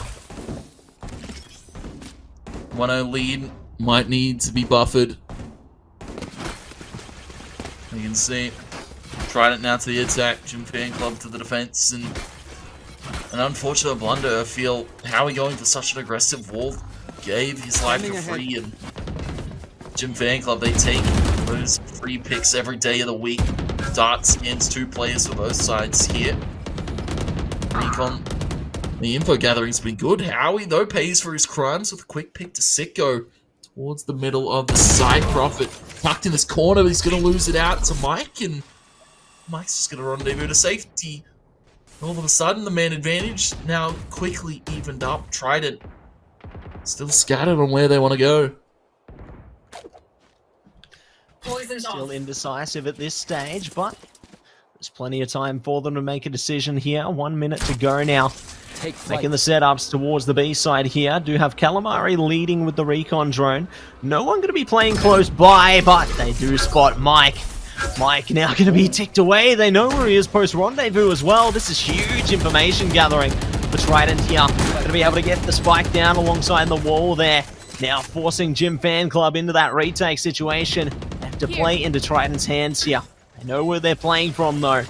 1-0 lead. Might need to be buffered. You can see. Trident now to the attack. Jim Fan Club to the defense. And an unfortunate blunder. I feel Howie going for such an aggressive wall gave his life for free. And Jim Fan Club, they take those free picks every day of the week. Darts against 2 players for both sides here. Recon. The info gathering's been good. Howie, though, pays for his crimes with a quick pick to Sicko towards the middle of the side. Prophet tucked in this corner, but he's going to lose it out to Mike, and Mike's just going to rendezvous to safety. All of a sudden, the man advantage now quickly evened up. Trident still scattered on where they want to go. Still indecisive at this stage, but there's plenty of time for them to make a decision here. 1 minute to go now. Making the setups towards the B side here. Do have Calamari leading with the recon drone. No one going to be playing close by, but they do spot Mike. Mike now going to be ticked away. They know where he is post-rendezvous as well. This is huge information gathering for Trident here. Going to be able to get the spike down alongside the wall there. Now forcing Jim Fan Club into that retake situation. They have to play into Trident's hands here. They know where they're playing from though.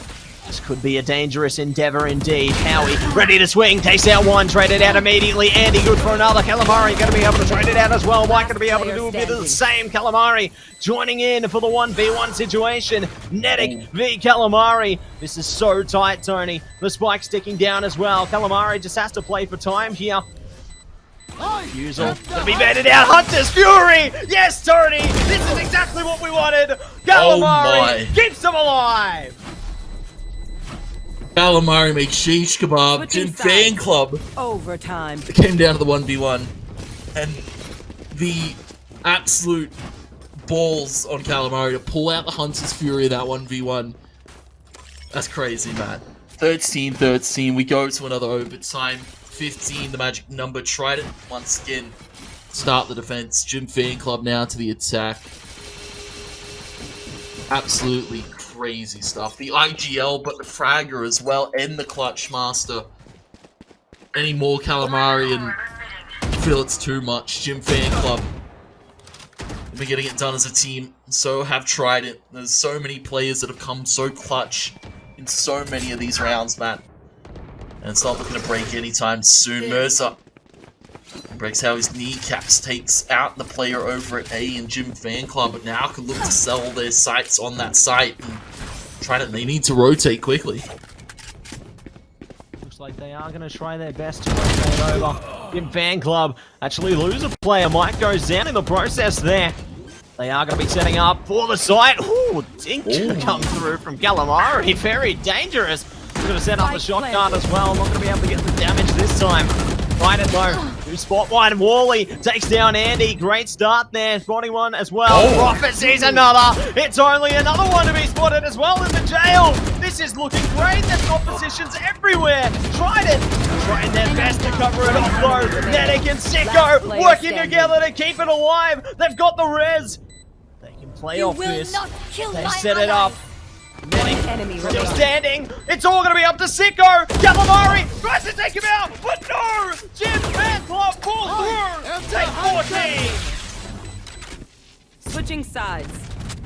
This could be a dangerous endeavor indeed. Howie ready to swing, takes out one, traded out immediately. Andy good for another. Calamari going to be able to trade it out as well. Mike going to be able to do a bit of the same. Calamari joining in for the 1v1 situation. Netic v Calamari. This is so tight, Tony. The spike sticking down as well. Calamari just has to play for time here. Refusal to be baited out. Hunter's Fury! Yes, Tony! This is exactly what we wanted! Calamari keeps them alive! Calamari makes shish kebab. Jim Fan Club. Overtime. It came down to the 1v1. And the absolute balls on Calamari to pull out the Hunter's Fury of that 1v1. That's crazy, man. 13-13. We go to another overtime. 15, the magic number. Trident once again start the defense. Jim Fan Club now to the attack. Absolutely crazy stuff. The IGL, but the Fragger as well, and the Clutch Master. Any more Calamari and I feel it's too much. Jim Fan Club. They've been getting it done as a team. So have Trident. There's so many players that have come so clutch in so many of these rounds, man. And it's not looking to break anytime soon. Mercer breaks how his kneecaps, takes out the player over at A and Jim Fan Club, but now can look to sell their sights on that site and try to. They need to rotate quickly. Looks like they are going to try their best to rotate over. Jim Fan Club actually lose a player. Mike goes down in the process there. They are going to be setting up for the site. Ooh, dink come through from Calamari. Very dangerous. He's going to set up the shotgun as well. Not going to be able to get the damage this time. Right at low. New spot wide. Wally takes down Andy. Great start there. Spotting one as well. Prophet sees another. It's only another one to be spotted as well in the jail. This is looking great. There's oppositions everywhere. Trident trying their best to cover it off though. Netic and Sicko working together to keep it alive. They've got the res. They can play off this. They set it up. Enemy Still standing. It's all going to be up to Sicko. Calamari tries to take him out, but no! Jim Fan Club pulls through. Take 14. Switching sides.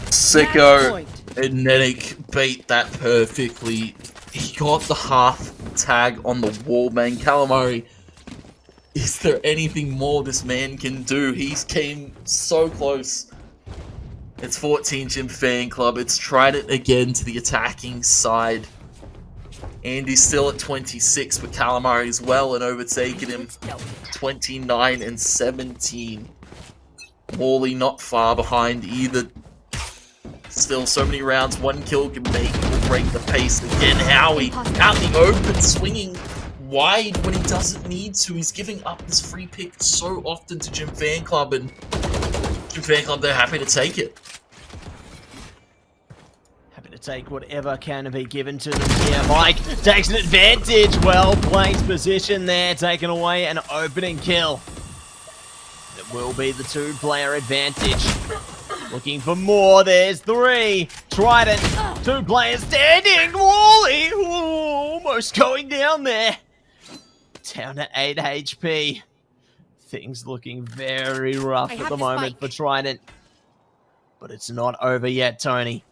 Sicko and Netic bait that perfectly. He got the half tag on the wall, man. Calamari, is there anything more this man can do? He's came so close. It's 14 Jim Fan Club. It's Trident again to the attacking side. Andy's still at 26, but Calamari as well and overtaking him 29 and 17. Wally not far behind either. Still so many rounds. One kill can make or break the pace. Again, Howie out in the open, swinging wide when he doesn't need to. He's giving up this free pick so often to Jim Fan Club, and Jim Fan Club, they're happy to take it. take whatever can be given to them here. Mike takes an advantage. Well-placed position there, taking away an opening kill. It will be the two-player advantage. Looking for more. There's 3. Trident. 2 players standing. Wally. Ooh, almost going down there. Down to 8 HP. Things looking very rough at the moment for Trident. But it's not over yet, Tony.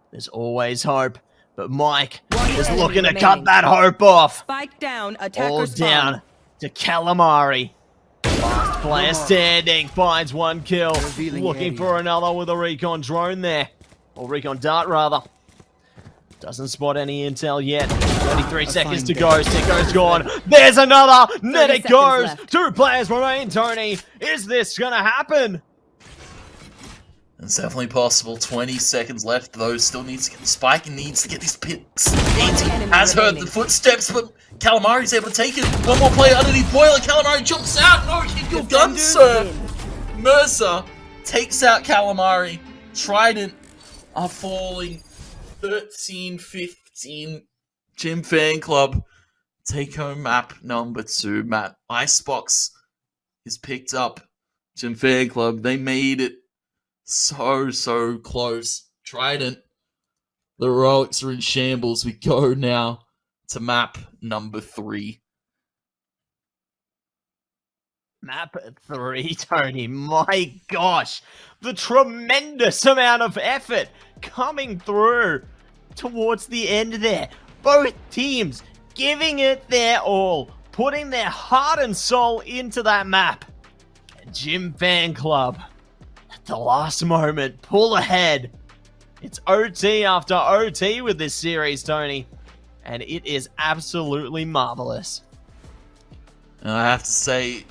There's always hope. But Mike is looking to cut that hope off. Spike down, attacker All spawn. down to Calamari. Last player standing, finds 1 kill. Looking for another with a recon drone there. Or recon dart, rather. Doesn't spot any intel yet. 33 seconds to go. Sicko's gone. There's another. Then it goes. Left. 2 players remain, Tony. Is this going to happen? It's definitely possible. 20 seconds left, though. Still needs to get the spike and needs to get these picks. Has heard the footsteps, but Calamari's able to take it. 1 more player underneath Boiler. Calamari jumps out. No, keep your gun, sir. Mercer takes out Calamari. Trident are falling 13-15. Gym Fan Club take home map number 2. Matt, Icebox is picked up. Gym Fan Club, they made it so close. Trident, the heroics are in shambles. We go now to map number 3. Map 3, Tony. My gosh. The tremendous amount of effort coming through towards the end there. Both teams giving it their all, putting their heart and soul into that map. Gym Fan Club, at the last moment, pull ahead. It's OT after OT with this series, Tony. And it is absolutely marvelous. And I have to say,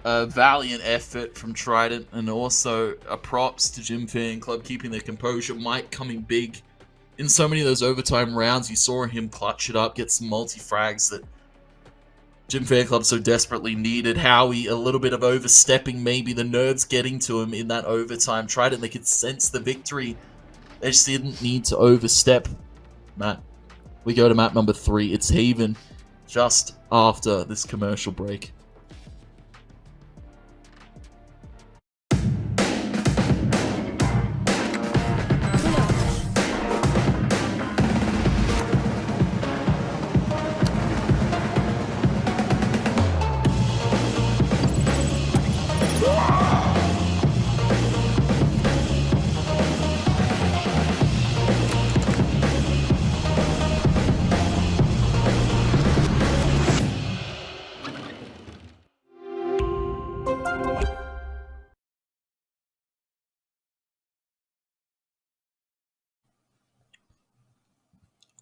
a valiant effort from Trident, and also a props to Gym Fan Club keeping their composure. Mike coming big in so many of those overtime rounds. You saw him clutch it up, get some multi-frags that Gym Fan Club so desperately needed. Howie, a little bit of overstepping, maybe the nerves getting to him in that overtime. Trident, they could sense the victory. They just didn't need to overstep. Matt, we go to map number 3. It's Haven, just after this commercial break.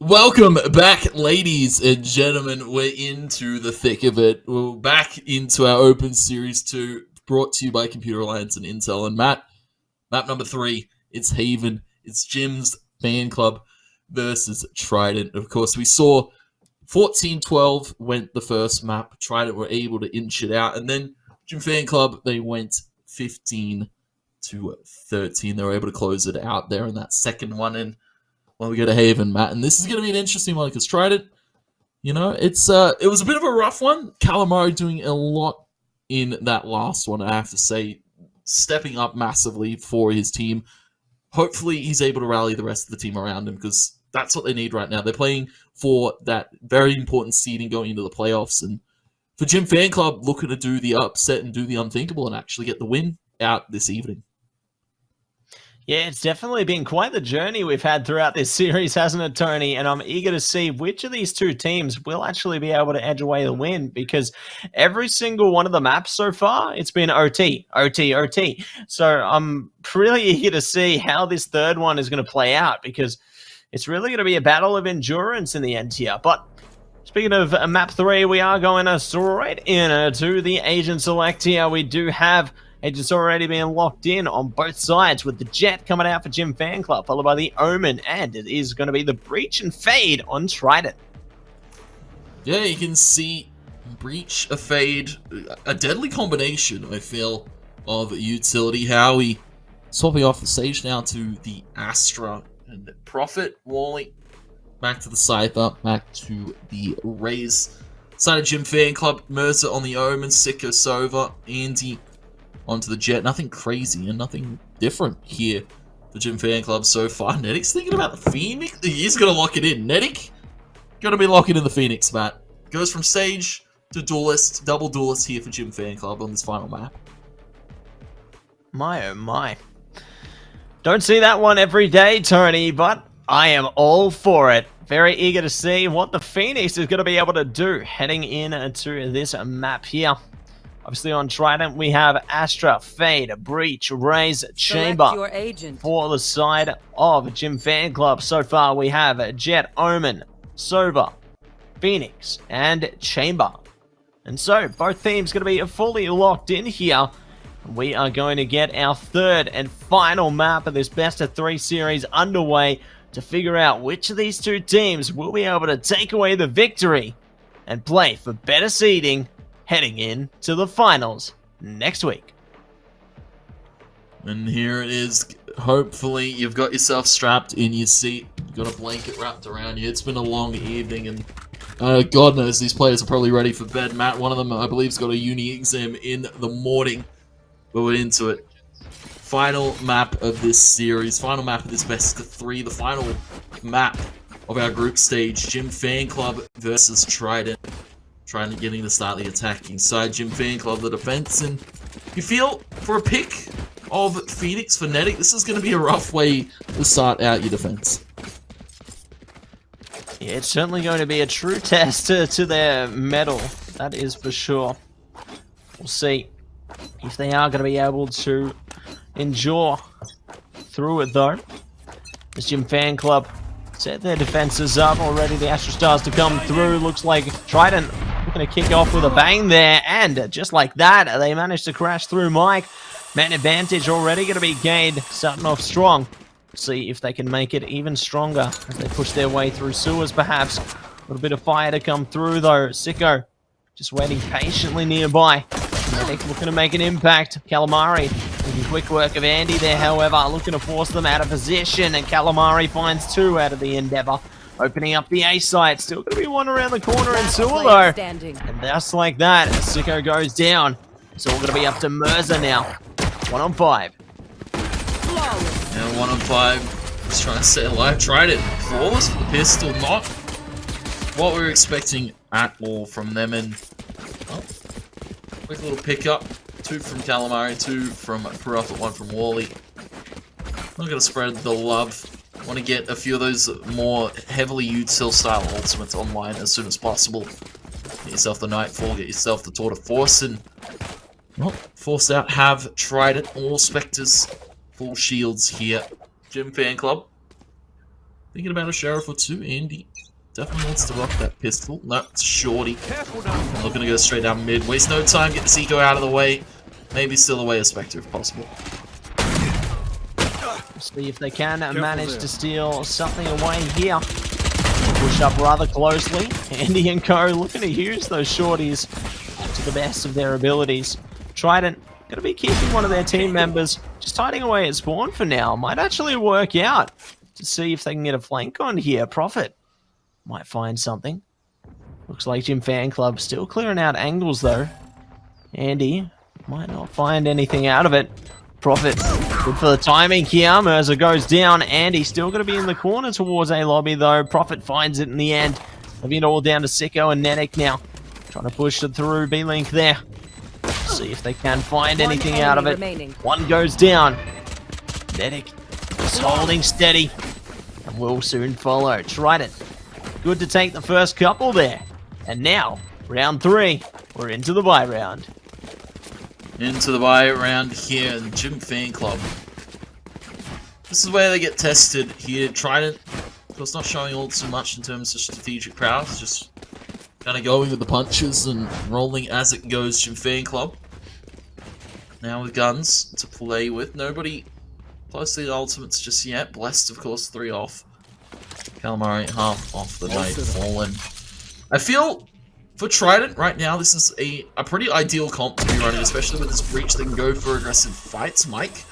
Welcome back, ladies and gentlemen. We're into the thick of it. We're back into our Open Series 2, brought to you by Computer Alliance and Intel. And Matt, map number 3, it's Haven. It's Jim's Fan Club versus Trident. Of course, we saw 14-12 went the first map. Trident were able to inch it out. And then Jim Fan Club, they went 15-13. They were able to close it out there in that second one. And well, we go to Haven, Matt, and this is going to be an interesting one because Trident, you know, it was a bit of a rough one. Calamari doing a lot in that last one, I have to say, stepping up massively for his team. Hopefully, he's able to rally the rest of the team around him because that's what they need right now. They're playing for that very important seeding going into the playoffs, and for Gym Fan Club, looking to do the upset and do the unthinkable and actually get the win out this evening. Yeah, it's definitely been quite the journey we've had throughout this series, hasn't it, Tony? And I'm eager to see which of these two teams will actually be able to edge away the win, because every single one of the maps so far, it's been OT, OT, OT. So I'm really eager to see how this third one is going to play out, because it's really going to be a battle of endurance in the end here. But speaking of map 3, we are going straight into the agent select here. We do have agents already being locked in on both sides, with the Jet coming out for Gym Fan Club, followed by the Omen, and it is going to be the Breach and Fade on Trident. Yeah, you can see Breach, a Fade, a deadly combination, I feel, of utility. Howie swapping off the Sage now to the Astra. And Profit, Wally, back to the Scyther, back to the Raze. Side of Gym Fan Club, Mercer on the Omen, Sicko Sova, Andy onto the Jet. Nothing crazy and nothing different here for Gym Fan Club so far. Netic's thinking about the Phoenix. He's going to lock it in. Netic, going to be locking in the Phoenix, Matt. Goes from Sage to Duelist. Double Duelist here for Gym Fan Club on this final map. My oh my. Don't see that one every day, Tony, but I am all for it. Very eager to see what the Phoenix is going to be able to do heading into this map here. Obviously on Trident we have Astra, Fade, Breach, Raze, Chamber. Your agent. For the side of Gym Fan Club, so far we have Jet, Omen, Sova, Phoenix, and Chamber. And so both teams going to be fully locked in here. We are going to get our third and final map of this best of 3 series underway to figure out which of these two teams will be able to take away the victory and play for better seeding heading into the finals next week. And here it is. Hopefully you've got yourself strapped in your seat. You've got a blanket wrapped around you. It's been a long evening and God knows these players are probably ready for bed. Matt, one of them I believe has got a uni exam in the morning. But we're into it. Final map of this series. Final map of this best of 3. The final map of our group stage. Gym Fan Club versus Trident. Trident getting to start the attacking side. Gym Fan Club the defense. And you feel for a pick of Phoenix for Netic, this is going to be a rough way to start out your defense. Yeah, it's certainly going to be a true test to their mettle. That is for sure. We'll see if they are going to be able to endure through it, though. This Gym Fan Club set their defenses up already. The Astro Stars to come through. Looks like Trident looking to kick off with a bang there. And just like that, they managed to crash through Mike. Man advantage already going to be gained. Starting off strong. See if they can make it even stronger as they push their way through sewers, perhaps. A little bit of fire to come through, though. Sicko just waiting patiently nearby. Netic looking to make an impact. Calamari making quick work of Andy there, however, looking to force them out of position, and Calamari finds 2 out of the endeavor. Opening up the A site, still going to be one around the corner in sewer though. And just like that, Sicko goes down. It's all going to be up to Mercer now. 1 on 5. Now 1 on 5. Just trying to stay alive. Tried it. Flawless for the pistol. Not what we were expecting at all from them. And quick little pickup. 2 from Calamari, 2 from Profit, 1 from Wally. Not going to spread the love. Want to get a few of those more heavily used style ultimates online as soon as possible. Get yourself the Nightfall, get yourself the Tour de Force, and well, force out have tried it. All Spectres, full shields here. Gym Fan Club. Thinking about a Sheriff or 2. Andy definitely wants to rock that pistol. No, it's Shorty. I'm looking to go straight down mid. Waste no time, get the Zico out of the way. Maybe steal away a Spectre if possible. See if they can manage to steal something away here. Push up rather closely. Andy and Co looking to use those shorties to the best of their abilities. Trident going to be keeping one of their team members just hiding away at spawn for now. Might actually work out to see if they can get a flank on here. Profit might find something. Looks like Gym Fan Club still clearing out angles though. Andy might not find anything out of it. Profit, good for the timing here. Mercer goes down. Andy still going to be in the corner towards A lobby though. Profit finds it in the end. Leaving it all down to Sicko and Netic now. Trying to push it through. B-Link there. See if they can find anything out of it. One goes down. Netic just holding steady. And will soon follow. Trident. Good to take the first couple there. And now, round 3. We're into the bye round. Into the bye round here in Gym Fan Club. This is where they get tested here. Trident, of course, not showing all too much in terms of strategic prowess, just kind of going with the punches and rolling as it goes. Gym Fan Club. Now with guns to play with. Nobody close to the ultimates just yet. Blessed, of course, 3 off. Calamari, half off the Nightfall. And I feel for Trident right now, this is a pretty ideal comp to be running, especially with this Breach that can go for aggressive fights. Mike,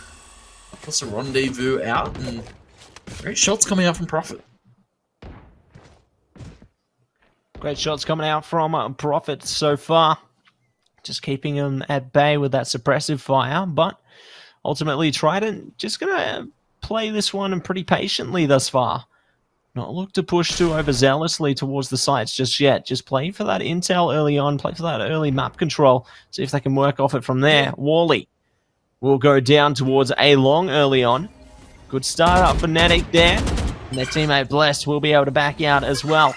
plus a Rendezvous out, and Great shots coming out from Prophet. Great shots coming out from Prophet so far. Just keeping him at bay with that suppressive fire, but ultimately Trident just going to play this one and pretty patiently thus far. Not look to push too overzealously towards the sites just yet. Just play for that intel early on, play for that early map control, see if they can work off it from there. Wally will go down towards A long early on. Good start up for Netic there. And their teammate Blessed will be able to back out as well.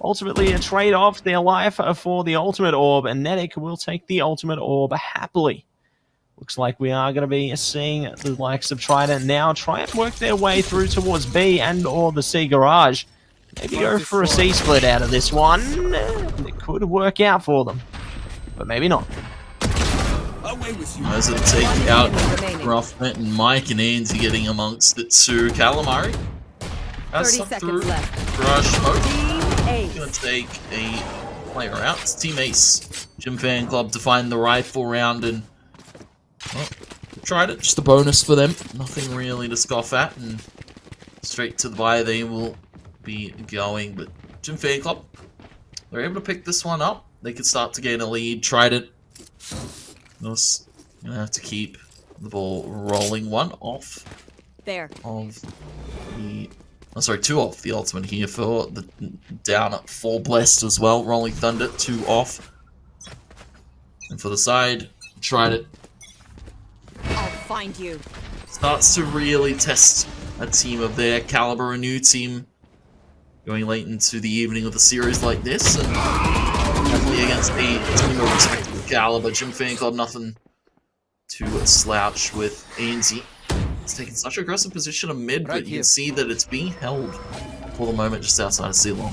Ultimately, a trade-off, their life for the ultimate orb, and Netic will take the ultimate orb happily. Looks like we are going to be seeing the likes of Trident now try and work their way through towards B and or the C garage. Maybe go for a C split out of this one. It could work out for them, but maybe not. As it take out Ruffnet and Mike and Andy getting amongst it too. Calamari has 30 some seconds through. left. Rush smoke. Team Ace. Gonna take a player out. It's Team Ace. Gym Fan Club to find the rifle round and well, tried it. Just a bonus for them. Nothing really to scoff at, and straight to the buy they will be going. But Gym Fan Club, they're able to pick this one up. They could start to gain a lead. Tried it. Notice gonna have to keep the ball rolling. One off There. of the. Oh, sorry, 2 off the ultimate here for the down at 4 Blessed as well. Rolling Thunder, 2 off. And for the side, tried it. I'll find you. Starts to really test a team of their caliber, a new team going late into the evening with a series like this. And definitely against a team of respectable caliber. Gym Fan Club, nothing to slouch with ANZ. It's taking such an aggressive position of mid, but you can see that it's being held for the moment just outside of C-Long.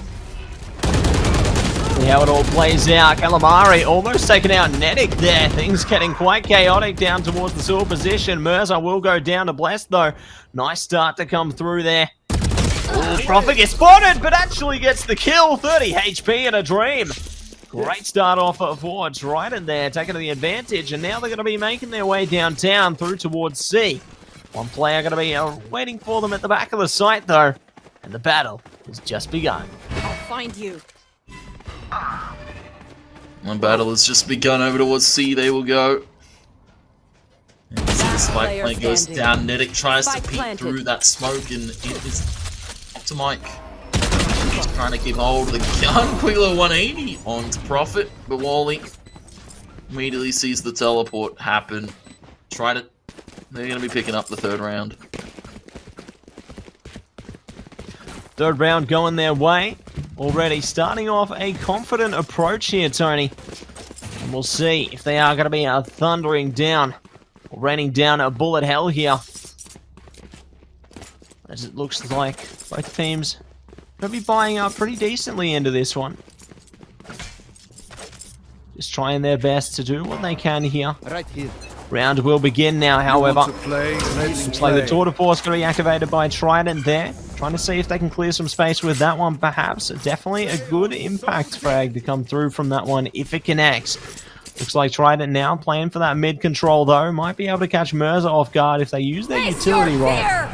See how it all plays out. Calamari almost taking out Netic there. Things getting quite chaotic down towards the silver position. Mirza will go down to Blessed though. Nice start to come through there. Ooh, Prophet gets spotted, but actually gets the kill. 30 HP in a dream. Great start off for Trident there, taking the advantage, and now they're going to be making their way downtown through towards C. One player going to be waiting for them at the back of the site, though. And the battle has just begun. I'll find you. One battle has just begun over towards C. They will go. And you see the spike Player plant goes standing. down. Netic tries Spike to peek planted. through that smoke, and it is up to Mike. Just trying to keep hold of the gun. Quick little 180 onto Prophet, but Wally immediately sees the teleport happen. Tried it. They're going to be picking up the 3rd round. Third round going their way. Already starting off a confident approach here, Tony. And we'll see if they are going to be thundering down or raining down a bullet hell here. As it looks like both teams going to be buying up pretty decently into this one. Just trying their best to do what they can here. Right here. Round will begin now, however. To play, let's Looks like the play. Tour de Force going to be activated by Trident there. Trying to see if they can clear some space with that one, perhaps. Definitely a good impact frag to come through from that one if it connects. Looks like Trident now playing for that mid control, though. Might be able to catch Mirza off guard if they use their utility rod.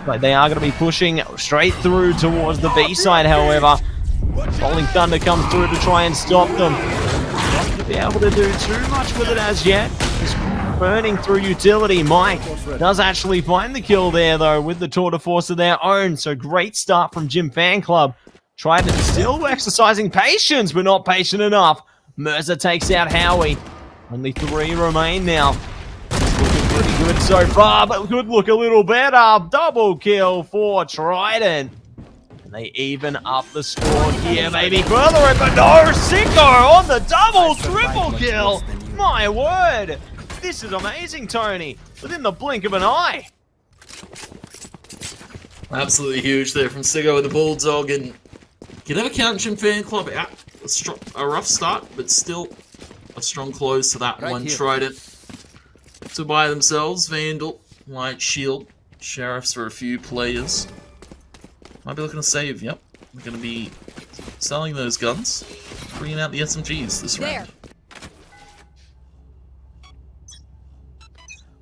But they are going to be pushing straight through towards the B side, however. Rolling Thunder comes through to try and stop them. Not going to be able to do too much with it as yet. Just burning through utility. Mike does actually find the kill there, though, with the Tour de Force of their own. So great start from Gym Fan Club. Trident still exercising patience, but not patient enough. Mirza takes out Howie. Only 3 remain now. It's looking pretty good so far, but could look a little better. Double kill for Trident. And they even up the score here, maybe further, but no! Sicko on the double, triple kill! My word! This is amazing, Tony. Within the blink of an eye. Absolutely huge there from Siggo with the Bulldog, and you never count Gym Fan Club out. A rough start, but still a strong close to that one. Here. Trident to buy themselves Vandal, Light Shield, Sheriffs for a few players. Might be looking to save, yep. We're going to be selling those guns, bringing out the SMGs this round.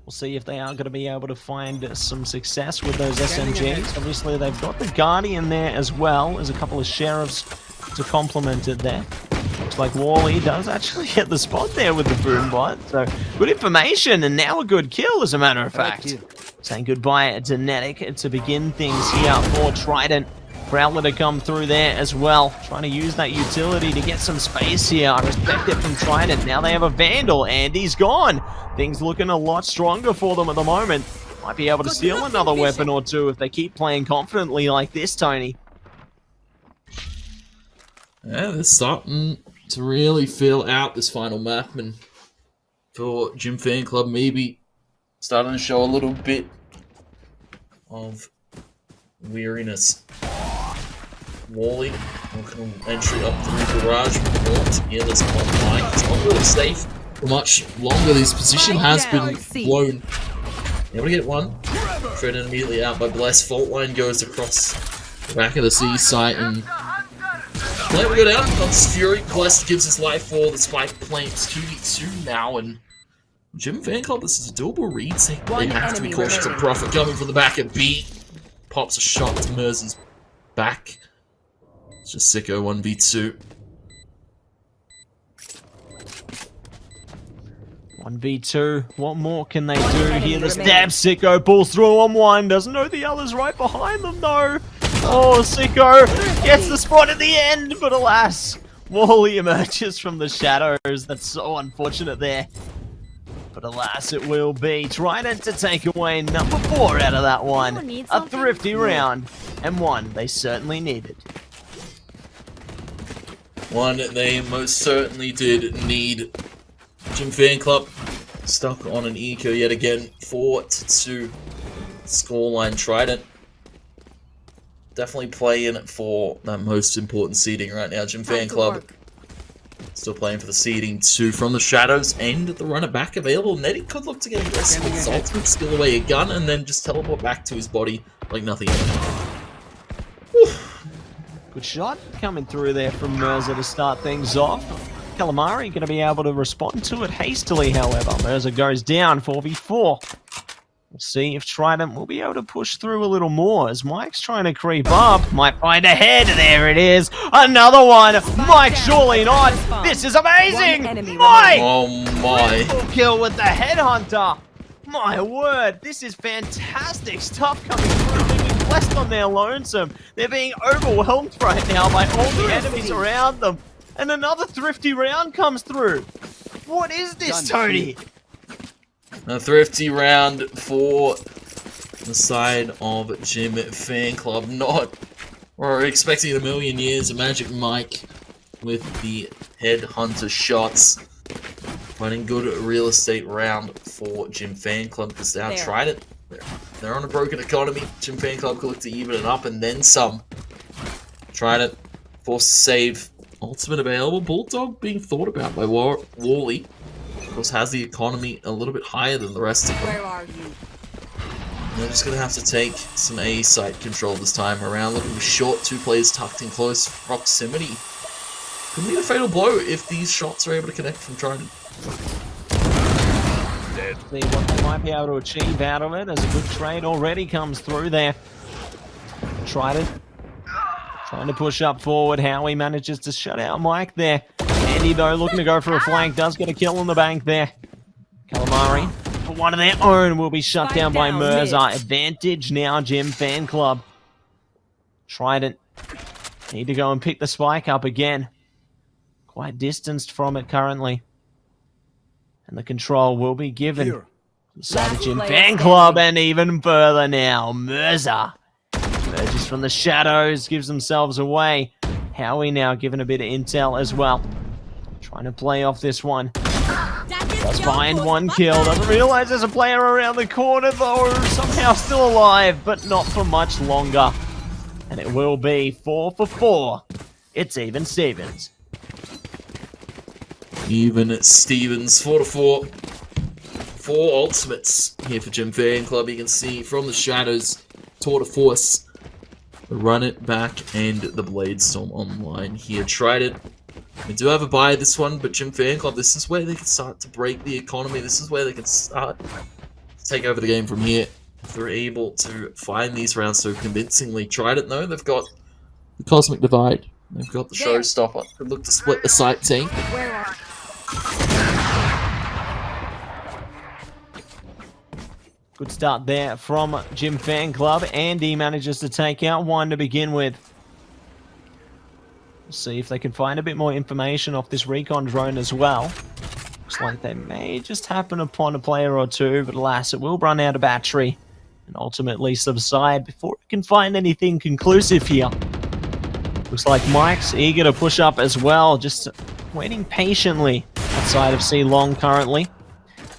We'll see if they are going to be able to find some success with those SMGs. Obviously, they've got the Guardian there as well as a couple of Sheriffs to complement it there. Looks like Wally does actually get the spot there with the Boombot. So, good information, and now a good kill, as a matter of fact. Saying goodbye to Netic to begin things here for Trident. Prowler to come through there as well. Trying to use that utility to get some space here. I respect it from Trident. Now they have a Vandal, and he's gone. Things looking a lot stronger for them at the moment. Might be able to steal another weapon or two if they keep playing confidently like this, Tony. Yeah, they're starting to really fill out this final map, and for Jim Fan Club, maybe starting to show a little bit of weariness. Wally, looking entry up through garage. Yeah, there's one line. It's not really safe for much longer. This position has been blown. Able to get one. Threaded immediately out by Bless. Fault line goes across the back of the C site, and Plant will go down. Comes Fury. Bless gives his life for the spike plant. It's 2v2 now, and Jim Fan Club, this is a doable read. They have to be cautious of Profit coming from the back at B. Pops a shot to Mercy's back. It's just Sicko 1v2. 1v2. What more can they do here? The stab Sicko pulls through on one. Doesn't know the other's right behind them though. Oh, Sicko gets the spot at the end, but alas, Wally emerges from the shadows. That's so unfortunate there. But alas, it will be Trident to take away number 4 out of that one. A thrifty round, and one they certainly needed. One they most certainly did need. Jim Fan Club stuck on an eco yet again. 4-2 scoreline. Trident definitely playing for that most important seeding right now. Jim Fan Club still playing for the seeding 2 from the shadows, and the runner back available. Netty could look to get aggressive with his ultimate, steal away a gun, and then just teleport back to his body like nothing happened. Good shot coming through there from Merza to start things off. Calamari going to be able to respond to it hastily, however. Merza goes down 4v4. We'll see if Trident will be able to push through a little more as Mike's trying to creep up. Might find a head. There it is. Another one. Mike, surely not. This is amazing. Mike! Oh my. Triple kill with the headhunter. My word. This is fantastic stuff coming through. They're being blessed on their lonesome. They're being overwhelmed right now by all the enemies around them. And another thrifty round comes through. What is this, Tony? A thrifty round for the side of Jim Fan Club. Not, or expecting in a million years, a Magic Mike with the headhunter shots. Finding good real estate round for Jim Fan Club because they have tried it. They're on a broken economy. Jim Fan Club could look to even it up and then some. Tried it. Forced to save. Ultimate available. Bulldog being thought about by Wally. Of course, has the economy a little bit higher than the rest of them. Where are you? They're just going to have to take some A site control this time around. Looking short, 2 players tucked in close proximity. Could be a fatal blow if these shots are able to connect from Trident. See what they might be able to achieve out of it as a good trade already comes through there. Trident trying to push up forward. Howie manages to shut out Mike there. Andy, though, looking to go for a flank. Does get a kill on the bank there. Calamari, for one of their own, will be shut down by Merza. Advantage now, Jim Fan Club. Trident need to go and pick the spike up again. Quite distanced from it currently. And the control will be given to the side of Jim Fan Club, and even further now. Merza emerges from the shadows, gives themselves away. Howie now given a bit of intel as well. Trying to play off this one. Does find one kill. Doesn't realize there's a player around the corner though. Somehow still alive, but not for much longer. And it will be 4 for 4. It's even Stevens. Even Stevens, 4-4. 4 ultimates here for Jim Fan Club. You can see from the shadows, tour de force, the run it back, and the Blade Storm online here. Tried it. We do have a buy this one, but Jim Fan Club, this is where they can start to break the economy. This is where they can start take over the game from here. If they're able to find these rounds so convincingly. Trident, though, they've got the Cosmic Divide. They've got the Showstopper. Could look to split the site team. Where are Good start there from Jim Fan Club. Andy manages to take out one to begin with. We'll see if they can find a bit more information off this recon drone as well. Looks like they may just happen upon a player or two, but alas, it will run out of battery and ultimately subside before it can find anything conclusive here. Looks like Mike's eager to push up as well, just waiting patiently outside of C Long currently.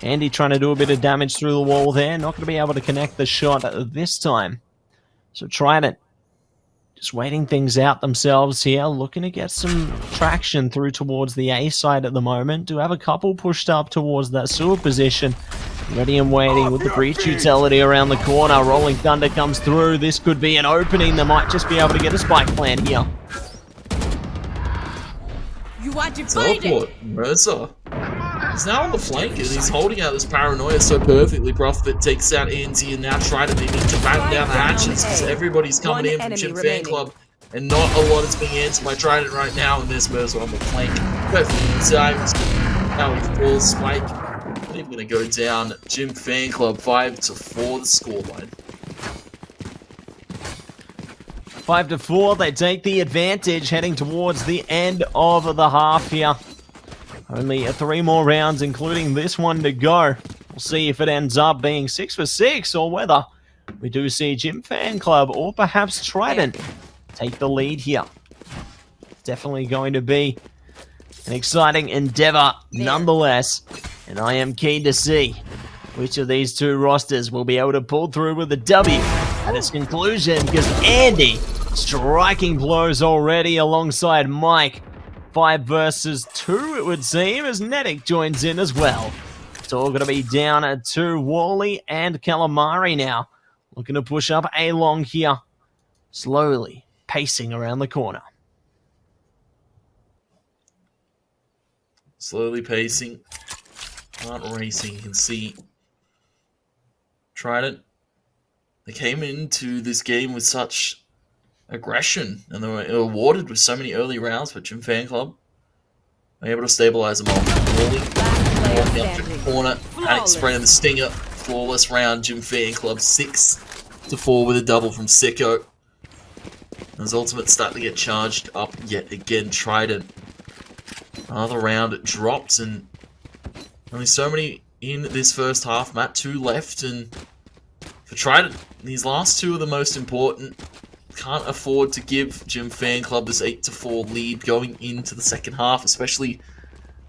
Andy trying to do a bit of damage through the wall there, not going to be able to connect the shot this time. So Trident just waiting things out themselves here, looking to get some traction through towards the A side at the moment. Do have a couple pushed up towards that sewer position. Ready and waiting with the breach utility around the corner. Rolling Thunder comes through. This could be an opening. They might just be able to get a spike plant here. you? Want to find Teleport. it? Mercer. He's now on the flank and he's holding out this paranoia so perfectly. Profit takes out Andy and now Trident. They need to batten down the hatches because everybody's coming in from Jim Fan Club and not a lot is being answered by Trident right now. And there's Mercer on the flank. Perfectly timed. Now he pulls Spike. Not even going to go down. Jim Fan Club 5-4 the scoreline. 5-4, they take the advantage heading towards the end of the half here. Only 3 more rounds, including this one to go. We'll see if it ends up being 6 for 6 or whether we do see Jim Fan Club or perhaps Trident take the lead here. It's definitely going to be an exciting endeavor nonetheless. And I am keen to see which of these two rosters will be able to pull through with a W at its conclusion, because Andy striking blows already alongside Mike. 5 versus 2 it would seem, as Netic joins in as well. It's all going to be down to Wally and Calamari now. Looking to push up A-Long here. Slowly pacing around the corner. Slowly pacing. Not racing. You can see Trident. They came into this game with such aggression, and they were awarded with so many early rounds, but Jim Fan Club were able to stabilize them all. Rolling up to the corner, Panic Spray on the Stinger, flawless round. Jim Fan Club 6-4 with a double from Sicko. As Ultimate start to get charged up yet again. Trident, another round it drops, and only so many in this first half. Matt 2 left, and for Trident, these last 2 are the most important. Can't afford to give Jim Fan Club this 8-4 lead going into the second half, especially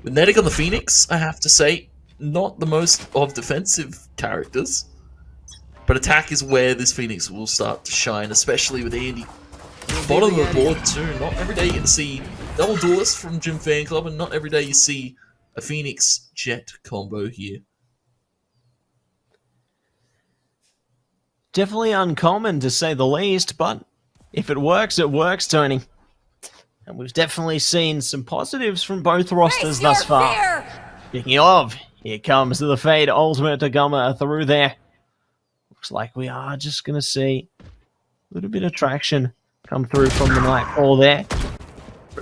with Netic on the Phoenix. I have to say, not the most of defensive characters, but attack is where this Phoenix will start to shine, especially with Andy. Bottom of the board too. Not every day you can see double duelist from Jim Fan Club, and not every day you see a Phoenix Jet combo here. Definitely uncommon to say the least, but if it works, Tony. And we've definitely seen some positives from both rosters thus far. Speaking of, here comes the Fade Ultimate to come through there. Looks like we are just going to see a little bit of traction come through from the Nightfall there.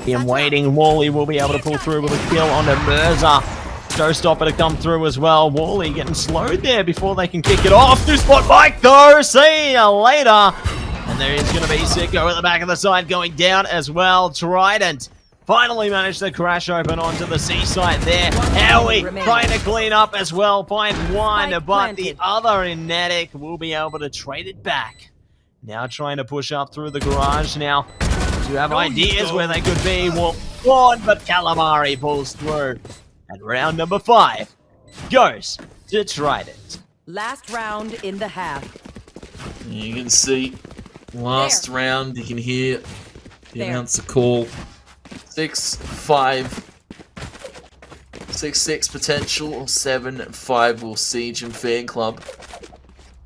I'm waiting. Wally will be able to pull through with a kill on the Mercer. Showstopper to come through as well. Wally getting slowed there before they can kick it off. To spot Mike though. See you later. And there is going to be Sicko at the back of the side going down as well. Trident finally managed to crash open onto the C site there. Howie trying to clean up as well. Find one, but the other in Netic will be able to trade it back. Now trying to push up through the garage now. Do you have ideas where they could be? Well, one, but Calamari pulls through. And round number 5 goes to Trident. Last round in the half. You can see last round, you can hear the announcer call. 6-5. 6-6 potential, or 7-5 we'll see Jim Fan Club.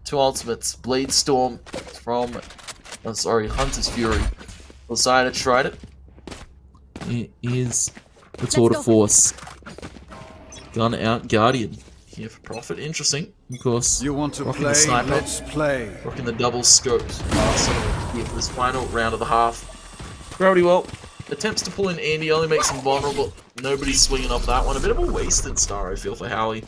2 ultimates. Blade Storm from Hunter's Fury. Losida Trident. It is the tour de force. Gun out Guardian here for Profit. Interesting, of course. You want to Rocking the play? sniper. Let's play. Rocking the double scopes. Here for this final round of the half. Brody, well, attempts to pull in Andy only makes him vulnerable. Nobody's swinging up that one. A bit of a wasted star, I feel, for Howie.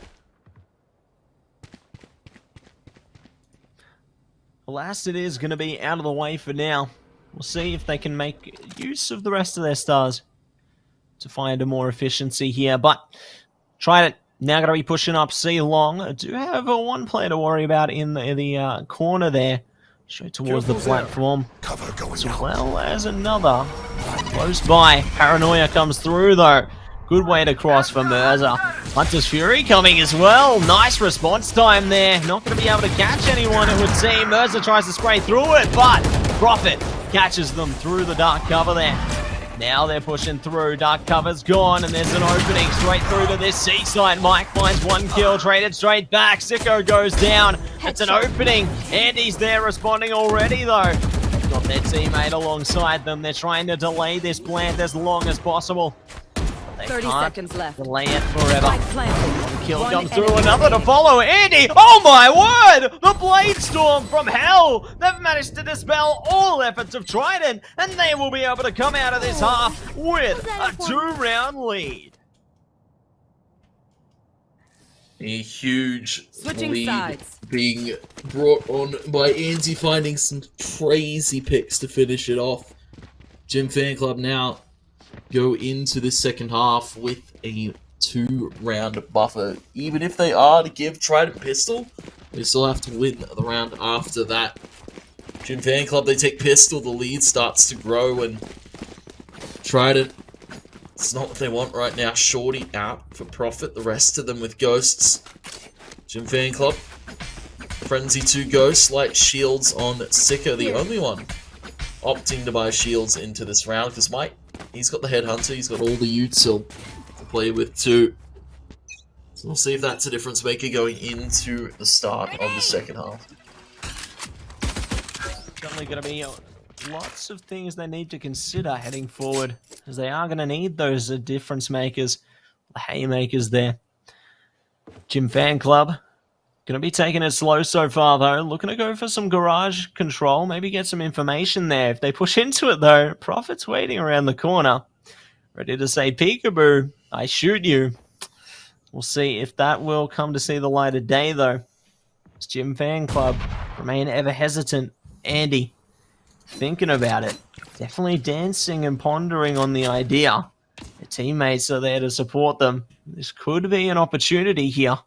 Alas, it is going to be out of the way for now. We'll see if they can make use of the rest of their stars to find a more efficiency here. But Trident now going to be pushing up C long. I do have one player to worry about in the corner there, straight towards the platform, as well as another close by. Paranoia comes through though. Good way to cross for Merza. Hunter's Fury coming as well. Nice response time there. Not going to be able to catch anyone, it would seem. Merza tries to spray through it, but Profit catches them through the dark cover there. Now they're pushing through. Dark cover's gone, and there's an opening straight through to this C-side. Mike finds one kill, traded straight back. Sicko goes down. It's an opening. Andy's there responding already, though. They've got their teammate alongside them. They're trying to delay this plant as long as possible. They 30 can't seconds left. delay it forever. Spike planted. One kill One comes through, enemy another to remaining. follow. Andy! Oh my word! The Blade Storm from hell! They've managed to dispel all efforts of Trident, and they will be able to come out of this half with a 2-round lead. A huge Switching lead sides. being brought on by Andy, finding some crazy picks to finish it off. Gym Fan Club now go into the second half with a 2-round buffer. Even if they are to give Trident pistol, they still have to win the round after that. Gym Fan Club, they take pistol, the lead starts to grow, and Trident, it's not what they want right now. Shorty out for Profit, the rest of them with Ghosts. Gym Fan Club, Frenzy 2 Ghosts, light shields on Sicko, the only one opting to buy shields into this round, because Mike, he's got the Headhunter, he's got all the util to play with too. So we'll see if that's a difference maker going into the start of the second half. Certainly going to be lots of things they need to consider heading forward, as they are going to need those difference makers, the haymakers there. Gym Fan Club going to be taking it slow so far though, looking to go for some garage control, maybe get some information there. If they push into it though, Profit's waiting around the corner, ready to say peekaboo, I shoot you. We'll see if that will come to see the light of day though. As Gym Fan Club remain ever hesitant. Andy thinking about it, definitely dancing and pondering on the idea. Their teammates are there to support them. This could be an opportunity here.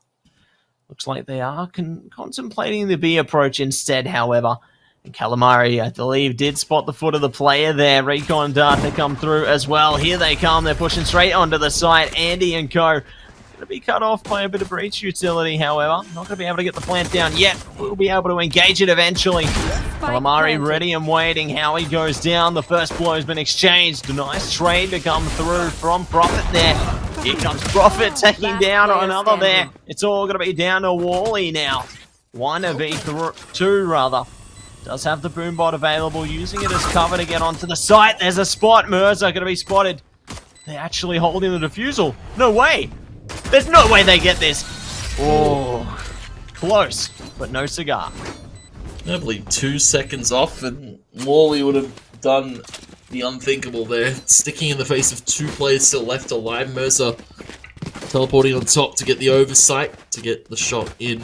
Looks like they are contemplating the B approach instead, however. And Calamari, I believe, did spot the foot of the player there. Recon Dart, they come through as well. Here they come. They're pushing straight onto the side. Andy and co. Going to be cut off by a bit of breach utility, however. Not going to be able to get the plant down yet. We'll be able to engage it eventually. Calamari ready and waiting. Howie goes down. The first blow has been exchanged. Nice trade to come through from Profit there. Here comes Profit taking down another there. It's all going to be down to Wally now. 1v2 rather. Does have the boombot available, using it as cover to get onto the site. There's a spot. Merza going to be spotted. They're actually holding the defusal. No way. There's no way they get this. Oh, close, but no cigar. I believe 2 seconds off, and Wally would have done the unthinkable there, sticking in the face of 2 players still left alive. Merza teleporting on top to get the oversight, to get the shot in.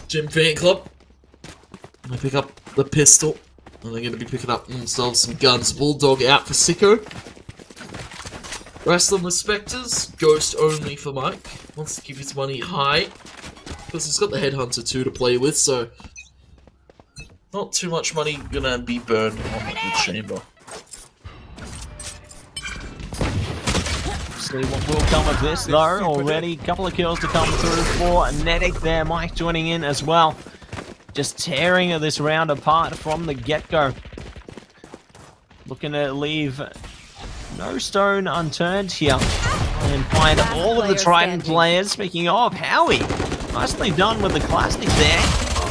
Gym Fan Club, they pick up the pistol, and they're going to be picking up themselves some guns. Bulldog out for Sicko. Rest of them with Spectres. Ghost only for Mike. Wants to keep his money high, because he's got the Headhunter too to play with, so not too much money gonna be burned on the chamber. See what will come of this though. Already a couple of kills to come through for Netic there. Mike joining in as well. Just tearing this round apart from the get-go. Looking to leave no stone unturned here. And find all of the Trident players. Speaking of, Howie, nicely done with the classic there.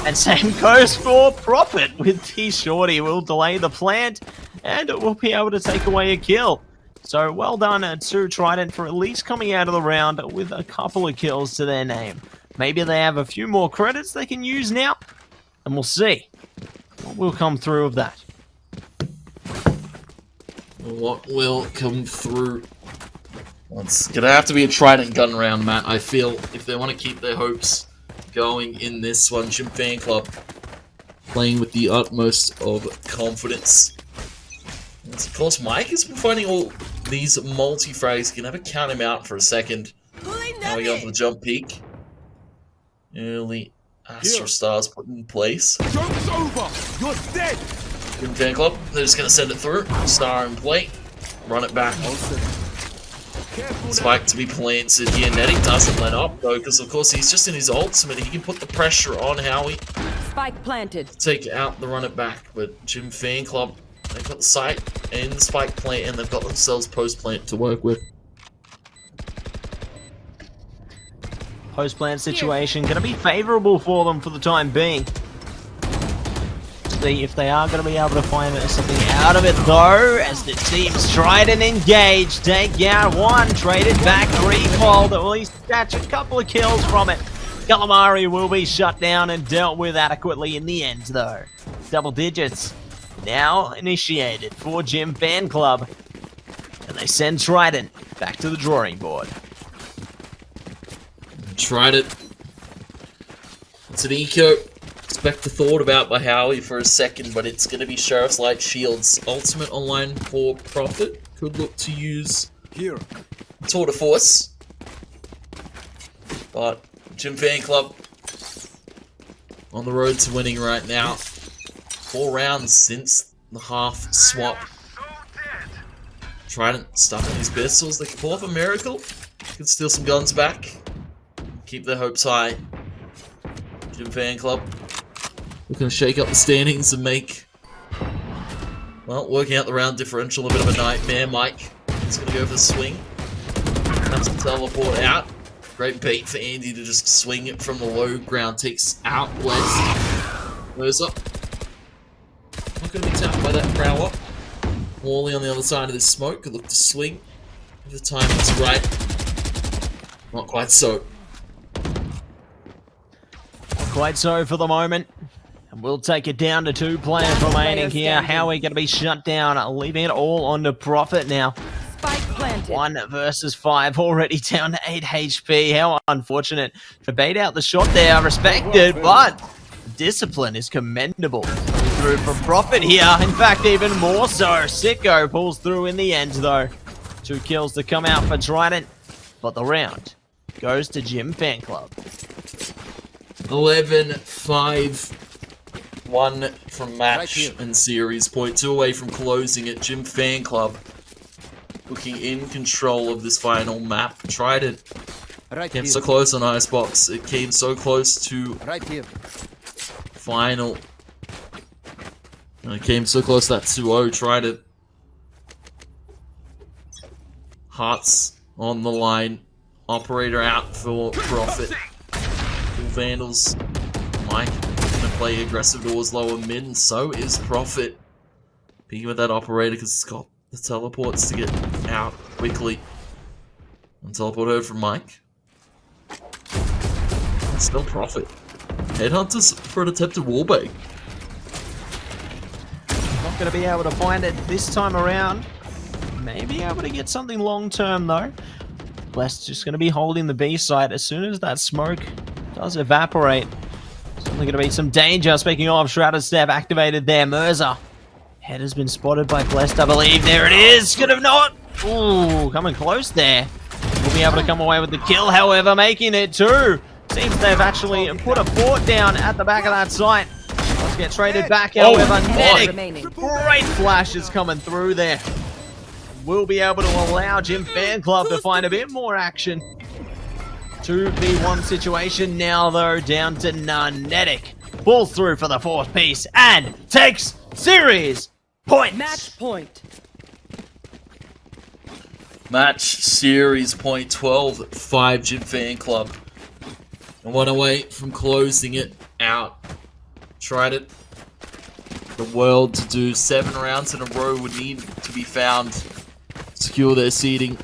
And same goes for Profit with the shorty. Will delay the plant, and it will be able to take away a kill. So well done to Trident for at least coming out of the round with a couple of kills to their name. Maybe they have a few more credits they can use now, and we'll see what will come through of that. What will come through? It's gonna have to be a Trident gun round, Matt. I feel if they want to keep their hopes going in this one, Jim Fan Club playing with the utmost of confidence. And of course, Mike has been finding all these multi-frags. You can never count him out for a second. Now we go for the jump peak. Early Astro Stars put in place. Joke's over! You're dead! Jim Fan Club, they're just gonna send it through. Star in play. Run it back. Spike to be planted here. Netting doesn't let up though, because of course he's just in his ultimate. He can put the pressure on Howie. Spike planted. Take out the run it back, but Jim Fan Club, they've got the site and the spike plant, and they've got themselves post plant to work with. Post plant situation going to be favorable for them for the time being. See if they are going to be able to find something out of it though, as the teams tried and engaged. Take out one, traded back threefold, at least catch a couple of kills from it. Calamari will be shut down and dealt with adequately in the end though. Double digits now initiated for Jim Fan Club, and they send Trident back to the drawing board. Tried it. It's an eco. Expect a thought about by Howie for a second, but it's going to be Sheriff's Light Shield's ultimate online for profit. Could look to use Here. Tour de Force. But Jim Fan Club on the road to winning right now. 4 rounds since the half swap. Trident stuck on his pistols. They can pull off a miracle. Can steal some guns back. Keep their hopes high. Jim Fan Club looking to shake up the standings and make, well, working out the round differential a bit of a nightmare. Mike is going to go for the swing. Comes to teleport out. Great bait for Andy to just swing it from the low ground. Takes out Bless. Goes up. Not going to be tapped by that brow up. Wally on the other side of this smoke could look to swing if the timing's right. Not quite so. Quite so for the moment. And we'll take it down to 2 players remaining here. How are we going to be shut down? Leaving it all on to Profit now. Spike planted. 1 versus 5, already down to 8 HP. How unfortunate to bait out the shot there. Respected, but discipline is commendable. Through from Profit here. In fact, even more so. Sicko pulls through in the end, though. 2 kills to come out for Trident. But the round goes to Jim Fan Club. 11-5. 1 from match and series point. 2 away from closing it. Jim Fan Club looking in control of this final map. Tried it. Came so close on Icebox. It came so close to final. And it came so close to that 2-0. Tried it. Hearts on the line. Operator out for Profit. Vandals. Mike gonna play aggressive towards lower mid, and so is Profit. Being with that operator because he's got the teleports to get out quickly. And teleport over from Mike. Still Profit. Headhunters for an attempted wallbang. Not going to be able to find it this time around. Maybe able to get something long term though. Bless just going to be holding the B site as soon as that smoke does evaporate. Certainly going to be some danger. Speaking of, Shrouded Step activated there. Mirza. Head has been spotted by Blessed, I believe. There it is. Could have not. Ooh, coming close there. Will be able to come away with the kill, however, making it 2. Seems they've actually put a fort down at the back of that site. Let's get traded back, however. Medic. Great flashes coming through there. Will be able to allow Jim Fan Club to find a bit more action. 2v1 situation now, though, down to none. Netic pulls through for the 4th piece and takes series point. Match point. Match series point. 12-5 Jim Fan Club. And 1 away from closing it out. Tried it. The world to do 7 rounds in a row would need to be found to secure their seeding.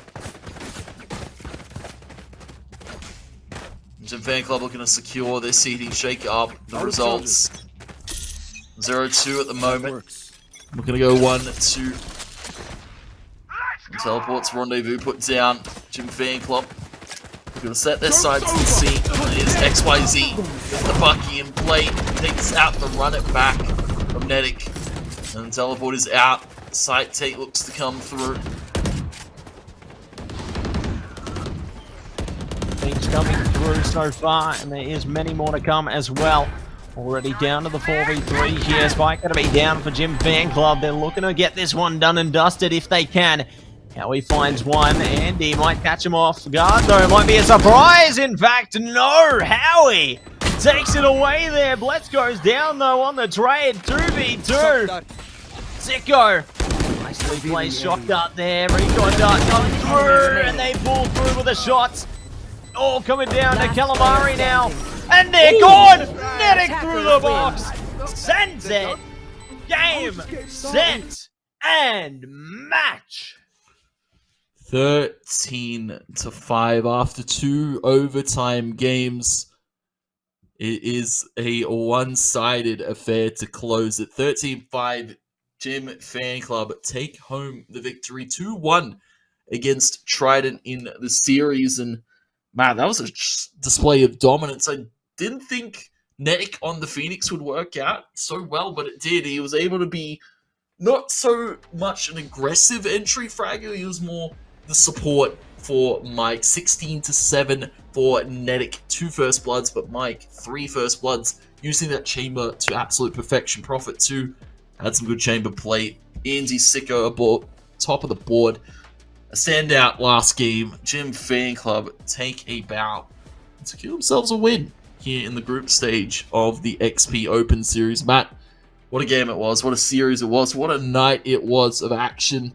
Jim Fan Club looking to secure their seeding, shake up the results. 0-2 at the moment. We're going to go 1-2. Teleports Rendezvous put down. Jim Fan Club. We're going to set their sights to the C. Here's XYZ with the Bucky in play. Takes out the run it back from Netic. And Teleport is out. Sight take looks to come through. Things coming through so far, and there is many more to come as well. Already down to the 4v3 here. Spike going to be down for Jim Fan Club. They're looking to get this one done and dusted if they can. Howie finds one, and he might catch him off guard, though. It might be a surprise. In fact, no. Howie takes it away there. Blitz goes down, though, on the trade. 2v2. Sicko. Nicely placed shot dart there. Recon dart going through, and they pull through with a shot. All coming down to Calamari now. And they're gone! Netic through the box! Sends it! Game, set, and match! 13-5 after 2 overtime games. It is a one-sided affair to close it. 13-5, Jim Fan Club take home the victory 2-1 against Trident in the series. And man, that was a display of dominance. I didn't think Netic on the Phoenix would work out so well, but it did. He was able to be not so much an aggressive entry fragger. He was more the support for Mike. 16-7 for Netic. 2 first bloods, but Mike 3 first bloods. Using that chamber to absolute perfection. Prophet 2 had some good chamber play. Andy Sicko aboard, top of the board. A standout last game. Jim Fan Club take a bow and secure themselves a win here in the group stage of the XP Open Series. Matt, what a game it was. What a series it was. What a night it was of action.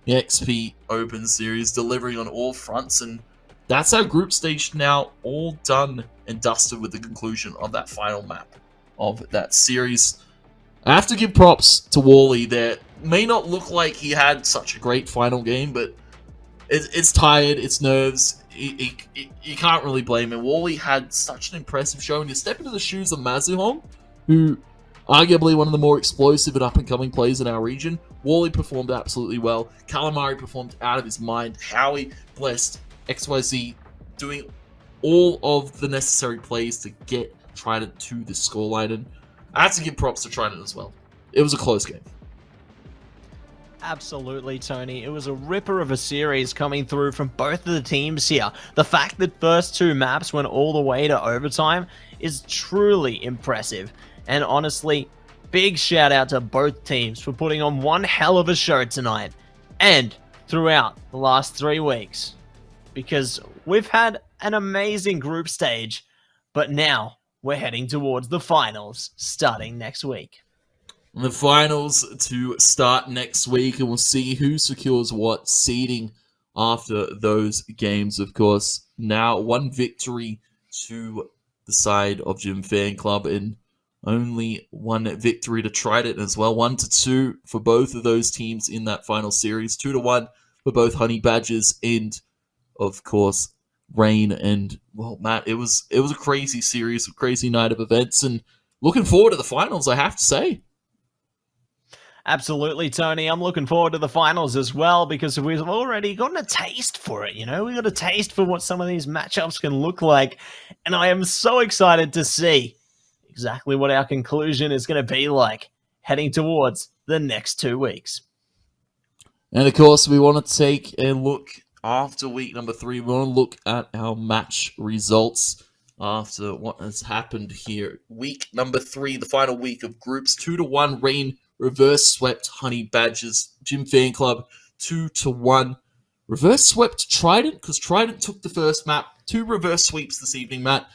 The XP Open Series delivering on all fronts. And that's our group stage now all done and dusted with the conclusion of that final map of that series. I have to give props to Wally there. May not look like he had such a great final game, but it's tired, it's nerves. You can't really blame him. Wally had such an impressive showing. You step into the shoes of Mazuhong, who arguably one of the more explosive and up-and-coming players in our region. Wally performed absolutely well. Calamari performed out of his mind. Howie blessed. XYZ doing all of the necessary plays to get Trident to the scoreline. And I have to give props to Trident as well. It was a close game. Absolutely, Tony. It was a ripper of a series coming through from both of the teams here. The fact that first 2 maps went all the way to overtime is truly impressive. And honestly, big shout out to both teams for putting on one hell of a show tonight and throughout the last 3 weeks. Because we've had an amazing group stage, but now we're heading towards the finals starting next week. The finals to start next week, and we'll see who secures what seeding after those games, of course. Now, 1 victory to the side of Jim Fan Club, and only 1 victory to Trident as well. 1-2 for both of those teams in that final series. 2-1 for both Honey Badgers and, of course, Rain. And, well, Matt, it was a crazy series, a crazy night of events, and looking forward to the finals, I have to say. Absolutely, Tony. I'm looking forward to the finals as well because we've already gotten a taste for it, you know? We got a taste for what some of these matchups can look like, and I am so excited to see exactly what our conclusion is going to be like heading towards the next 2 weeks. And, of course, we want to take a look after week number 3. We want to look at our match results after what has happened here. Week number 3, the final week of groups. 2-1, Rain reverse swept Honey Badgers. Jim Fan Club 2-1. Reverse swept Trident because Trident took the first map. 2 reverse sweeps this evening, Matt.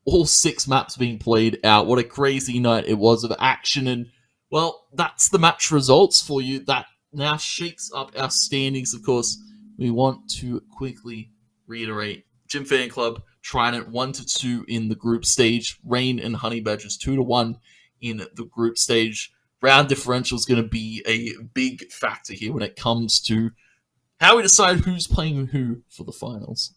All 6 maps being played out. What a crazy night it was of action. And, well, that's the match results for you. That now shakes up our standings, of course. We want to quickly reiterate. Jim Fan Club, Trident 1-2 in the group stage. Rain and Honey Badgers 2-1 in the group stage. Round differential is going to be a big factor here when it comes to how we decide who's playing who for the finals.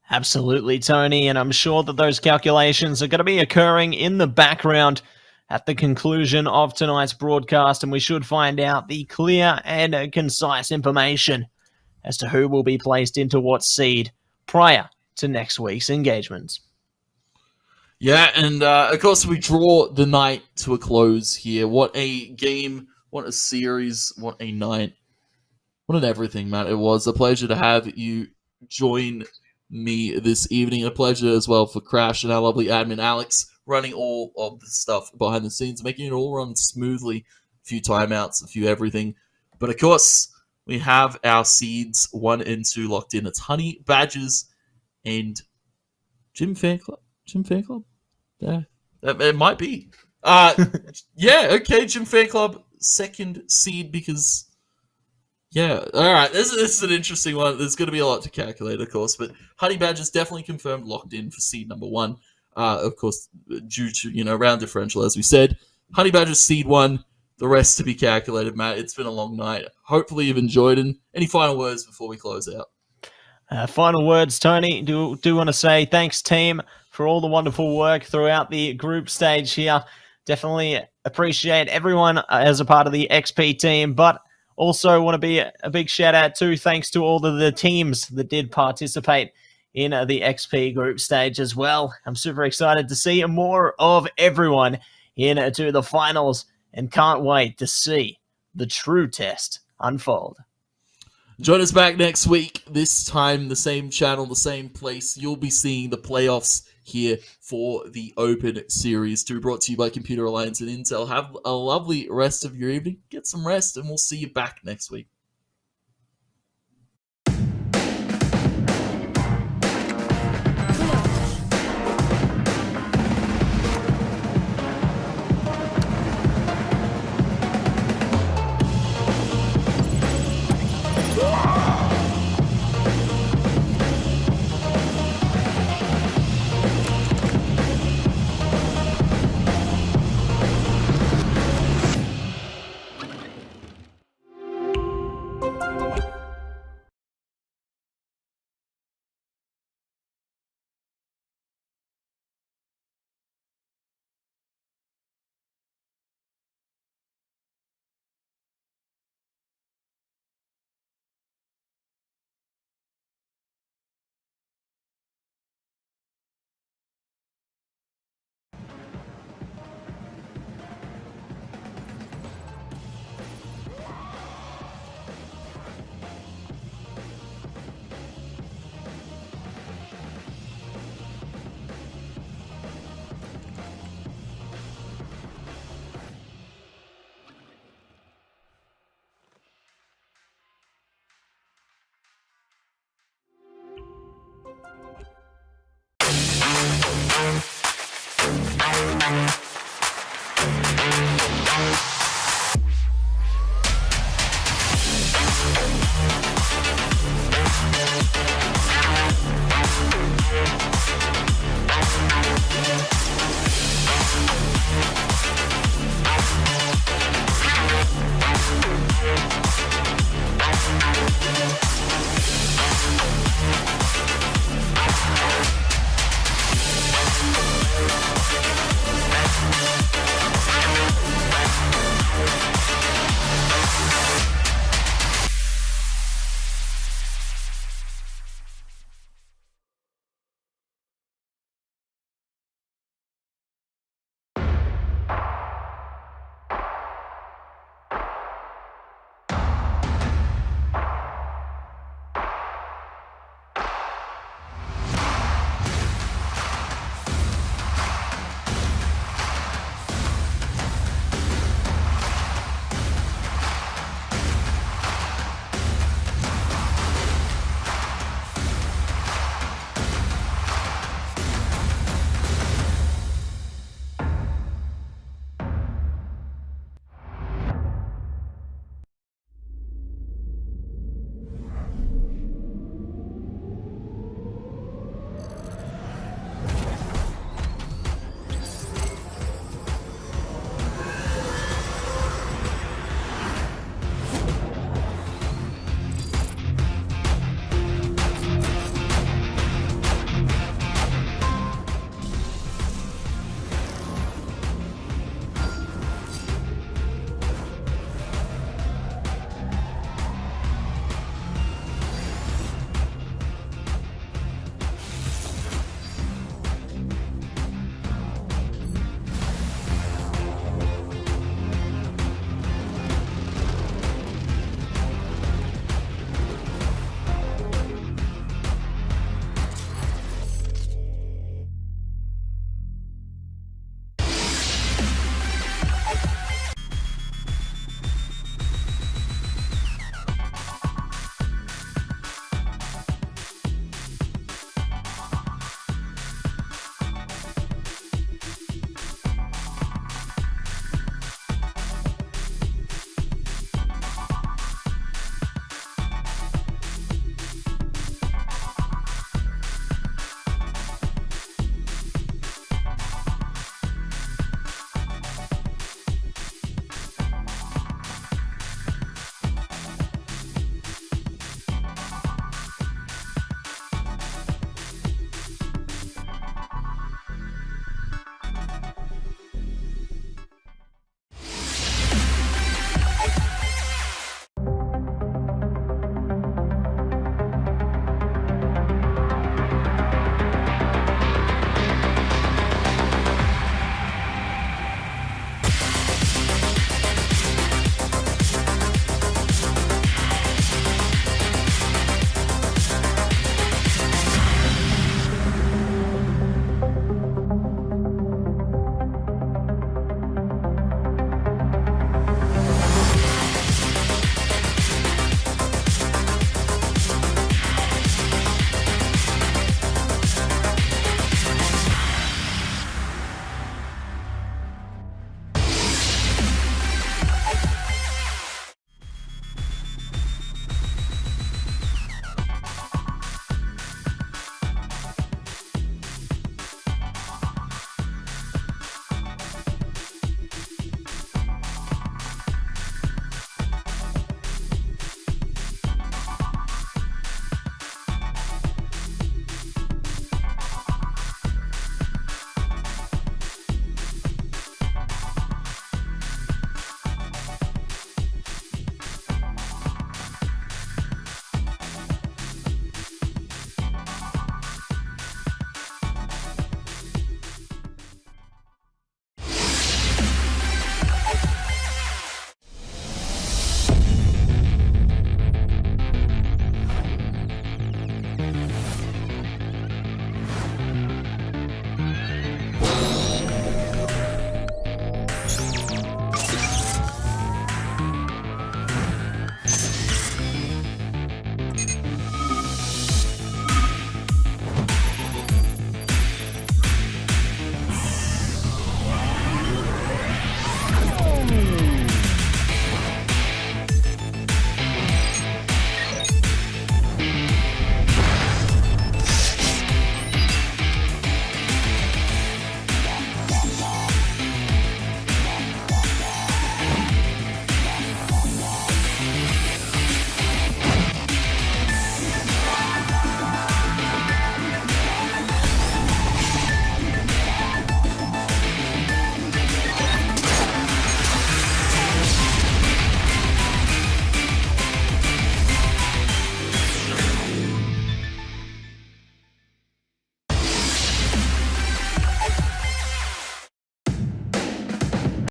Absolutely, Tony, and I'm sure that those calculations are going to be occurring in the background at the conclusion of tonight's broadcast, and we should find out the clear and concise information as to who will be placed into what seed prior to next week's engagements. Yeah, and of course we draw the night to a close here. What a game, what a series, what a night, what an everything, Matt. It was a pleasure to have you join me this evening. A pleasure as well for Crash and our lovely admin Alex running all of the stuff behind the scenes, making it all run smoothly. A few timeouts, a few everything. But of course, we have our seeds 1 and 2 locked in. It's Honey Badgers and Jim Fairclough. Jim Fairclough? Yeah, it might be. Yeah, okay, Jim Fairclough, second seed because... Yeah, all right. This is an interesting one. There's going to be a lot to calculate, of course, but Honey Badgers definitely confirmed locked in for seed number 1. Of course, due to round differential, as we said. Honey Badgers seed 1. The rest to be calculated, Matt. It's been a long night. Hopefully you've enjoyed it. Any final words before we close out? Final words, Tony. Do want to say thanks, team, for all the wonderful work throughout the group stage here. Definitely appreciate everyone as a part of the XP team, but also want to be a big shout out to thanks to all of the teams that did participate in the XP group stage as well. I'm super excited to see more of everyone into the finals and can't wait to see the true test unfold. Join us back next week. This time, the same channel, the same place. You'll be seeing the playoffs here for the Open Series 2, brought to you by Computer Alliance and Intel. Have a lovely rest of your evening. Get some rest, and we'll see you back next week.